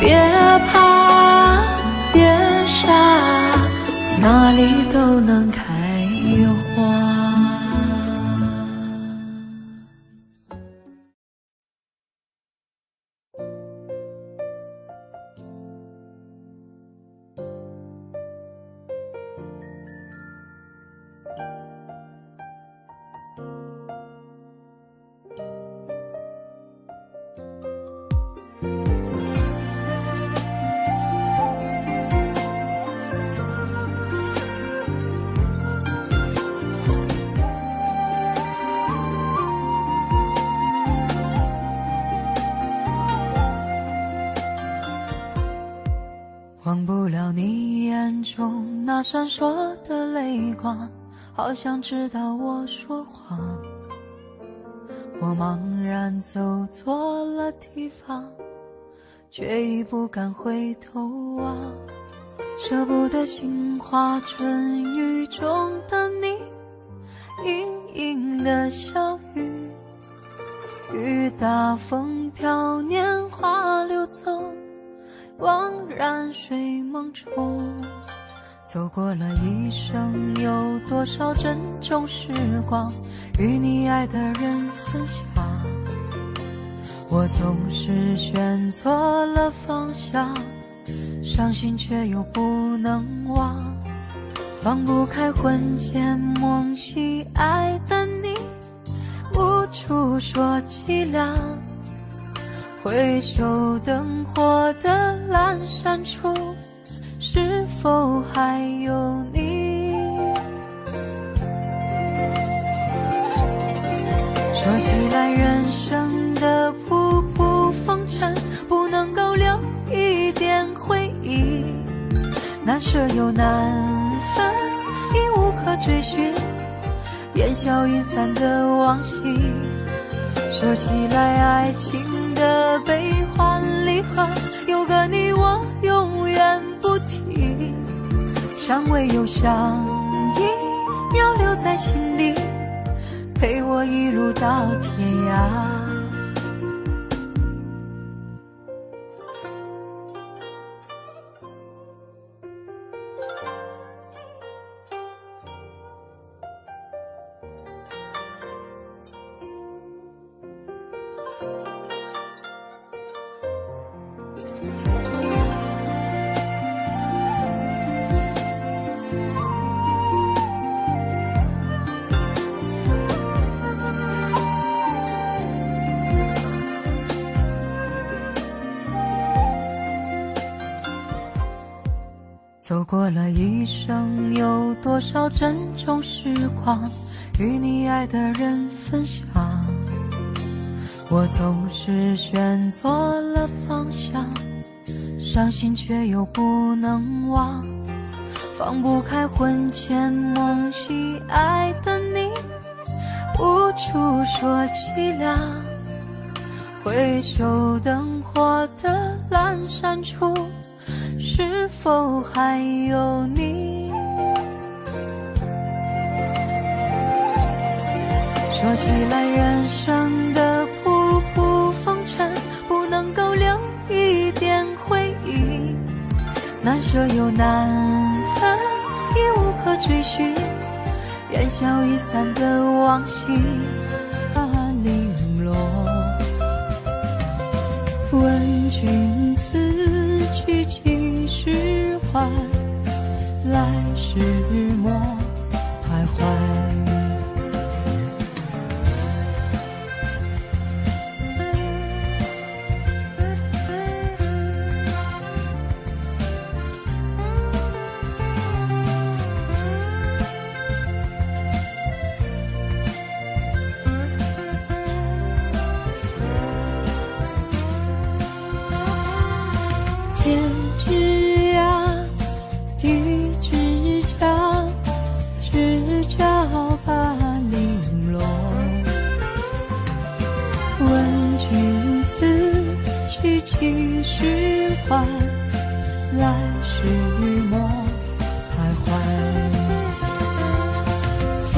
别怕，别傻，哪里都能开花。闪烁的泪光，好像知道我说谎。我茫然走错了地方，却已不敢回头望。舍不得杏花春雨中的你，盈盈的小雨，雨打风飘，年华流走，惘然睡梦中。走过了一生，有多少珍重时光与你爱的人分享。我总是选错了方向，伤心却又不能忘，放不开魂牵梦系爱的你，无处说凄凉。回首灯火的阑珊处，是否还有你？说起来人生的仆仆风尘，不能够留一点回忆，难舍又难分，已无可追寻，烟消云散的往昔。说起来爱情的悲欢离合，有个你我永远不提，相偎又相依，要留在心底，陪我一路到天涯。走过了一生，有多少珍重时光与你爱的人分享。我总是选错了方向，伤心却又不能忘，放不开魂牵梦系爱的你，无处说凄凉。回首灯火的阑珊处，是否还有你？说起来人生的仆仆风尘，不能够留一点回忆，难舍又难分，已无可追寻，烟消云散的往昔。零落，问君此去几时还，来时莫徘徊。天之涯，地之角，知交半零落。问君此去几时还，来时莫徘徊。天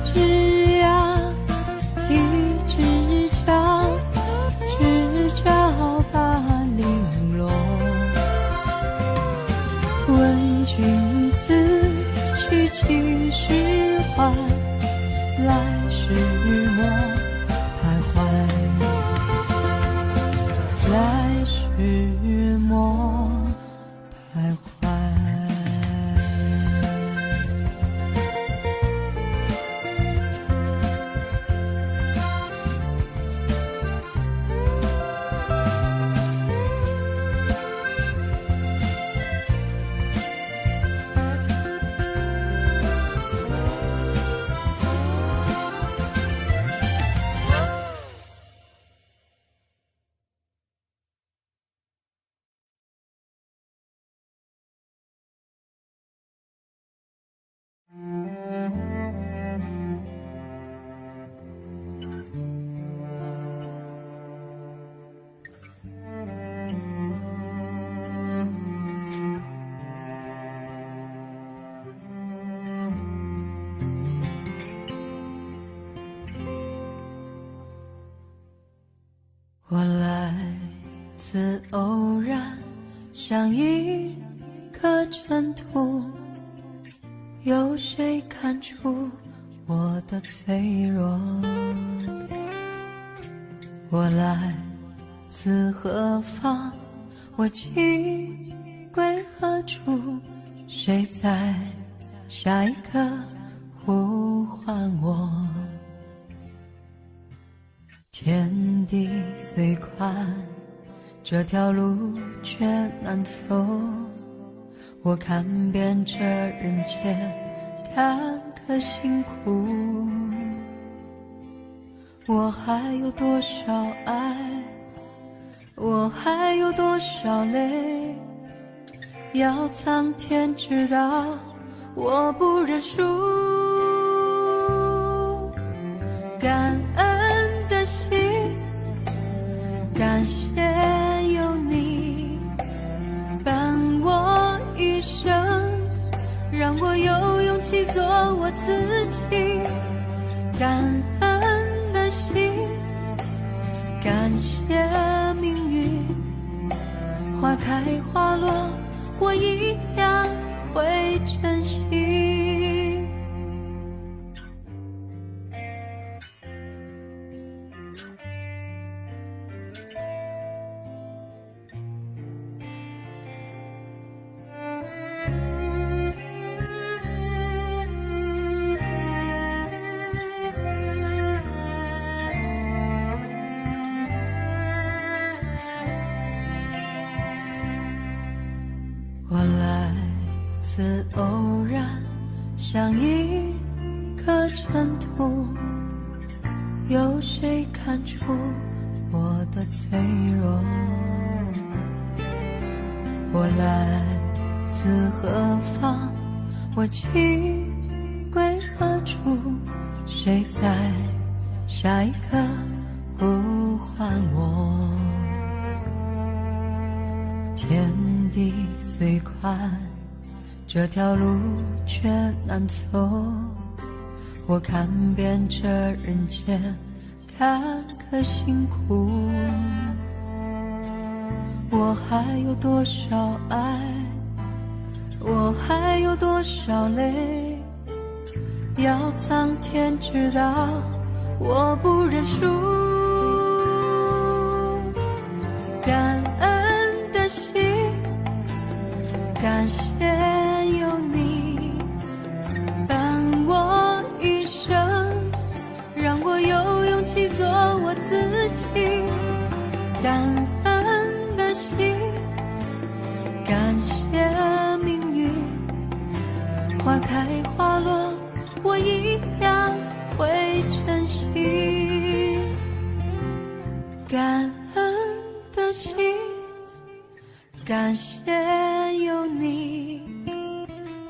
之涯，地之角，知交半零落。问君此去几时还，来时莫徘徊。来时莫徘徊。有谁看出我的脆弱？我来自何方？我情归何处？谁在下一刻呼唤我？天地虽宽，这条路却难走。我看遍这人间坎坷辛苦，我还有多少爱，我还有多少泪，要苍天知道，我不认输。感恩的心，感谢有你伴我一生，让我有勇气做我自己。感恩的心，感谢命运，花开花落，我一样会珍惜。我来自偶然，像一颗尘土，有谁看出我的脆弱？我来自何方？我情归何处？谁在下一刻呼唤我？天地虽宽，这条路却难走。我看遍这人间坎坷辛苦，我还有多少爱，我还有多少泪，要苍天知道，我不认输。感恩的心，感谢有你伴我一生，让我有勇气做我自己。感恩的心，感谢命运，花开花落，我一样会珍惜。感恩的心，感谢有你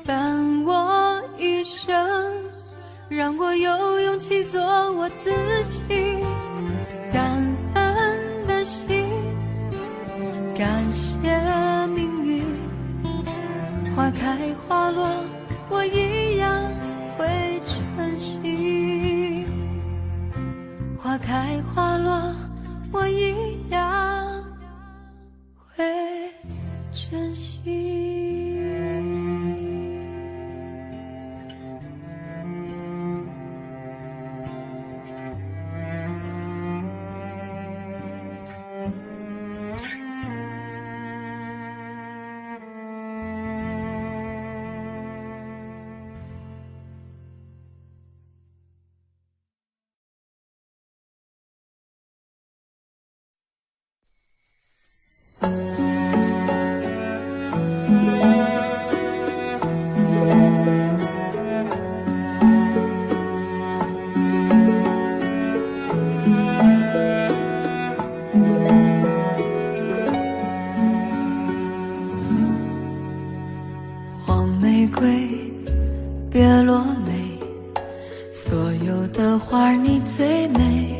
伴我一生，让我有勇气做我自己。感恩的心，感谢命运，花开花落，我一样会珍惜。花开花落，我一样会珍惜。黄玫瑰，别落泪，所有的花儿你最美。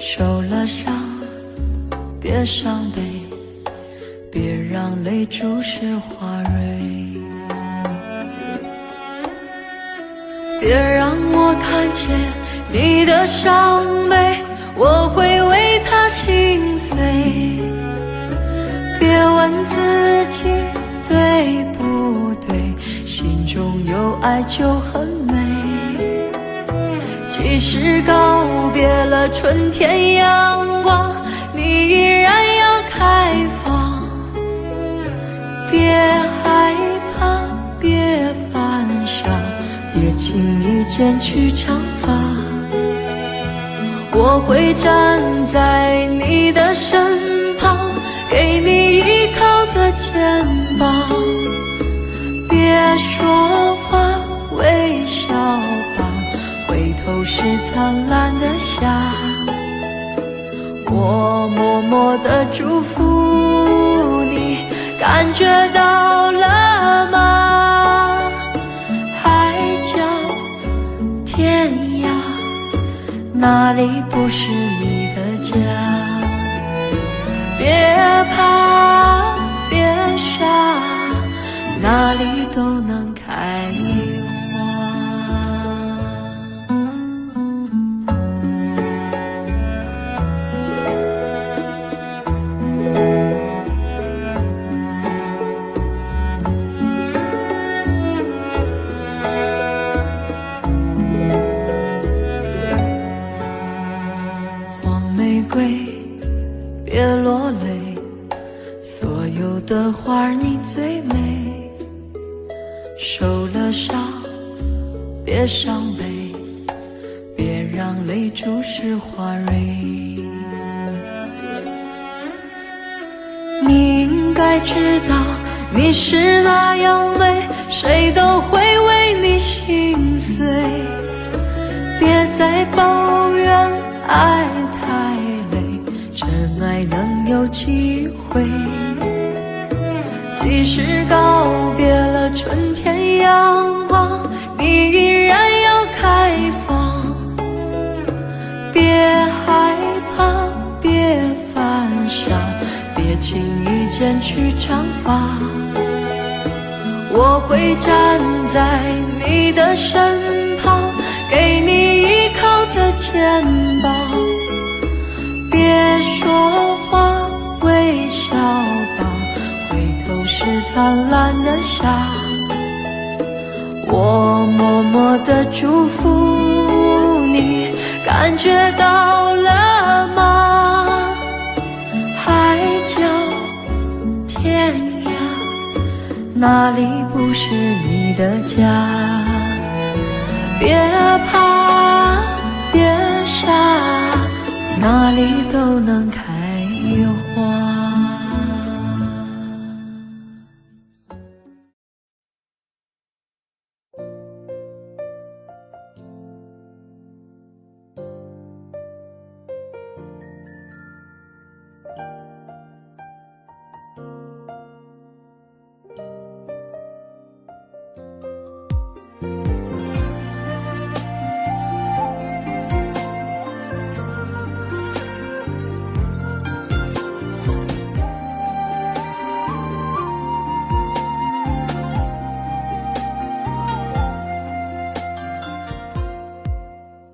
受了伤，别伤悲，别让泪注视花蕊。别让我看见你的伤悲，我会为他心碎。别问自己对不对，心中中有爱就很美。即使告别了春天阳光，你依然要开放。别害怕，别犯傻，别轻易剪去长发。我会站在你的身旁，给你依靠的肩膀。别说话，微笑吧，回头是灿烂的夏。我默默地祝福你，感觉到了吗？海角天涯，哪里不是你的家？别怕，别傻，哪里都能开花。黄玫瑰，别落泪，所有的花儿你最美。受了伤，别伤悲，别让泪注湿花蕊。你应该知道，你是那样美，谁都会为你心碎。别再抱怨爱太累，真爱能有机会。即使告别了春天阳光，你依然要开放。别害怕，别犯傻，别轻易剪去长发。我会站在你的身旁，给你依靠的肩膀。别说话，微笑吧，回头是灿烂的夏。我默默地祝福你，感觉到了吗？海角天涯，哪里不是你的家？别怕，别傻，哪里都能开花。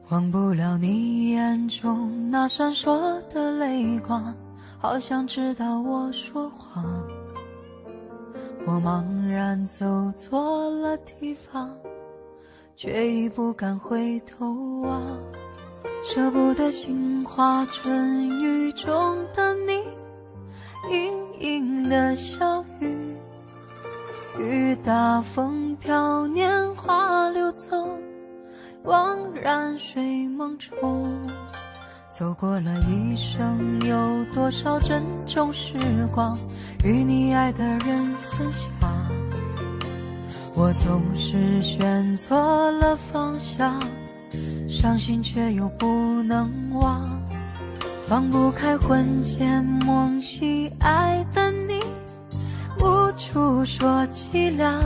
忘不了你眼中那闪烁的泪光，好想知道我说谎。我茫然走错了地方，却已不敢回头望。舍不得杏花春雨中的你，盈盈的小雨，雨打风飘，年华流走，惘然睡梦中。走过了一生，有多少珍重时光与你爱的人分享。我总是选错了方向，伤心却又不能忘。放不开魂牵梦系爱的你，无处说凄凉。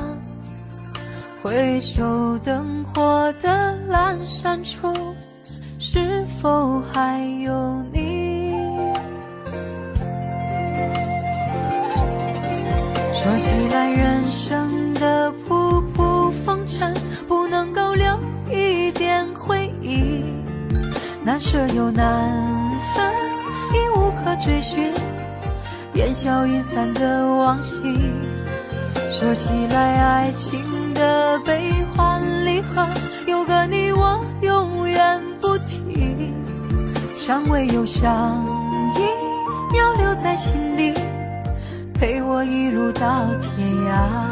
回首灯火的阑珊处，是否还有你？说起来人生的仆仆风尘，不能够留一点回忆，难舍又难分，已无可追寻，烟消云散的往昔。说起来爱情的悲欢离合，有个你我永远不提，相偎又相依，要留在心底，陪我一路到天涯。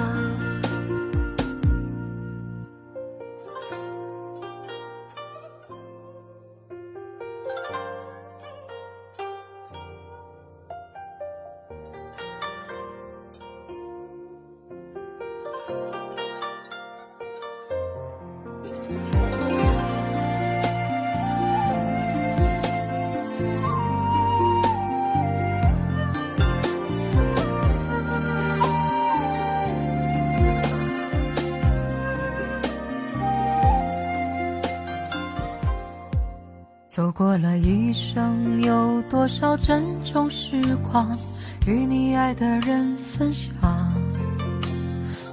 走过了一生，有多少珍重时光与你爱的人分享，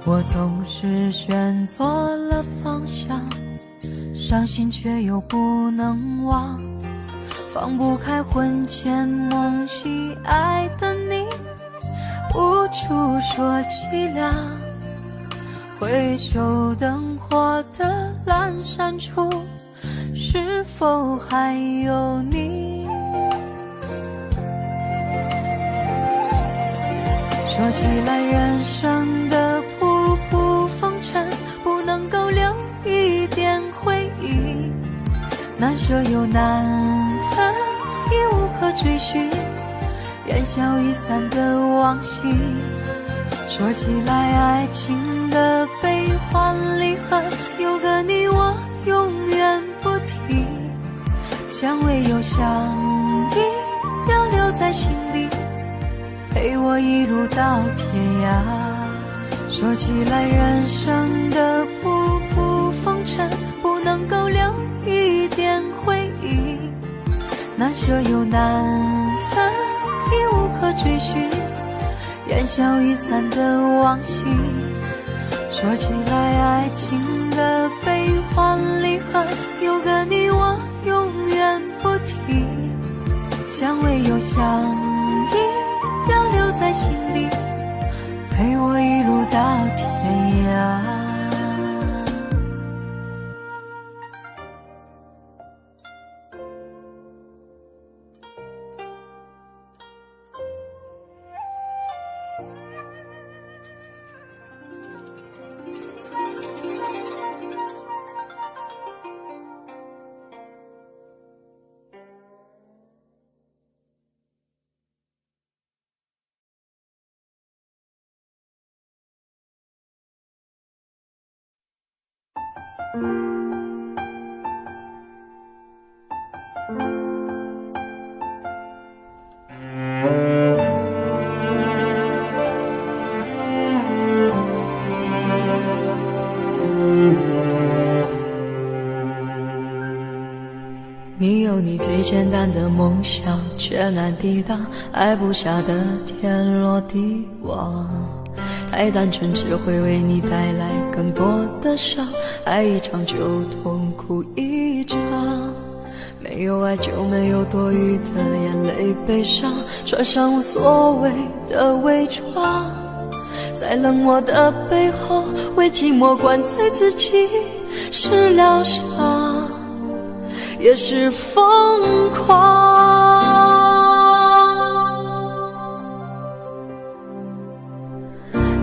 我总是选错了方向，伤心却又不能忘，放不开魂牵梦系爱的你，无处说凄凉，回首灯火的阑珊处，是否还有你？说起来人生的仆仆风尘，不能够留一点回忆，难舍又难分，已无可追寻，烟消易散的往昔。说起来爱情的悲欢离合，有个你我永远不提，相偎又相依，要留在心底，陪我一路到天涯。说起来人生的仆仆风尘，不能够留一点回忆，难舍又难分，已无可追寻，烟消易散的往昔。说起来爱情的悲欢离合，有个你我永远不提，相偎又相依，要留在心底，陪我一路到天涯。你有你最简单的梦想，却难抵挡爱不下的天罗地网。太单纯只会为你带来更多的伤，爱一场就痛苦一场。没有爱就没有多余的眼泪悲伤，穿上无所谓的伪装，在冷漠的背后为寂寞灌醉自己，是疗伤也是疯狂。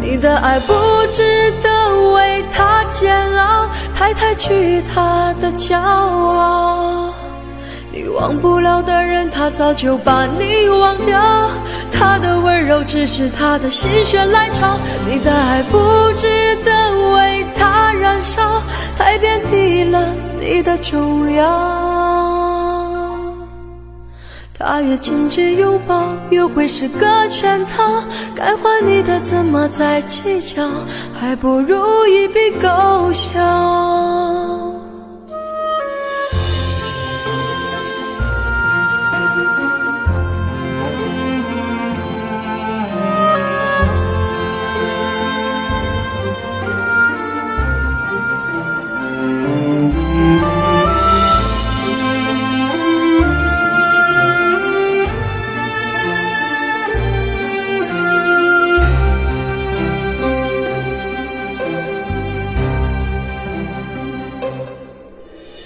你的爱不值得为他煎熬，太惧他的骄傲。你忘不了的人，他早就把你忘掉，他的温柔只是他的心血来潮。你的爱不值得为他燃烧，太贬低了你的重要。他越紧紧拥抱，越会是个圈套，该还你的怎么再计较，还不如一笔勾销。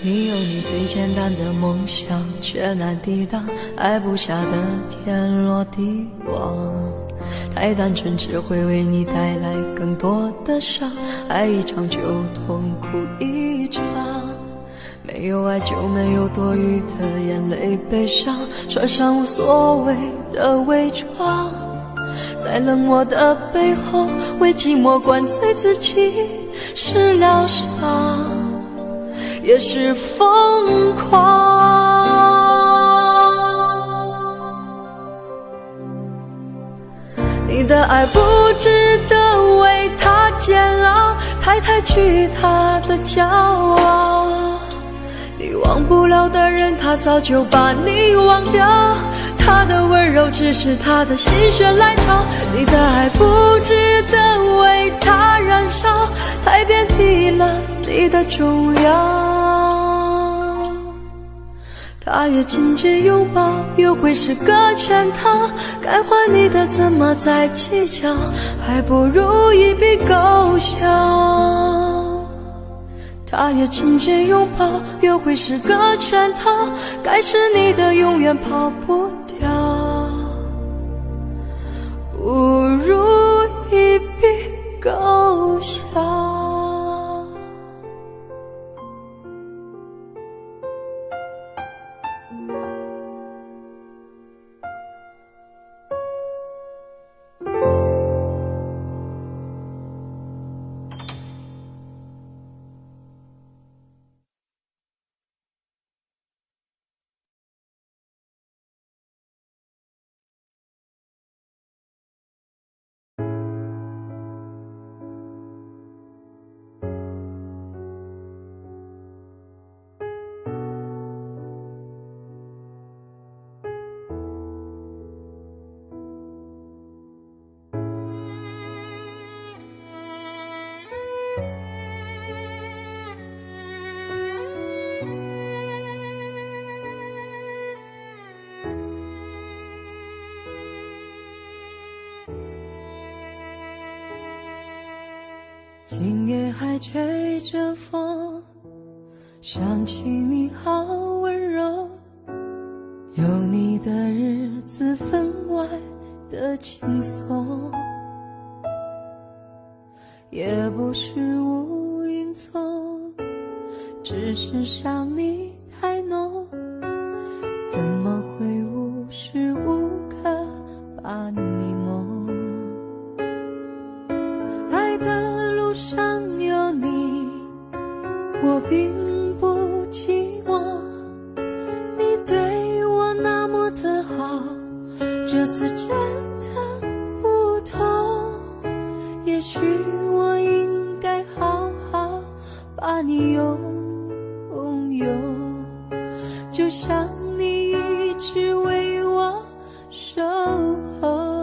你有你最简单的梦想，却难抵挡爱不下的天罗地网。太单纯只会为你带来更多的伤，爱一场就痛苦一场。没有爱就没有多余的眼泪悲伤，穿上无所谓的伪装，在冷漠的背后为寂寞灌醉自己，是疗伤也是疯狂。你的爱不值得为他煎熬，太巨大的骄傲。你忘不了的人，他早就把你忘掉，他的温柔只是他的心血来潮。你的爱不值得为他燃烧，太贬低了你的重要。他越紧紧拥抱，越会是个圈套，该还你的怎么再计较，还不如一笔勾销。他越紧紧拥抱，越会是个圈套，该是你的永远跑不掉，不如一笔勾销。今夜还吹着风，想起你好温柔，有你的日子分外的轻松，也不是无影踪，只是想你太浓，怎么会无时无刻把你梦。爱的路上有你，我并不寂寞，你对我那么的好，这次真的不同，也许我应该好好把你拥有，就像你一直为我守候。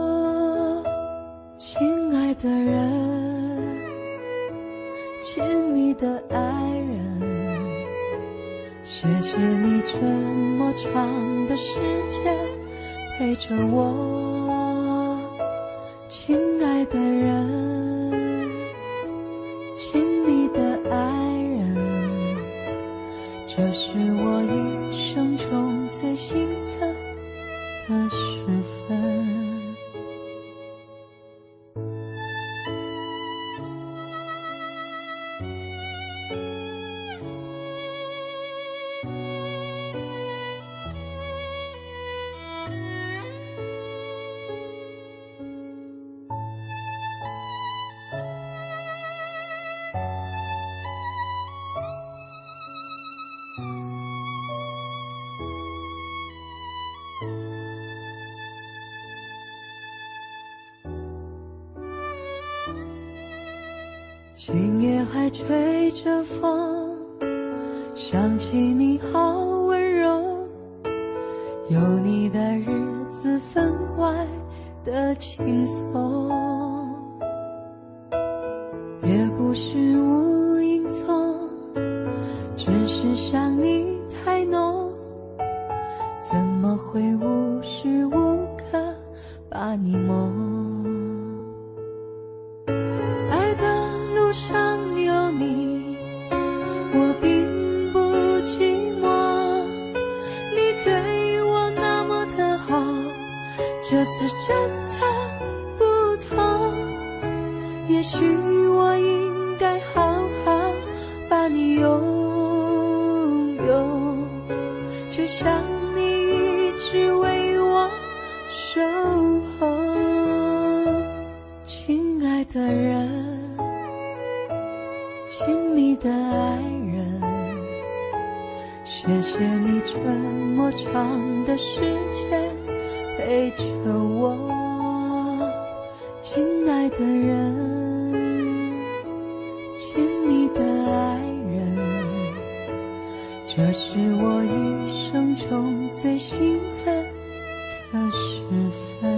亲爱的人，亲密的爱人，谢谢你这么长的时间陪着我。亲爱的人，亲密的爱人，这是我一生中最兴奋的时分。今夜还吹着风，想起你好温柔，有你的日子分外的轻松，也不是无影踪，只是想你太浓，怎么会无时无刻把你梦。爱的路上有你，我并不寂这次真的不同，也许我应该好好把你拥有，就像你一直为我守候。亲爱的人，亲密的爱人，谢谢你这么长的时间陪着我。亲爱的人，亲密的爱人，这是我一生中最兴奋的时分。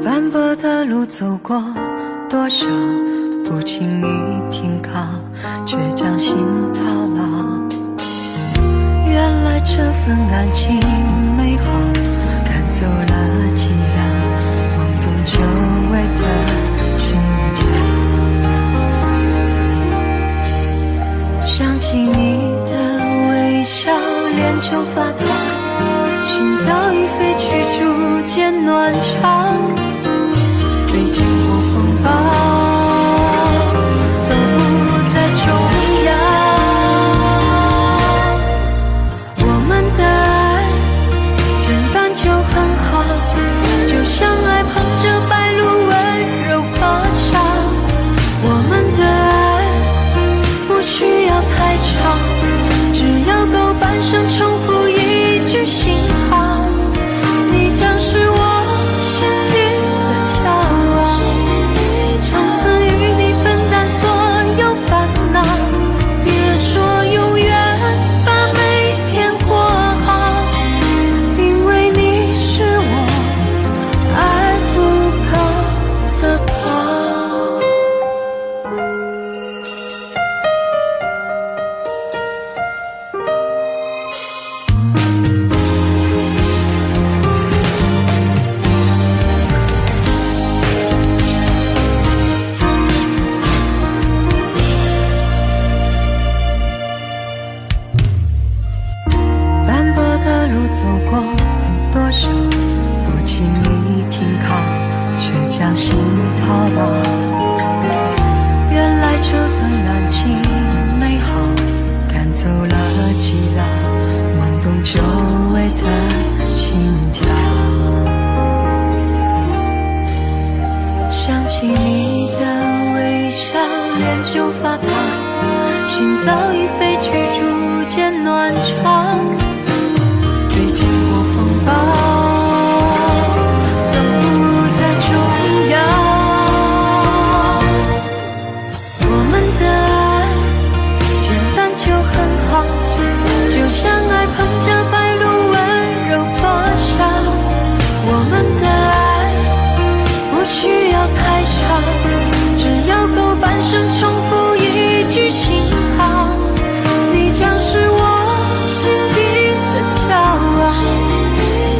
斑驳的路走过，多少不轻易停靠，却将心套牢。原来这份感情美好，赶走了寂寥，懵懂久违的心跳。想起你的微笑，脸就发烫，心早已飞去逐渐暖潮。没经过风暴，都不再重要。我们的爱简单就很好，就像爱捧着白鹭温柔破晓。我们的爱不需要太长，只要够半生重复一句心好。你将是我心里从此与你分担所有烦恼，别说永远把每天过好，因为你是我爱不够的宝。走过多少不轻易停靠，却将心套牢。原来这份感情美好，赶走了寂寥，懵懂久违的心跳。想起你的心早已飞去，逐渐暖场。历经过风暴，都不再重要。我们的爱简单就很好，就像爱捧着白露温柔破晓。我们的爱不需要太长，只要够半生重复一句心好。你将是我心底的骄傲，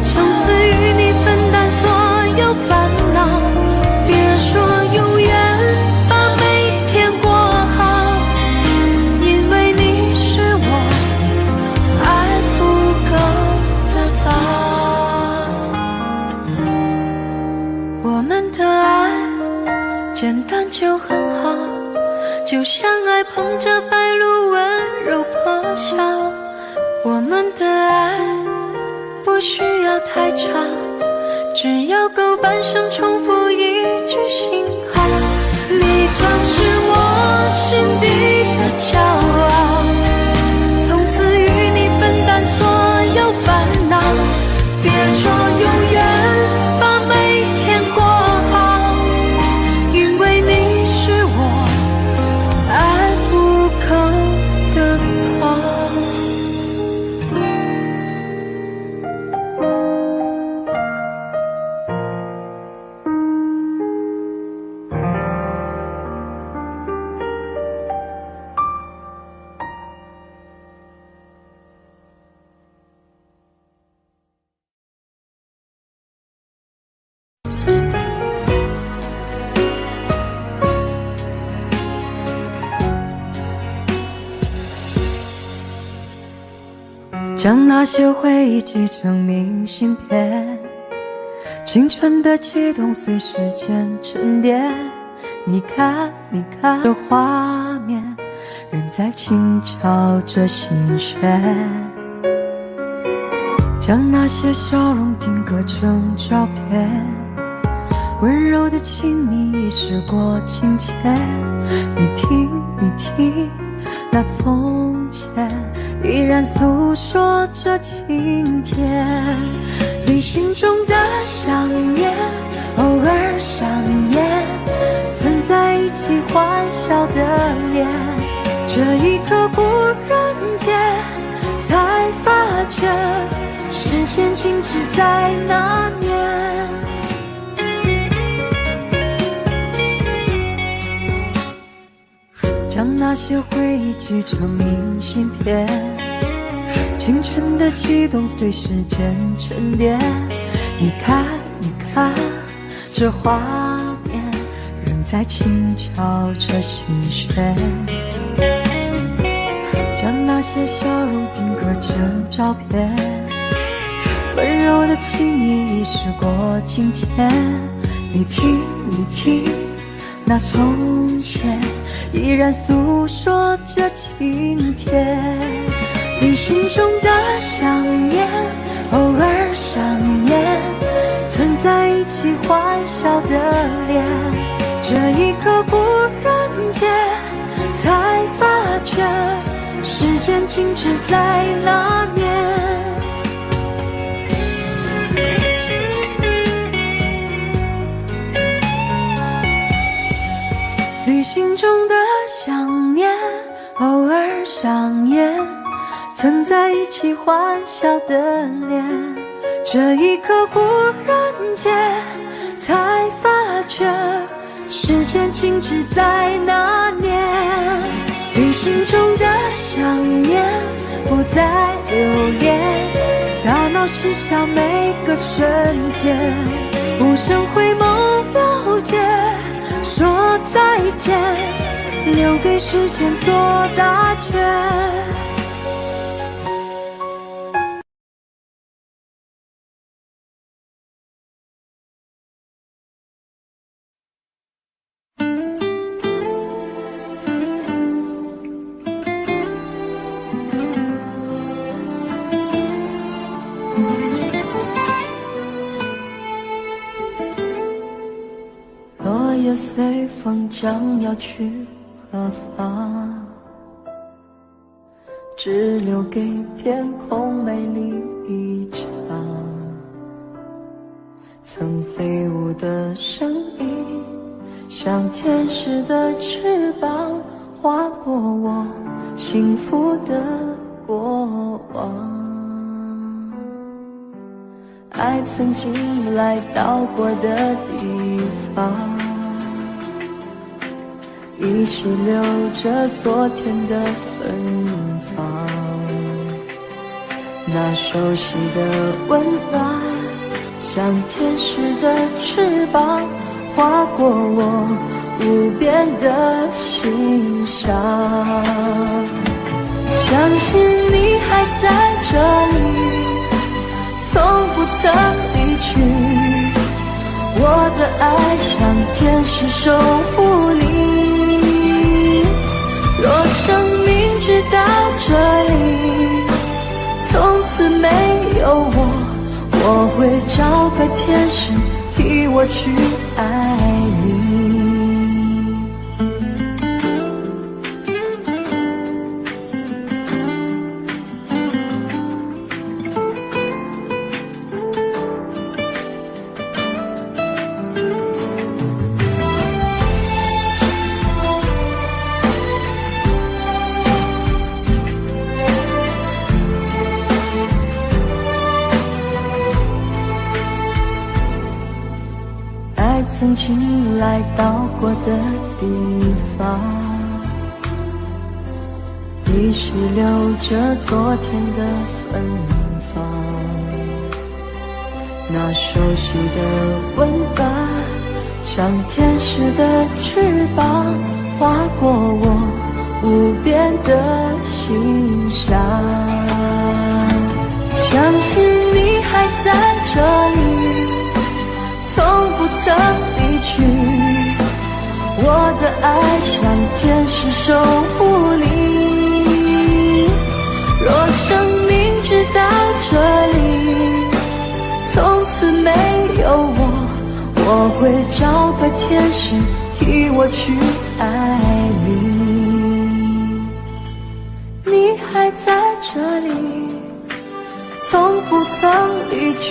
从此与你分担所有烦恼。别说永远，把每天过好，因为你是我爱不够的宝。我们的爱简单就很好，就像爱捧着白露温柔破晓。我们的爱不需要太长，只要够半生重复一句心好。你将是我心底的骄傲，从此与你分担所有烦恼。别说永远，把每天过好，因为你是我爱不够的宝。将那些回忆寄成明信片，青春的悸动随时间沉淀。你看，你看，这画面仍在轻敲着心弦。将那些笑容定格成照片，温柔的亲密已时过境迁。你听，你听，那从前依然诉说着情甜。旅行中的想念，偶尔想念，曾在一起欢笑的脸。这一刻忽然间才发觉，时间静止在那年。将那些回忆寄成明信片，青春的悸动随时间沉淀。你看，你看，这画面仍在轻敲着心弦。将那些笑容定格成照片，温柔的亲密已时过境迁。你听，你听，那从前依然诉说着情甜。旅行中的想念，偶尔想念，曾在一起欢笑的脸。这一刻忽然间才发觉，时间静止在那年。旅行中的想念，偶尔想念，曾在一起欢笑的脸。这一刻忽然间才发觉，时间静止在那年。旅行中的想念不再留恋，大脑失效每个瞬间，无声回眸了解，说再见，留给时间做答卷。落叶随风将要去何方？只留给天空美丽一场。曾飞舞的声音，像天使的翅膀，划过我幸福的过往。爱曾经来到过的地方，依稀留着昨天的芬芳。那熟悉的温暖，像天使的翅膀，划过我无边的心上。相信你还在这里，从不曾离去，我的爱像天使守护你。若生命直到这里，从此没有我，我会找个天使替我去爱你。曾经来到过的地方，依稀留着昨天的芬芳。那熟悉的温暖，像天使的翅膀，划过我无边的心上。相信你还在这里，从不曾离去，我的爱像天使守护你。若生命直到这里，从此没有我，我会找个天使替我去爱你。你还在这里，从不曾离去，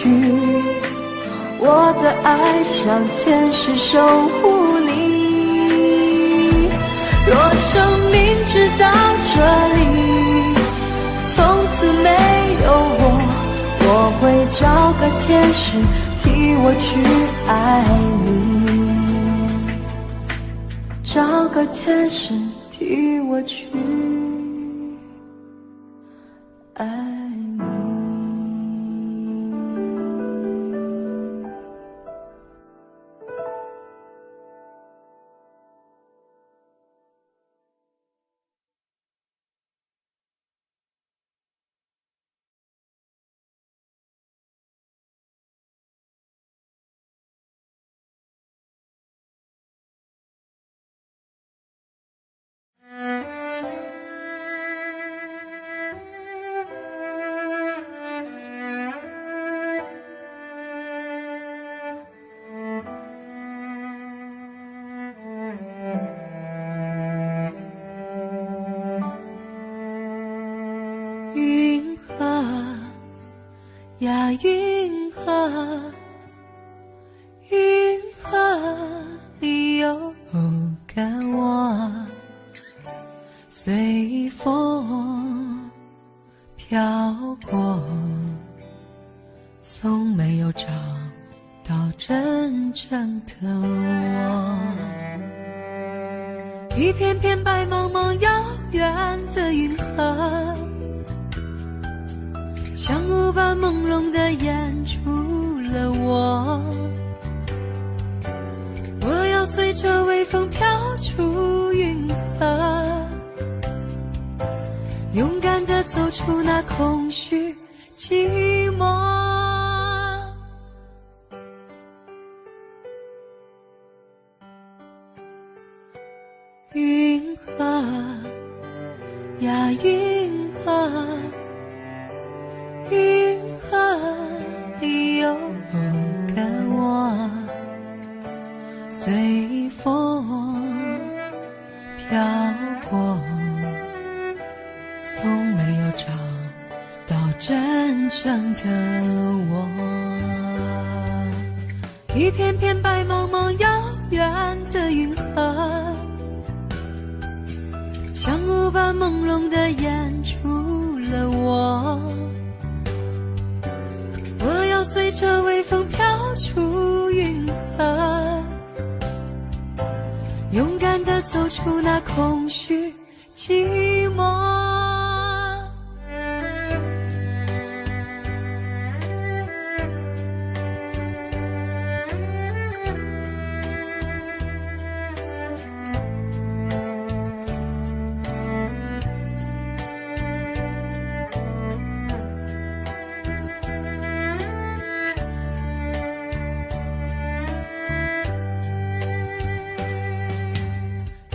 我的爱像天使守护你。若生命直到这里，从此没有我，我会找个天使替我去爱你，找个天使替我去爱你。云河呀云河，云河里有个我，随风飘过，从没有找到真正的我。一片片白茫茫遥远的云河，像雾般朦胧地掩住了我。我要随着微风飘出云河，勇敢地走出那空虚寂寞。云河呀云河，云河里有个我，随风飘过，从没有我。一片片白茫茫遥远的银河，像雾般朦胧地掩住了我。我要随着微风飘出云河，勇敢地走出那空虚寂寞。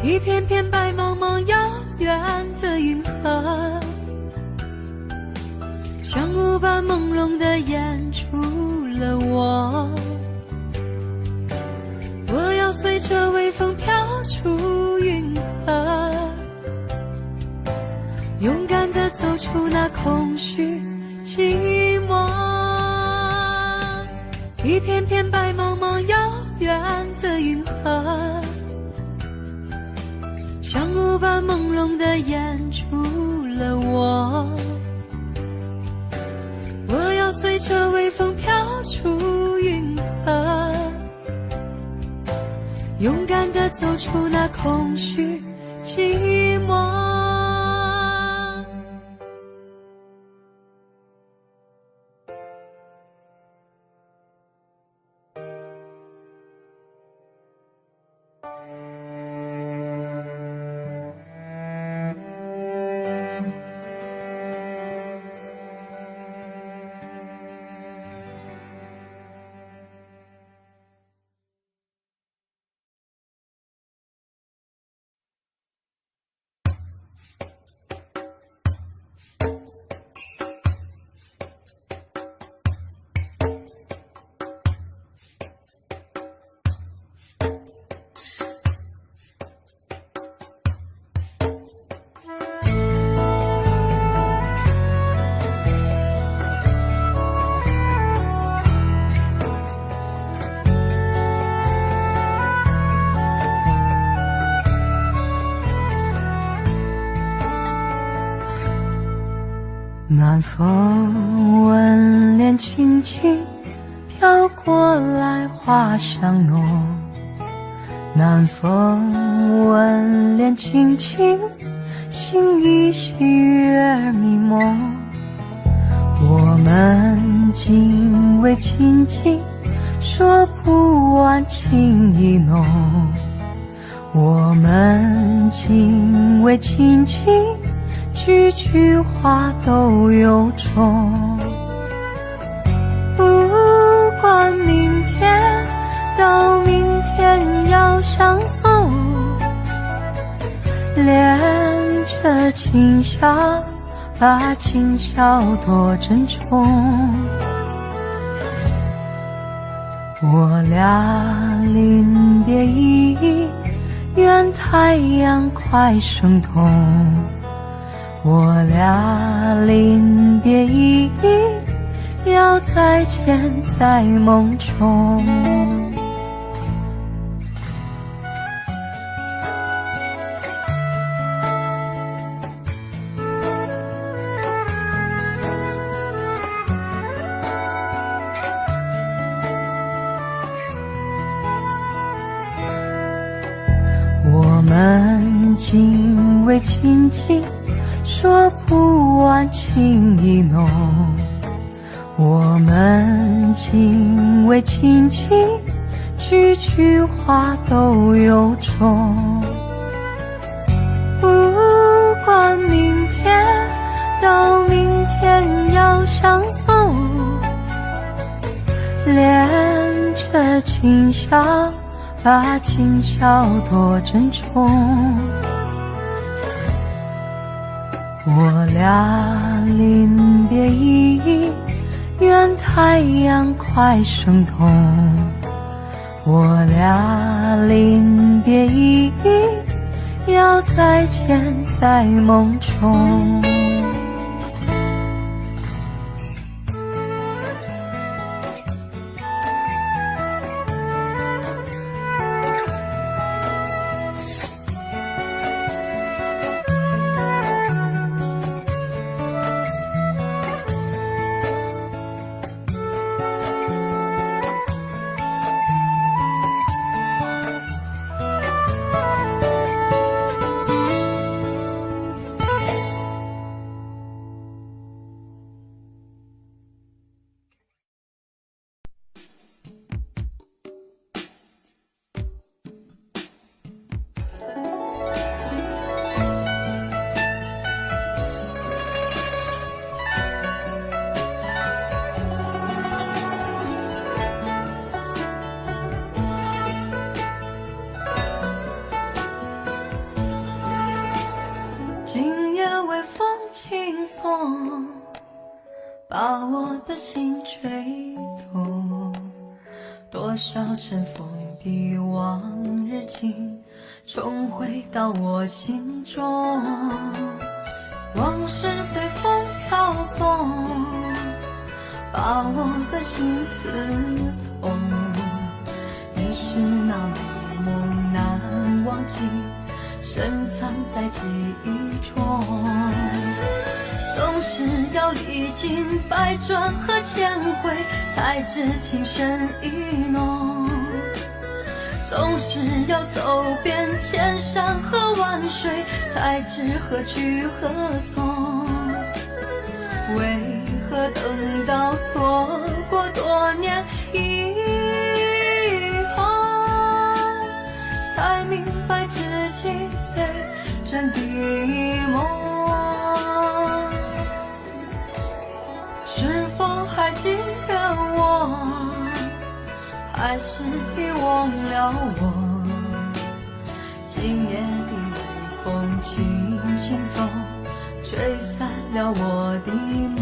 一片片白茫茫遥远的银河，像雾般朦胧地掩住了我。我要随着微风飘出云河，勇敢地走出那空虚寂寞。一片片白茫茫遥远的银河，像雾般朦胧地掩住了我。我要随着微风飘出云河，勇敢地走出那空虚寂寞。暖风吻脸轻轻飘过来，花香浓。暖风吻脸轻轻，心依细月儿迷蒙。我们紧偎亲近，说不完情意浓。我们紧偎亲近，句句话都有种。不管明天到明天要相送，恋着今宵，把今宵多珍重。我俩临别意，愿太阳快升东。我俩临别意，要再见在梦中。我们紧偎亲近，说不完情意浓。我们紧偎亲近，句句话都有种。不管明天到明天要相送，恋着今宵，把今宵多珍重。我俩临别意，愿太阳快升东。我俩临别意，要再见在梦中。少尘封的往日情，重回到我心中。往事随风飘送，把我的心刺痛。你是那美梦难忘记，深藏在记忆中。总是要历经百转和千回，才知情深意浓。总是要走遍千山和万水，才知何去何从。为何等到错过多年以后，才明白自己最真的梦？是否还记得我，还是遗忘了我？今夜的微风轻轻送，吹散了我的梦。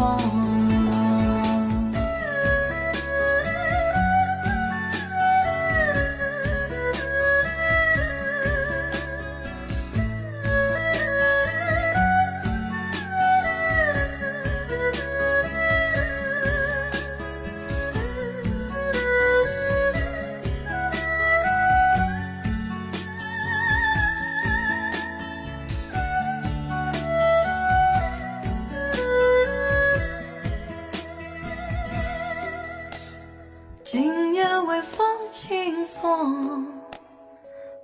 今夜微风轻送，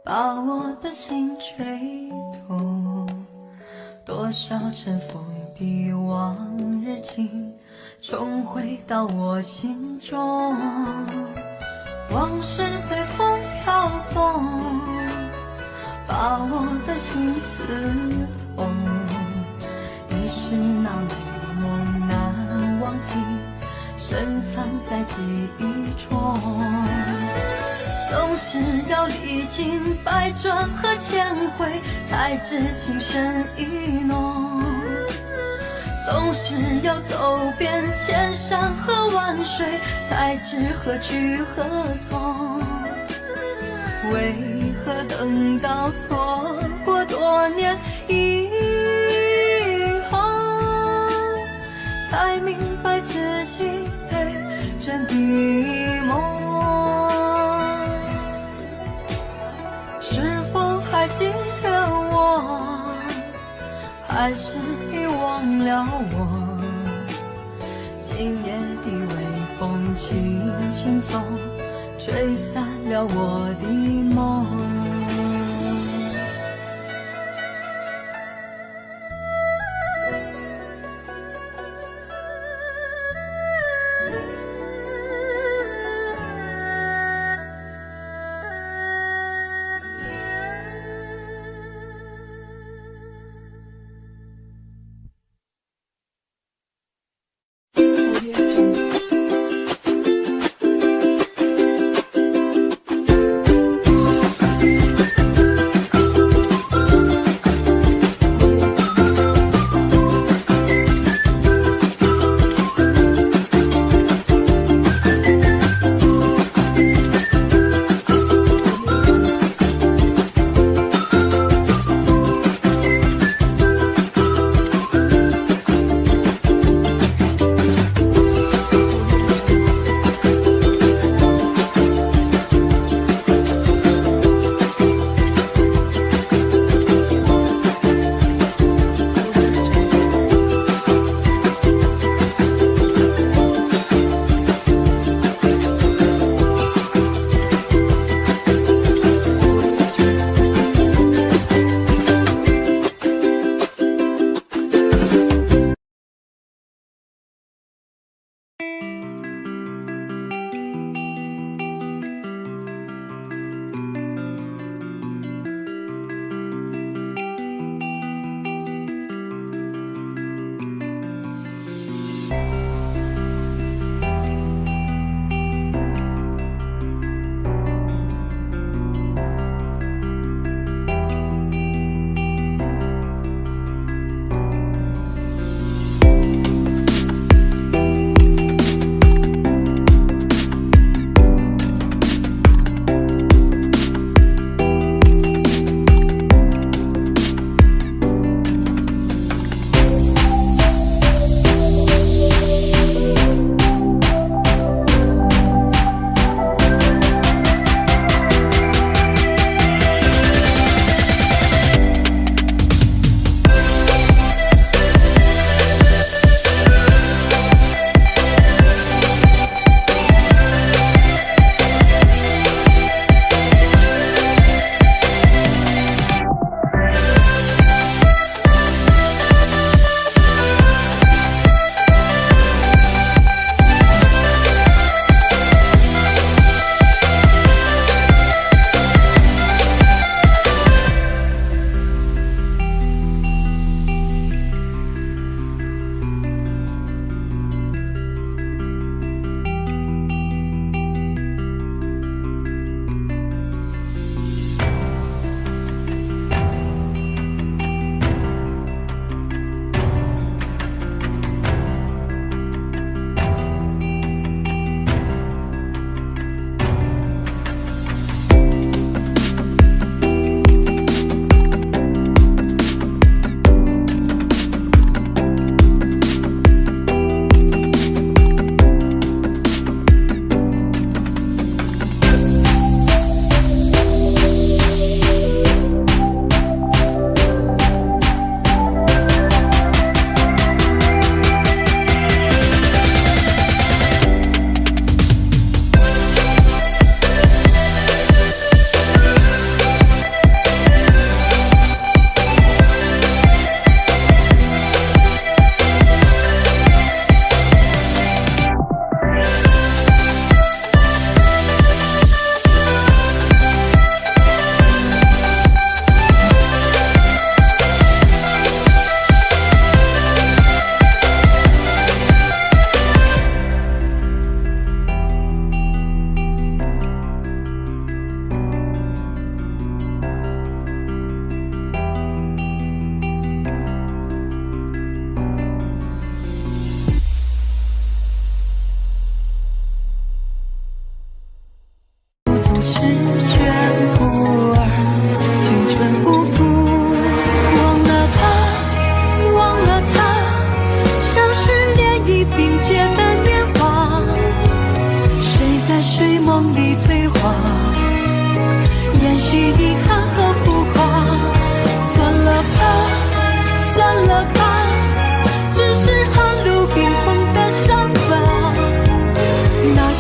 把我的心吹动。多少尘封的往日情，重回到我心中。往事随风飘送，把我的心刺痛。你是那美梦难忘记，深藏在记忆中。总是要历经百转和千回，才知情深意浓。总是要走遍千山和万水，才知何去何从。为何等到错过多年以后，才明白自己最真的梦？是否还记得我，还是遗忘了我？今夜的微风轻轻送，吹散了我的梦。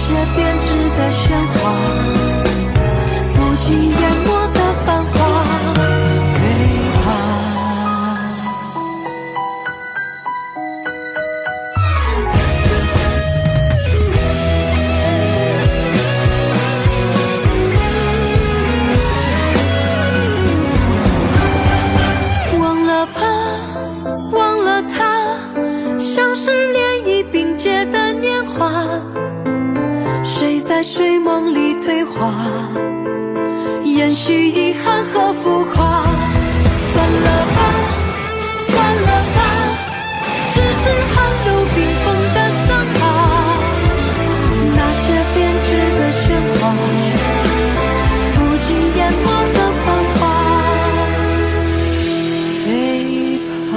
些编织的喧哗，不经淹没的繁华，最怕忘了吧，忘了他，像是涟漪并结的年华，谁在睡梦里对话，延续遗憾和浮夸。算了吧，算了吧，只是寒露冰封的伤疤，那些编织的喧哗，不经淹没的繁华，最怕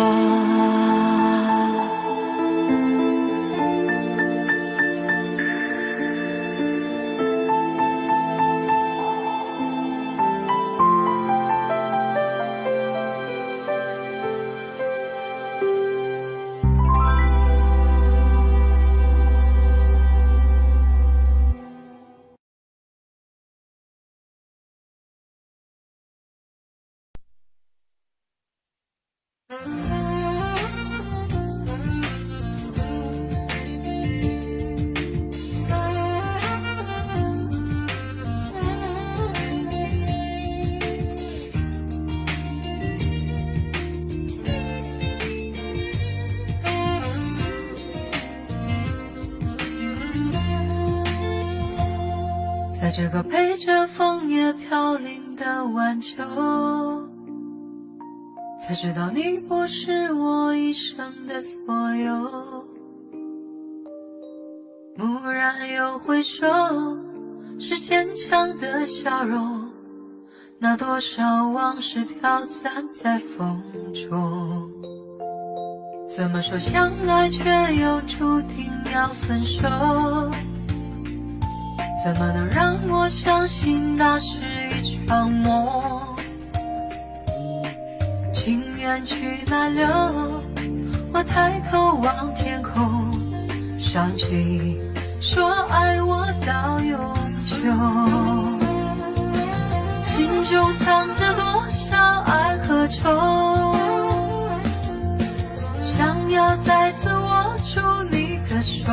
在这个陪着枫叶飘零的晚秋，才知道你不是我一生的所有。蓦然又回首，是坚强的笑容，那多少往事飘散在风中。怎么说相爱却又注定要分手？怎么能让我相信那是一场梦？情缘去哪了？我抬头望天空，想起说爱我到永久。心中藏着多少爱和愁，想要再次握住你的手，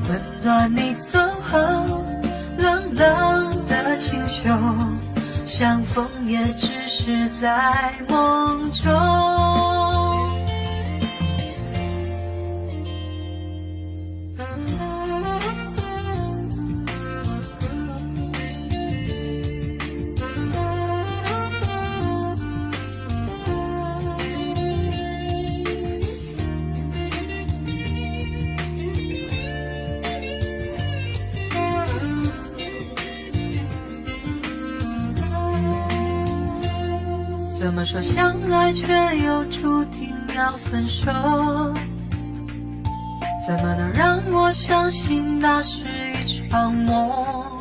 温暖你走后冷冷的清秀，相逢也只是在梦中。怎么说相爱却又注定要分手？怎么能让我相信那是一场梦？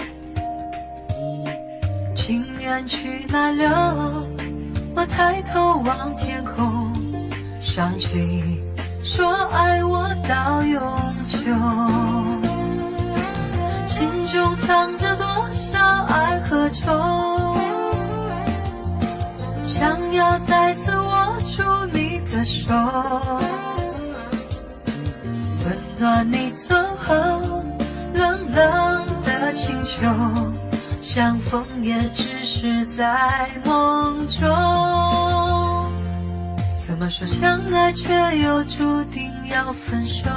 情缘去哪了？我抬头望天空，想起说爱我到永久。心中藏着多少爱和愁，想要再次握住你的手，温暖你走后冷冷的清秋，相逢也只是在梦中。怎么说相爱却又注定要分手？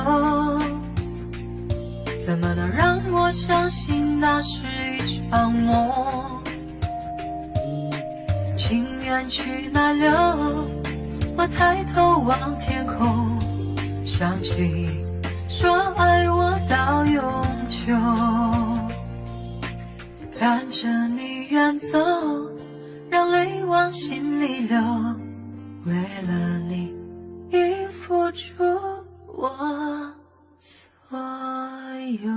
怎么能让我相信那是一场梦？情缘去哪了？我抬头望天空，想起说爱我到永久。看着你远走，让泪往心里流，为了你已付出我所有。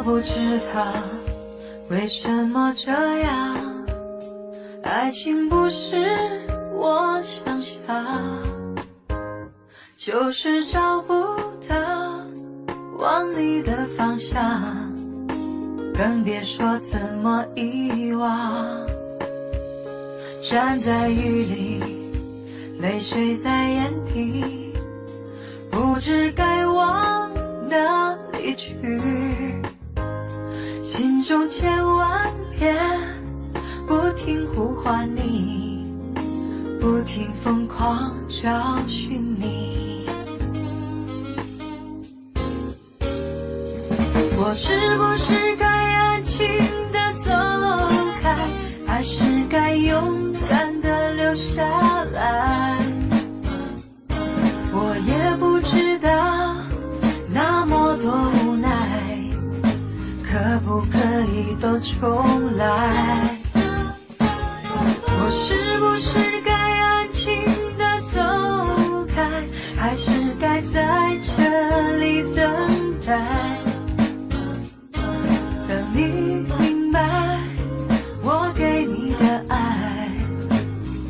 不知道为什么这样，爱情不是我想象，就是找不到往你的方向，更别说怎么遗忘。站在雨里，泪水在眼底，不知该往哪里去，心中千万遍不停呼唤你，不停疯狂找寻你。我是不是该安静地走开，还是该勇敢地留下来？我也不知道那么多无奈，可不可以都重来？我是不是该安静地走开，还是该在这里等待？等你明白，我给你的爱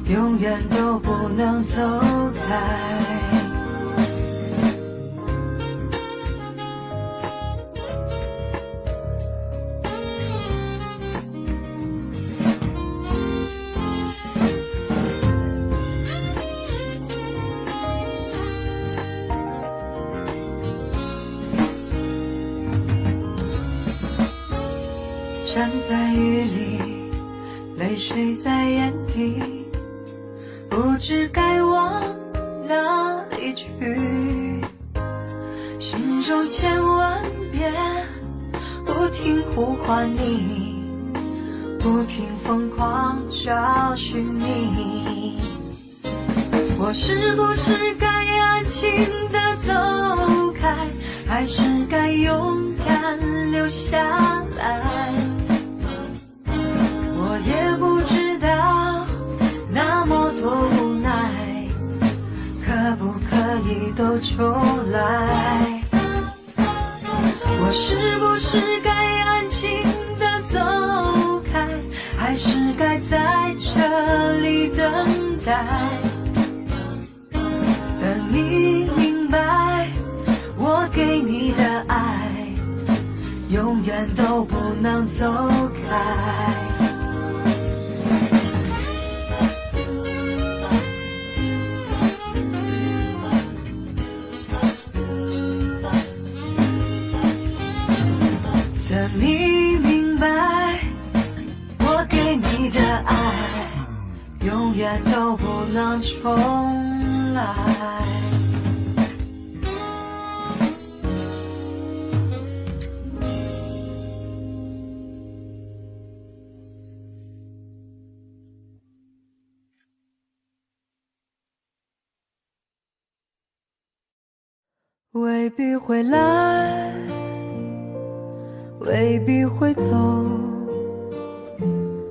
永远都不能走开。站在雨里，泪水在眼底，不知该往哪里去，心中千万遍不停呼唤你，不停疯狂找寻你。我是不是该安静地走开，还是该勇敢留下来？我也不知道那么多无奈，可不可以都重来？我是不是该安静地走开，还是该在这里等待？等你明白，我给你的爱永远都不能走开。等你明白，我给你的爱永远都不能重来。未必会来，未必会走，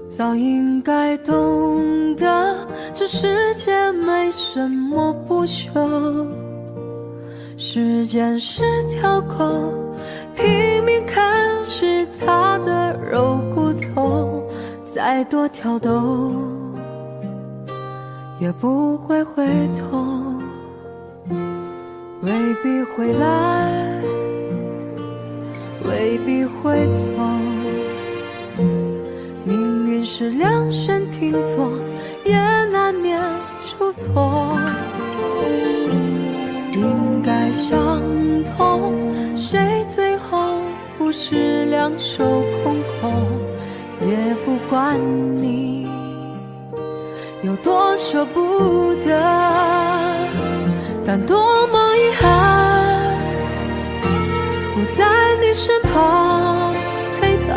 早应该懂得这世界没什么不朽。时间是条狗，拼命啃食它的肉骨头，再多挑逗也不会回头。未必会来，未必会走，命运是量身定做，也难免出错。应该相同，谁最后不是两手空空？也不管你有多舍不得，但多么遗憾，不在你身旁陪伴。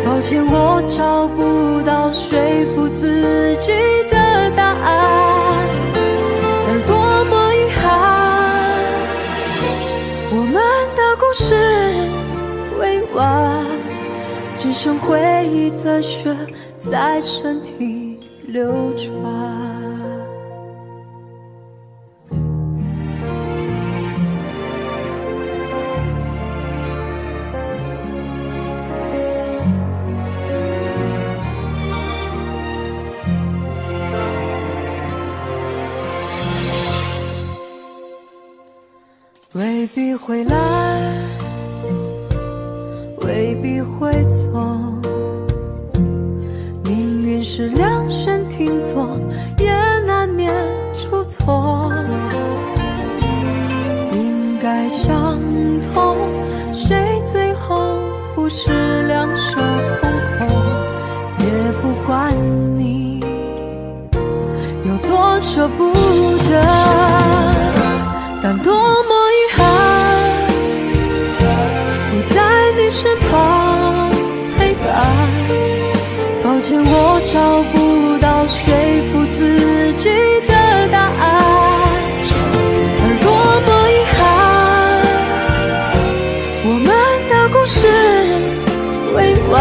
抱歉，我找不到说服自己的答案，而多么遗憾，我们的故事未完，只剩回忆的血在身体流转。必会来，未必会走，命运是量身定做，也难免出错。应该相同，谁最后不是两手空空？也不管你有多舍不得，但多么遗憾，不在你身旁陪伴。抱歉，我找不到说服自己的答案，而多么遗憾，我们的故事未完。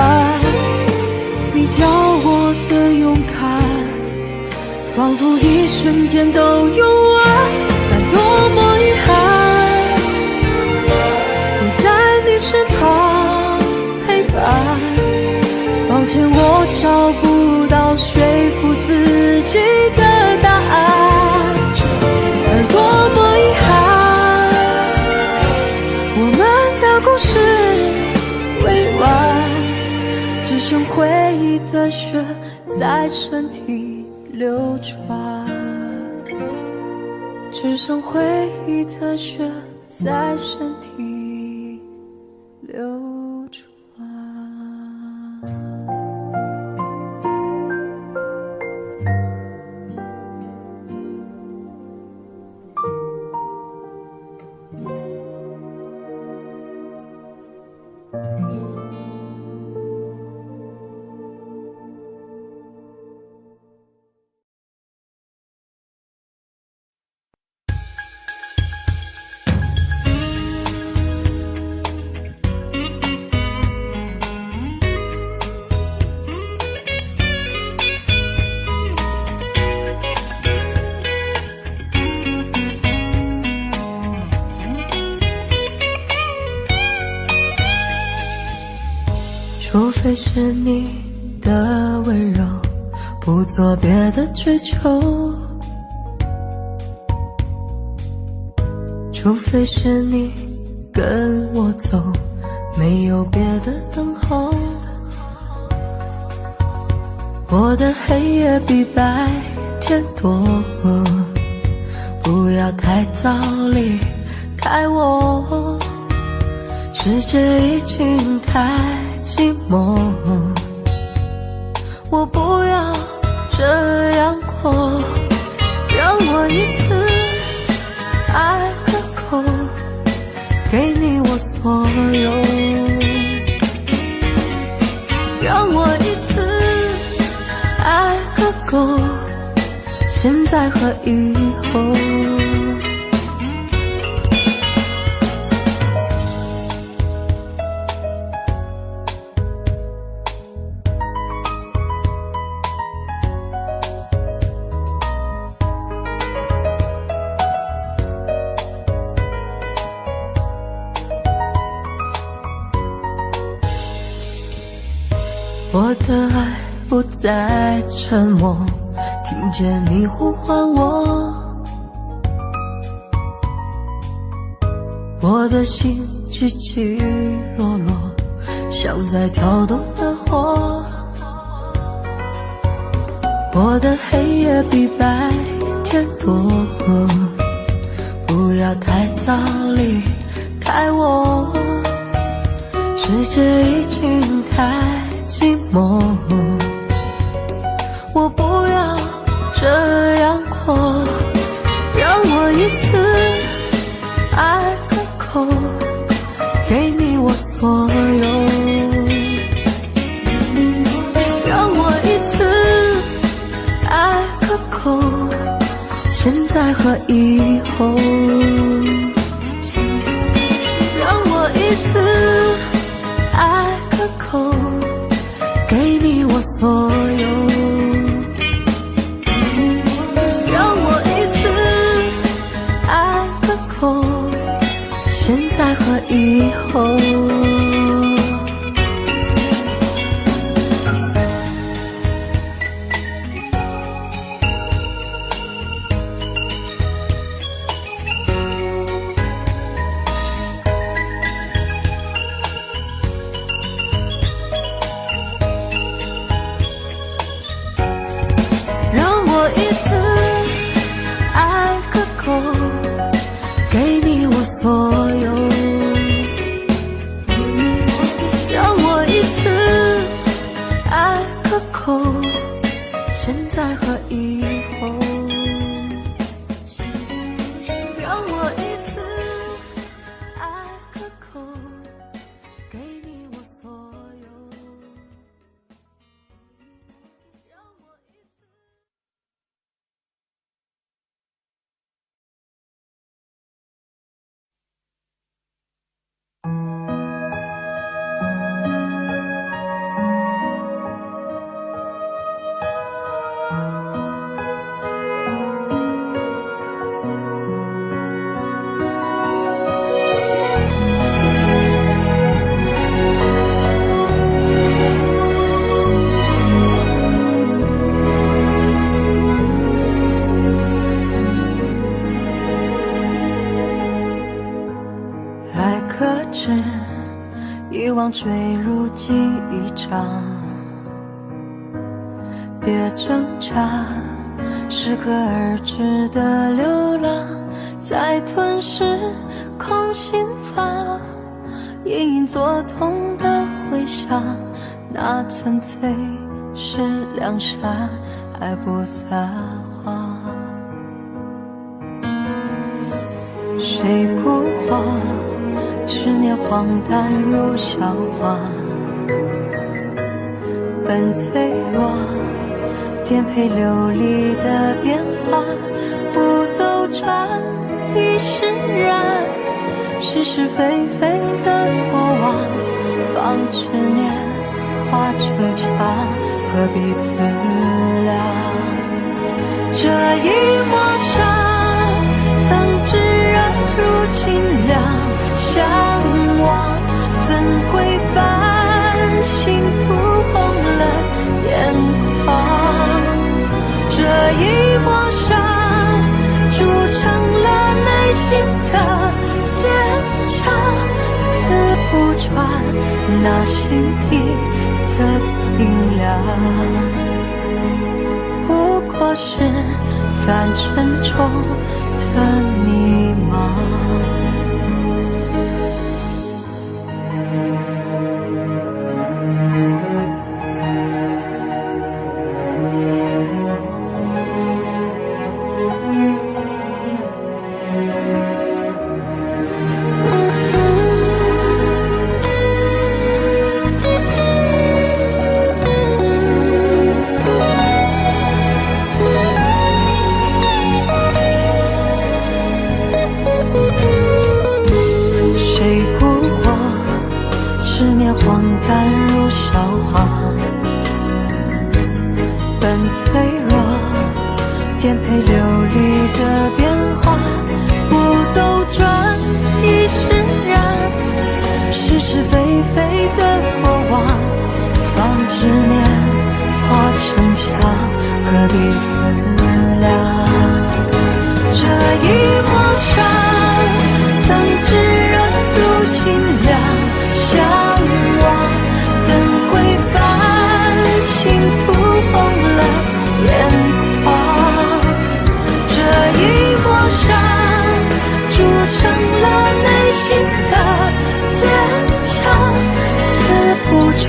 你教我的勇敢，仿佛一瞬间都用完，但多么遗憾，不在你身旁陪伴。抱歉，我找不到说服自己的答案，而多么遗憾，我们的故事未完，只剩回忆的血在身体流转，只剩回忆的血在身体流转。除非是你的温柔，不做别的追求，除非是你跟我走，没有别的等候。我的黑夜比白天多，不要太早离开我，世界已经太寂寞，我不要这样过，让我一次爱个够，给你我所有，让我一次爱个够，现在和以后。我的爱不再沉默，听见你呼唤我，我的心起起落落，像在跳动的火。我的黑夜比白天多，不要太早离开我，世界已经太寂寞，我不要这样过，让我一次爱个够，给你我所有，让我一次爱个够，现在和以后，让我一次爱个够，给你我所有，让我一次爱个够，现在和以后。所有。让我一次爱个够，现在和以后。让我一次爱个够，给你我所有。让我一次。爱可知，遗忘坠入记忆场，别挣扎，适可而止的流浪，在吞噬空心房，隐隐作痛的回响，那纯粹是良善，爱不撒谎。谁孤荒，执念荒诞如笑话，本脆弱，颠沛流离的变化，不兜转亦释然，是是非非的过往，放执念化成墙，何必思量？这一抹伤，曾炙热如清凉，向往怎会繁星涂红了眼眶？这一抹伤铸成了内心的坚强，刺不穿那心底的冰凉。不过是凡尘中的迷茫。执念荒诞如笑话，本脆弱，颠沛流离的变化，不兜转亦释然，是是非非的过往，放执念化成墙，何必思量？这一抹伤，曾炙热如清凉，向往怎会繁星涂红了眼眶？这一抹伤铸成了内心的坚强，刺不穿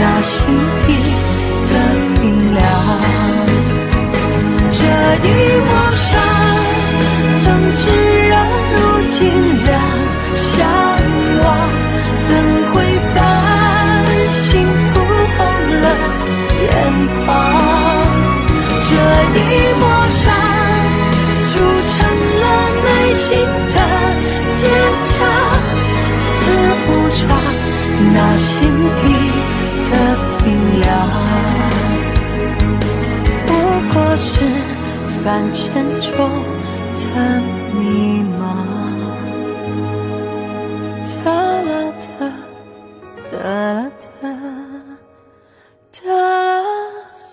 那心底的冰凉。这一抹伤曾炙热如清凉，向往怎会繁星涂红了眼眶？这一抹伤铸成了内心的坚强，刺不穿那心底的冰凉。不过是凡尘中的迷茫。哒啦哒，哒啦哒，哒啦哒。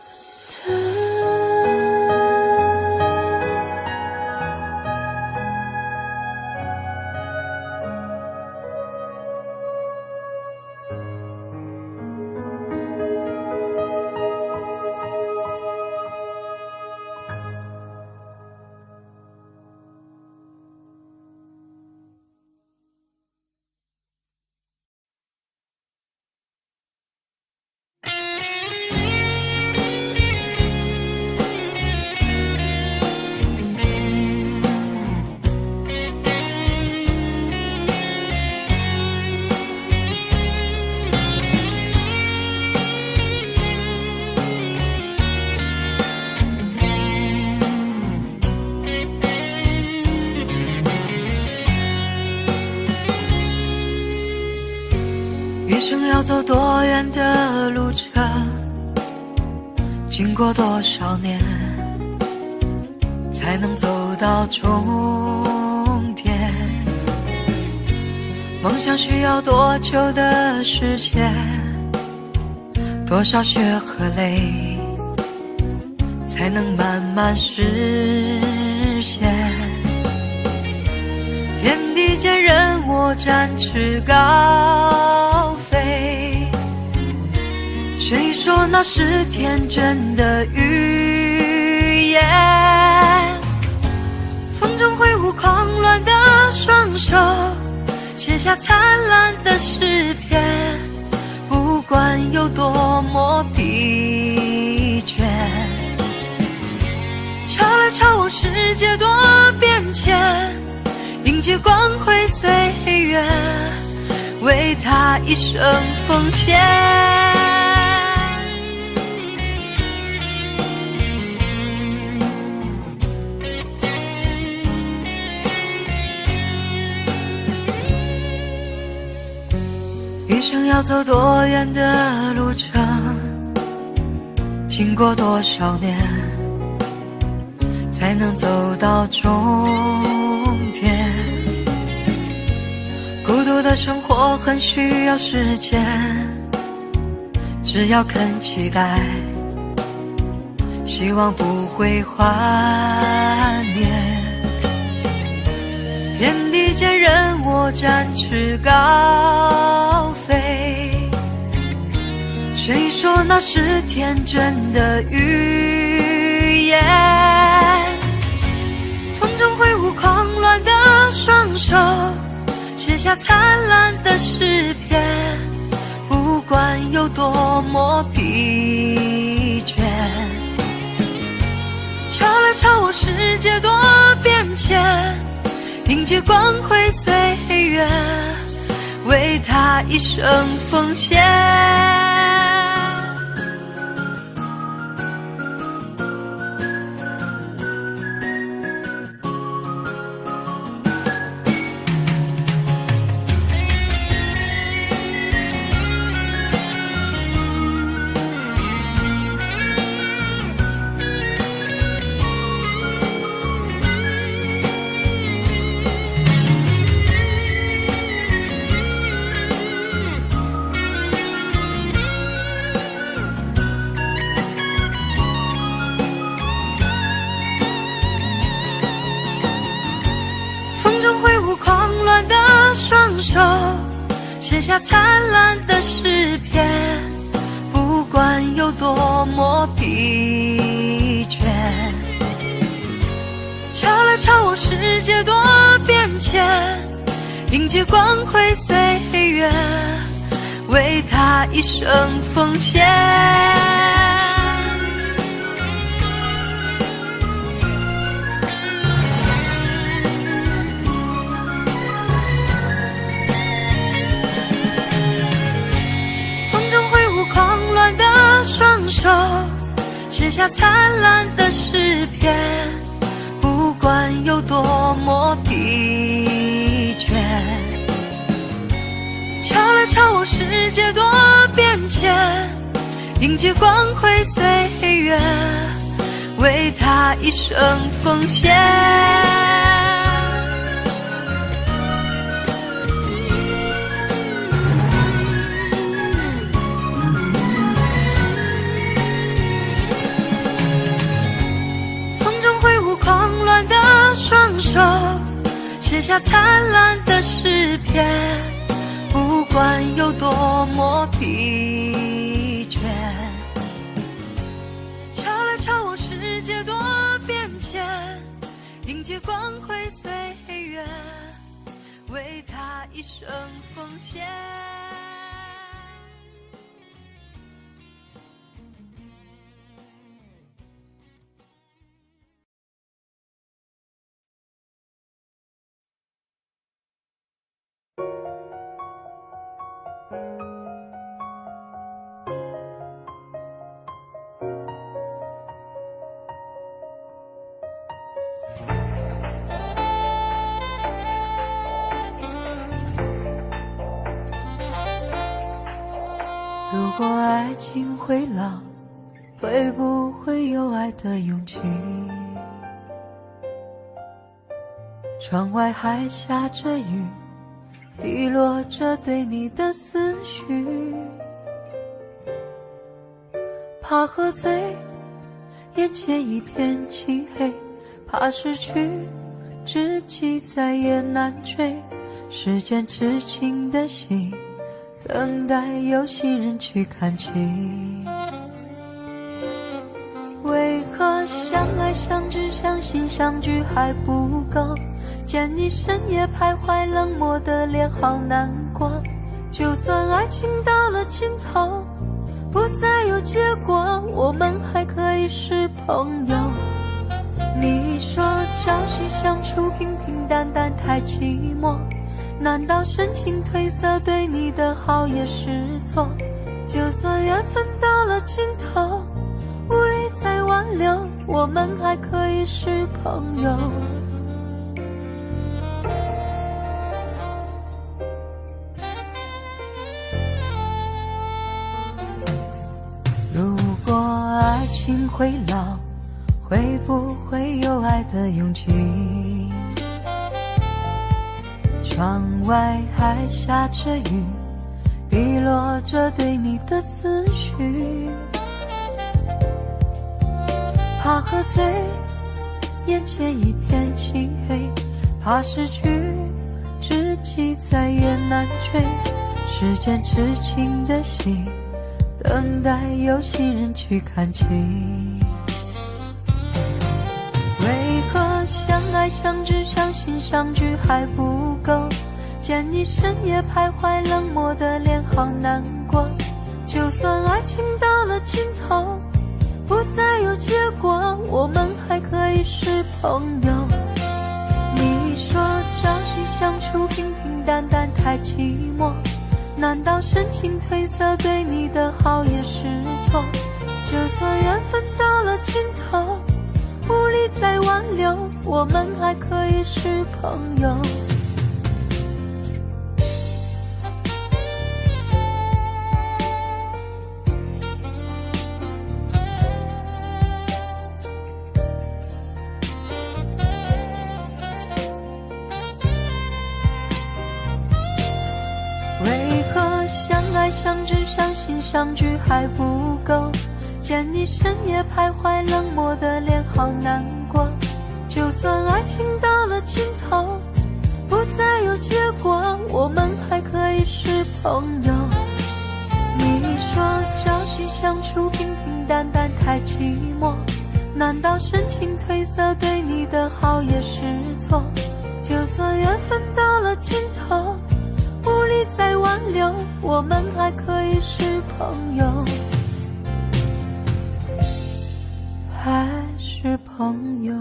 要走多远的路程，经过多少年，才能走到终点？梦想需要多久的时间？多少血和泪，才能慢慢实现？天地间任我展翅高飞，谁说那是天真的语言？风中挥舞狂乱的双手，写下灿烂的诗篇。不管有多么疲倦，瞧来瞧往世界多变迁，迎接光辉岁月，为他一生奉献。一生要走多远的路程，经过多少年，才能走到终点？孤独的生活很需要时间，只要肯期待，希望不会幻灭。天地间任我展翅高飞，谁说那是天真的语言？风中挥舞狂乱的双手，写下灿烂的诗篇。不管有多么疲倦，瞧来瞧往世界多变迁，迎接光辉岁月，为他一生奉献。双手写下灿烂的诗篇。不管有多么疲倦，瞧来瞧往世界多变迁，迎接光辉岁月，为他一生奉献。双手写下灿烂的诗篇。不管有多么疲倦，瞧来瞧往世界多变迁，迎接光辉岁月，为他一生奉献。双手写下灿烂的诗篇。不管有多么疲倦，瞧来瞧往世界多变迁，迎接光辉岁月，为他一生奉献。果爱情会老，会不会有爱的勇气？窗外还下着雨，滴落着对你的思绪。怕喝醉，眼前一片漆黑，怕失去知己再也难追。时间痴情的心，等待有心人去看齐。为何相爱相知相信相聚还不够？见你深夜徘徊，冷漠的脸好难过。就算爱情到了尽头，不再有结果，我们还可以是朋友。你说朝夕相处平平淡淡太寂寞，难道深情褪色对你的好也是错？就算缘分到了尽头，无力再挽留，我们还可以是朋友。如果爱情会老，会不会有爱的勇气？窗外还下着雨，滴落着对你的思绪。怕喝醉，眼前一片漆黑，怕失去知己再也难追。时间痴情的心，等待有心人去看齐。为何相爱相知相信相聚还不够？见你深夜徘徊，冷漠的脸好难过。就算爱情到了尽头，不再有结果，我们还可以是朋友。你说朝夕相处平平淡淡太寂寞，难道深情褪色对你的好也是错？就算缘分到了尽头，无力再挽留，我们还可以是朋友。为何相爱相知相信相聚还不够？见你深夜徘徊，冷漠的脸好难过。就算爱情到了尽头，不再有结果，我们还可以是朋友。你说朝夕相处平平淡淡太寂寞，难道深情褪色对你的好也是错？就算缘分到了尽头，无力再挽留，我们还可以是朋友，还是朋友。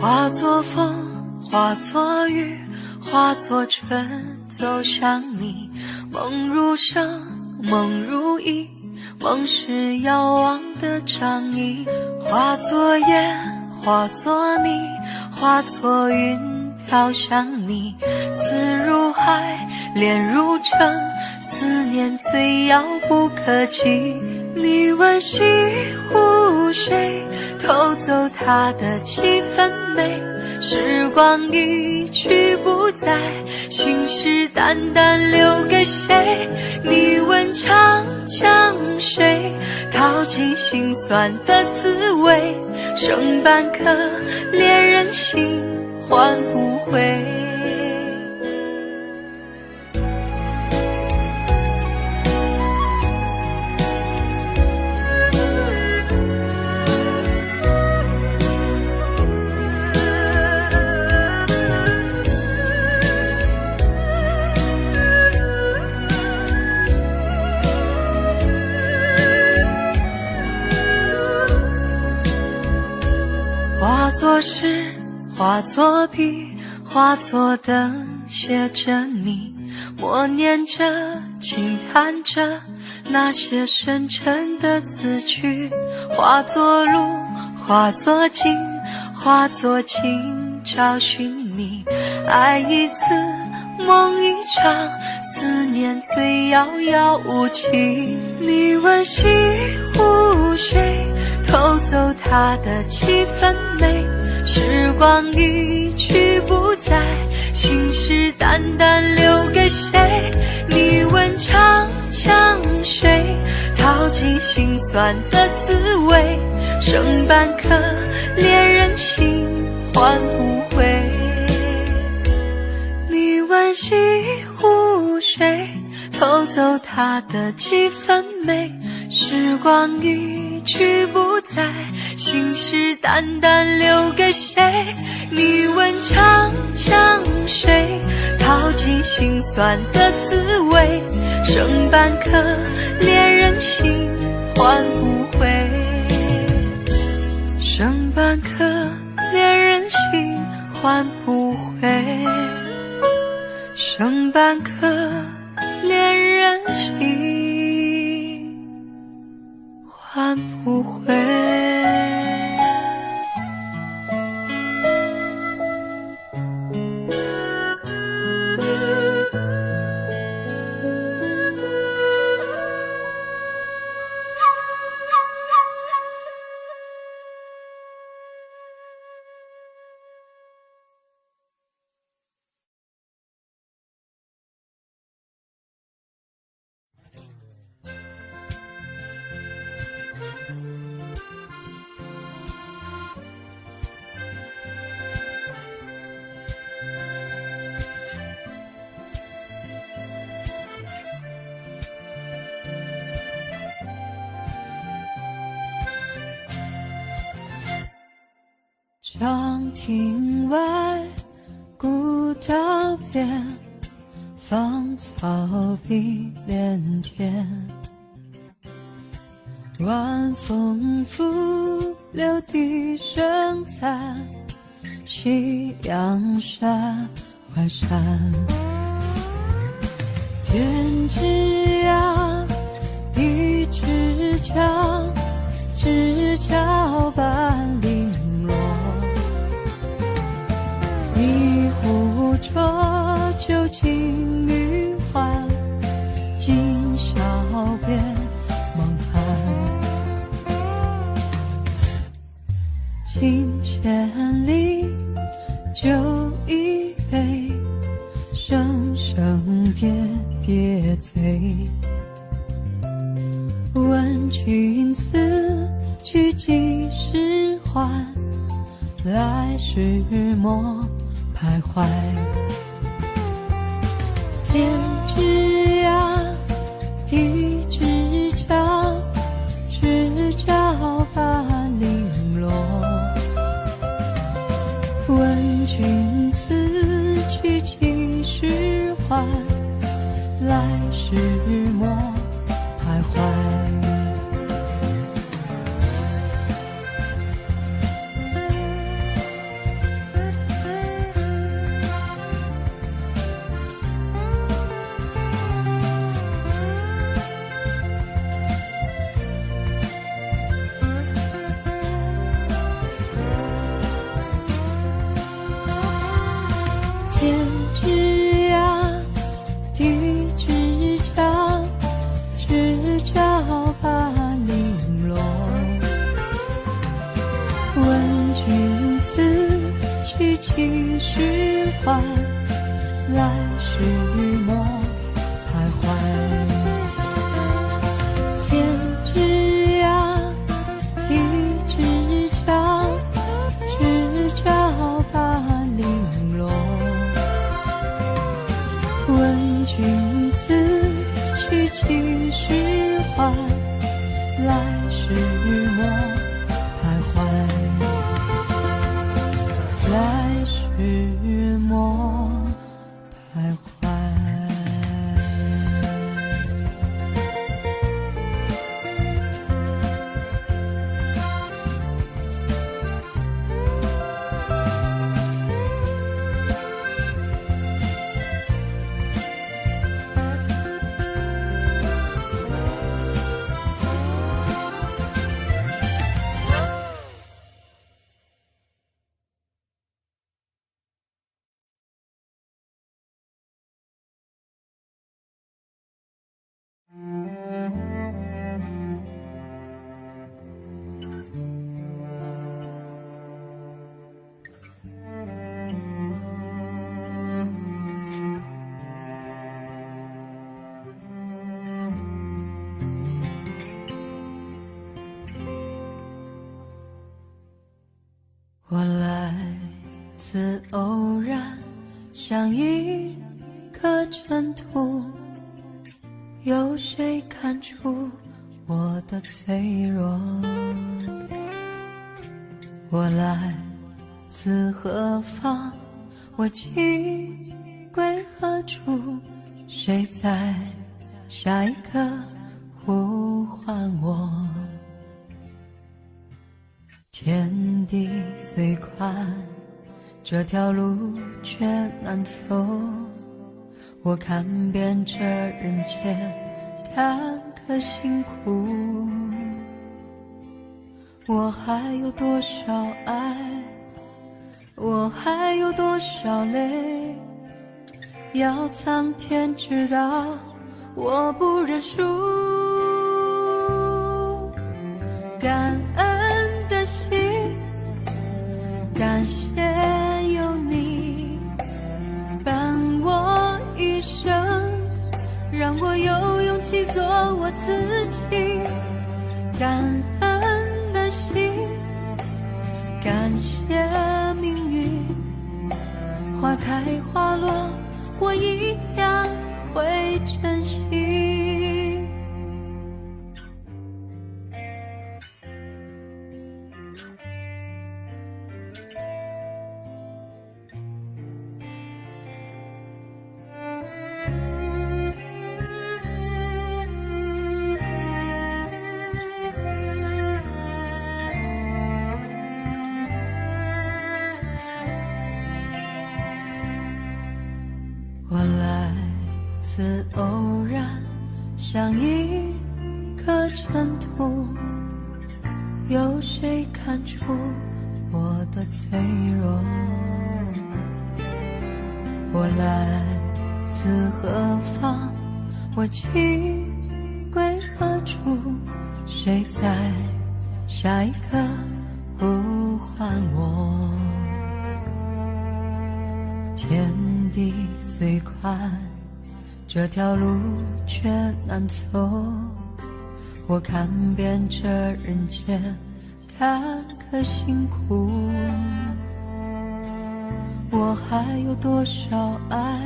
化作风，化作雨，化作春，走向你。梦如声，梦如影，梦是遥望的仗义。化作烟，化作泥，化作云，飘向你。思如海，恋如城，思念最遥不可及。你问西湖水，偷走它的几分美。时光一去不再，信誓旦旦留给谁？你问长江水，淘尽心酸的滋味，剩半颗恋人心换不回。化作诗，化作笔，化作灯，写着你，默念着，轻弹着那些深沉的字句，化作路，化作景，化作情，找寻你。爱一次，梦一场，思念最遥遥无期。你问西湖水，偷走它的几分美，时光一去不再，信誓旦旦留给谁？你问长江水，淘尽心酸的滋味，剩半颗恋人心换不回。你问西湖水，偷走它的几分美，时光一去不再，信誓旦旦留给谁？你问长江水，淘尽心酸的滋味，剩半颗恋人心换不回，剩半颗恋人心换不回，剩半颗恋人心换不回。长亭外，古道边，芳草碧连天。晚风拂柳笛声残，夕阳山外山。天之涯，地之角，知交半零落。一壶浊酒尽余欢，今宵别梦寒。近千里，酒一杯，声声喋喋醉。问君此去几时还？来时莫徘徊。天之涯，地之角，知交半零落。问君此去几时还？来时莫徘徊。天之涯，地之角，知交半零落。问君此去起释怀，来时莫徘徊。天之涯，地之角，知交半零落。问君此去起释怀，来时莫徘徊。来时莫徘徊。我来自偶然，像一颗尘土，有谁看出我的脆弱？我来自何方？我情归何处？谁在下一刻呼唤我？天地虽宽，这条路却难走。我看遍这人间坎坷辛苦，我还有多少爱，我还有多少泪，要苍天知道，我不认输。感恩的心，感谢有你伴我一生，让我有勇气做我自己。感恩的心，感谢命运，花开花落，我一样会珍惜。我来自偶然，像一颗尘土，有谁看出我的脆弱？我来自何方？我情归何处？谁在下一刻呼唤我？天地虽宽，这条路却难走。我看遍这人间坎坷辛苦，我还有多少爱，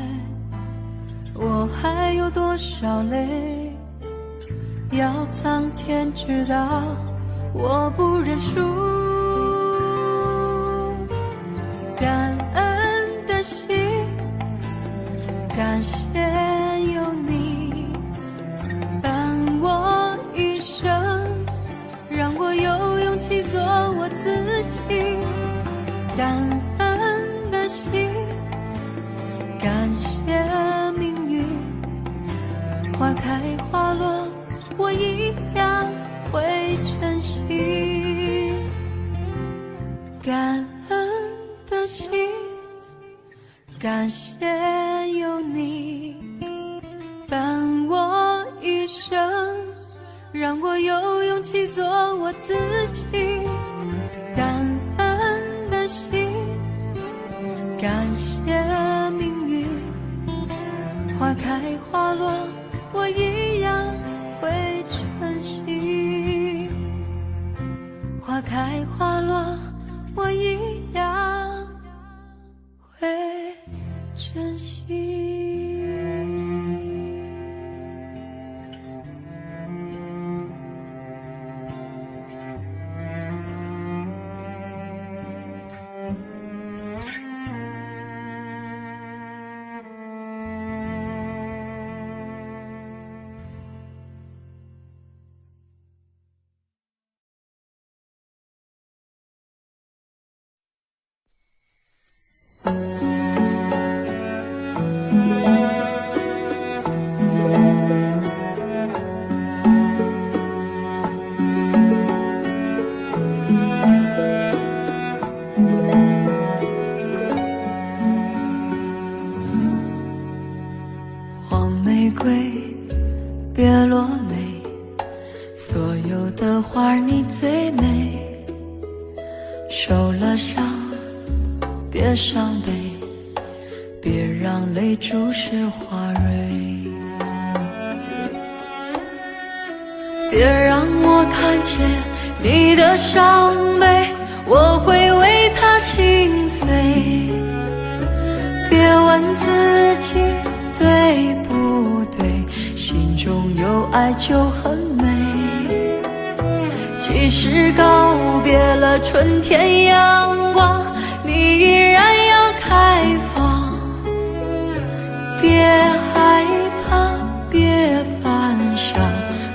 我还有多少泪，要苍天知道，我不认输。感恩的心，感谢有你伴我一生，让我有勇气做我自己。感恩的心，感谢命运，花开花落，我一样会珍惜。感恩的心，感谢有你伴我一生，让我有勇气做我自己。感恩的心，感谢命运，花开花落，我一样会珍惜。花开花落，我一样会珍惜。黄玫瑰，别落泪，所有的花儿你最美。受了伤，别伤悲，别让泪注湿花蕊。别让我看见你的伤悲，我会为他心碎。别问自己对不对，心中有爱就很美。即使告别了春天阳光，你依然要开放。别害怕，别犯傻，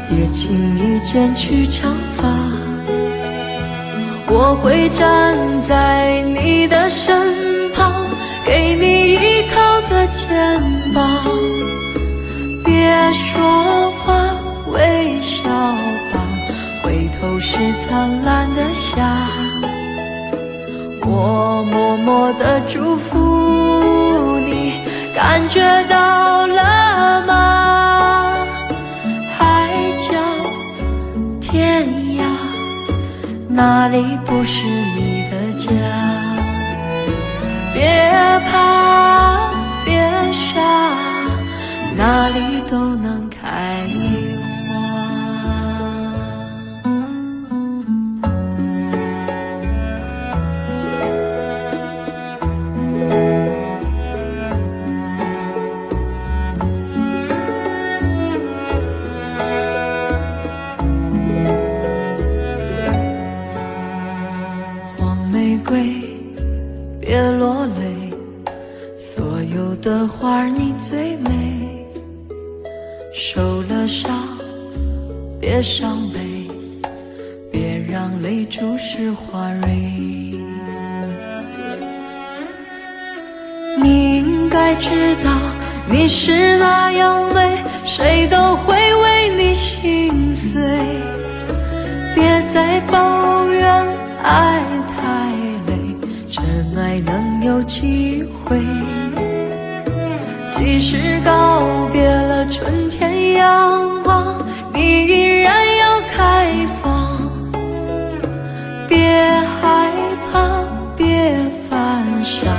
别轻易剪去长发。我会站在你的身旁，给你依靠的肩膀。别说话，微笑吧，回头是灿烂的夏。我默默地祝福你，感觉到了吗？海角天涯，哪里不是你的家？别怕，别傻，哪里都能开花。黄玫瑰，别落泪，所有的花儿你最美。受了伤，别伤悲，别让泪注湿花蕊。你应该知道你是那样美，谁都会为你心碎。别再抱怨爱太累，真爱能有机会。即使告别了春天阳光，你依然要开放。别害怕，别犯傻，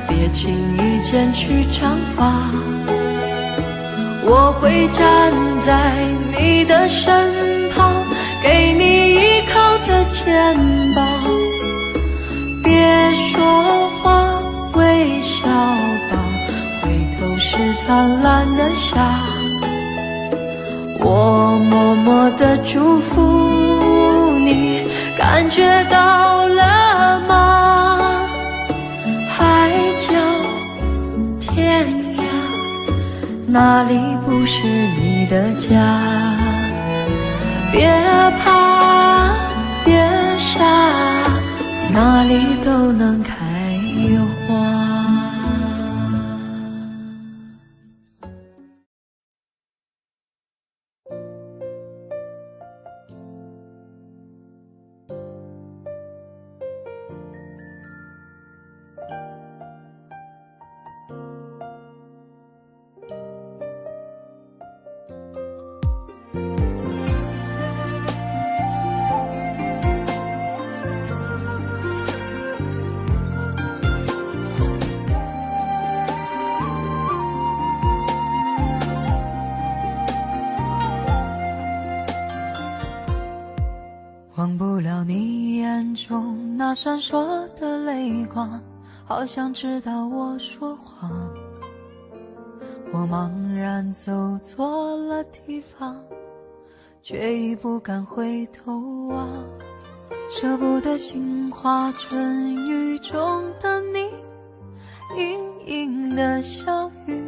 别轻易剪去长发。我会站在你的身旁，给你依靠的肩膀。别说话，微笑吧，回头是灿烂的夏。我默默地祝福你，感觉到了吗？海角天涯，哪里不是你的家？别怕，别傻，哪里都能开花。闪烁的泪光，好像知道我说谎。我茫然走错了地方，却已不敢回头望。舍不得杏花春雨中的你，盈盈的小雨，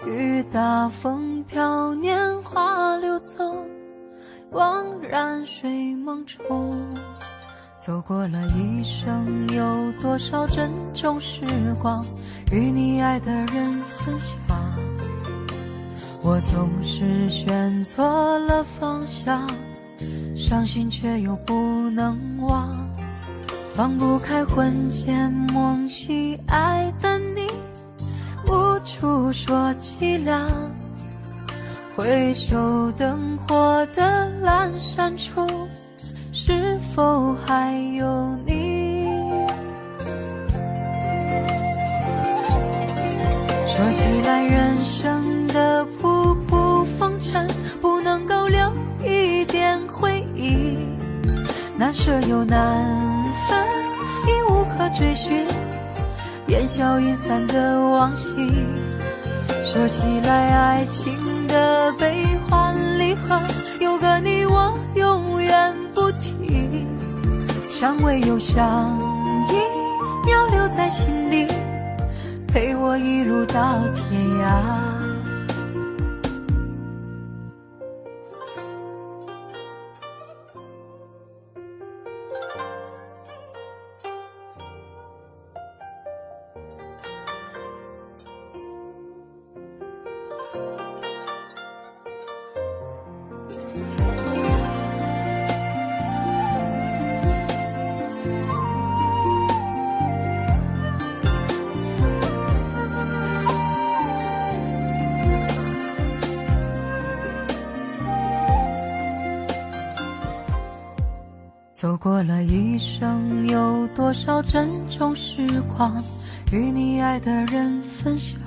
雨打风飘，年华流走，惘然睡梦中。走过了一生，有多少珍重时光与你爱的人分享。我总是选错了方向，伤心却又不能忘，放不开魂牵梦系爱的你，无处说凄凉。回首灯火的阑珊处，是否还有你？说起来人生的仆仆风尘，不能够留一点回忆，难舍又难分，已无可追寻，烟消云散的往昔。说起来爱情的悲欢离合，有个你我永远不提，相偎又相依，要留在心里，陪我一路到天涯。走过了一生，有多少珍重时光与你爱的人分享。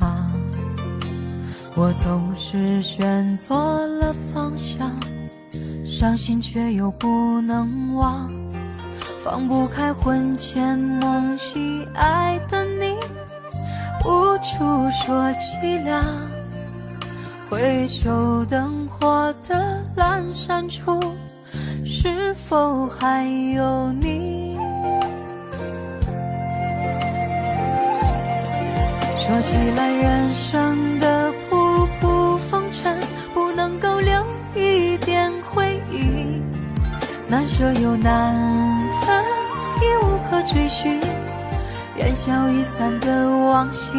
我总是选错了方向，伤心却又不能忘，放不开魂牵梦系爱的你，无处说凄凉。回首灯火的阑珊处，是否还有你？说起来人生的仆仆风尘，不能够留一点回忆，难舍又难分，已无可追寻，烟消云散的往昔。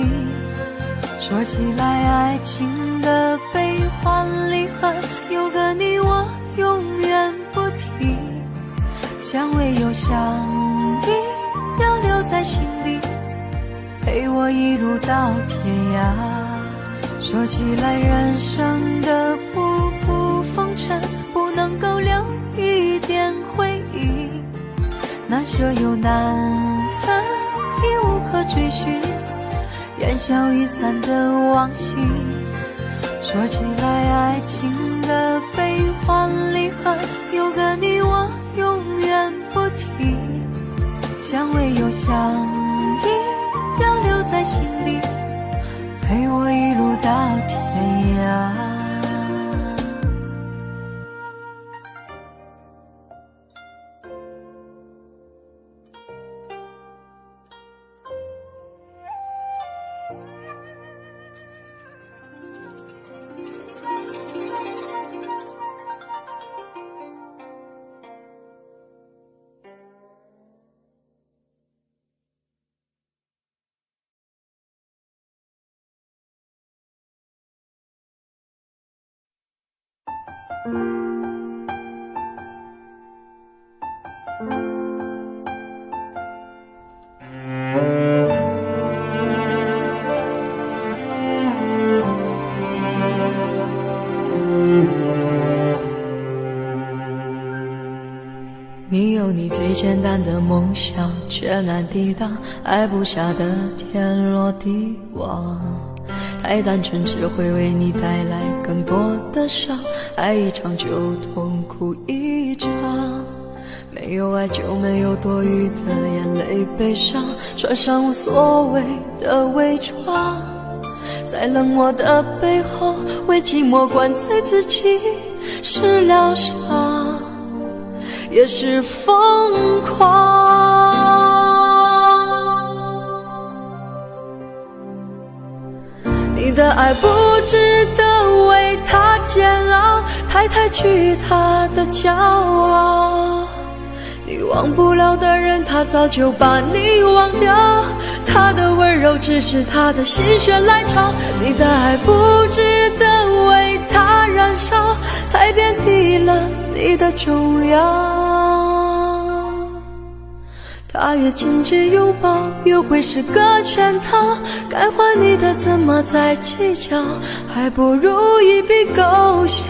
说起来爱情的悲欢离合，有个你我永远不提，相偎又相依，要留在心里，陪我一路到天涯。说起来人生的仆仆风尘，不能够留一点回忆，难舍又难分，已无可追寻，烟消云散的往昔。说起来爱情的悲欢离合，有个你我永远不提，相偎又相依，要留在心里，陪我一路到天涯。你有你最简单的梦想，却难抵挡爱不下的天罗地网。太单纯只会为你带来更多的伤，爱一场就痛苦一场。没有爱就没有多余的眼泪悲伤，穿上无所谓的伪装，在冷漠的背后为寂寞灌醉自己，是疗伤也是疯狂。你的爱不值得为他煎熬，太抬举他的骄傲，你忘不了的人他早就把你忘掉，他的温柔只是他的心血来潮，你的爱不值得为他燃烧，太贬低了你的重要。他越紧紧拥抱又会是个圈套，该还你的怎么再计较，还不如一笔勾销。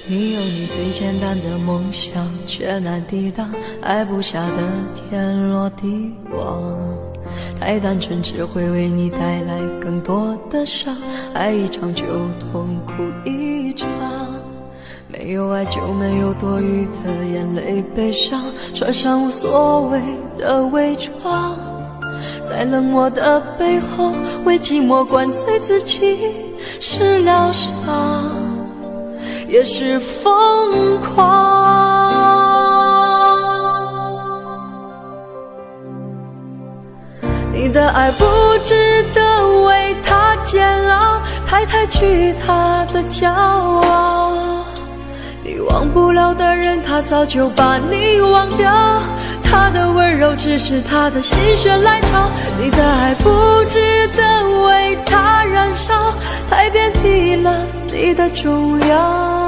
你有你最简单的梦想，却难抵挡爱不下的天罗地网。太单纯只会为你带来更多的伤，爱一场就痛苦一场。没有爱就没有多余的眼泪悲伤，穿上无所谓的伪装，在冷漠的背后为寂寞灌醉自己，是疗伤也是疯狂。你的爱不值得为他煎熬，太抬举他的骄傲，你忘不了的人他早就把你忘掉，他的温柔只是他的心血来潮，你的爱不值得为他燃烧，太贬低了你的重要。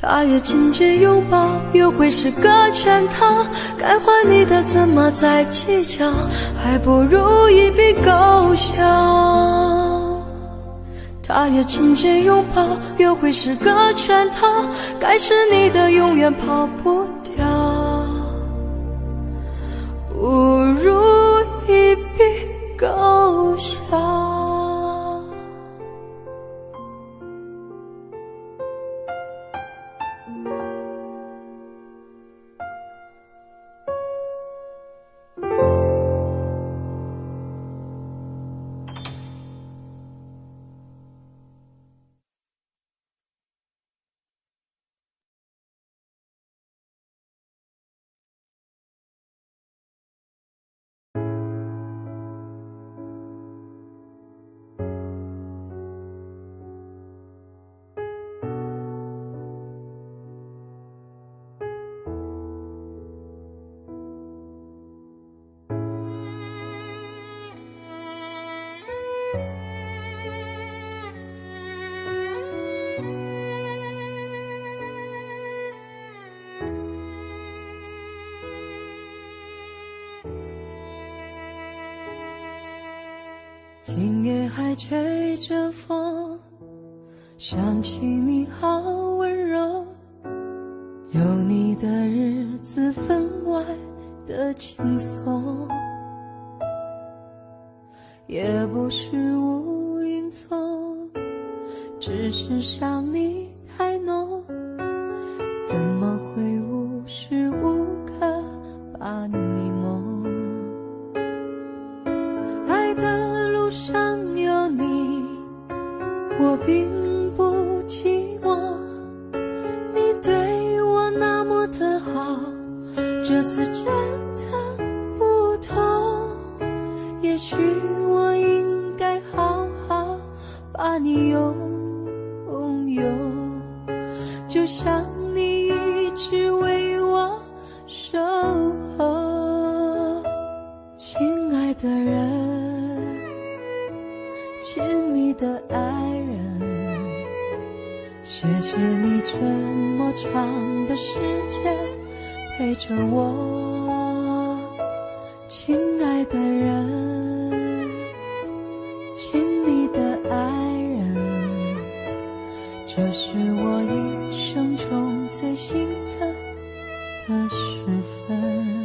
他越紧紧拥抱又会是个圈套，该还你的怎么再计较，还不如一笔勾销。他越紧紧拥抱又会是个圈套，该是你的永远跑不掉，不如一笔勾销。今夜还吹着风，想起你好温柔，有你的日子分外的轻松，也不是无影踪，只是想你太浓，怎么会无时无刻把你梦。爱的路上有你，我并不寂寞，你对我那么的好，这次真的不同，也许我应该好好把你拥有，就像你一直为我守候。亲爱的人，亲密的爱人，谢谢你这么长的时间陪着我，亲爱的人，亲密的爱人，这是我一生中最兴奋的时分。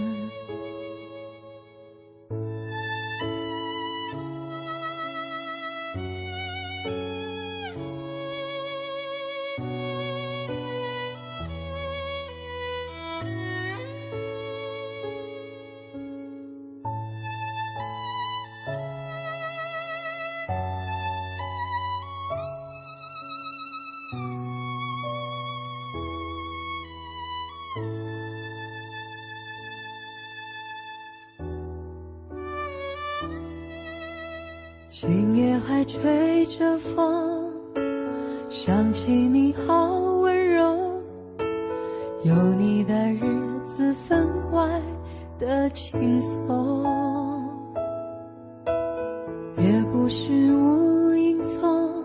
今夜还吹着风，想起你好温柔，有你的日子分外的轻松，也不是无影踪，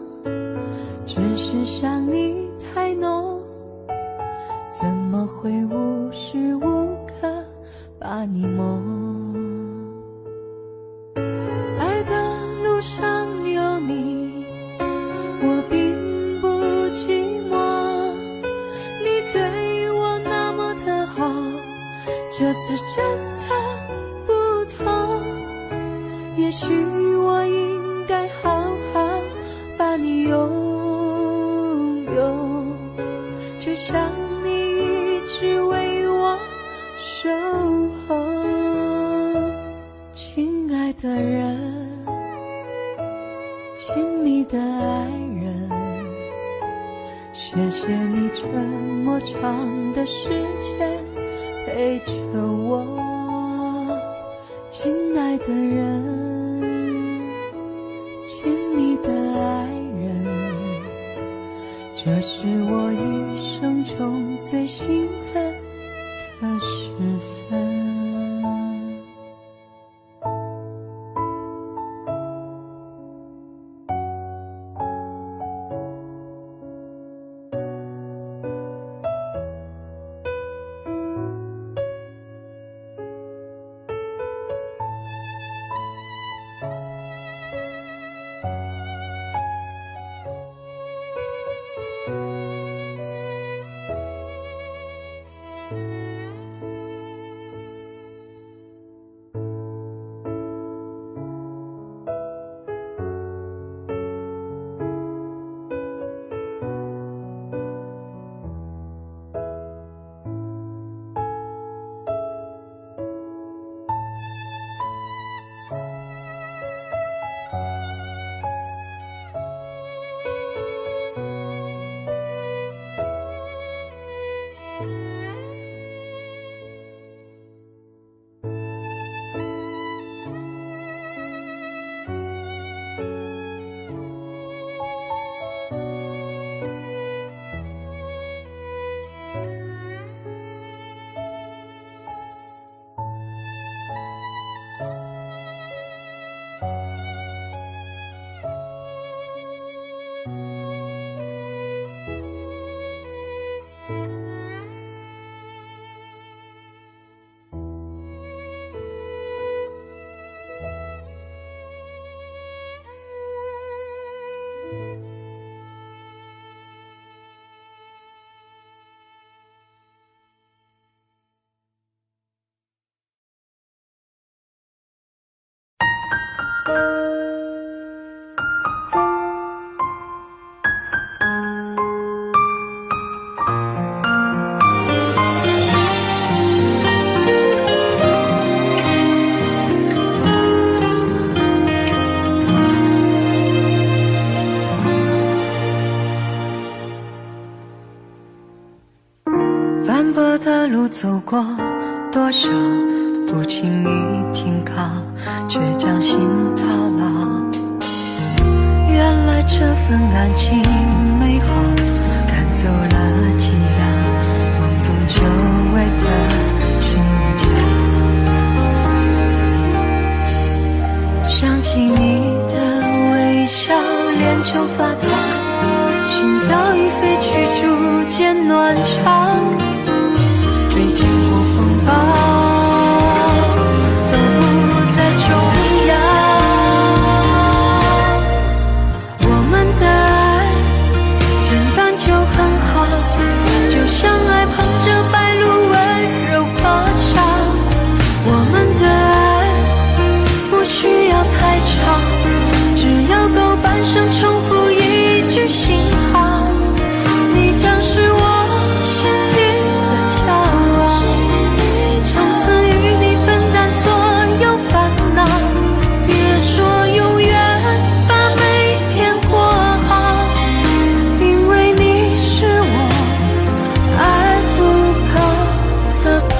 只是想你太浓，怎么会无时无刻把你梦。路上有你，我并不寂寞，你对我那么的好，这次真的不同，也许我应该好好把你拥有，就像你一直为我守候。亲爱的人，亲密的爱人，谢谢你这么长的时间陪着我，亲爱的人，亲密的爱人，这是我一生中最兴奋的时分。斑驳的路走过多少，不轻易停靠，却将心套牢。原来这份感情美好，赶走了寂寥，懵懂久违的心跳。想起你的微笑，脸就发烫，心脏早已飞去，逐渐暖场。历经过风暴，都不再重要。我们的爱简单就很好，就像爱捧着白鹭温柔破晓。我们的爱不需要太长，只要够半生重复一句信号。你将是我心底的骄傲，从此与你分担所有烦恼。别说永远，把每天过好，因为你是我爱不够的宝。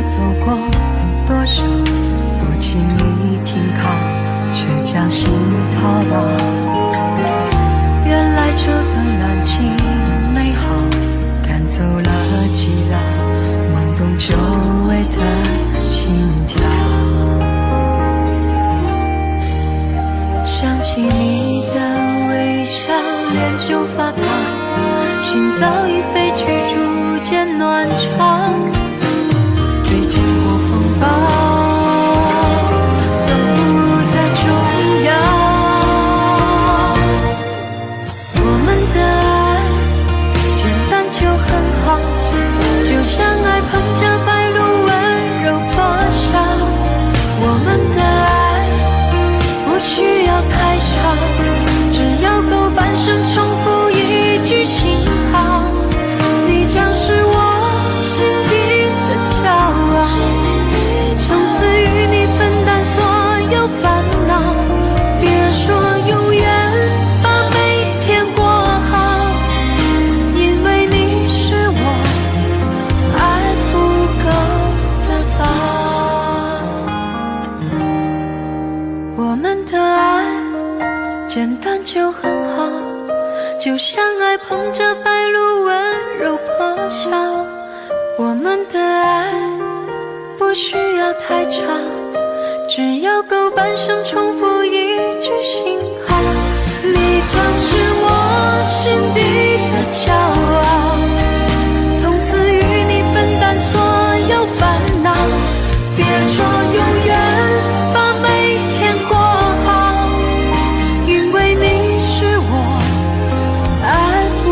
走过多少，不经意停靠，却将心套牢。原来这份安静美好，赶走了寂寥，萌动久违的心跳。想起你的微笑，脸就发烫，心早已飞去，逐渐暖场。历经过风暴，都不再重要。我们的爱简单就很好，就像爱捧着白鹭温柔破晓。我们的爱不需要太长，只要够半生重复一句信号。你将是我心底的骄傲，从此与你分担所有烦恼。别说永远，把每天过好，因为你是我爱不够的宝。我们的爱简单就很好，就像爱捧着白鹭温柔破晓。我们的爱不需要太长，只要够半生重复一句信号。你将是我心底的骄傲，从此与你分担所有烦恼。别说永远，把每天过好，因为你是我爱不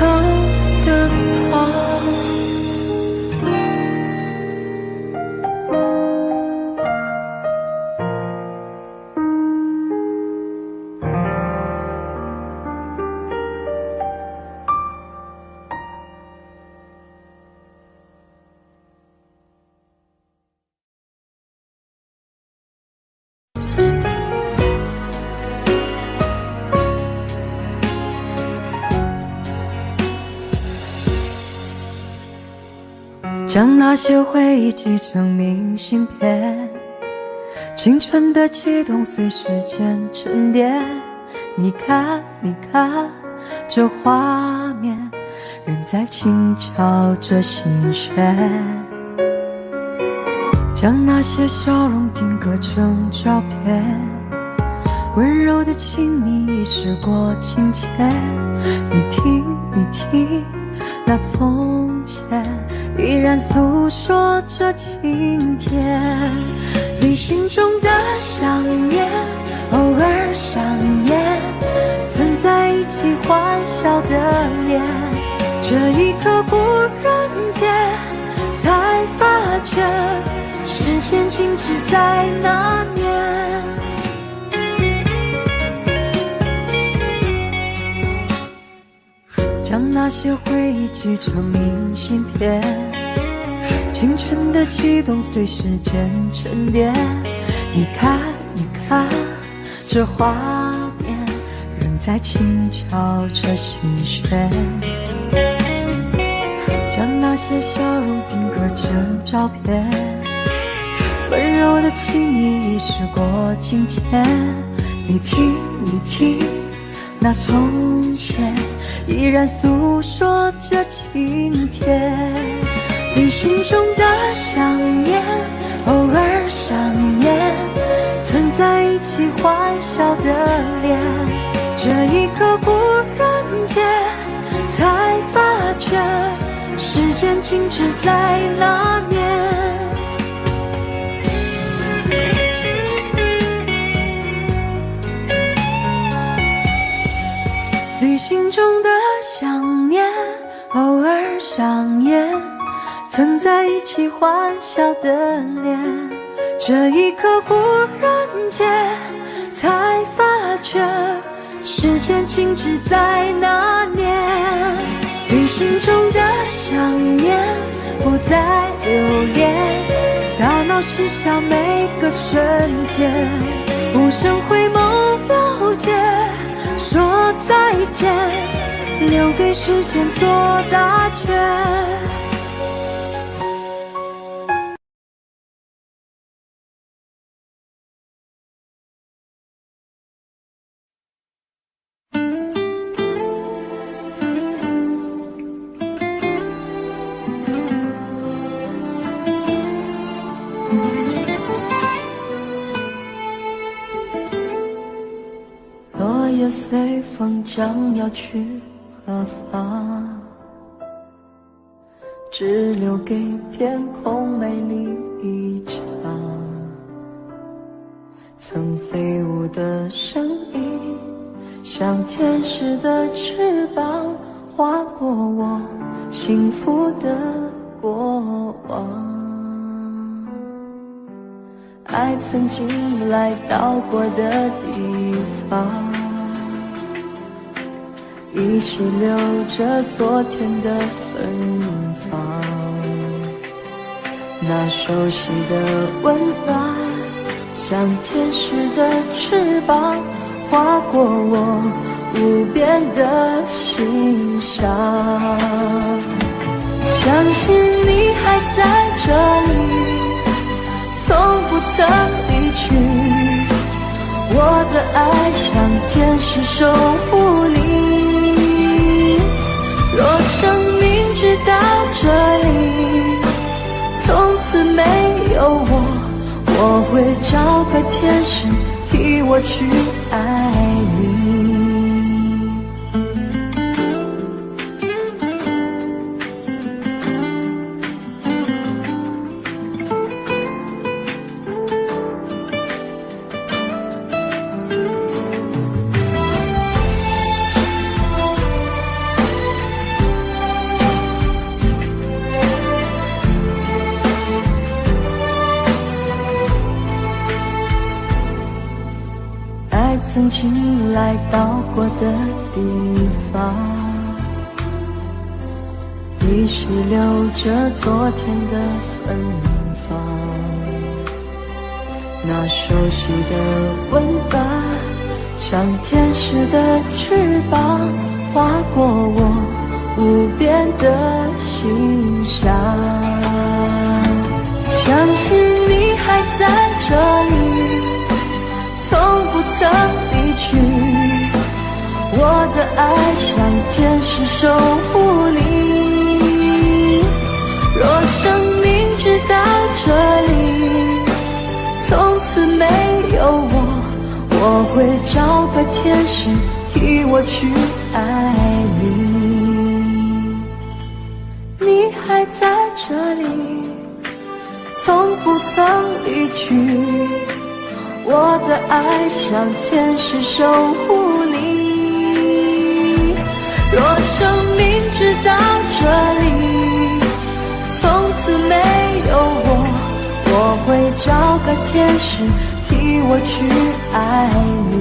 够的宝。将那些回忆寄成明信片，青春的悸动随时间沉淀。你看，你看，这画面仍在轻敲着心弦。将那些笑容定格成照片，温柔的亲昵已时过境迁。你听，你听，那从前依然诉说着情甜。旅行中的想念，偶尔想念，曾在一起欢笑的脸。这一刻忽然间才发觉，时间静止在那年。将那些回忆寄成明信片，青春的悸动随时间沉淀。你看，你看，这画面仍在轻敲着心弦。将那些笑容定格成照片，温柔的情意已时过境迁。你听，你听，那从前依然诉说着情甜。你心中的想念，偶尔想念，曾在一起欢笑的脸。这一刻忽然间才发觉，时间静止在那年。旅行中的想念，偶尔想念，曾在一起欢笑的脸。这一刻忽然间才发觉，时间静止在那年。旅行中的想念不再留恋，大脑失效每个瞬间，无声回眸了解，说再见，留给时间做答卷。落叶随风将要去何方，只留给天空美丽一场。曾飞舞的声音，像天使的翅膀，划过我幸福的过往。爱曾经来到过的地方，依稀留着昨天的芬芳。那熟悉的温暖，像天使的翅膀，划过我无边的心上。相信你还在这里，从不曾离去，我的爱像天使守护你。若生命直到这里，从此没有我，我会找个天使替我去爱你。曾经来到过的地方，依稀留着昨天的芬芳。那熟悉的温暖，像天使的翅膀，划过我无边的心上。相信你还在这里，从不曾离去，我的爱像天使守护你。若生命直到这里，从此没有我，我会找个天使替我去爱你。你还在这里，从不曾离去，我的爱像天使守护你。若生命直到这里，从此没有我，我会找个天使替我去爱你，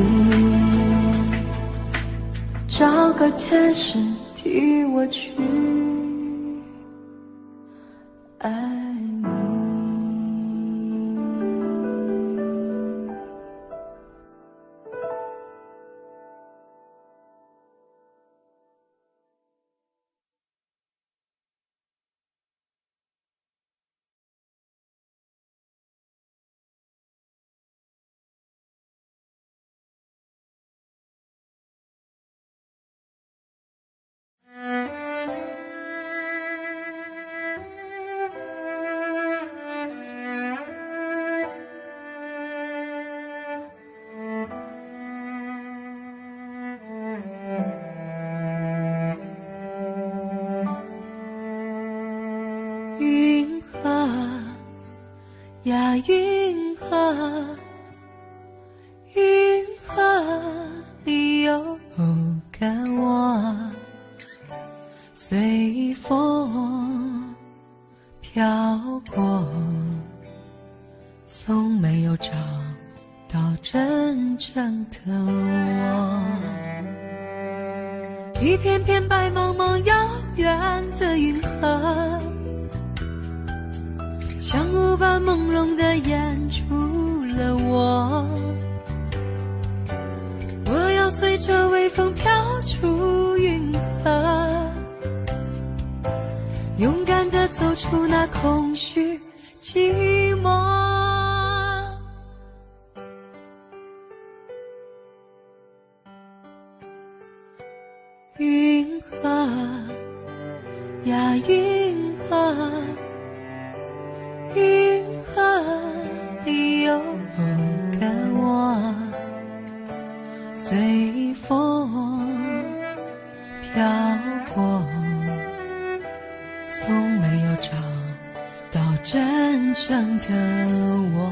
找个天使替我去爱。呀，云河，云河里有个我，随风飘过，从没有找到真正的我。一片片白茫茫遥远的云河，像雾般朦胧地掩住了我。我要随着微风飘出云河，勇敢地走出那空虚寂寞。云河呀，云河，云河里有个我，随风飘过，从没有找到真正的我。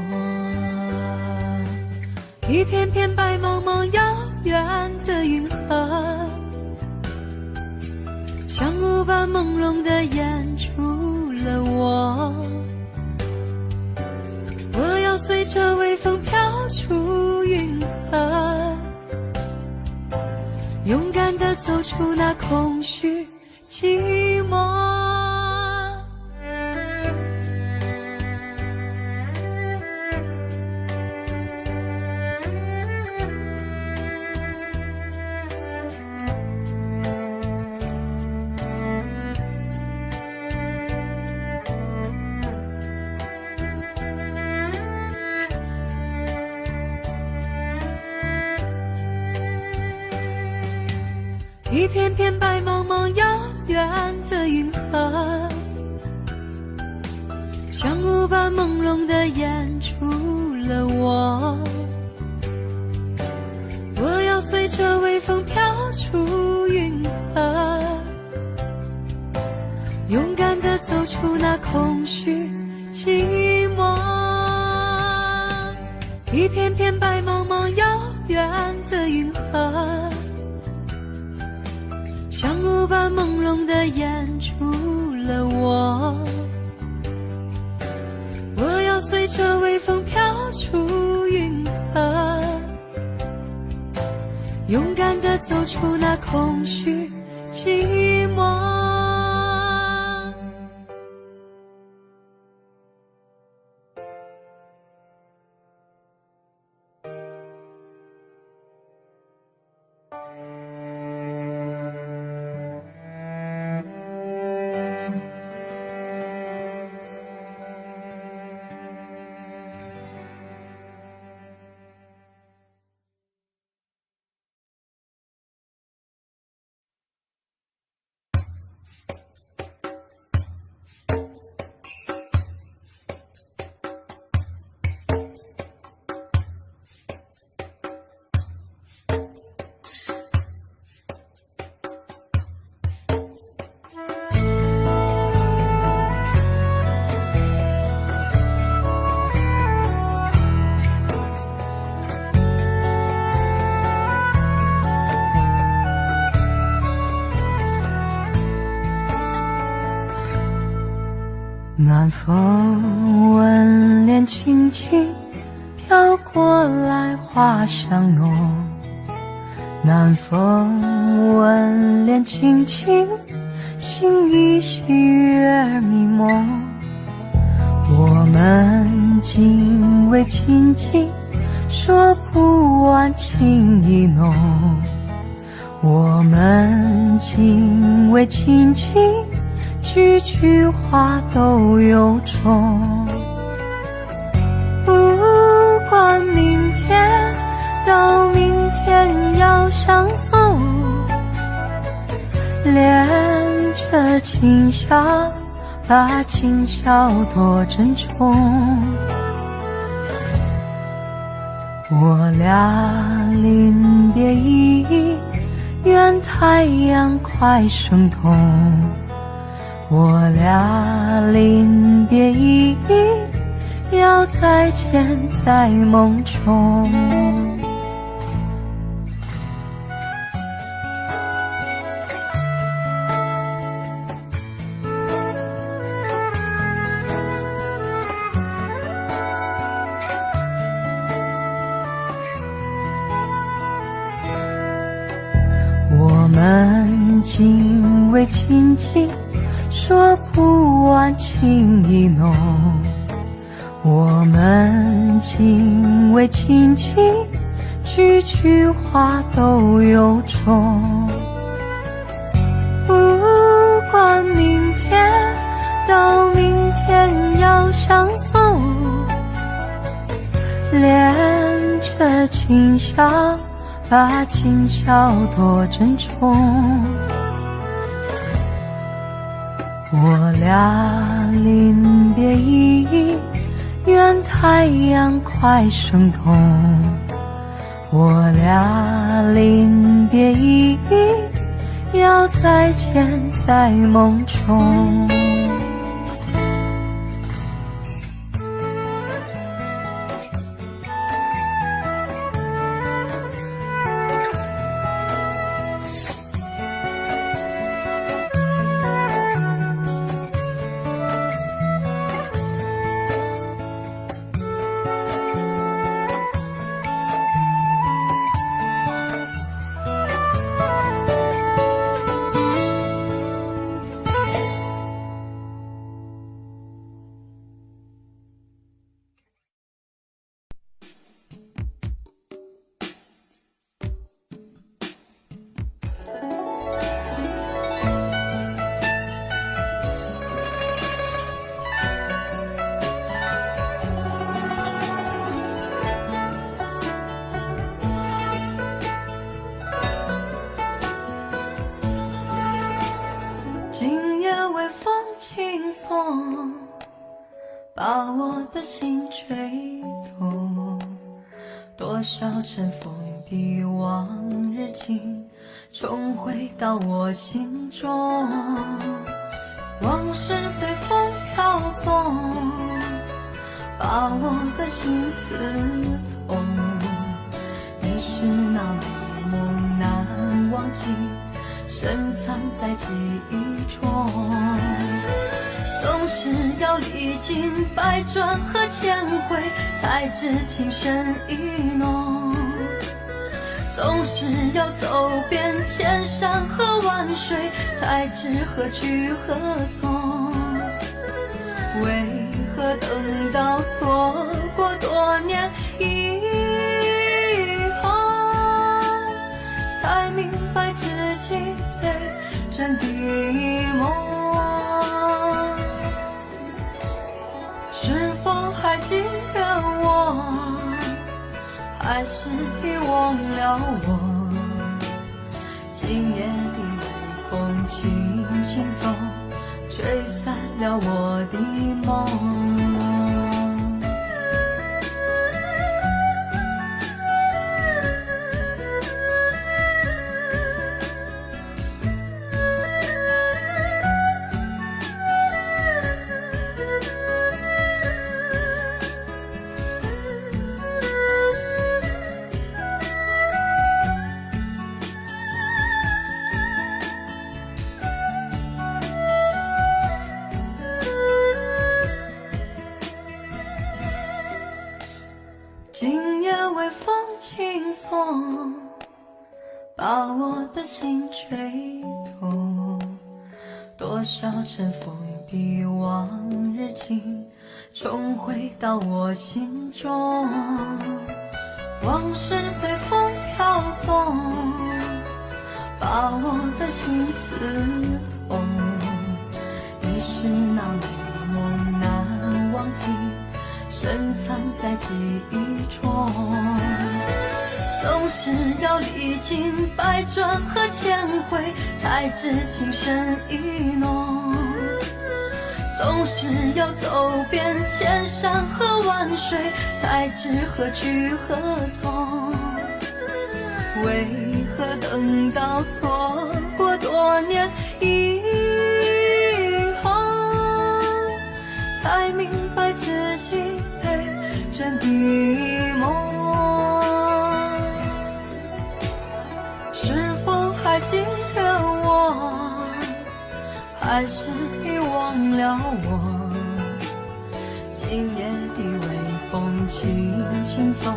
一片片白茫茫遥远的云河，像雾般朦胧地掩住了我。我要随着微风飘出云河，勇敢地走出那空虚寂寞。一片片白茫茫遥远的云河，像雾般朦胧地掩住了我。我要随着微风飘出云河，勇敢地走出那空虚寂寞。一片片白茫茫遥远的云河，像雾般朦胧地掩住了我。我要随着微风飘出云河，勇敢地走出那空虚寂寞。南风吻脸轻轻飘过来，花香浓。南风吻脸轻轻，心依细月儿迷蒙。我们紧偎亲近，说不完情意浓。我们紧偎亲近，句句话都有种。不管明天到明天要相送，恋着今宵，把今宵多珍重。我俩临别意，愿太阳快升东。我俩临别意，要再见在梦中。我们仅为亲近，说不完情意浓。我们仅为亲近，句句话都有种。不管明天，到明天要相送，恋着今宵，把今宵多珍重。我俩临别依依，愿太阳快升东。我俩临别依依，要再见在梦中。把我的心吹动，多少尘封的往日情，重回到我心中。往事随风飘送，把我的心刺痛。你是那美梦难忘记，深藏在记忆中。总是要历经百转和千回，才知情深意浓。总是要走遍千山和万水，才知何去何从。为何等到错过多年以后，才明白自己最真的梦。是否还记得我，还是已忘了我？今夜的微风轻轻送，吹散了我的梦。今夜微风轻送，把我的心吹动。多少尘封的往日情，重回到我心中。往事随风飘送，把我的心刺痛。你是那美梦难忘记，深藏在记忆中。总是要历经百转和千回，才知情深意浓。总是要走遍千山和万水，才知何去何从。为何等到错过多年以后，才明白自己最还是遗忘了我？今夜的微风轻轻送，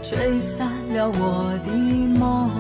吹散了我的梦。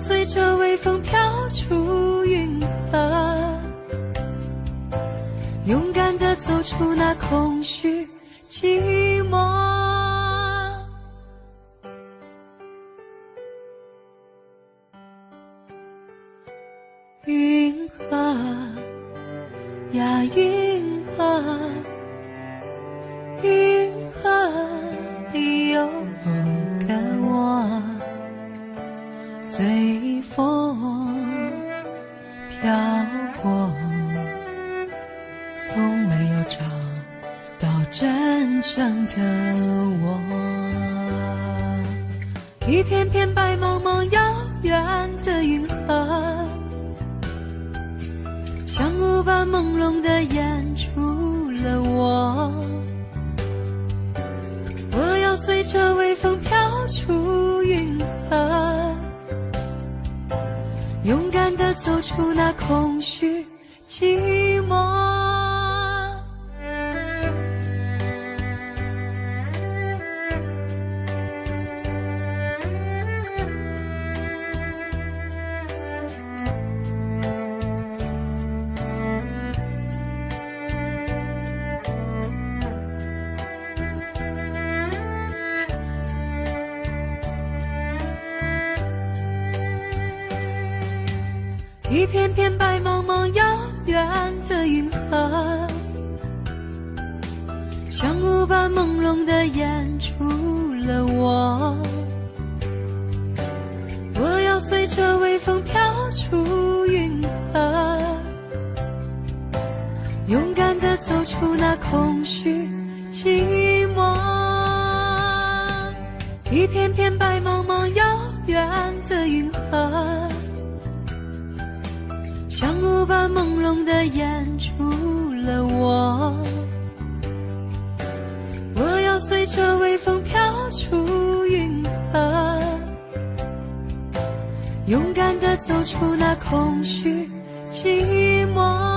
随着微风飘出云河，勇敢地走出那空虚寂寞。云河呀云河，银河里有个我，随风飘过，从没有找到真正的我。一片片白茫茫遥远的银河，像雾般朦胧地掩住了我。我要随着微风飘出云河，勇敢地走出那空虚寂寞。一片片白茫茫遥远的银河，像雾般朦胧地掩住了我。我要随着微风飘出云河，勇敢地走出那空虚寂寞。一片片白茫茫遥远的银河，像雾般朦胧地掩住了我。我要随着微风飘出云河，勇敢地走出那空虚寂寞。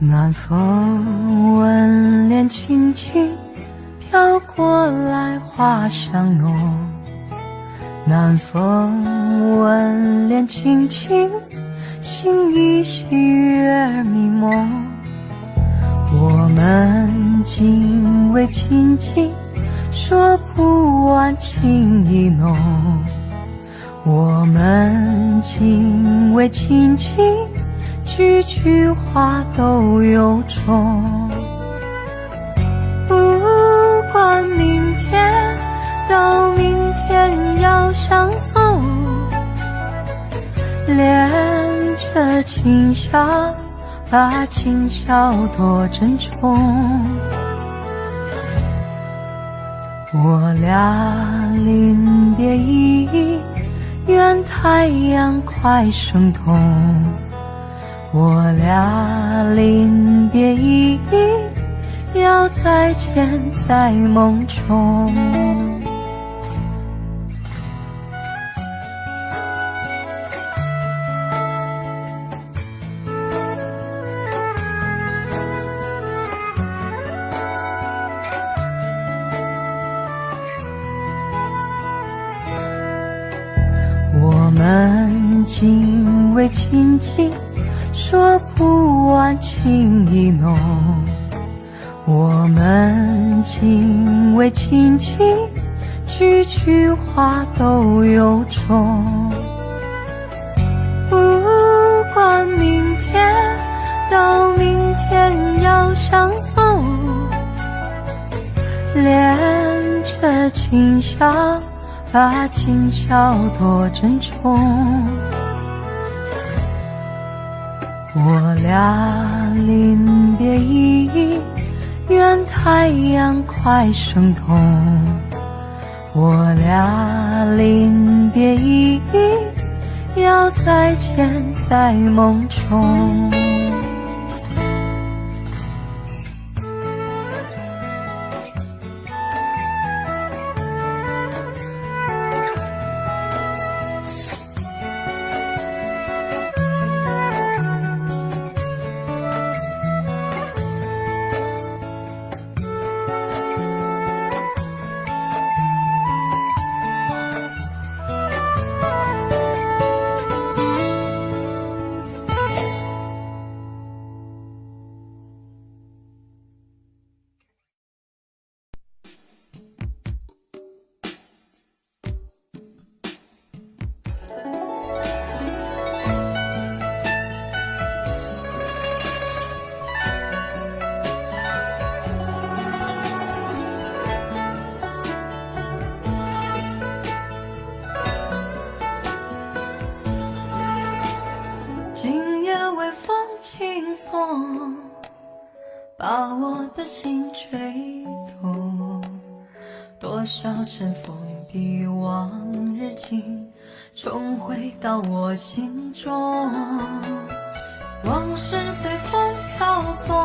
暖风吻脸轻轻飘过来，花香浓。暖风吻脸轻轻，心依稀月儿迷蒙。我们紧偎亲近，说不完情意浓。我们紧偎亲近，句句话都有种。不管明天到明天要相送，恋着今宵，把今宵多珍重。我俩临别意，愿太阳快升东。我俩临别意，要再见在梦中。我们紧偎亲近，说不完情意浓。我们紧偎亲近，句句话都有种。不管明天到明天要相送，恋着今宵，把今宵多珍重。我俩临别意，愿太阳快升东。我俩临别意，要再见在梦中。把我的心吹动，多少尘封的往日情重回到我心中，往事随风飘送，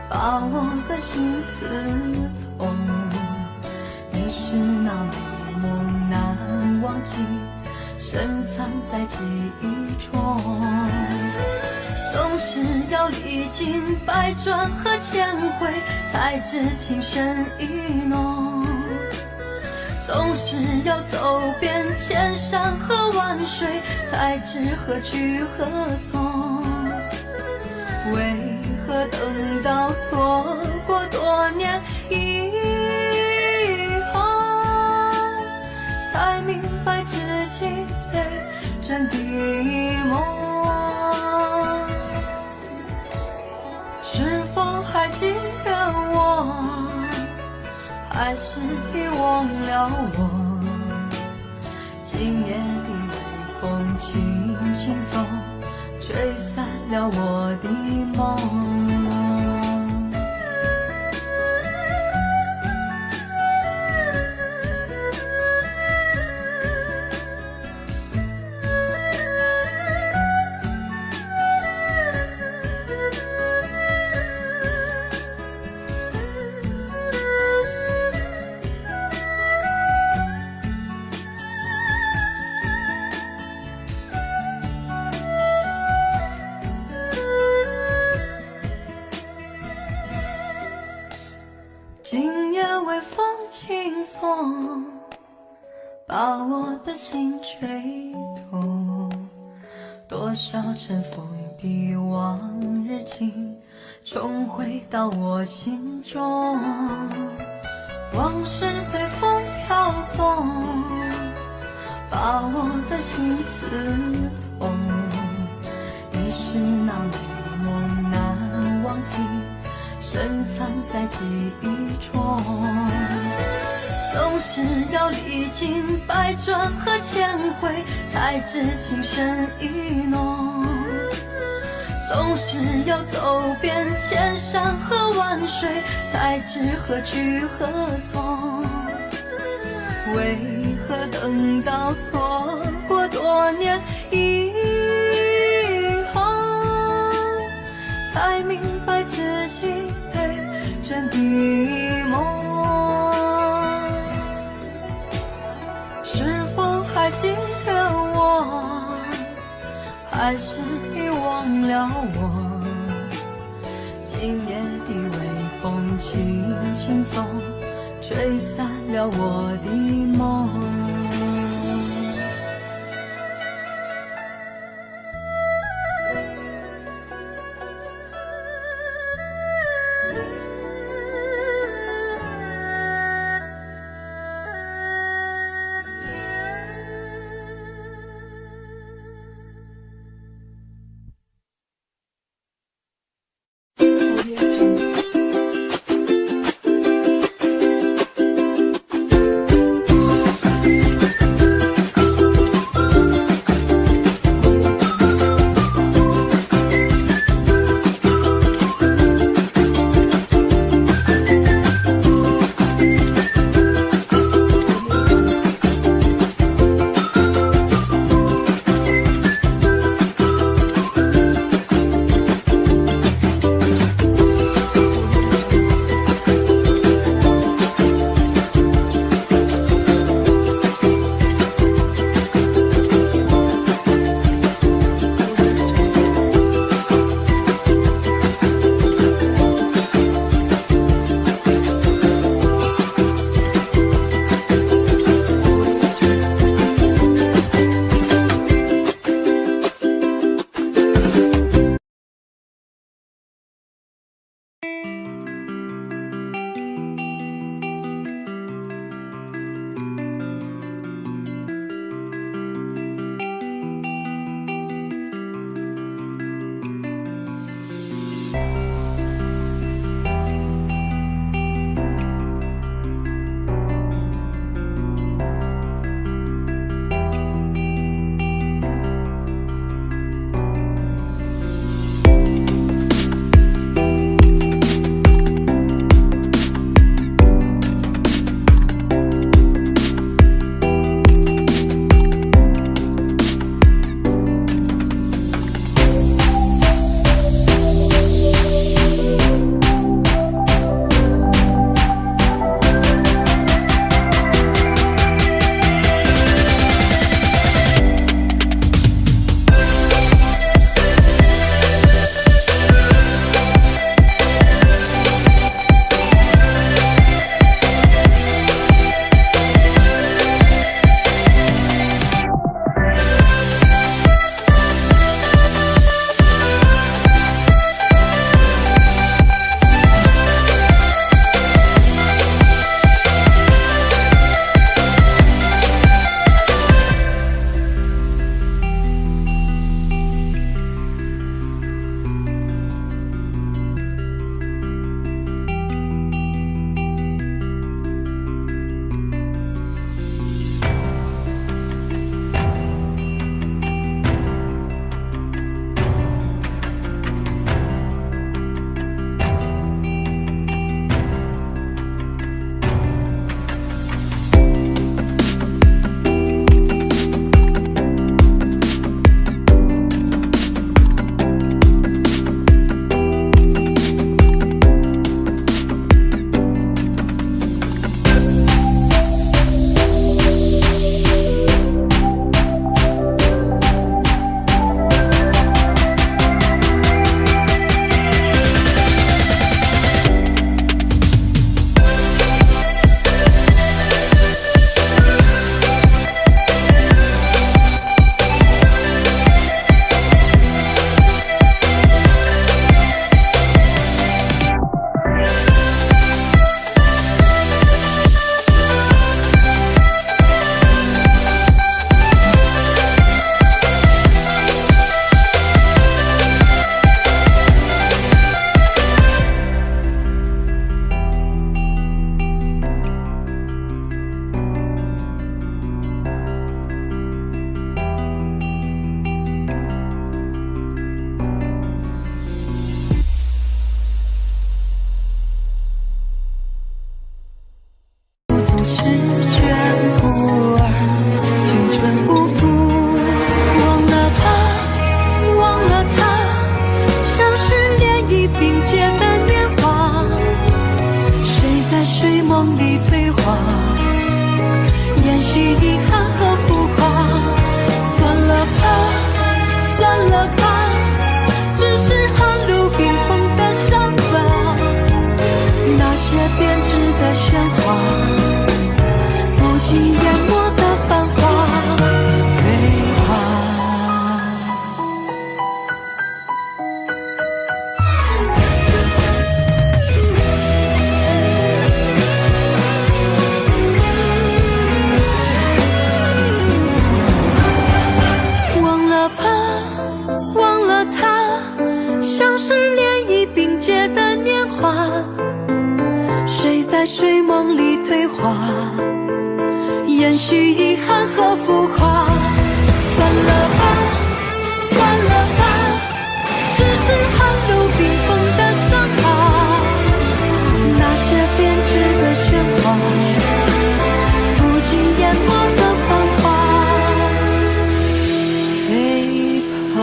把我的心刺痛。你是那美梦难忘记，深藏在记忆中，总是要历经百转和千回，才知情深意浓。总是要走遍千山和万水，才知何去何从。为何等到错过多年以后，才明白自己最真的梦？是否还记得我，还是已忘了我？今夜的微风轻轻送，吹散了我的梦。今夜微风轻送，把我的心吹动，多少尘封的往日情重回到我心中，往事随风飘送，把我的心刺痛。你是那美梦难忘记，深藏在记忆中，总是要历经百转和千回，才知情深意浓。总是要走遍千山和万水，才知何去何从。为何等到错过多年以后，才明白自己最真的梦？是否还记得我，还是已忘了我？今夜的微风轻轻送，吹散了我的梦。在睡梦里退化，延续遗憾和浮夸。算了吧，算了吧，只是寒露冰封的伤疤，那些编织的喧哗，不禁淹没的繁华，飞爬。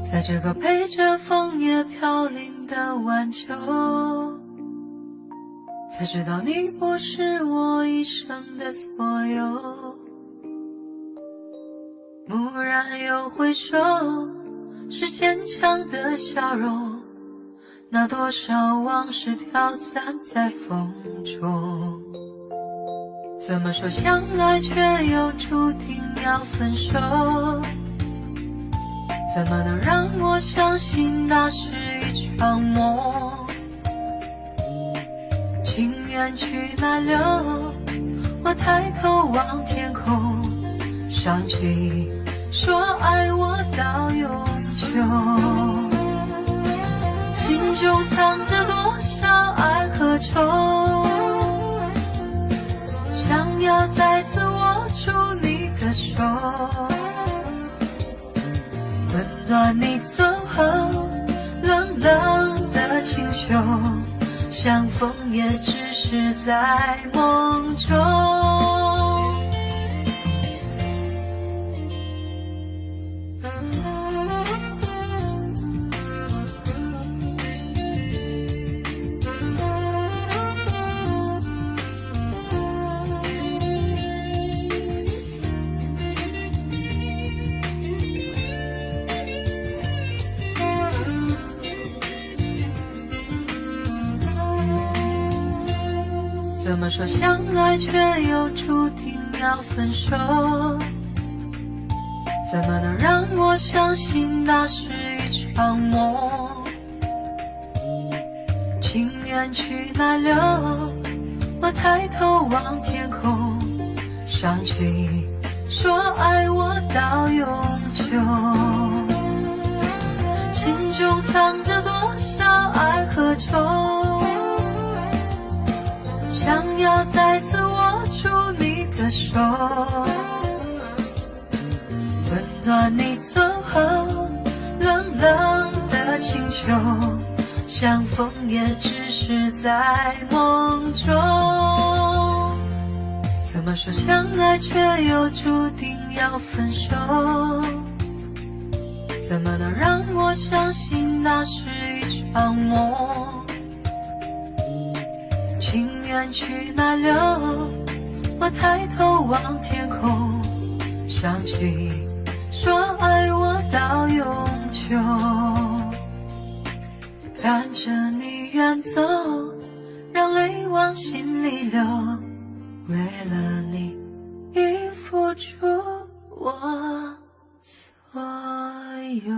在这个陪着枫叶飘零的晚秋，才知道你不是我一生的所有。蓦然又回首，是坚强的笑容，那多少往事飘散在风中。怎么说相爱却又注定要分手？怎么能让我相信那是一场梦？情缘去哪流？我抬头望天空，想起说爱我到永久。心中藏着多少爱和愁，想要再次握住你的手，温暖你走后冷冷的清秀，相逢也只是在梦中。怎么说相爱却又注定要分手？怎么能让我相信那是一场梦？情缘去哪流？我抬头望天空，想起说爱我到永久。心中藏着多少爱和愁，想要再次握住你的手，温暖你走后冷冷的清秋，相逢也只是在梦中。怎么说相爱却又注定要分手？怎么能让我相信那是一场梦？情缘去哪流？我抬头望天空，想起说爱我到永久。看着你远走，让泪往心里流，为了你已付出我所有。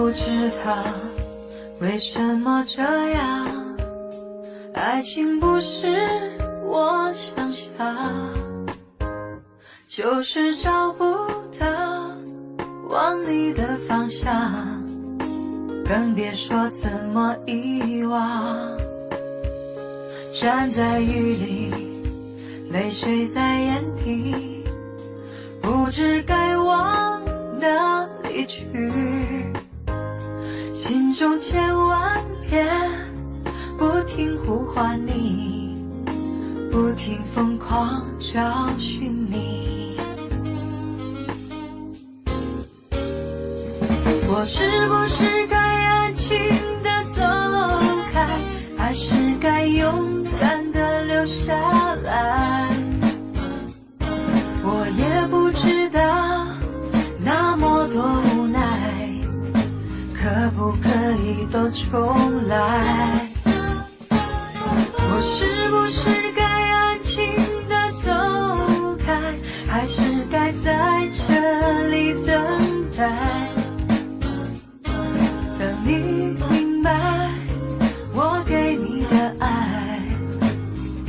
不知道为什么这样，爱情不是我想象，就是找不到往你的方向，更别说怎么遗忘。站在雨里，泪水在眼底，不知该往哪里去，心中千万遍不停呼唤你，不停疯狂找寻你。我是不是该安静地走开，还是该勇敢地留下来？我也不知道那么多无奈，可不可以都重来？我是不是该安静地走开，还是该在这里等待？等你明白，我给你的爱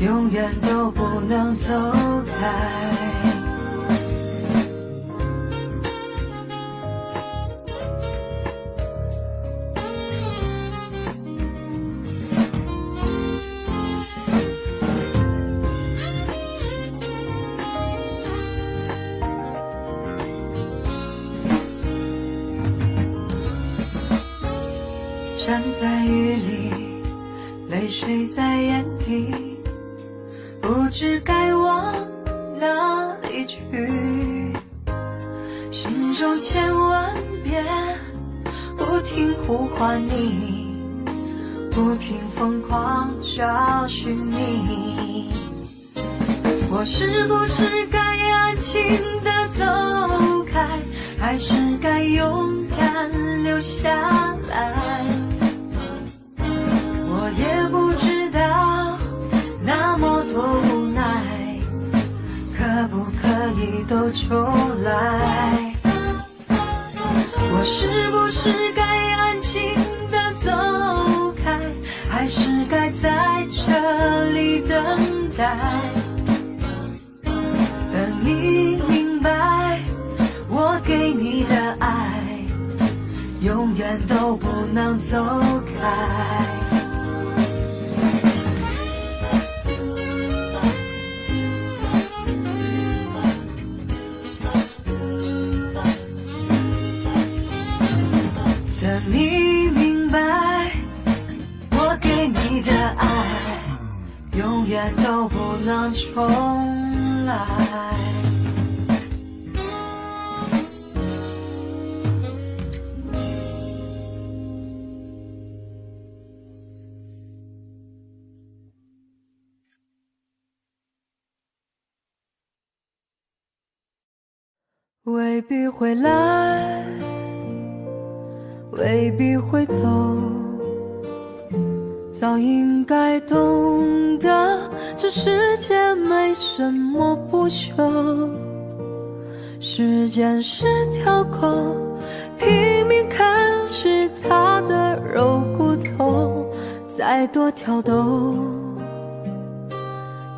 永远都不能走开。站在雨里，泪水在眼底，不知该往哪里去，心中千万遍不停呼唤你，不停疯狂找寻你。我是不是该安静地走开，还是该勇敢留下来？我也不知道那么多无奈，可不可以都重来？我是不是该安静地走开，还是该在这里等待？等你明白，我给你的爱永远都不能走开。等你明白，我给你的爱永远都不能重来。未必会来，未必会走，早应该懂得这世界没什么不朽。时间是条狗，拼命啃食它的肉骨头，再多挑逗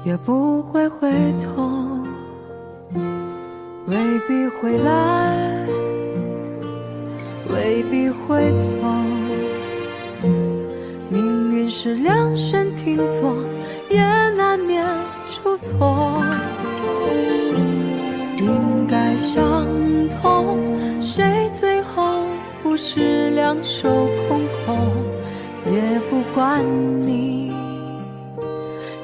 也不会回头。未必会来，未必会走，命运是量身定做，也难免出错。应该相同，谁最后不是两手空空？也不管你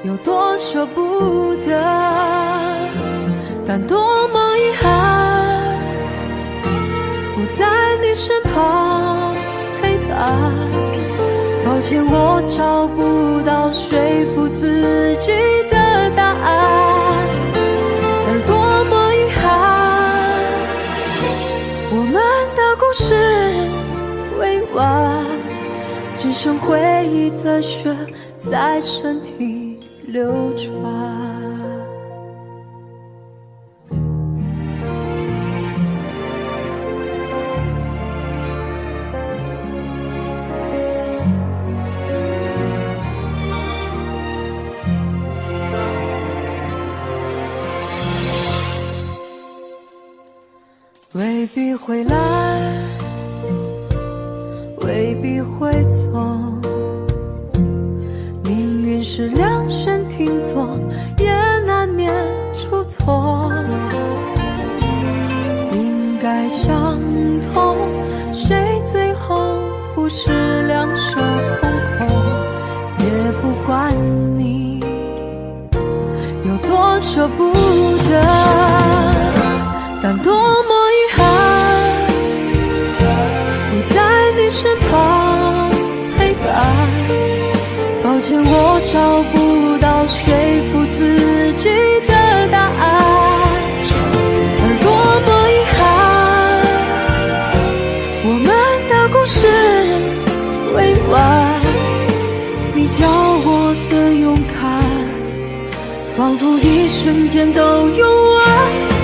有多舍不得，但多么遗憾，不在你身旁陪伴。抱歉，我找不到说服自己的答案，而多么遗憾，我们的故事未完，只剩回忆的血在身体流传。回来，未必会错。命运是量身定做，也难免出错。应该相同，谁最后不是两手空空？也不管你有多舍不得，但多么遗憾，不在你身旁陪伴。抱歉，我找不到说服自己的答案，而多么遗憾，我们的故事未完。你教我的勇敢，仿佛一瞬间都用完，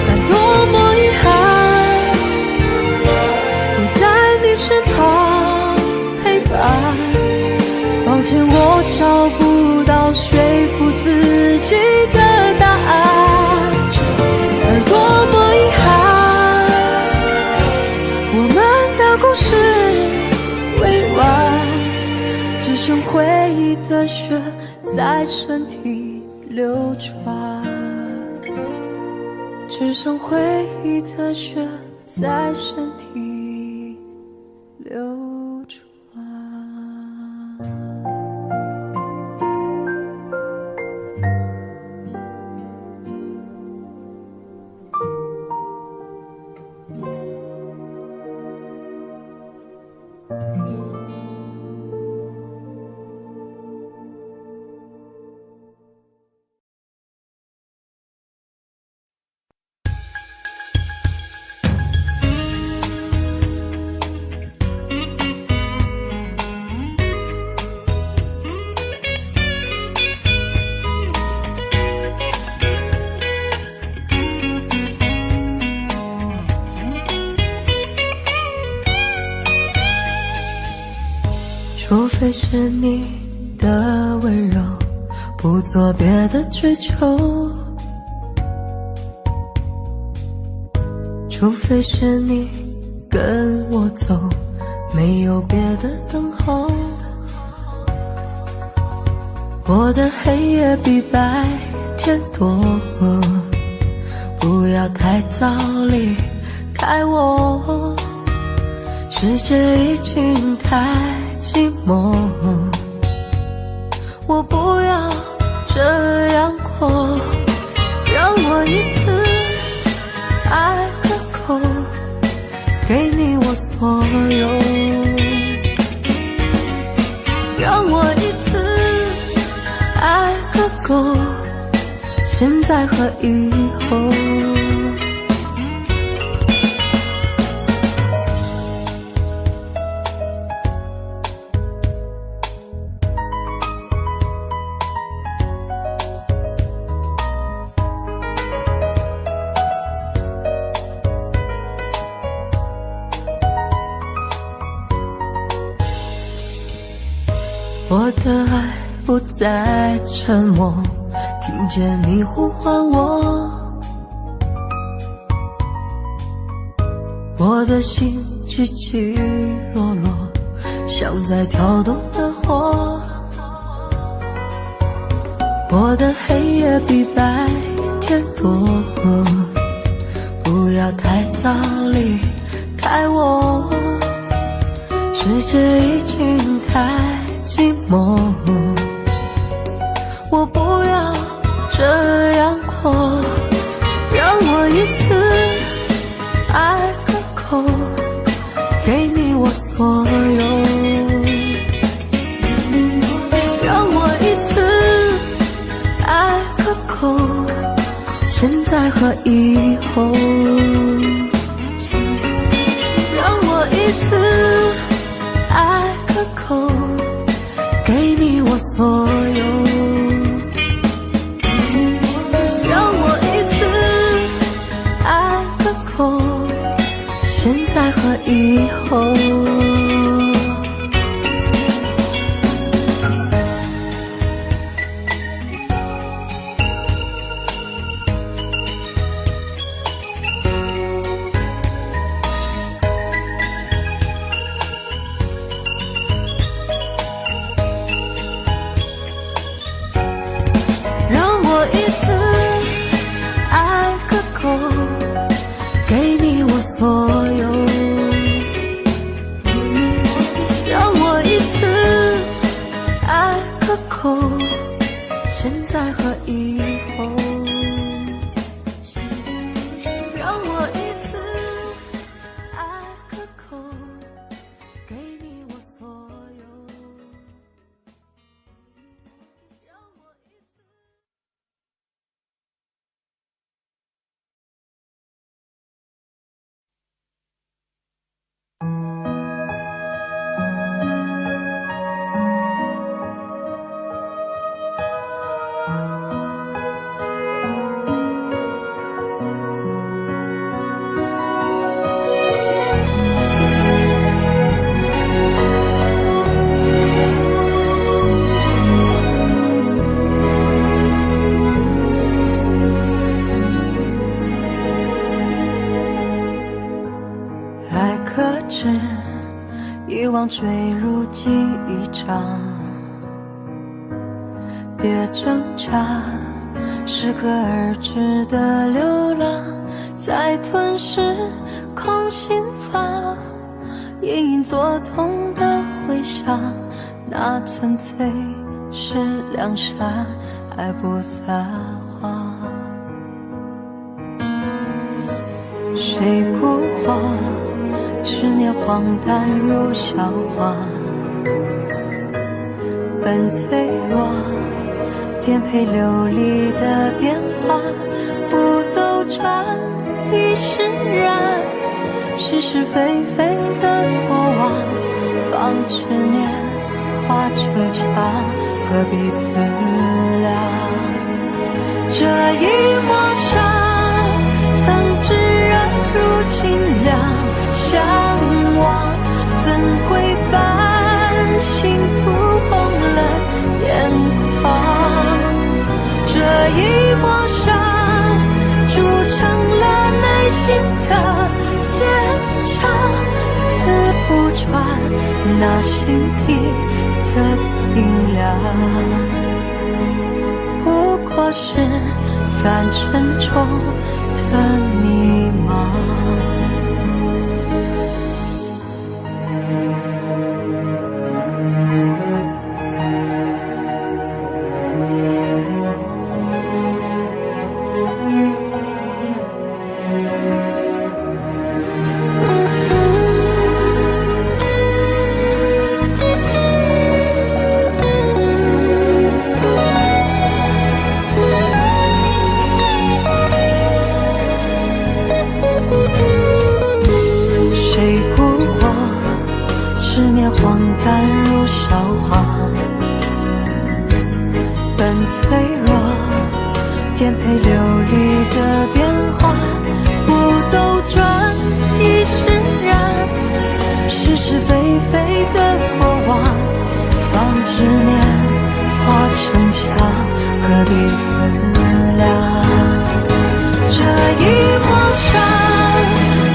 但多么遗憾，不在你身旁陪伴。抱歉，我找不到说服自己的答案，而多么遗憾，我们的故事未完，只剩回忆的血在身体流转，只剩回忆的血在身体流转。除非是你的温柔，不做别的追求，除非是你跟我走，没有别的等候。我的黑夜比白天多，不要太早离开我，世界已经太寂寞，我不要这样过，让我一次爱个够，给你我所有，让我一次爱个够，现在和以后。我的爱不再沉默，听见你呼唤我，我的心起起落落，像在跳动的火。我的黑夜比白天多，不要太早离开我，世界已经太寂寞，我不要这样过，让我一次爱个够，给你我所有，让我一次爱个够，现在和以后，让我一次爱个够，给你我所有，让我一次爱个够，现在和以后。可口，现在和以后，让我一次爱可口，给你我所有。爱可知，遗忘坠入记忆中，别挣扎，适可而止的流浪，在吞噬空心房，隐隐作痛的回响，那纯粹是良善，还不撒谎。谁孤荒，执念荒诞如笑话，本脆弱，颠沛流离的变化，不兜转亦释然，是是非非的过往，放执念化成墙，何必思量？这一抹伤，曾炙热如清凉，向往怎会繁星涂红了眼眶？这一抹伤铸成了内心的坚强，刺不穿那心底的冰凉，不过是泛沉重的迷茫。执念荒诞如笑话，本脆弱，颠沛流离的变化，不兜转亦释然，是是非非的过往，放执念化成墙，何必思量？这一抹伤，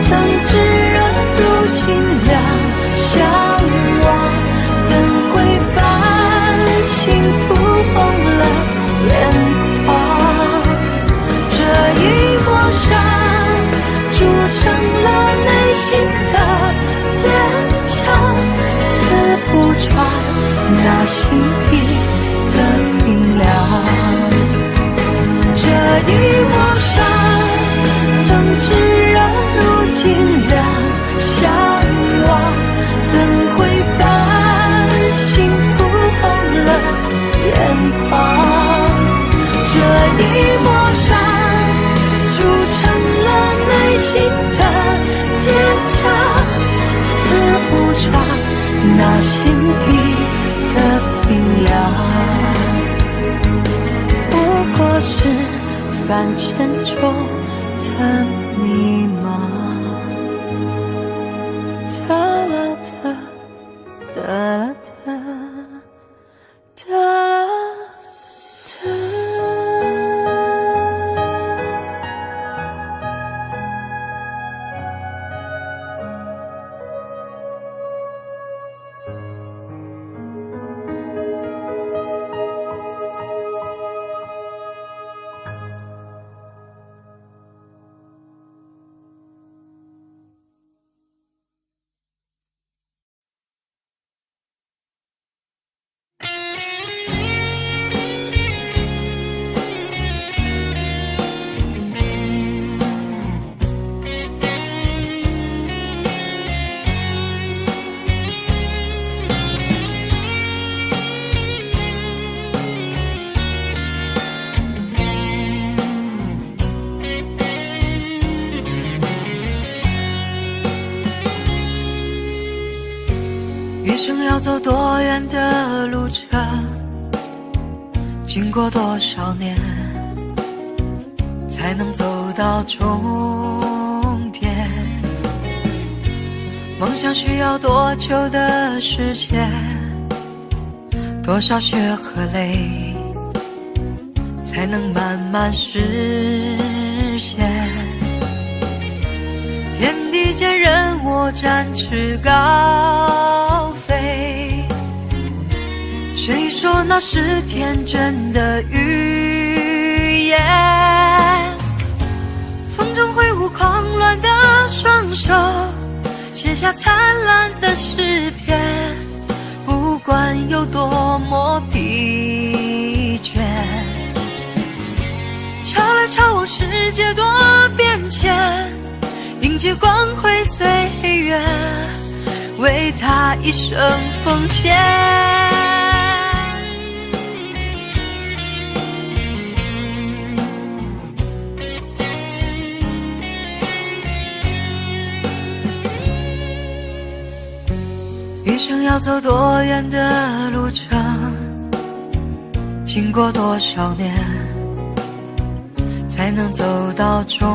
曾炙热如清凉，向往怎会繁星涂红了眼眶？这一抹伤铸成了内心的坚强，刺不穿那心底的冰凉。这一抹伤曾炙热如清凉，向往怎会繁星涂红了眼眶？这一抹伤铸成了内心的坚强，刺不穿那心底的冰凉，不过是泛沉重的迷茫。哒啦哒，哒啦哒，哒啦哒。要走多远的路程，经过多少年，才能走到终点？梦想需要多久的时间？多少血和泪，才能慢慢实现？天地间任我展翅高飞，谁说那是天真的语言？风中挥舞狂乱的双手，写下灿烂的诗篇。不管有多么疲倦，敲来敲往世界多变迁，迎接光辉岁月，为他一生奉献。一生要走多远的路程，经过多少年，才能走到终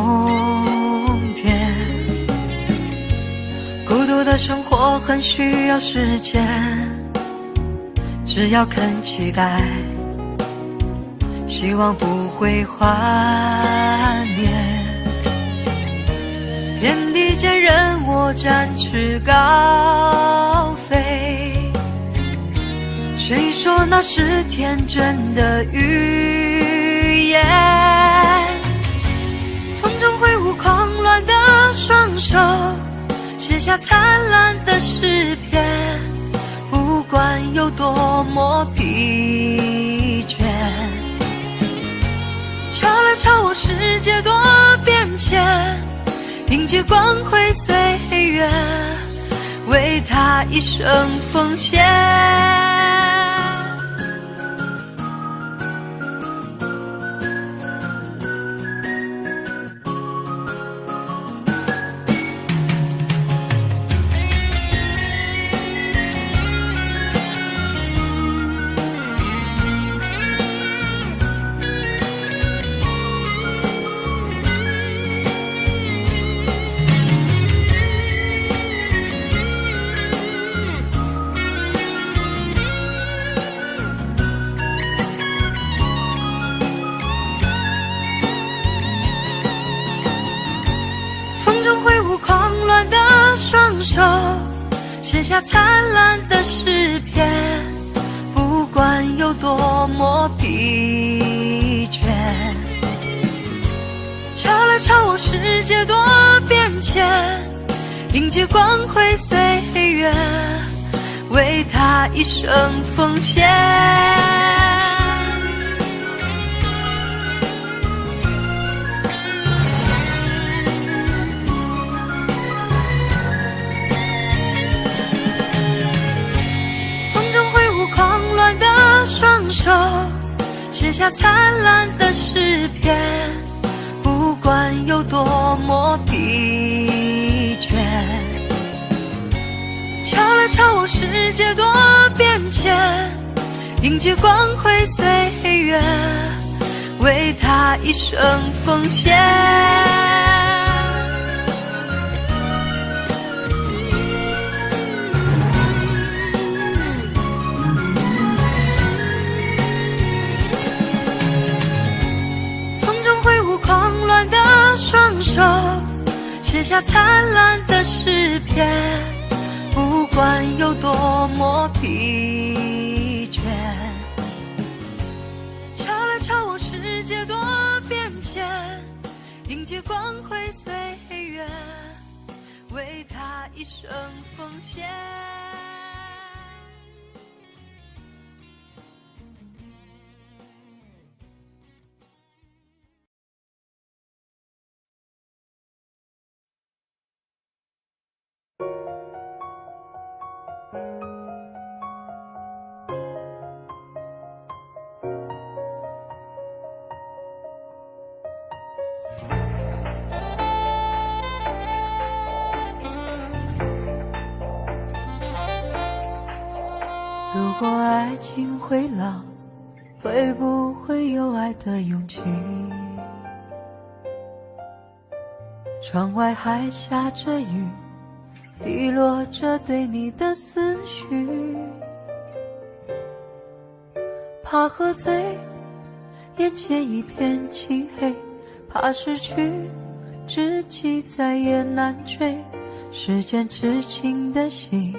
点？孤独的生活很需要时间，只要肯期待，希望不会幻灭。天地间任我展翅高飞，谁说那是天真的语言？风中挥舞狂乱的双手，写下灿烂的诗篇。不管有多么疲倦，敲来敲往世界多变迁，迎接光辉岁月，为他一生奉献。狂乱的双手，写下灿烂的诗篇。不管有多么疲倦，敲来敲往世界多变迁，迎接光辉岁月，为他一生奉献。狂乱的双手，写下灿烂的诗篇。不管有多么疲倦，敲来敲往世界多变迁，迎接光辉岁月，为他一生奉献。狂乱的双手，写下灿烂的诗篇。不管有多么疲倦，敲来敲往世界多变迁，迎接光辉岁月，为他一生奉献。爱情会老，会不会有爱的勇气？窗外还下着雨，滴落着对你的思绪。怕喝醉，眼前一片漆黑，怕失去知己再也难追。时间痴情的心，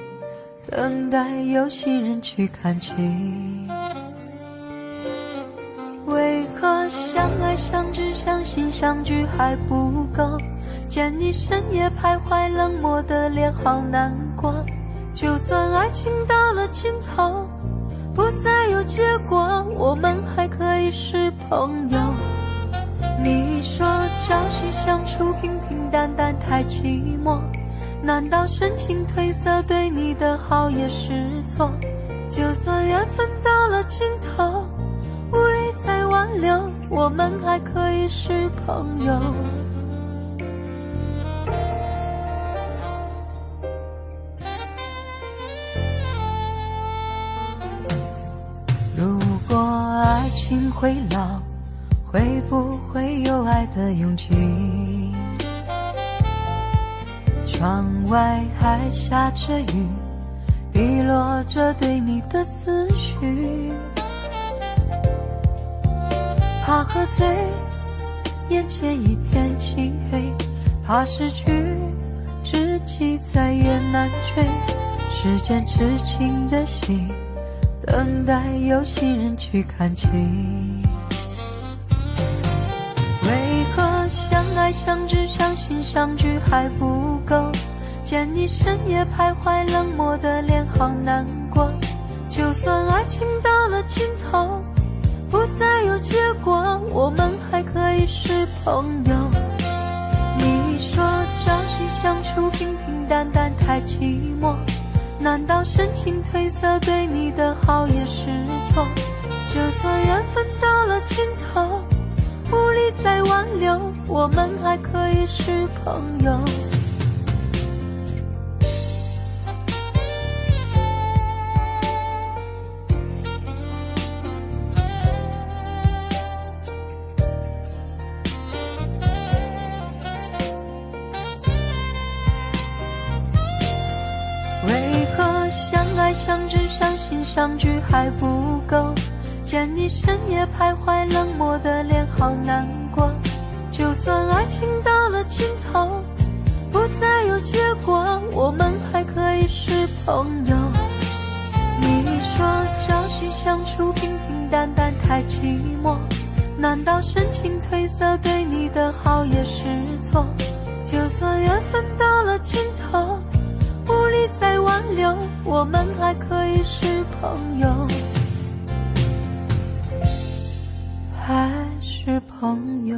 等待有心人去看清。为何相爱相知相信相聚还不够？见你深夜徘徊，冷漠的脸好难过。就算爱情到了尽头，不再有结果，我们还可以是朋友。你说朝夕相处平平淡淡太寂寞，难道深情褪色对你的好也是错？就算缘分到了尽头，无力再挽留，我们还可以是朋友。如果爱情会老，会不会有爱的勇气？窗外还下着雨，滴落着对你的思绪。怕喝醉，眼前一片漆黑，怕失去知己再也难追。时间痴情的心，等待有心人去看清。为何相爱相知相信相聚还不够？见你深夜徘徊，冷漠的脸好难过。就算爱情到了尽头，不再有结果，我们还可以是朋友。你说朝夕相处平平淡淡太寂寞，难道深情褪色对你的好也是错？就算缘分到了尽头，无力再挽留，我们还可以是朋友。为何相爱相知相信相聚还不够？见你深夜徘徊，冷漠的脸好难过。就算爱情到了尽头，不再有结果，我们还可以是朋友。你说朝夕相处平平淡淡太寂寞，难道深情褪色对你的好也是错？就算缘分到了尽头，无力再挽留，我们还可以是朋友，还是朋友。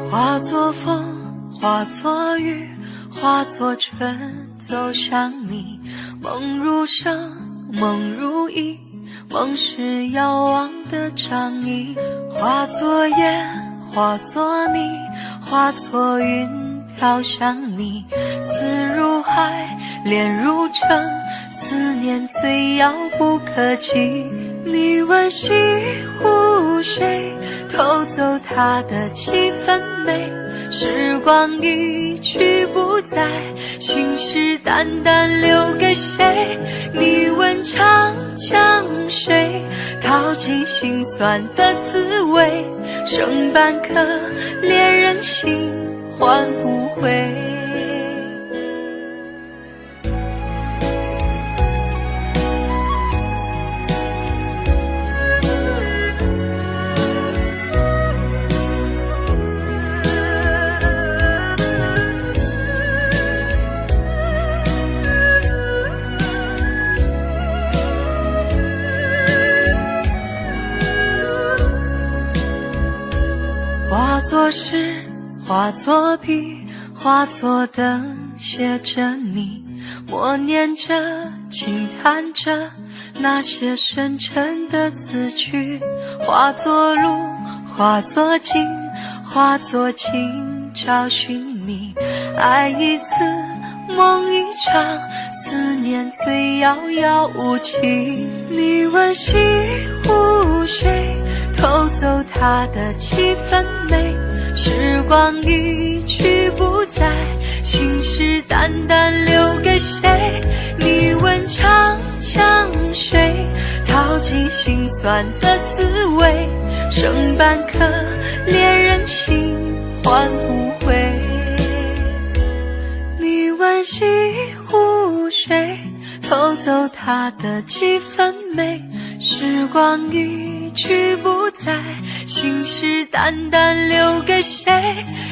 化作风，化作雨，化作春，走向你。梦如声，梦如影，梦是遥望的掌印。化作烟，化作泥，化作云，飘向你。思如海，恋如城，思念最遥不可及。你问西湖水，偷走它的几分美，时光一去不再，信誓旦旦留给谁？你问长江水，淘尽心酸的滋味，剩半颗恋人心换不回。化作诗，化作笔，化作灯，写着你，默念着，轻弹着那些深沉的字句，化作路，化作景，化作情，找寻你。爱一次，梦一场，思念最遥遥无期。你问西湖水，偷走它的几分美，时光一去不再，信誓旦旦留给谁？你问长江水，淘尽心酸的滋味，剩半颗恋人心换不回。你问西湖水，偷走它的几分美，时光一去不再，信誓旦旦留给谁？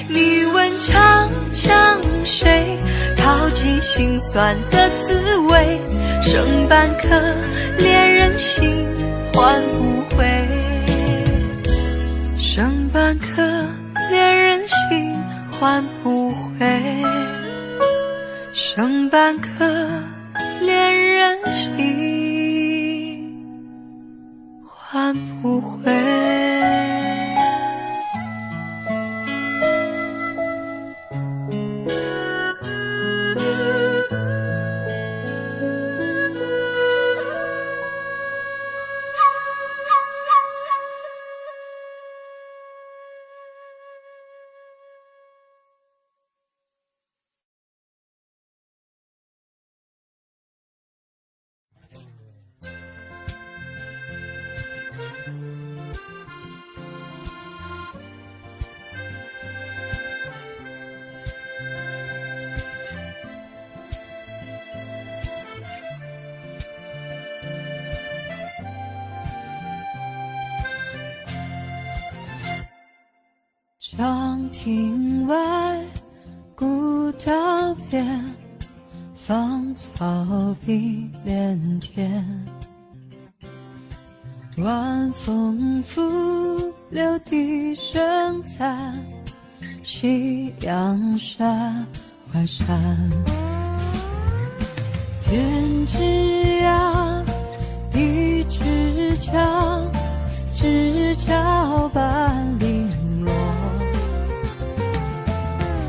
你问长江水，淘尽心酸的滋味，剩半颗恋人心换不回，剩半颗恋人心换不回，剩半颗恋人心换不回。长亭外，古道边，芳草碧连天。晚风拂柳笛声残，夕阳山外山。天之涯，地之角，知交半零落。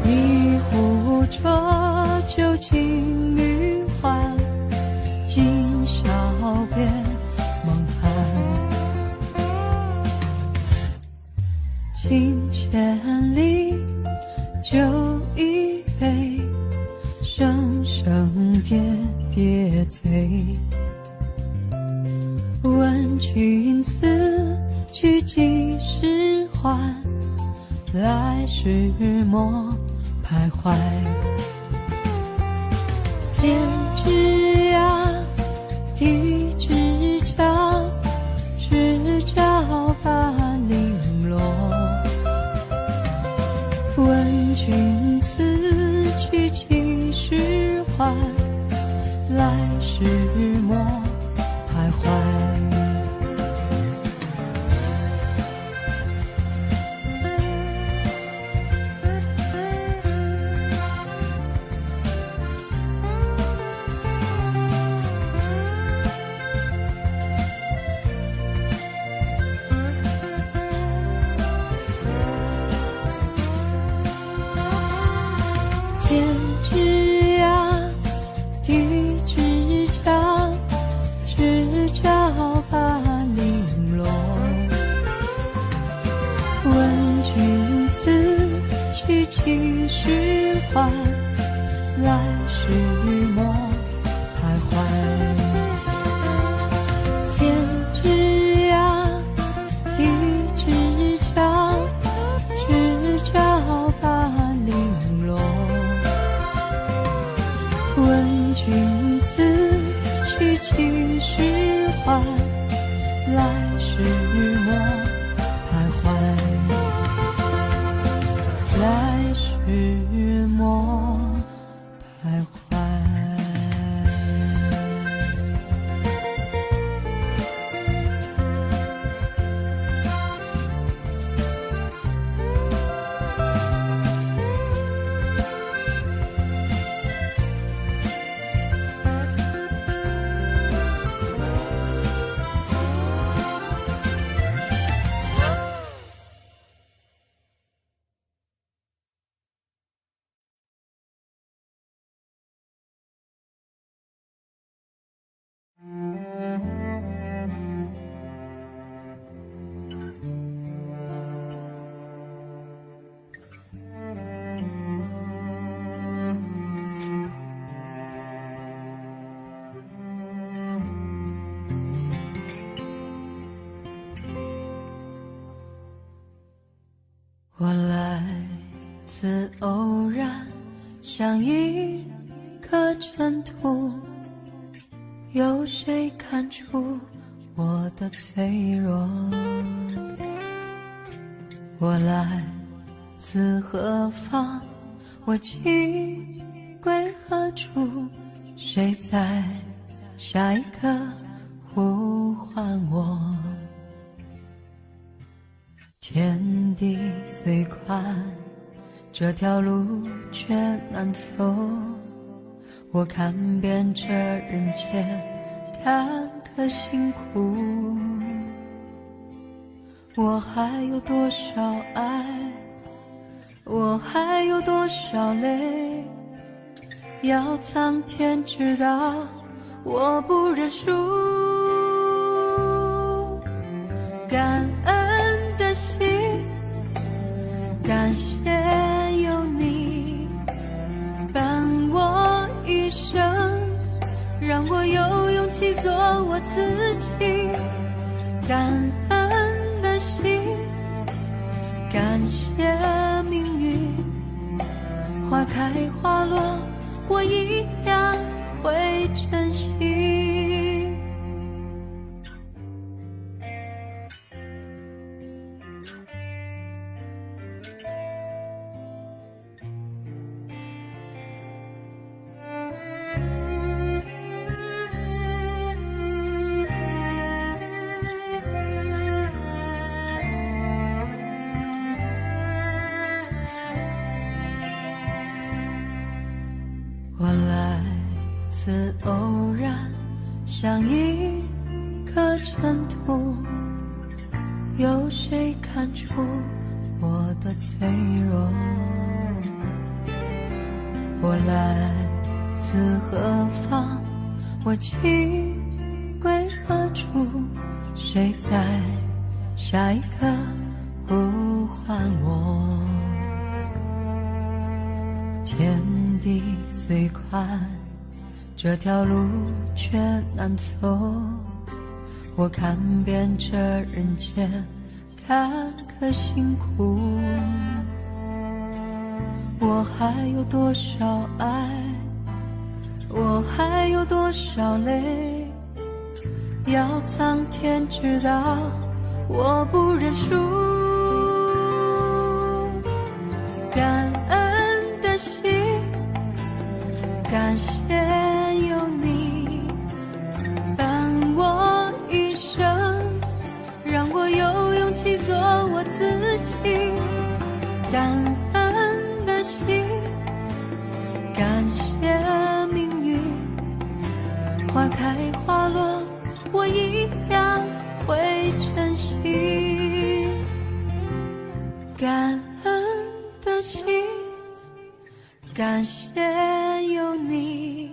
一壶浊酒尽余欢，今宵别梦寒。近千里，酒一杯，声声喋喋醉。问君此去几时还？来时莫徘徊。天之涯，地之角，知交半零落。问君此去几时还？来时莫徘徊。天之涯，去继续还，来时莫徘徊。天之涯，地之角，知交半零落。问君此去几时还，来时莫徘徊，来时莫徘徊。我来自偶然，像一颗尘土，有谁看出我的脆弱？我来自何方？我寄归何处？谁在下一刻呼唤我？天地虽宽，这条路却难走。我看遍这人间坎坷辛苦，我还有多少爱，我还有多少泪，要苍天知道，我不认输。感恩的心，感谢有你伴我一生，让我有勇气做我自己。感恩的心，感谢命运，花开花落，我一样会珍惜。我来自偶然，像一颗尘土，有谁看出我的脆弱？我来自何方？我寄归何处？谁在下一刻呼唤我？天地虽宽，这条路却难走。我看遍这人间坎坷辛苦，我还有多少爱，我还有多少泪，要苍天知道，我不认输。感恩的心，感谢有你伴我一生，让我有勇气做我自己。感恩的心，感谢命运，花开花落，我一样会珍惜。感恩的心，感谢有你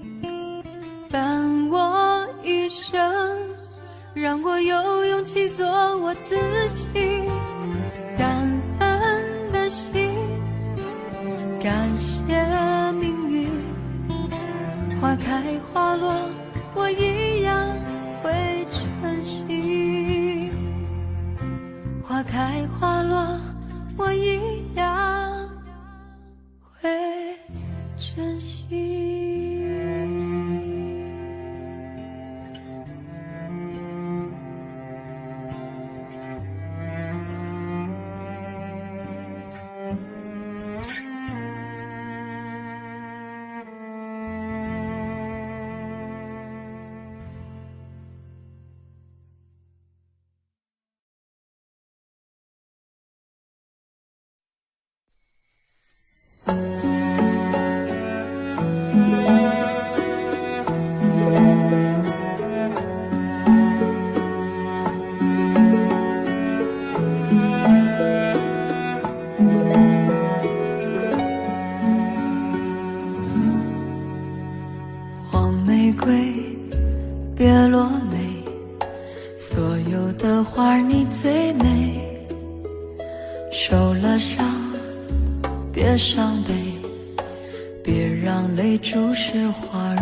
伴我一生，让我有勇气做我自己。感恩的心，落，我一样会珍惜。黄玫瑰，别落泪，所有的花儿你最美。受了伤，别伤悲，别让泪注视花蕊。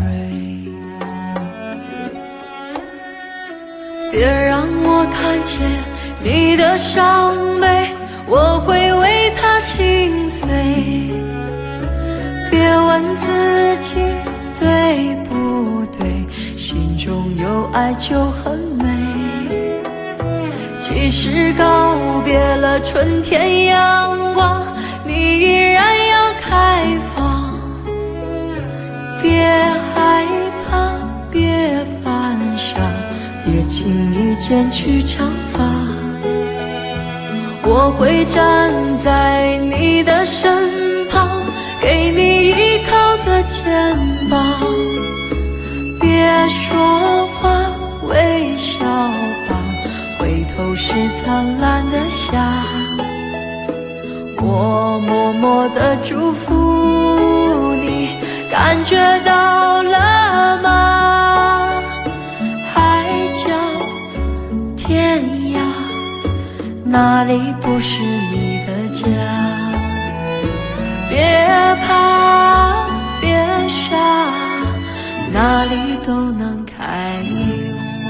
别让我看见你的伤悲，我会为他心碎。别问自己对不对，心中有爱就很美。即使告别了春天阳光，你依然要开放。别害怕，别犯傻，别轻易剪去长发。我会站在你的身旁，给你依靠的肩膀。别说话，微笑吧，回头是灿烂的夏。我默默地祝福你，感觉到了吗？海角天涯，哪里不是你的家？别怕，别傻，哪里都能开花。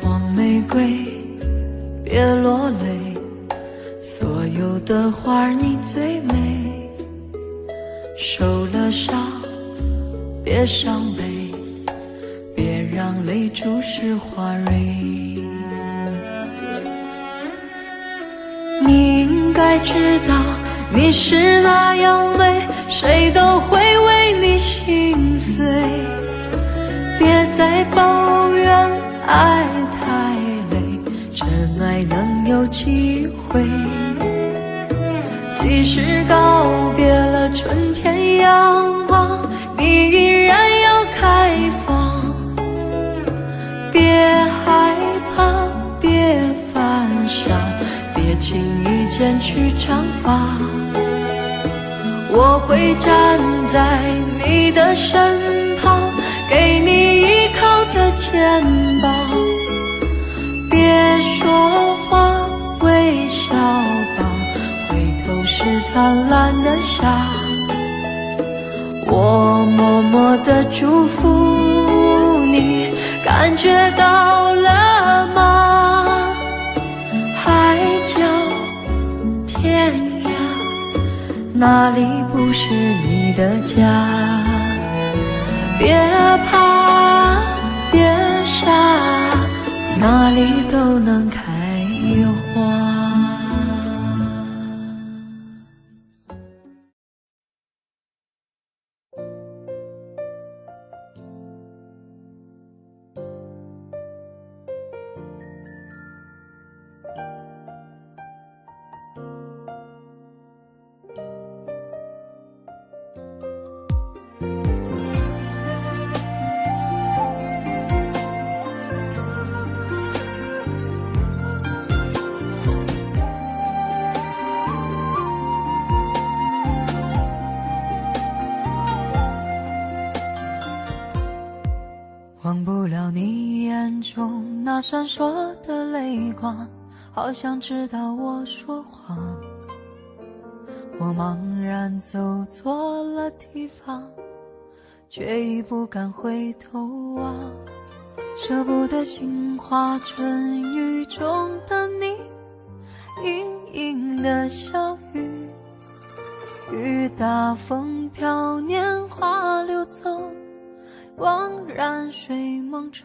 黄玫瑰，别落泪，所有的花儿你最美。受了伤，别伤悲，别让泪注视花蕊。你应该知道你是那样美，谁都会为你心碎。别再抱怨爱太累，真爱能有机会。即使告别了春天阳光，你依然要开放。别害怕，别犯傻，别轻易剪去长发。我会站在你的身旁，给你依靠的肩膀。别说话，微笑吧，回头是灿烂的夏。我默默地祝福你，感觉到了吗？海角天涯，哪里不是你的家？别怕，别傻，哪里都能开花。那闪烁的泪光，好像知道我说谎。我茫然走错了地方，却已不敢回头望。舍不得杏花春雨中的你，盈盈的小雨，雨打风飘，年华流走，惘然睡梦中。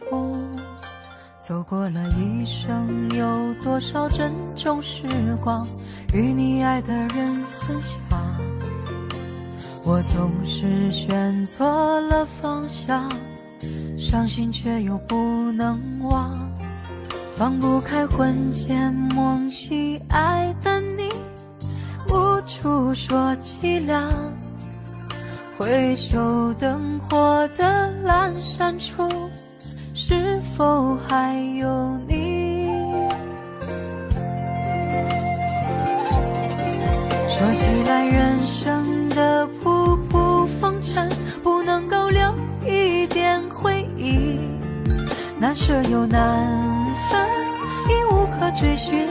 走过了一生，有多少珍重时光与你爱的人分享。我总是选错了方向，伤心却又不能忘，放不开魂牵梦系爱的你，无处说凄凉。回首灯火的阑珊处，是否还有你？说起来人生的仆仆风尘，不能够留一点回忆，难舍又难分，已无可追寻，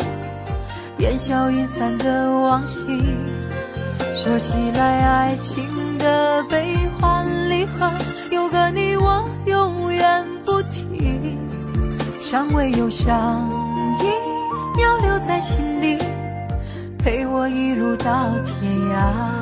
烟消云散的往昔。说起来爱情的悲欢离合，有个你我永远不提，相偎又相依，要留在心底，陪我一路到天涯。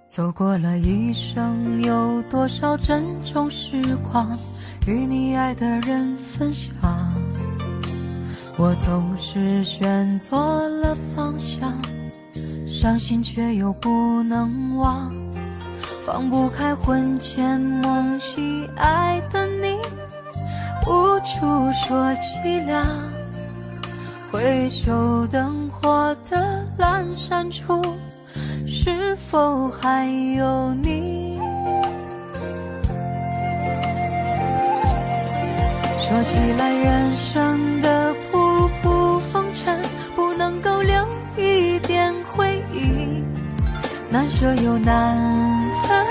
走过了一生，有多少珍重时光与你爱的人分享。我总是选错了方向，伤心却又不能忘，放不开魂牵梦系爱的你，无处说凄凉。回首灯火的阑珊处，是否还有你？说起来人生的仆仆风尘，不能够留一点回忆，难舍又难分，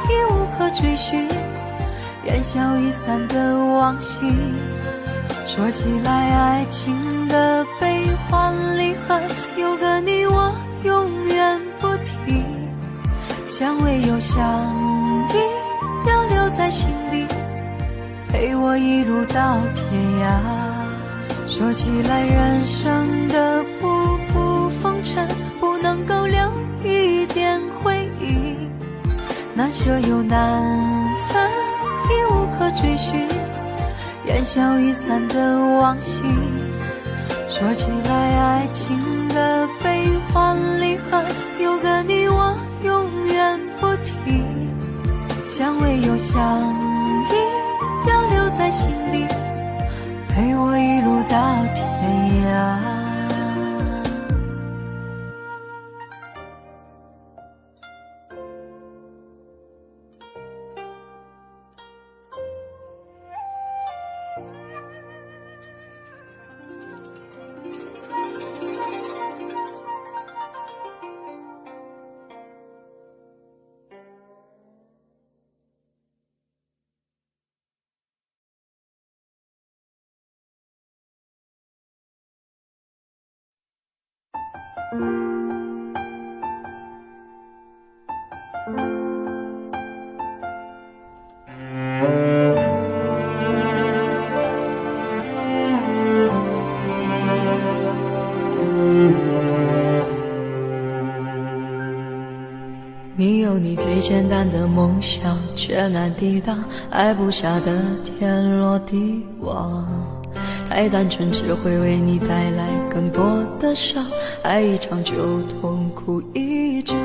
已无可追寻，烟消云散的往昔。说起来爱情的悲欢离合，有个你我永远不提，相偎又相依，要留在心底，陪我一路到天涯。说起来人生的仆仆风尘，不能够留一点回忆，难舍又难分，已无可追寻，烟消云散的往昔。说起来爱情的悲欢离合，有个你我永远不提，相偎又相依，要留在心底，陪我一路到天涯。你有你最简单的梦想，却难抵挡爱不下的天罗地网。太单纯只会为你带来更多的伤，爱一场就痛苦一场。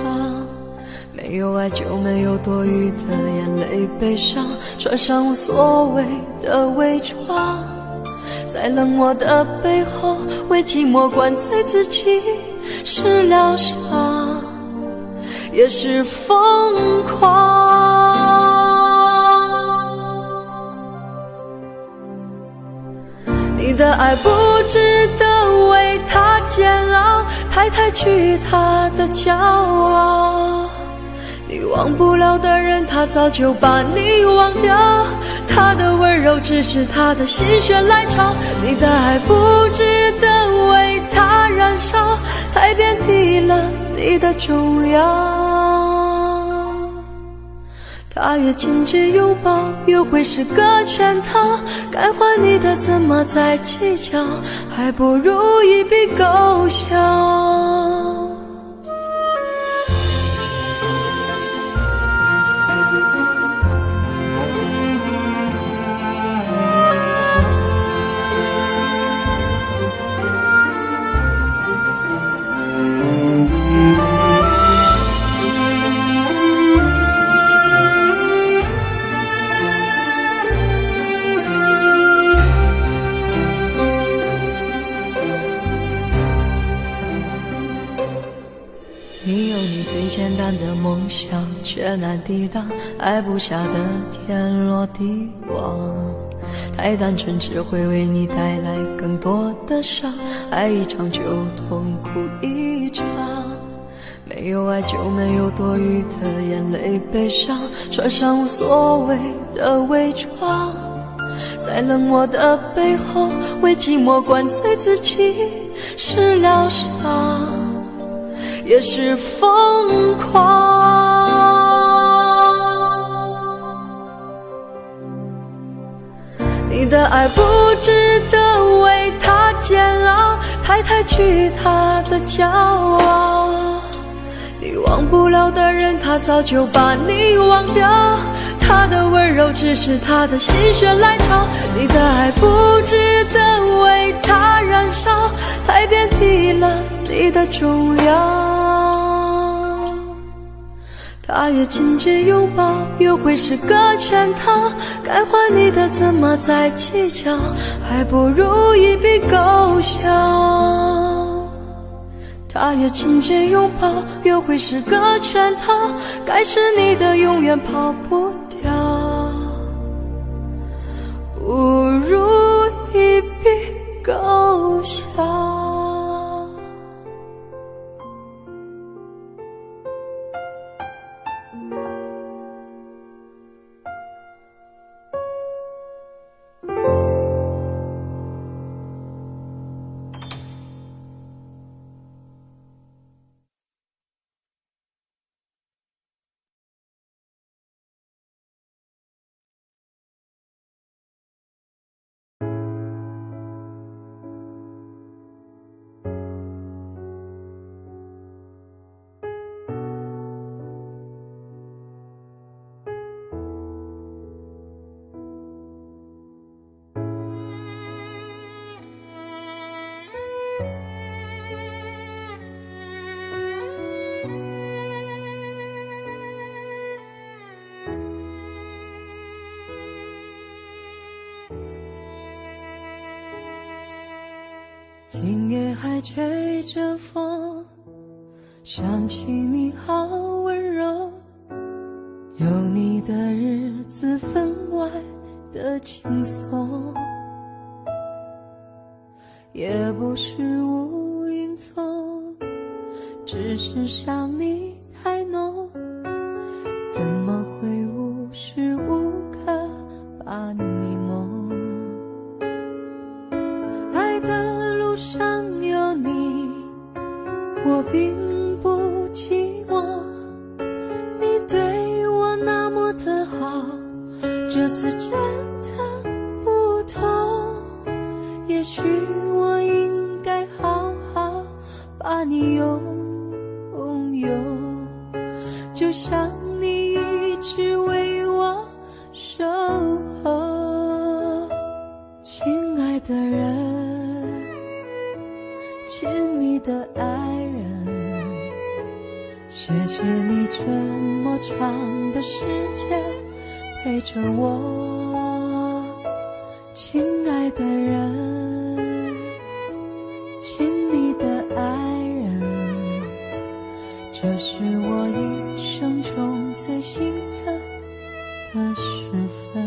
没没有爱就没有多余的眼泪悲伤，穿上无所谓的伪装，在冷漠的背后为寂寞灌醉自己，是疗伤也是疯狂。你的爱不值得为他煎熬，太惧他的骄傲，你忘不了的人他早就把你忘掉，他的温柔只是他的心血来潮，你的爱不值得为他燃烧，太贬低了你的重要。他越紧紧拥抱越会是个圈套，该还你的怎么再计较，还不如一笔勾销。你有你最简单的梦想，却难抵挡爱不下的天罗地网。太单纯只会为你带来更多的伤，爱一场就痛苦一场。没有爱就没有多余的眼泪悲伤，穿上无所谓的伪装，在冷漠的背后为寂寞灌醉自己，是疗伤也是疯狂。你的爱不值得为他煎熬，太惧他的骄傲，你忘不了的人他早就把你忘掉，他的温柔只是他的心血来潮，你的爱不值得为他燃烧，太贬低了你的重要。他越紧紧拥抱越会是个圈套，该还你的怎么再计较，还不如一笔勾销。他越紧紧拥抱越会是个圈套，该是你的永远跑不掉，不如一笔勾销。今夜还吹着风，想起你好温柔，有你的日子分外的轻松，也不是无影踪，只是想你太浓，怎么会无时无刻把你梦，爱的路上有你，我并不寂寞，你对我那么的好，这次真的不同，也许我应该好好把你拥有，就像你一直为我守候。亲爱的人，亲密的爱人，谢谢你这么长的时间陪着我，亲爱的人，亲密的爱人，这是我一生中最兴奋的时分。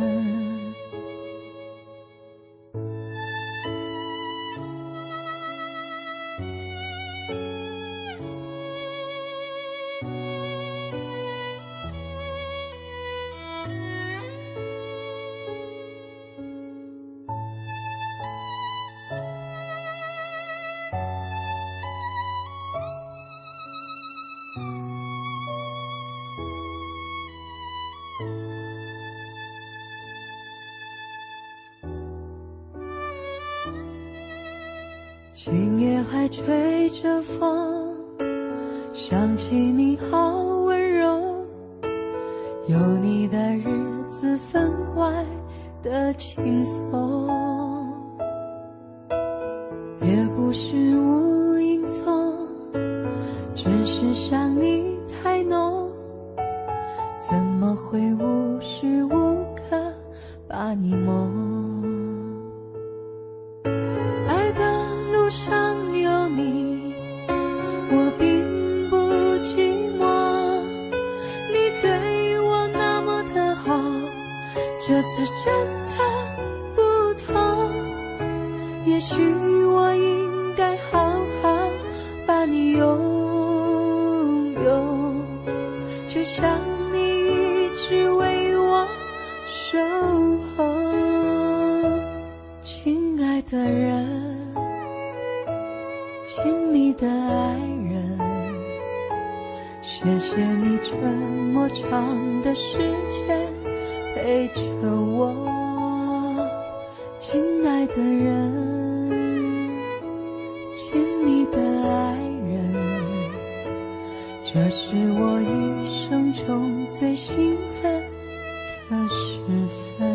今夜还吹着风，想起你好温柔，有你的日子分外的轻松，也不是无影踪，只是想你太浓，怎么会无时无刻把你梦。爱的路上有你，我并不寂寞，你对我那么的好，这次真的不同，也许我应该好好把你拥有，就像你一直为我守候。亲爱的人，亲密的爱人，谢谢你这么长的时间陪着我。亲爱的人，亲密的爱人，这是我一生中最兴奋的时分。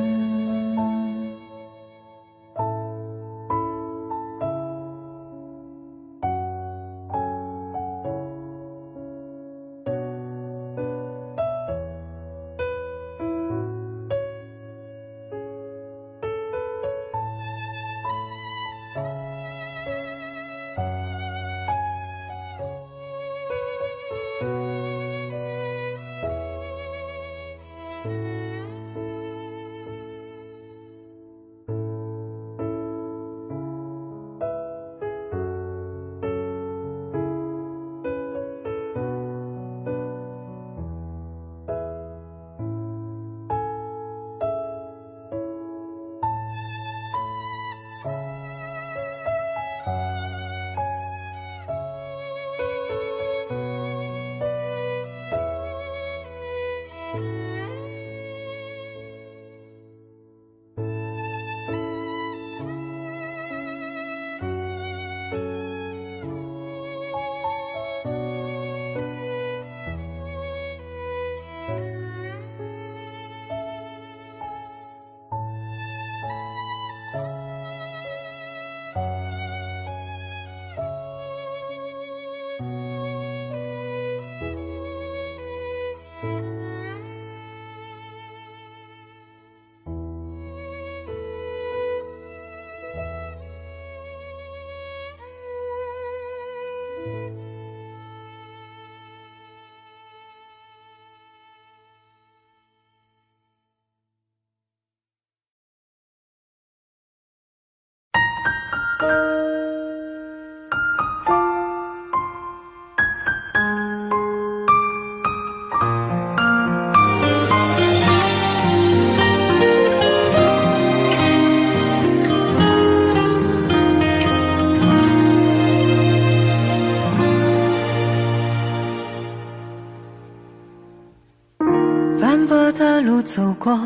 斑驳的路走过，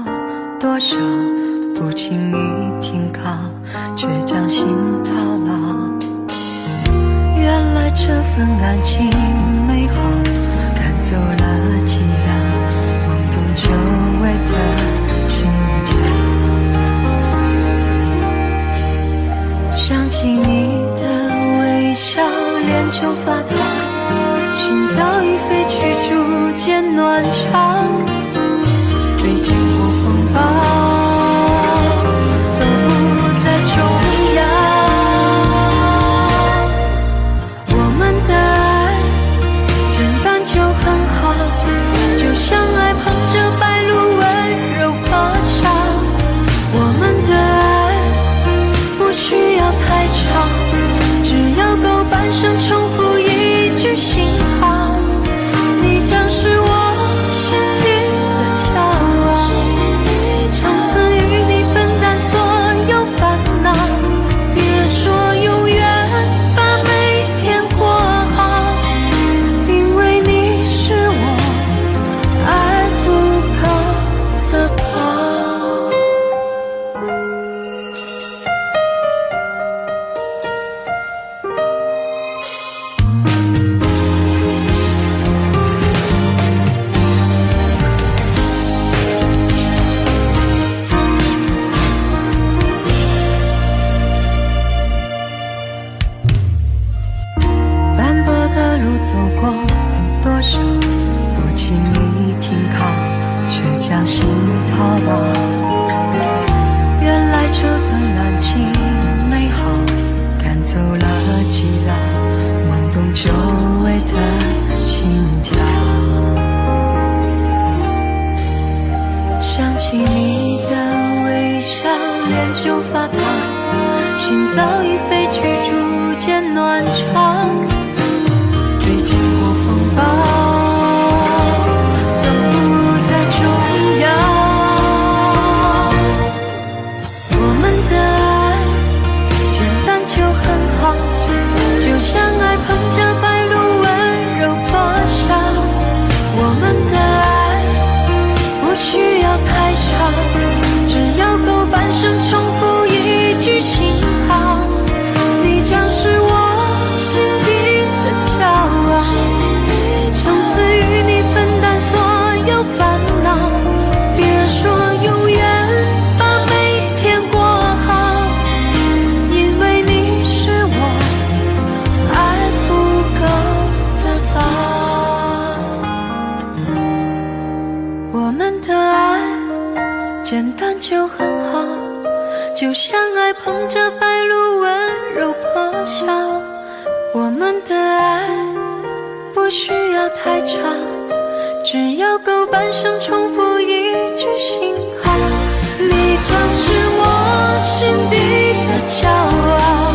多少不轻易停靠，却将心套牢。原来这份感情美好，赶走了寂寥，懵懂久违的心跳。想起你的微笑，脸就发烫，心早已飞去，逐渐暖潮。历经过风暴，都不再重要。我们的爱简单就很好，就像爱捧着白鹭温柔破晓。我们的爱不需要太长，只要够半生重复一句心好。你将是我心底的骄傲，从此与你分担所有烦恼。别说永远，把每天过好，因为你是我爱不够的宝。斑驳的路走过多少，不经意停靠，却将心套牢。原来这份安静美好，赶走了寂寥，萌动久违的心跳。想起你的微笑，脸就发烫，心早已飞去，逐渐暖场。历经过风暴，都不再重要。我们的爱简单就很好，就像爱捧着白鹭温柔破晓。我们的爱不需要太长，只要够半生重复一句心好。你将是我心底的骄傲，从此与你分担所有烦恼。别说永远，把每天过好，因为你是我爱不够的宝。我们的爱简单就很好，就像爱捧着白鹭温柔破晓。我们的爱不需要太长，只要够半生重复一句心好。你将是我心底的骄傲，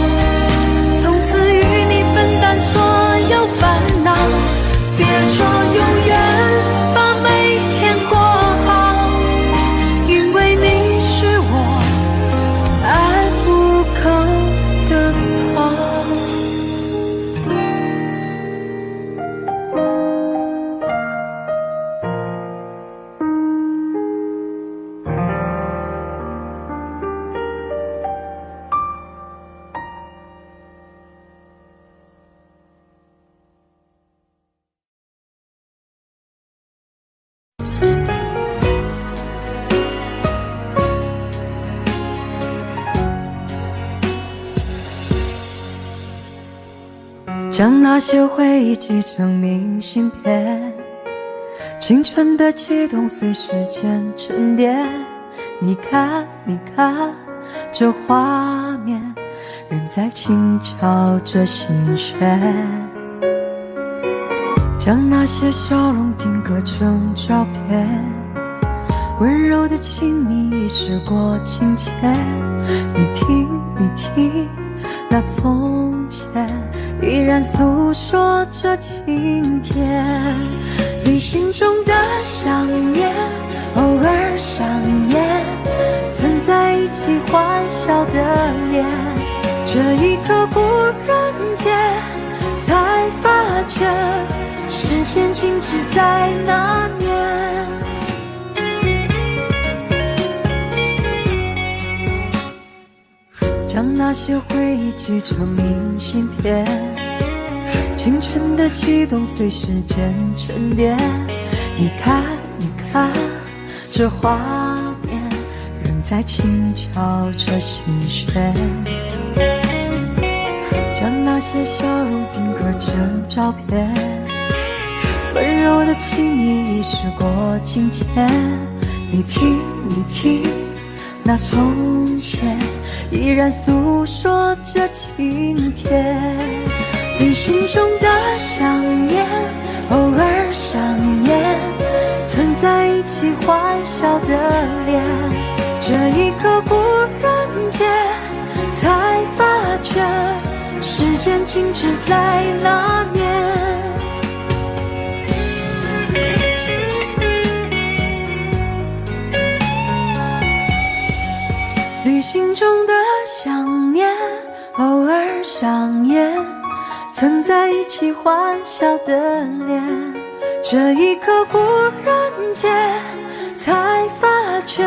从此与你分担所有烦恼。别说永远，把每天过好，因为你是我爱不够的宝。将那些回忆寄成明信片，青春的悸动随时间沉淀。你看，你看，这画面仍在轻敲着心弦。将那些笑容定格成照片，温柔的亲密已时过境迁。你听，你听，那从前依然诉说着情甜。旅行中的想念，偶尔上演，曾在一起欢笑的脸。这一刻忽然间才发觉，时间静止在那年。将那些回忆寄成明信片，青春的悸动随时间沉淀。你看，你看，这画面仍在轻敲着心弦。将那些笑容定格成照片，温柔的情意已时过境迁。你听一听，那从前依然诉说着情甜。你心中的想念，偶尔想念，曾在一起欢笑的脸，这一刻忽然间才发觉，时间静止在那年。旅行中的想念，偶尔想念，曾在一起欢笑的脸，这一刻忽然间才发觉，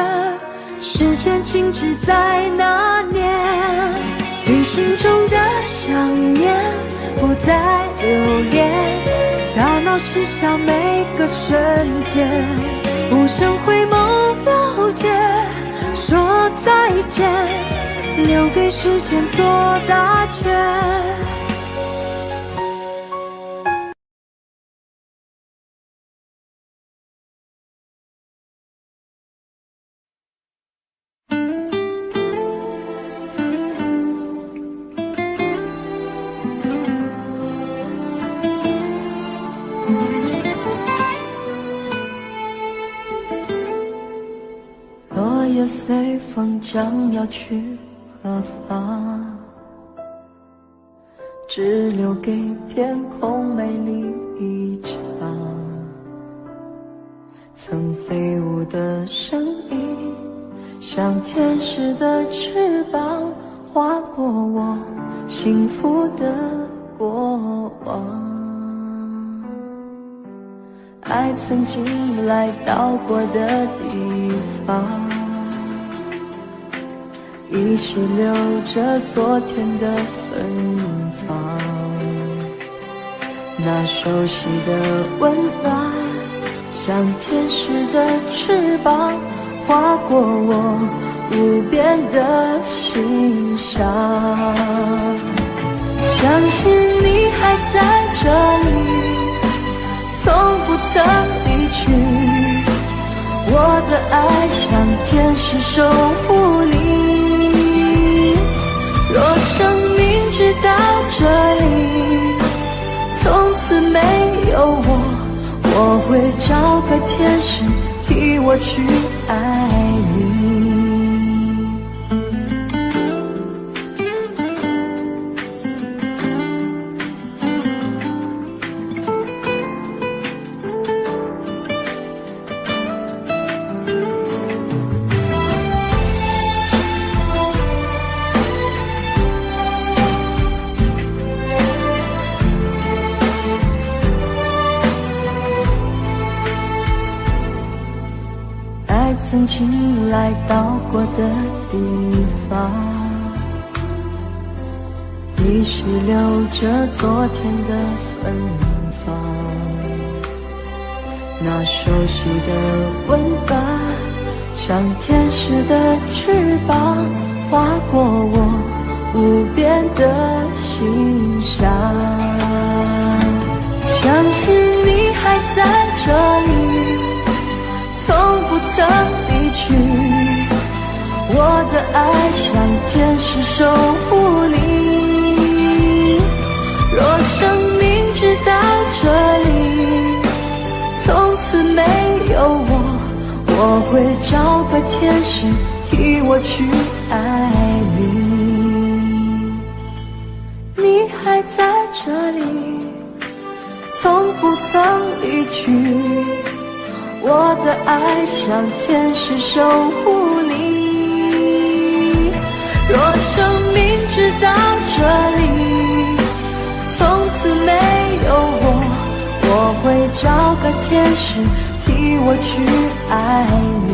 时间静止在那年。旅行中的想念不再留恋，大脑失效每个瞬间，无声回眸了解，说再见，留给时间做答卷。落叶随风将要去何方，只留给天空美丽一场。曾飞舞的声音，像天使的翅膀，划过我幸福的过往。爱曾经来到过的地方，依稀留着昨天的芬芳，那熟悉的温暖，像天使的翅膀，划过我无边的心上。相信你还在这里，从不曾离去，我的爱像天使守护你。若生命直到这里，从此没有我会找个天使替我去爱你。曾经来到过的地方，依稀留着昨天的芬芳，那熟悉的温暖，像天使的翅膀，划过我无边的心上。相信你还在这里，从不曾离去，我的爱像天使守护你。若生命直到这里，从此没有我会找个天使替我去爱你。你还在这里，从不曾离去，我的爱像天使守护你。若生命直到这里，从此没有我会找个天使替我去爱你，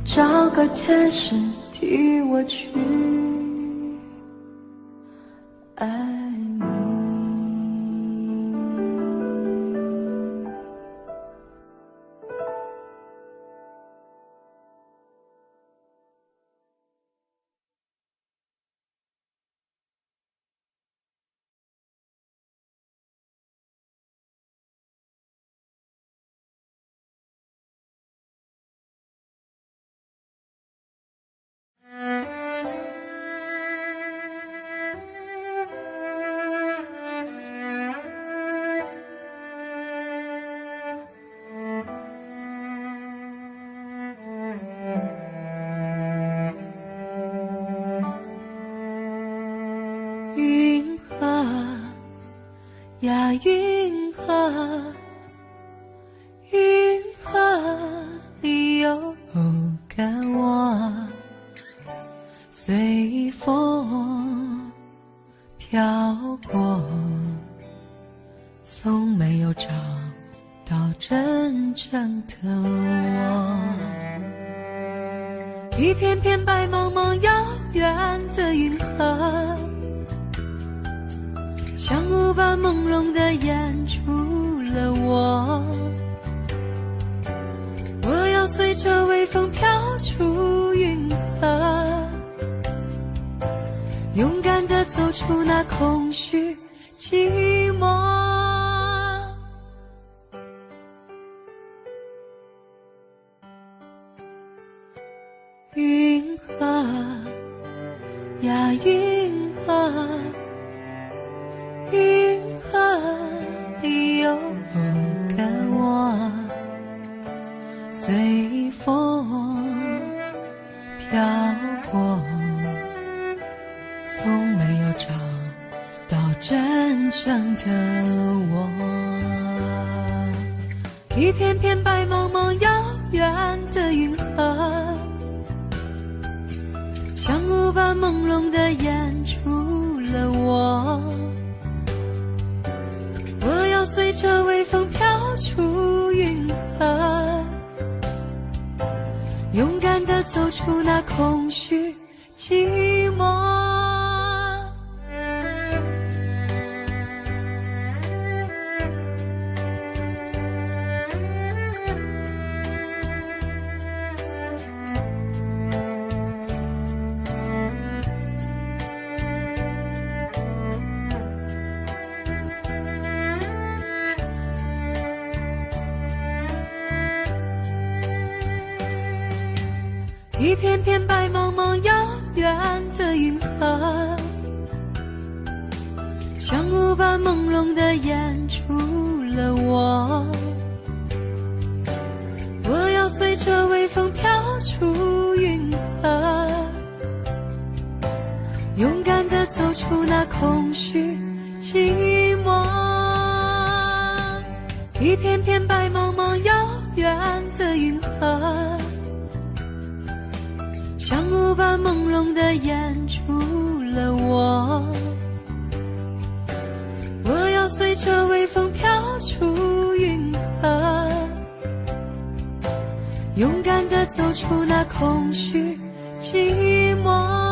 找个天使替我去爱。我。一片片白茫茫遥远的银河，像雾般朦胧地掩住了我。我要随着微风飘出云河，勇敢地走出那空虚寂寞。云河呀云河，云河里有个我，随风飘过，从没有找到真正的我。一片片白茫茫遥远的云河，像雾般朦胧地掩住了我。我要随着微风飘出云河，勇敢地走出那空虚寂寞。一片片白茫茫遥远的云河，像雾般朦胧地掩住了我。我要随着微风飘出云河，勇敢地走出那空虚寂寞。一片片白茫茫遥远的云河，像雾般朦胧地掩住了我。我要随着微风飘出云河，勇敢地走出那空虚寂寞。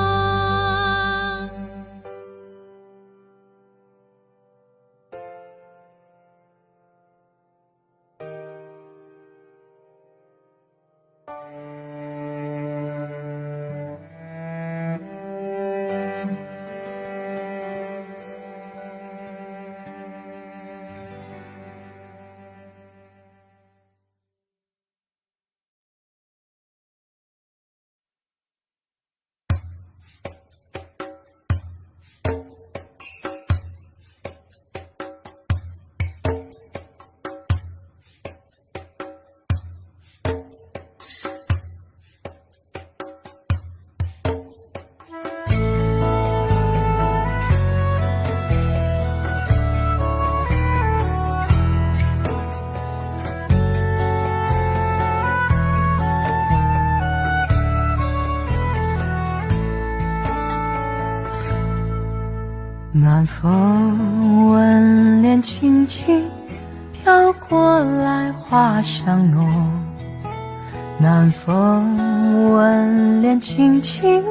南风吻脸轻轻飘过来，花香浓。南风吻脸轻轻，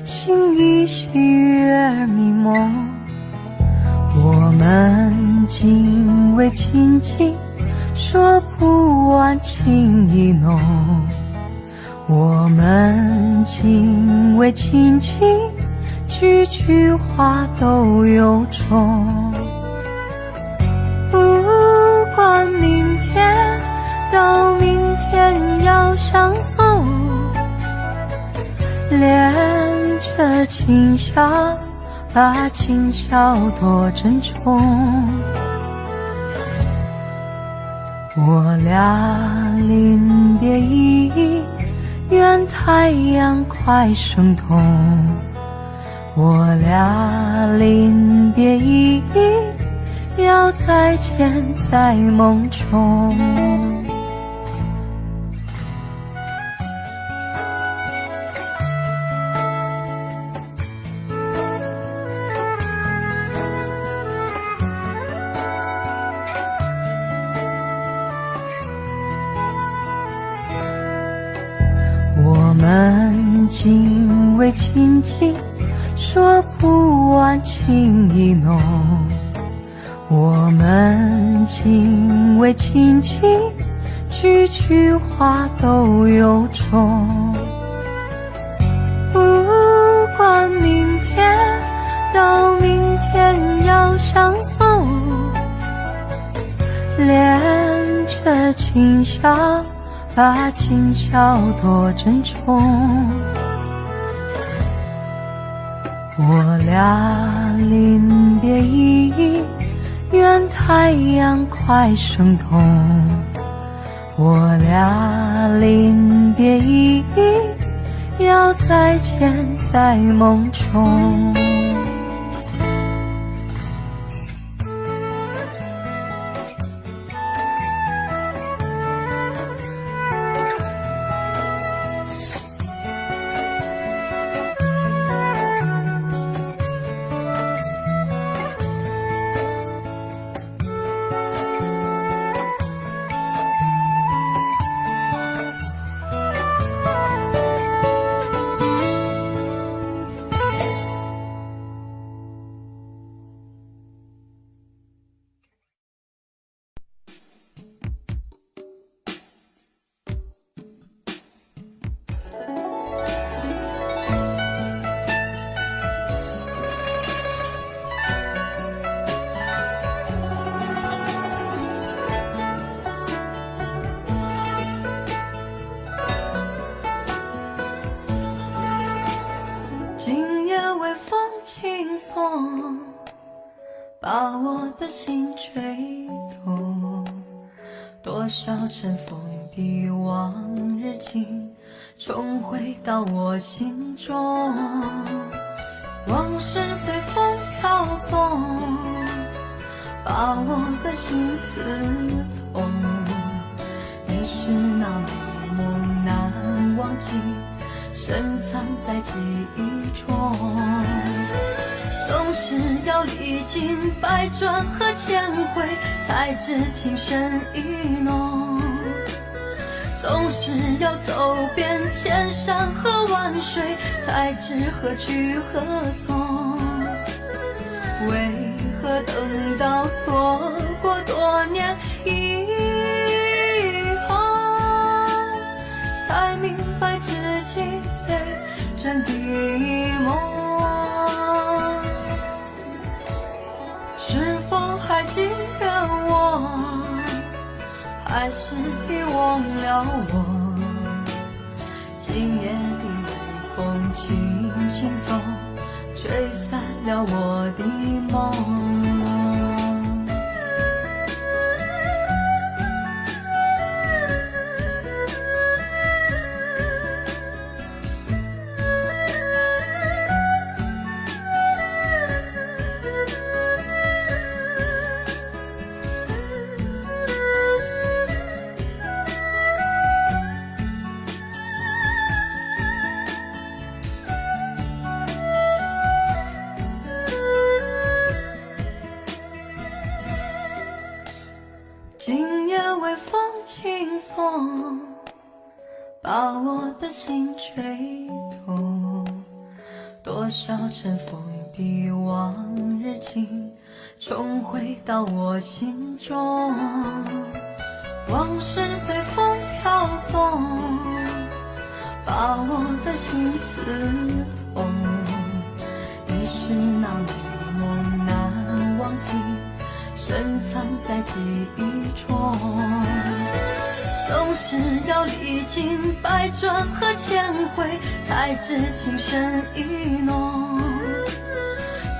心依细月儿迷蒙。我们紧偎亲近，说不完情意浓。我们紧偎亲近，句句话都有种。不管明天到明天要相送，恋着今宵，把今宵多珍重。我俩临别意，愿太阳快升东。我俩临别意，要再见在梦中。们紧偎亲近，说不完情意浓。我们紧偎亲近，句句话都有种。不管明天到明天要相送，恋着今宵，把今宵多珍重。我俩临别依依，愿太阳快升东。我俩临别依依，要再见在梦中。把我的心吹动，多少尘封的往日情重回到我心中。往事随风飘送，把我的心刺痛。你是那美梦难忘记，深藏在记忆中。总是要历经百转和千回，才知情深意浓。总是要走遍千山和万水，才知何去何从。为何等到错过多年以后，才明白自己最真的梦。是否还记得我，还是遗忘了我？今夜的微风轻轻送，吹散了我的梦。今夜微风轻送，把我的心吹动。多少尘封的往日情重回到我心中。往事随风飘送，把我的心刺痛。你是那美梦难忘记，深藏在记忆中。总是要历经百转和千回，才知情深意浓。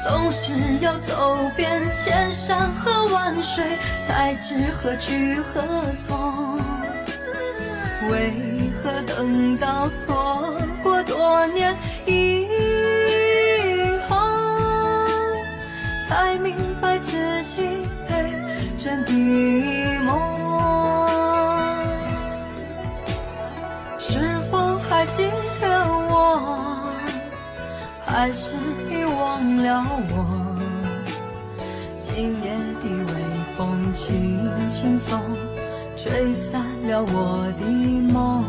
总是要走遍千山和万水，才知何去何从。为何等到错过多年以后，才明白自己最真的梦。是否还记得我，还是遗忘了我？今夜的微风轻轻送，吹散了我的梦。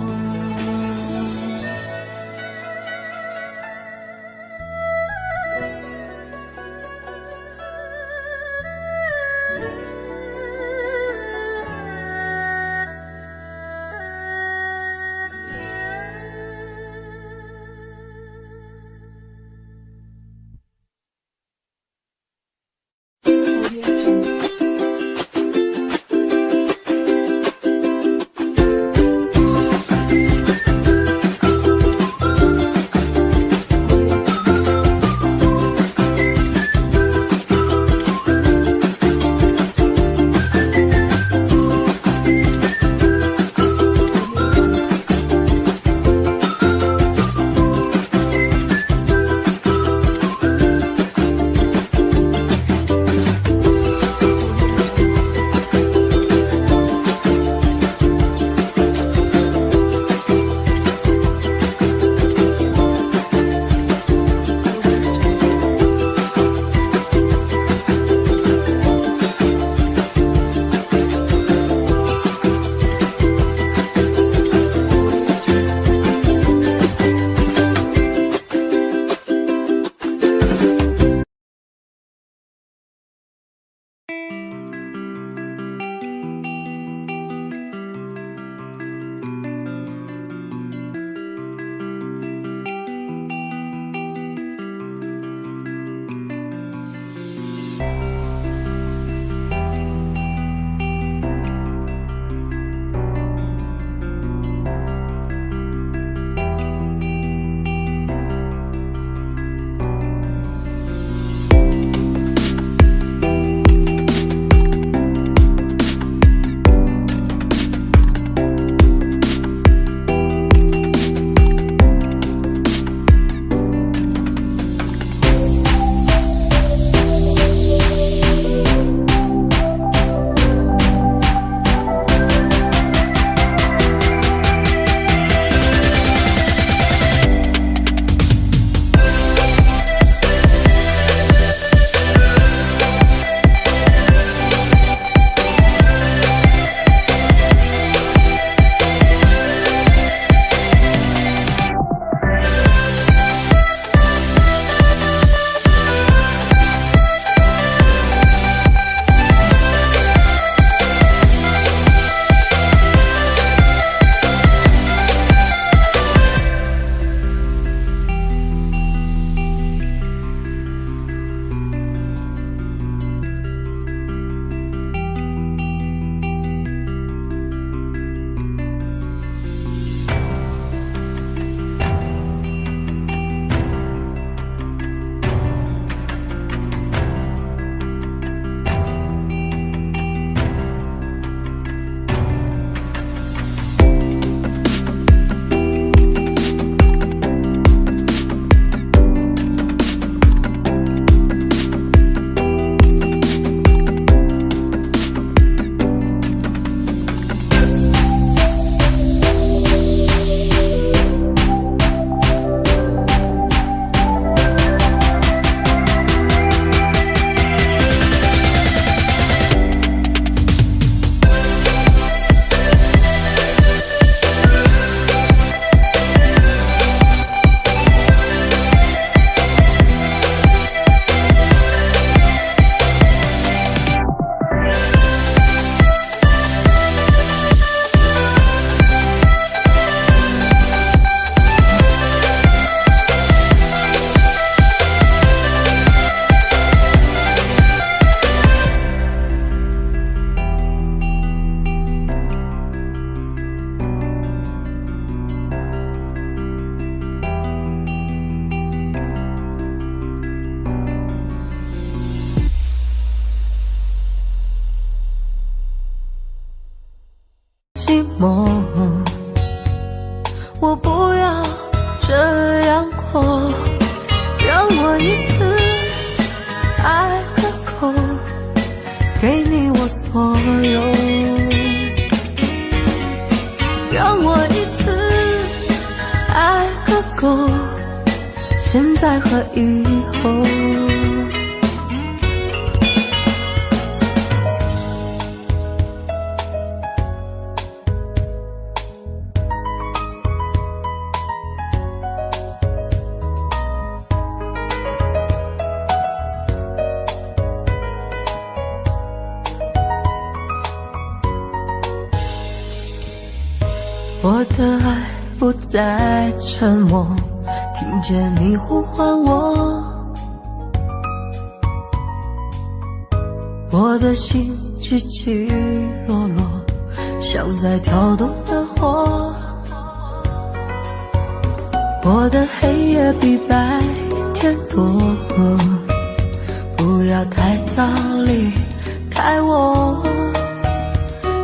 我不要这样过，让我一次爱个够，给你我所有，让我一次爱个够，现在和以后。我的爱不再沉默，听见你呼唤我，我的心起起落落，像在跳动的火。我的黑夜比白天多，不要太早离开我，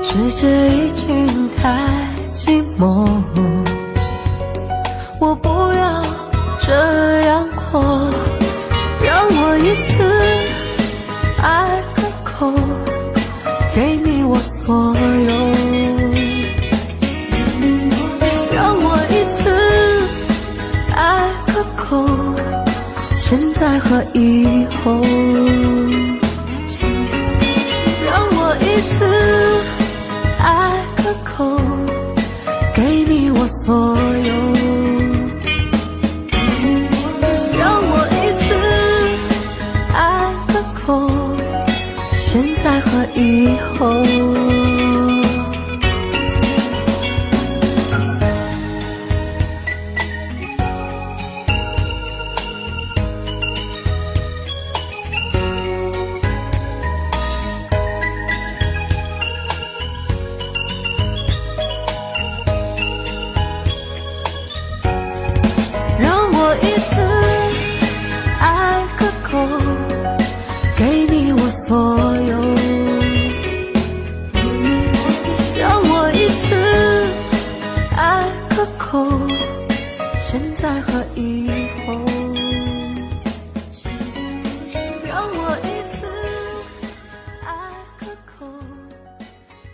世界已经太寂寞，我不要这样过，让我一次爱个够，给你我所有，让我一次爱个够，现在和以后，让我一次爱个够，给你我所有，让我一次爱个够，现在和以后。给你我所有，让我一次爱个够，现在和以后，让我一次爱个够，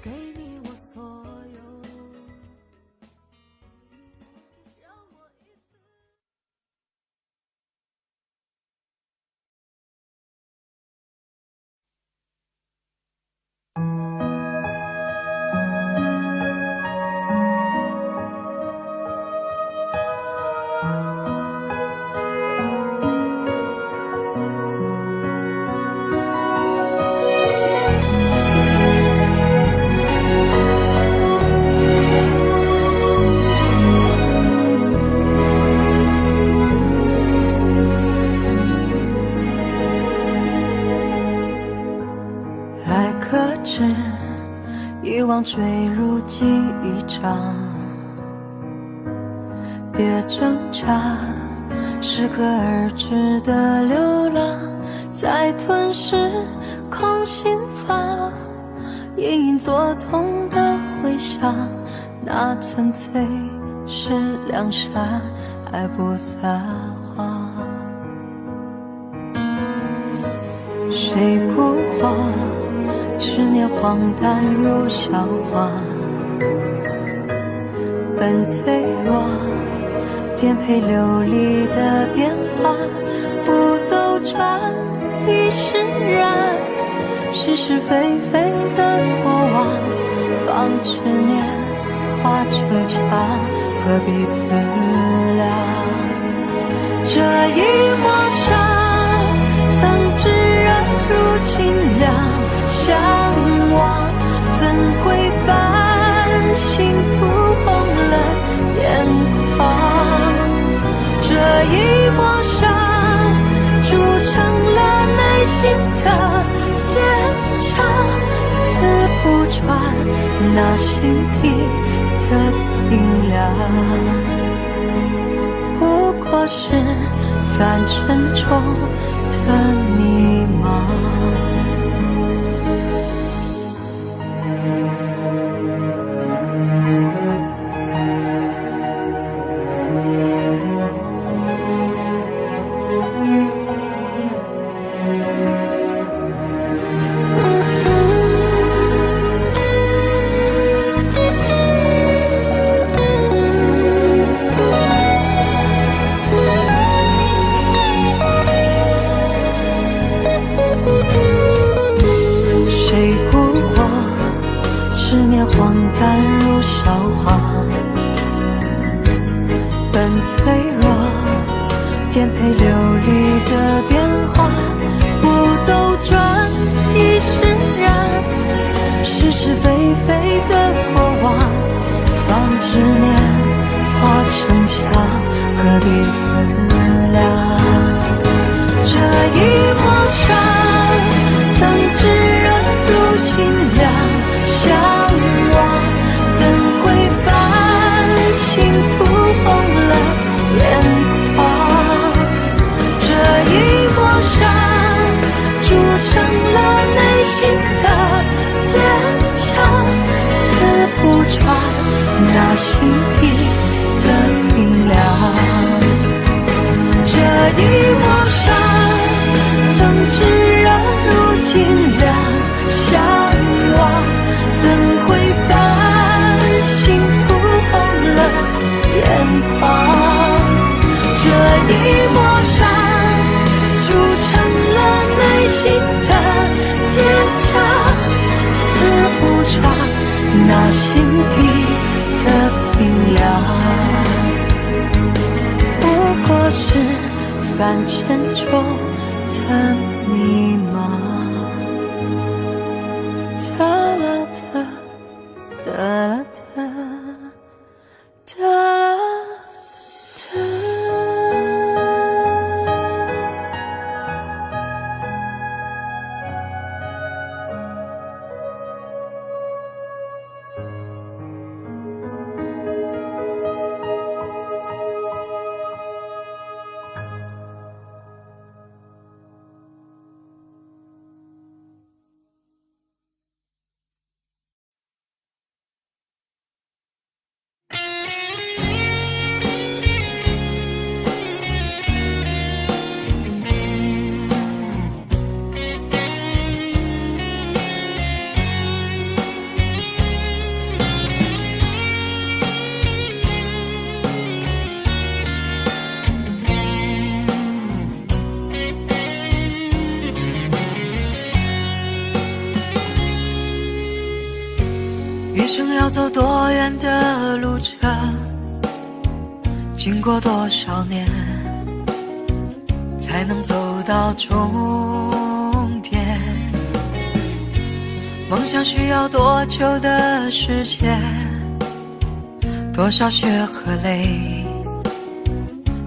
给你我所有。遗忘坠入记忆中，别挣扎，适可而止的流浪，在吞噬空心房，隐隐作痛的回响，那纯粹是良善，还不撒谎。谁孤荒？执念荒诞如笑话，本脆弱，颠沛流离的变化，不兜转，已释然，是是非非的过往，放执念化成墙，何必思量？这一抹伤，曾炙热如清凉。向往怎会繁星涂红了眼眶？这一抹伤铸成了内心的坚强，刺不穿那心底的冰凉，不过是泛沉重的迷茫。人脆弱，颠沛流离的变化，不斗转亦释然，是是非非的过往，放执念化成墙，何必思量？这一抹伤，曾炙热如今凉，相望怎会繁星涂红了眼眶？这一抹伤，铸成了内心的坚强，刺不穿那心底的冰凉。这一抹伤，曾炙热如今凉，相望怎会繁星涂红了眼眶？这一抹伤，铸成了内心的坚强，刺不穿那心底的冰凉。不过是凡尘中的迷茫。哒啦哒，哒啦哒，哒啦哒。一生要走多远的路程，经过多少年，才能走到终点？梦想需要多久的时间？多少血和泪，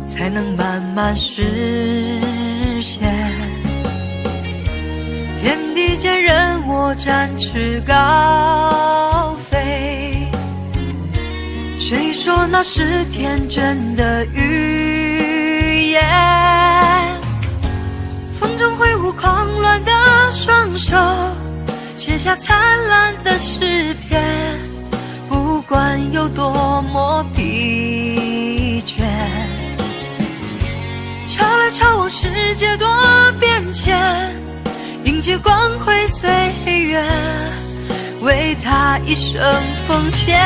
才能慢慢实现？天地间任我展翅高飞，谁说那是天真的语言？风中挥舞狂乱的双手，写下灿烂的诗篇，不管有多么疲倦。瞧来瞧往，世界多变迁，迎接光辉岁月，为他一生奉献。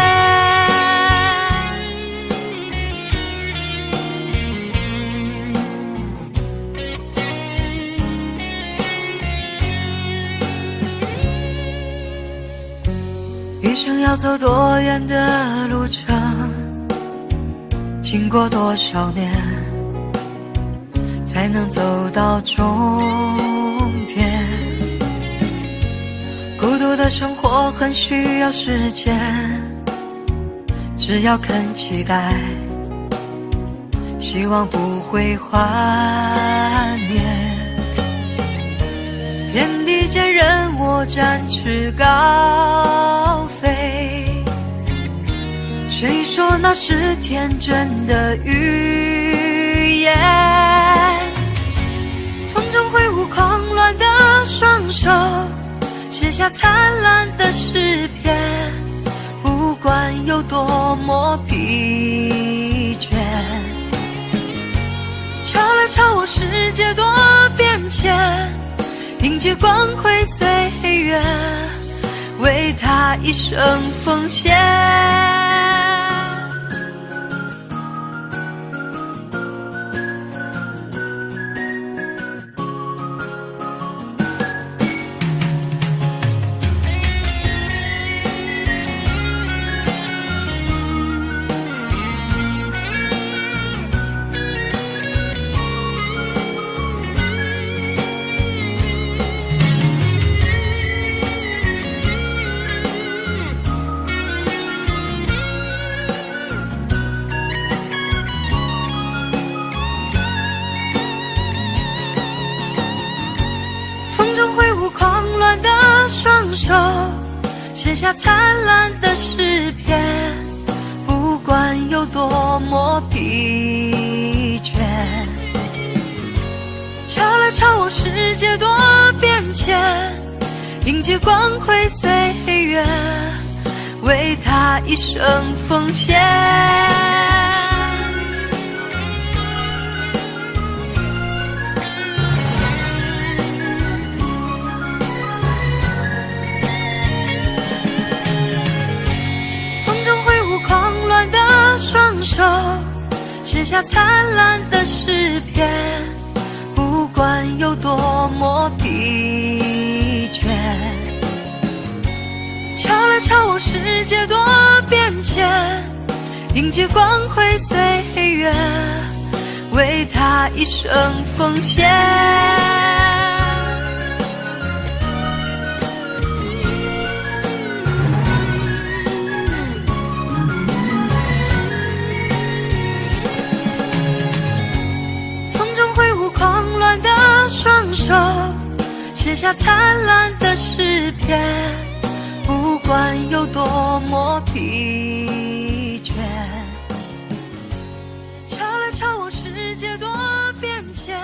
一生要走多远的路程，经过多少年，才能走到终点？孤独的生活很需要时间，只要肯期待，希望不会幻灭。天地间任我展翅高飞，谁说那是天真的语言？风中挥舞狂乱的双手，写下灿烂的诗篇，不管有多么疲倦。瞧来瞧往，世界多变迁，迎接光辉岁月，为他一生奉献。手，写下灿烂的诗篇，不管有多么疲倦。敲了敲我，世界多变迁，迎接光辉岁月，为他一生奉献。风中挥舞狂乱的双手，写下灿烂的诗篇，不管有多么疲倦。敲了敲我，世界多变迁，迎接光辉岁月，为他一生奉献。风中挥舞狂乱的双手，写下灿烂的诗篇，不管有多么疲倦。敲了敲我，世界多变迁，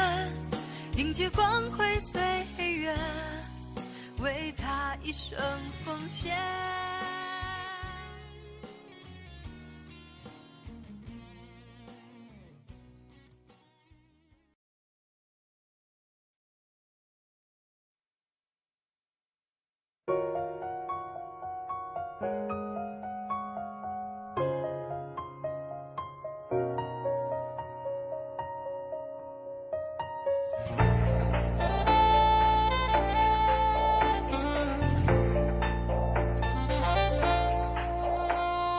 迎接光辉岁月，为他一生奉献。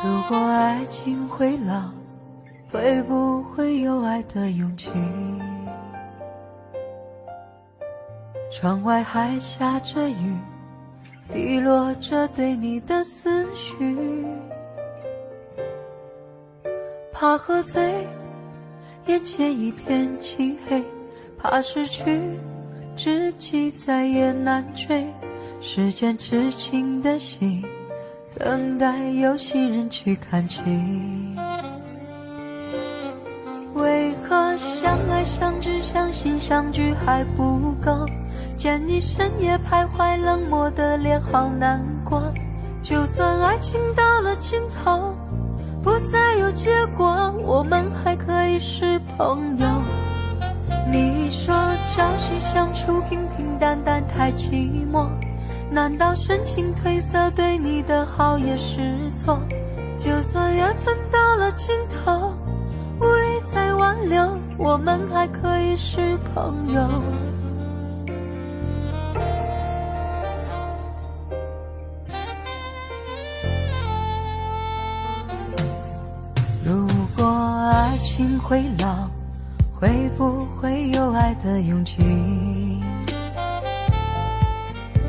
如果爱情会老，会不会有爱的勇气？窗外还下着雨，滴落着对你的思绪。怕喝醉，眼前一片漆黑，怕失去知己再也难追。时间痴情的心，等待有心人去看齐。为何相爱相知相信相聚还不够？见你深夜徘徊，冷漠的脸好难过。就算爱情到了尽头，不再有结果，我们还可以是朋友。你说朝夕相处平平淡淡太寂寞，难道深情褪色对你的好也是错？就算缘分到了尽头，无力再挽留，我们还可以是朋友。如果爱情会老，会不会有爱的勇气？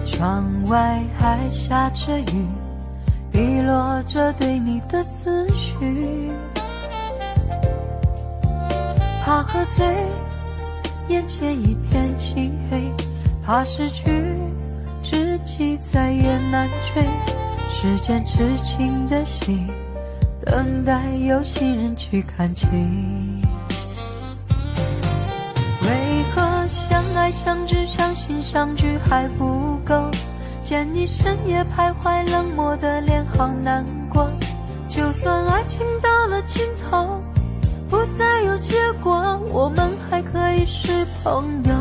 窗外还下着雨，滴落着对你的思绪。怕喝醉，眼前一片漆黑，怕失去知己再也难追。时间痴情的心，等待有心人去看齐。为何相爱相知相信相聚还不够？见你深夜徘徊，冷漠的脸好难过。就算爱情到了尽头，不再有结果，我们还可以是朋友。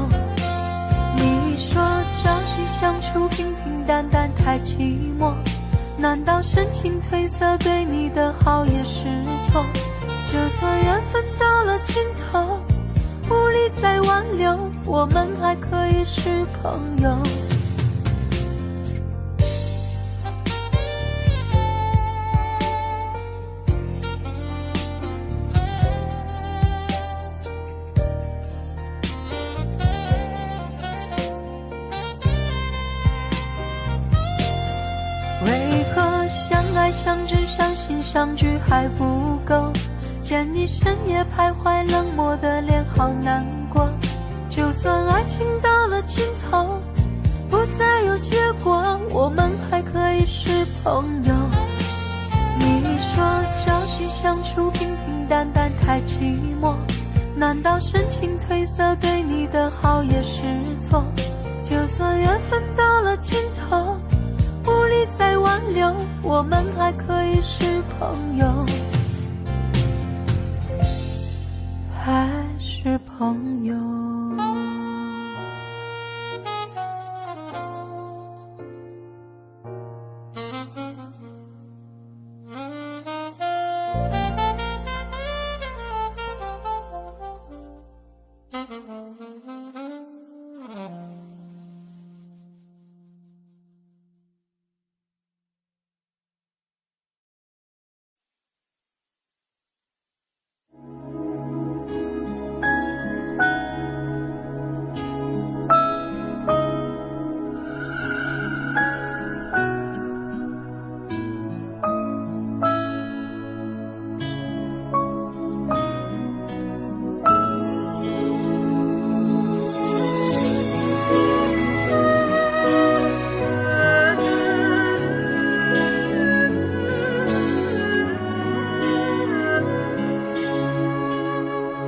你说朝夕相处平平淡淡太寂寞，难道深情褪色对你的好也是错？就算缘分到了尽头，无力再挽留，我们还可以是朋友。为何相爱相知相信相聚还不够？见你深夜徘徊，冷漠的脸好难过。就算爱情到了尽头，不再有结果，我们还可以是朋友。你说朝夕相处平平淡淡太寂寞，难道深情褪色对你的好也是错？就算缘分到了尽头，无力再挽留，我们还可以是朋友，还是朋友。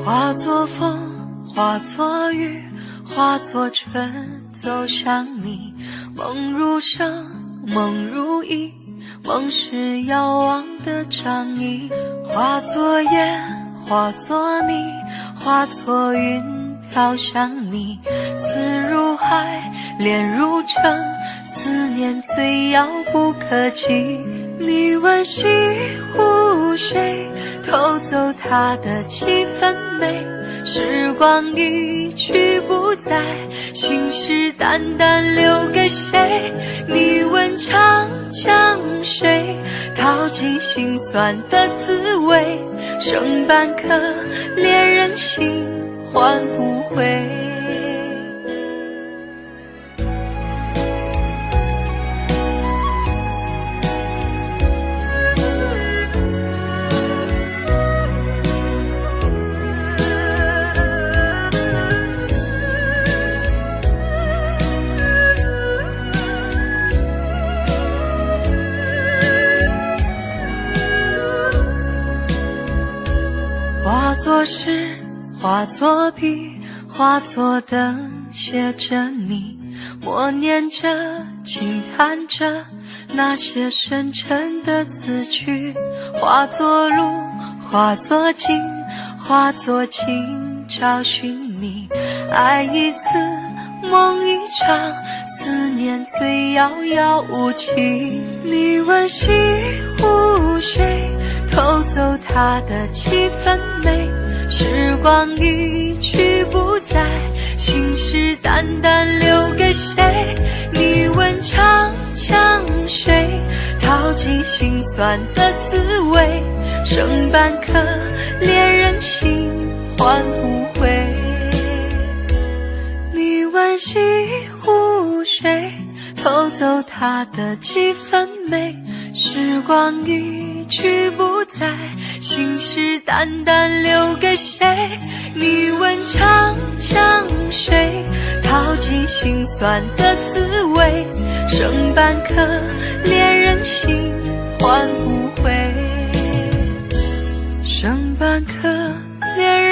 化作风，化作雨，化作春，走向你。梦如声，梦如影，梦是遥望的仗义。化作烟，化作泥，化作云，飘向你。思如海，恋如城，思念最遥不可及。你问西湖水，偷走它的几分美，时光一去不再，心事淡淡留给谁？你问长江水，淘尽心酸的滋味，剩半颗恋人心换不回。化作诗，化作笔，化作灯，写着你，默念着，轻弹着那些深沉的字句。化作路，化作景，化作情，找寻你。爱一次，梦一场，思念最遥遥无期。你问西湖水，偷走它的几分美，时光一去不再，心事淡淡留给谁？你问长江水，淘尽心酸的滋味，剩半颗恋人心换不回。你问西湖水，偷走它的几分美，时光一去不再，心事淡淡留给谁？你问长江水，淘尽心酸的滋味，剩半颗恋人心换不回，剩半颗恋人